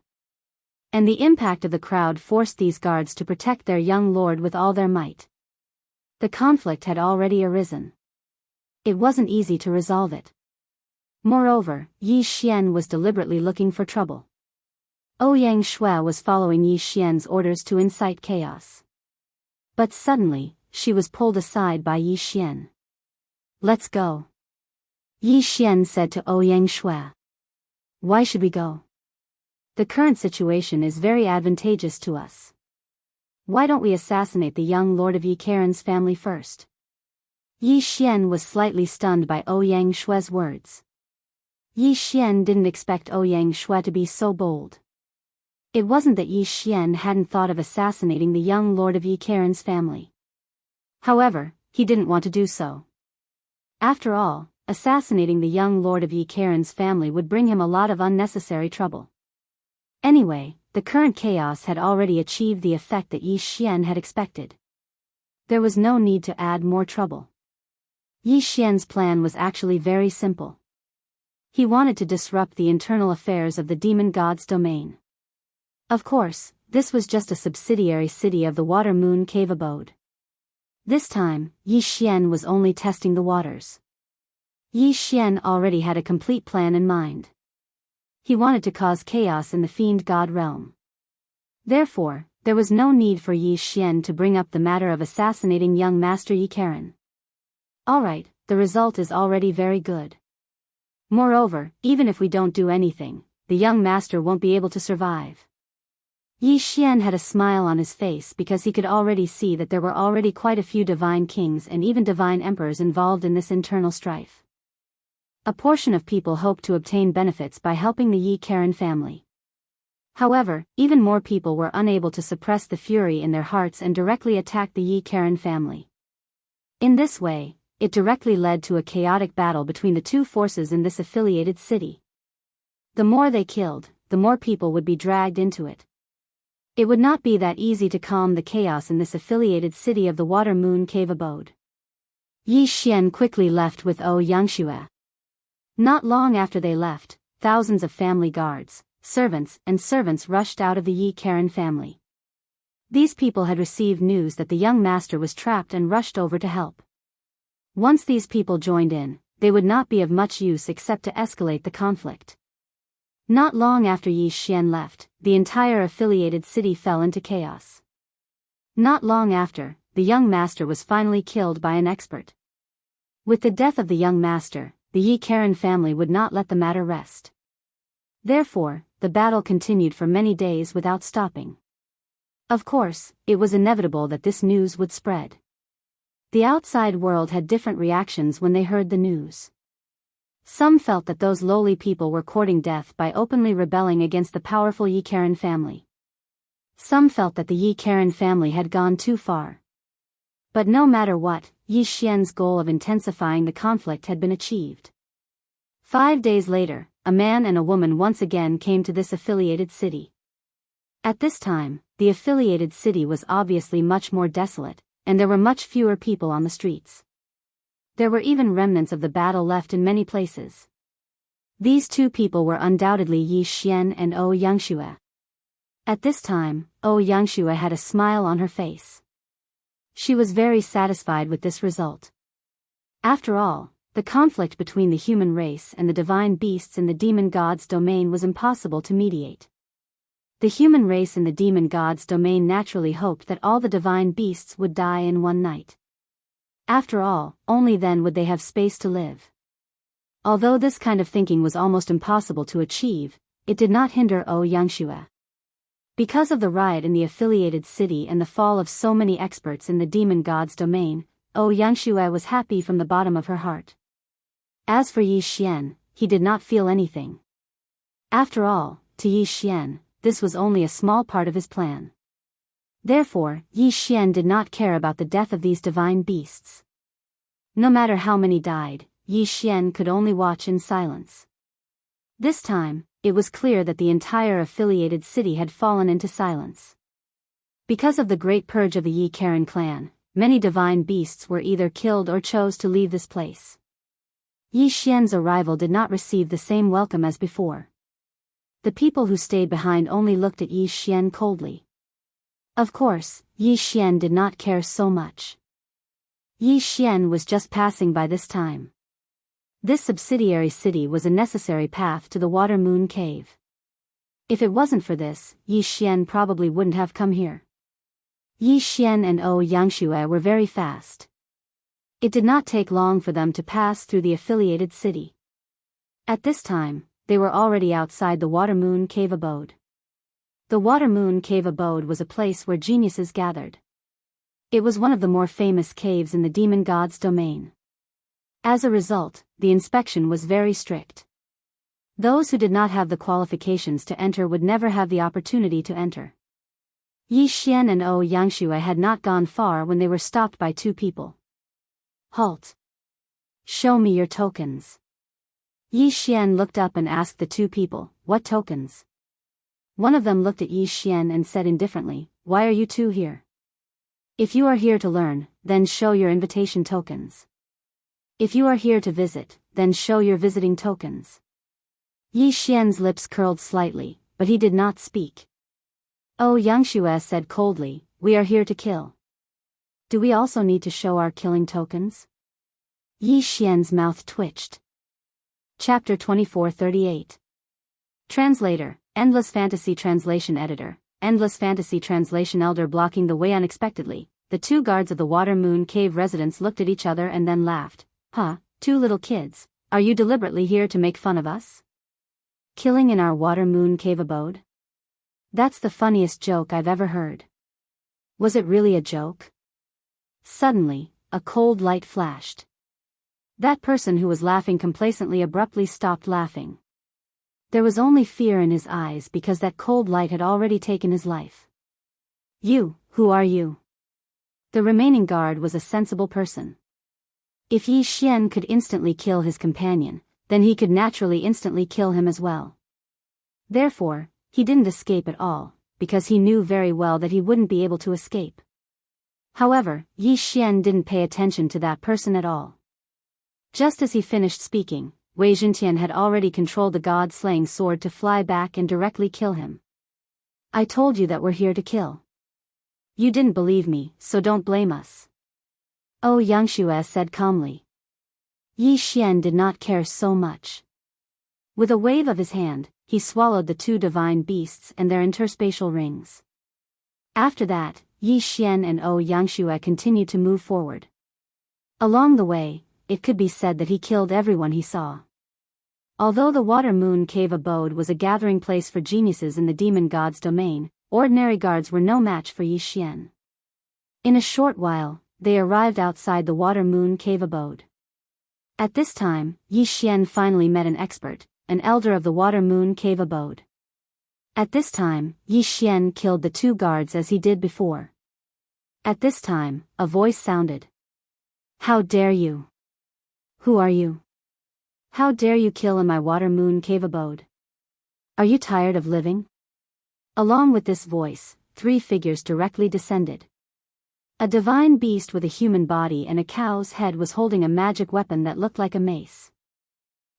And the impact of the crowd forced these guards to protect their young lord with all their might. The conflict had already arisen. It wasn't easy to resolve it. Moreover, Yi Xian was deliberately looking for trouble. Ouyang Shui was following Yi Xian's orders to incite chaos. But suddenly, she was pulled aside by Yi Xian. "Let's go," Yi Xian said to Ouyang Shui. "Why should we go? The current situation is very advantageous to us. Why don't we assassinate the young lord of Yi Karen's family first? Yi Xian was slightly stunned by Ouyang Shue's words. Yi Xian didn't expect Ouyang Shue to be so bold. It wasn't that Yi Xian hadn't thought of assassinating the young lord of Yi Karen's family. However, he didn't want to do so. After all, assassinating the young lord of Yi Karen's family would bring him a lot of unnecessary trouble. Anyway, the current chaos had already achieved the effect that Yi Xian had expected. There was no need to add more trouble. Yi Xian's plan was actually very simple. He wanted to disrupt the internal affairs of the demon god's domain. Of course, this was just a subsidiary city of the Water Moon Cave abode. This time, Yi Xian was only testing the waters. Yi Xian already had a complete plan in mind. He wanted to cause chaos in the fiend god realm. Therefore, there was no need for Yi Xian to bring up the matter of assassinating young Master Yi Karen. Alright, the result is already very good. Moreover, even if we don't do anything, the young master won't be able to survive. Yi Xian had a smile on his face because he could already see that there were already quite a few divine kings and even divine emperors involved in this internal strife. A portion of people hoped to obtain benefits by helping the Yi Karen family. However, even more people were unable to suppress the fury in their hearts and directly attacked the Yi Karen family. In this way, it directly led to a chaotic battle between the two forces in this affiliated city. The more they killed, the more people would be dragged into it. It would not be that easy to calm the chaos in this affiliated city of the Water Moon Cave abode. Yi Xian quickly left with Ouyang Xianxia. Not long after they left, thousands of family guards, servants and servants rushed out of the Yi Karen family. These people had received news that the young master was trapped and rushed over to help. Once these people joined in, they would not be of much use except to escalate the conflict. Not long after Yi Xian left, the entire affiliated city fell into chaos. Not long after, the young master was finally killed by an expert. With the death of the young master, the Yi Karen family would not let the matter rest. Therefore, the battle continued for many days without stopping. Of course, it was inevitable that this news would spread. The outside world had different reactions when they heard the news. Some felt that those lowly people were courting death by openly rebelling against the powerful Yi Karen family. Some felt that the Yi Karen family had gone too far. But no matter what, Yi Xian's goal of intensifying the conflict had been achieved. 5 days later, a man and a woman once again came to this affiliated city. At this time, the affiliated city was obviously much more desolate, and there were much fewer people on the streets. There were even remnants of the battle left in many places. These two people were undoubtedly Yi Xian and Ouyang Xianxia. At this time, Ouyang Xianxia had a smile on her face. She was very satisfied with this result. After all, the conflict between the human race and the divine beasts in the demon god's domain was impossible to mediate. The human race in the demon god's domain naturally hoped that all the divine beasts would die in one night. After all, only then would they have space to live. Although this kind of thinking was almost impossible to achieve, it did not hinder Ouyang Xianxia. Because of the riot in the affiliated city and the fall of so many experts in the demon god's domain, Ouyang Xianxia was happy from the bottom of her heart. As for Yi Xian, he did not feel anything. After all, to Yi Xian, this was only a small part of his plan. Therefore, Yi Xian did not care about the death of these divine beasts. No matter how many died, Yi Xian could only watch in silence. This time, it was clear that the entire affiliated city had fallen into silence. Because of the great purge of the Yi Karen clan, many divine beasts were either killed or chose to leave this place. Yi Xian's arrival did not receive the same welcome as before. The people who stayed behind only looked at Yi Xian coldly. Of course, Yi Xian did not care so much. Yi Xian was just passing by this time. This subsidiary city was a necessary path to the Water Moon Cave. If it wasn't for this, Yi Xian probably wouldn't have come here. Yi Xian and Ouyang Xianxia were very fast. It did not take long for them to pass through the affiliated city. At this time, they were already outside the Water Moon Cave abode. The Water Moon Cave abode was a place where geniuses gathered. It was one of the more famous caves in the demon god's domain. As a result, the inspection was very strict. Those who did not have the qualifications to enter would never have the opportunity to enter. Yi Xian and Xianxia had not gone far when they were stopped by two people. Halt! Show me your tokens. Yi Xian looked up and asked the two people, what tokens? One of them looked at Yi Xian and said indifferently, why are you two here? If you are here to learn, then show your invitation tokens. If you are here to visit, then show your visiting tokens. Yi Xian's lips curled slightly, but he did not speak. Xianxia said coldly, we are here to kill. Do we also need to show our killing tokens? Yi Xian's mouth twitched. Chapter 2438. Translator, Endless Fantasy Translation Editor, Endless Fantasy Translation Elder blocking the way unexpectedly. The two guards of the Water Moon Cave residents looked at each other and then laughed. Huh, two little kids, are you deliberately here to make fun of us? Killing in our Water Moon Cave abode? That's the funniest joke I've ever heard. Was it really a joke? Suddenly, a cold light flashed. That person who was laughing complacently abruptly stopped laughing. There was only fear in his eyes because that cold light had already taken his life. You, who are you? The remaining guard was a sensible person. If Yi Xian could instantly kill his companion, then he could naturally instantly kill him as well. Therefore, he didn't escape at all, because he knew very well that he wouldn't be able to escape. However, Yi Xian didn't pay attention to that person at all. Just as he finished speaking, Wei Zhentian had already controlled the god-slaying sword to fly back and directly kill him. I told you that we're here to kill. You didn't believe me, so don't blame us. Xianxia said calmly. Yi Xian did not care so much. With a wave of his hand, he swallowed the two divine beasts and their interspatial rings. After that, Yi Xian and Xianxia continued to move forward. Along the way, it could be said that he killed everyone he saw. Although the Water Moon Cave abode was a gathering place for geniuses in the demon god's domain, ordinary guards were no match for Yi Xian. In a short while, they arrived outside the Water Moon Cave abode. At this time, Yi Xian finally met an expert, an elder of the Water Moon Cave abode. At this time, Yi Xian killed the two guards as he did before. At this time, a voice sounded. How dare you? Who are you? How dare you kill in my Water Moon Cave abode? Are you tired of living? Along with this voice, three figures directly descended. A divine beast with a human body and a cow's head was holding a magic weapon that looked like a mace.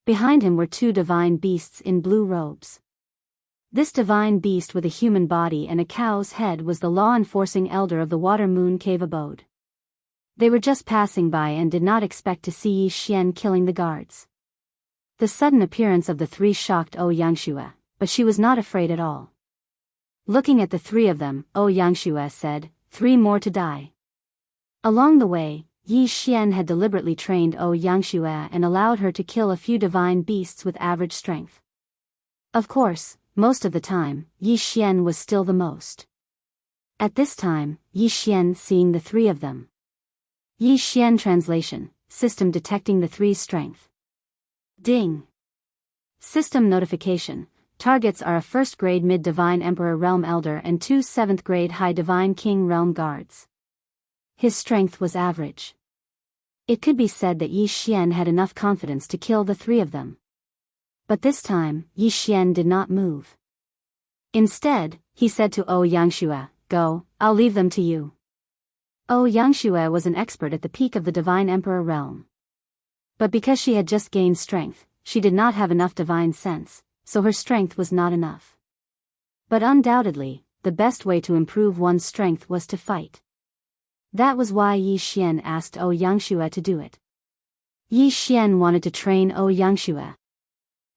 Behind him were two divine beasts in blue robes. This divine beast with a human body and a cow's head was the law-enforcing elder of the Water Moon Cave abode. They were just passing by and did not expect to see Yi Xian killing the guards. The sudden appearance of the three shocked Xianxia, but she was not afraid at all. Looking at the three of them, Xianxia said, 3 more to die. Along the way, Yi Xian had deliberately trained Xianxia and allowed her to kill a few divine beasts with average strength. Of course, most of the time, Yi Xian was still the most. At this time, Yi Xian seeing the three of them. Yi Xian translation, system detecting the three's strength. Ding. System notification, targets are a 1st grade mid-divine emperor realm elder and 2 7th grade high divine king realm guards. His strength was average. It could be said that Yi Xian had enough confidence to kill the three of them. But this time, Yi Xian did not move. Instead, he said to Xianxia, go, I'll leave them to you. Xianxia was an expert at the peak of the divine emperor realm. But because she had just gained strength, she did not have enough divine sense, so her strength was not enough. But undoubtedly, the best way to improve one's strength was to fight. That was why Yi Xian asked Xianxia to do it. Yi Xian wanted to train Xianxia.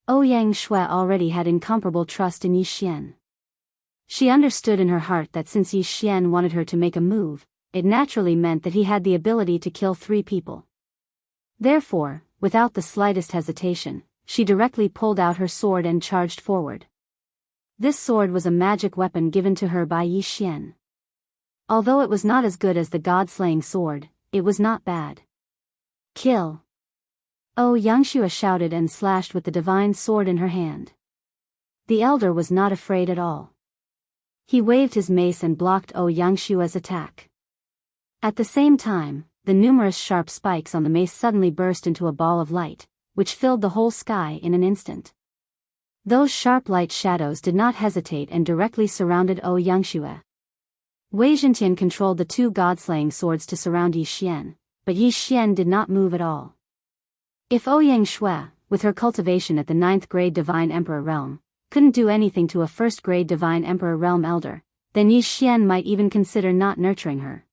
Xianxia already had incomparable trust in Yi Xian. She understood in her heart that since Yi Xian wanted her to make a move, it naturally meant that he had the ability to kill 3 people. Therefore, without the slightest hesitation, she directly pulled out her sword and charged forward. This sword was a magic weapon given to her by Yi Xian. Although it was not as good as the god-slaying sword, it was not bad. Kill! Xianxia shouted and slashed with the divine sword in her hand. The elder was not afraid at all. He waved his mace and blocked Xianxia's attack. At the same time, the numerous sharp spikes on the mace suddenly burst into a ball of light, which filled the whole sky in an instant. Those sharp light shadows did not hesitate and directly surrounded Xianxia. Wei Zhentian controlled the two god-slaying swords to surround Yi Xian, but Yi Xian did not move at all. If Ouyang Shui, with her cultivation at the 9th grade Divine Emperor realm, couldn't do anything to a 1st grade Divine Emperor realm elder, then Yi Xian might even consider not nurturing her.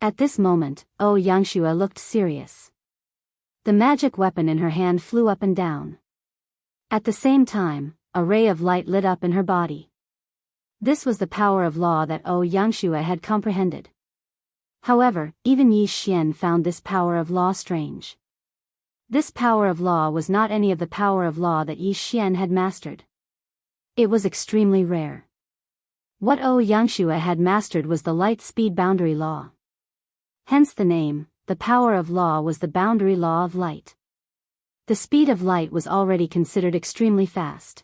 At this moment, Xianxia looked serious. The magic weapon in her hand flew up and down. At the same time, a ray of light lit up in her body. This was the power of law that Xianxia had comprehended. However, even Yi Xian found this power of law strange. This power of law was not any of the power of law that Yi Xian had mastered. It was extremely rare. What Xianxia had mastered was the light speed boundary law. Hence the name, the power of law was the boundary law of light. The speed of light was already considered extremely fast.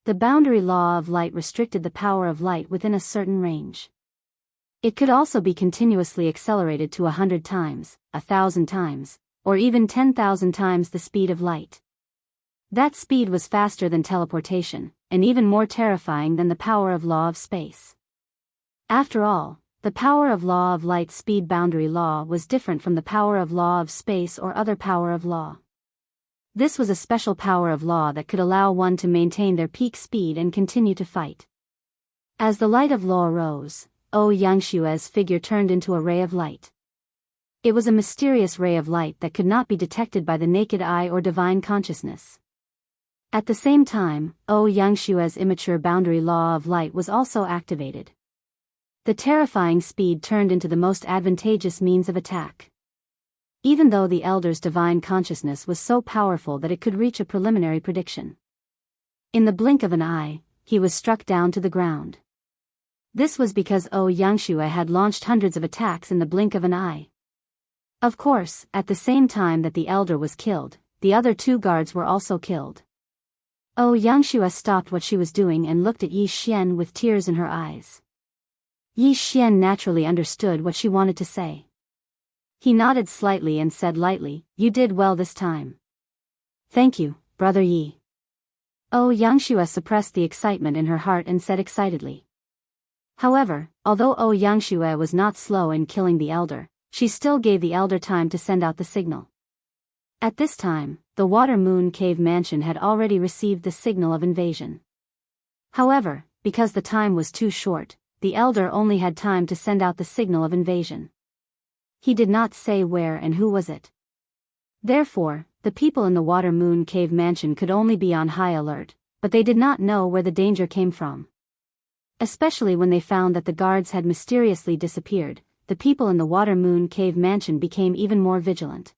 The boundary law of light restricted the power of light within a certain range. It could also be continuously accelerated to 100 times, 1,000 times, or even 10,000 times the speed of light. That speed was faster than teleportation, and even more terrifying than the power of law of space. After all, the power of law of light speed boundary law was different from the power of law of space or other power of law. This was a special power of law that could allow one to maintain their peak speed and continue to fight. As the light of law rose, Xianxia's figure turned into a ray of light. It was a mysterious ray of light that could not be detected by the naked eye or divine consciousness. At the same time, Xianxia's immature boundary law of light was also activated. The terrifying speed turned into the most advantageous means of attack. Even though the elder's divine consciousness was so powerful that it could reach a preliminary prediction. In the blink of an eye, he was struck down to the ground. This was because Xianxia had launched hundreds of attacks in the blink of an eye. Of course, at the same time that the elder was killed, the other two guards were also killed. Xianxia stopped what she was doing and looked at Yi Xian with tears in her eyes. Yi Xian naturally understood what she wanted to say. He nodded slightly and said lightly, "You did well this time." "Thank you, Brother Yi." Xianxia suppressed the excitement in her heart and said excitedly. However, although Xianxia was not slow in killing the elder, she still gave the elder time to send out the signal. At this time, the Water Moon Cave Mansion had already received the signal of invasion. However, because the time was too short, the elder only had time to send out the signal of invasion. He did not say where and who was it. Therefore, the people in the Water Moon Cave Mansion could only be on high alert, but they did not know where the danger came from. Especially when they found that the guards had mysteriously disappeared, the people in the Water Moon Cave Mansion became even more vigilant.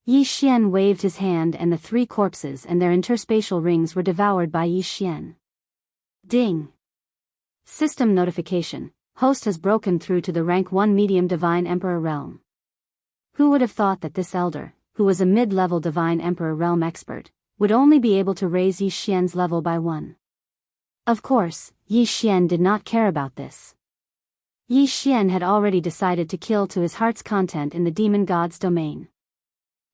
Yi Xian waved his hand and the three corpses and their interspatial rings were devoured by Yi Xian. Ding! System notification. Host has broken through to the rank 1 medium Divine Emperor realm. Who would have thought that this elder, who was a mid-level Divine Emperor realm expert, would only be able to raise Yi Xian's level by 1? Of course, Yi Xian did not care about this. Yi Xian had already decided to kill to his heart's content in the demon god's domain.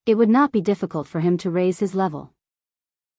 It would not be difficult for him to raise his level.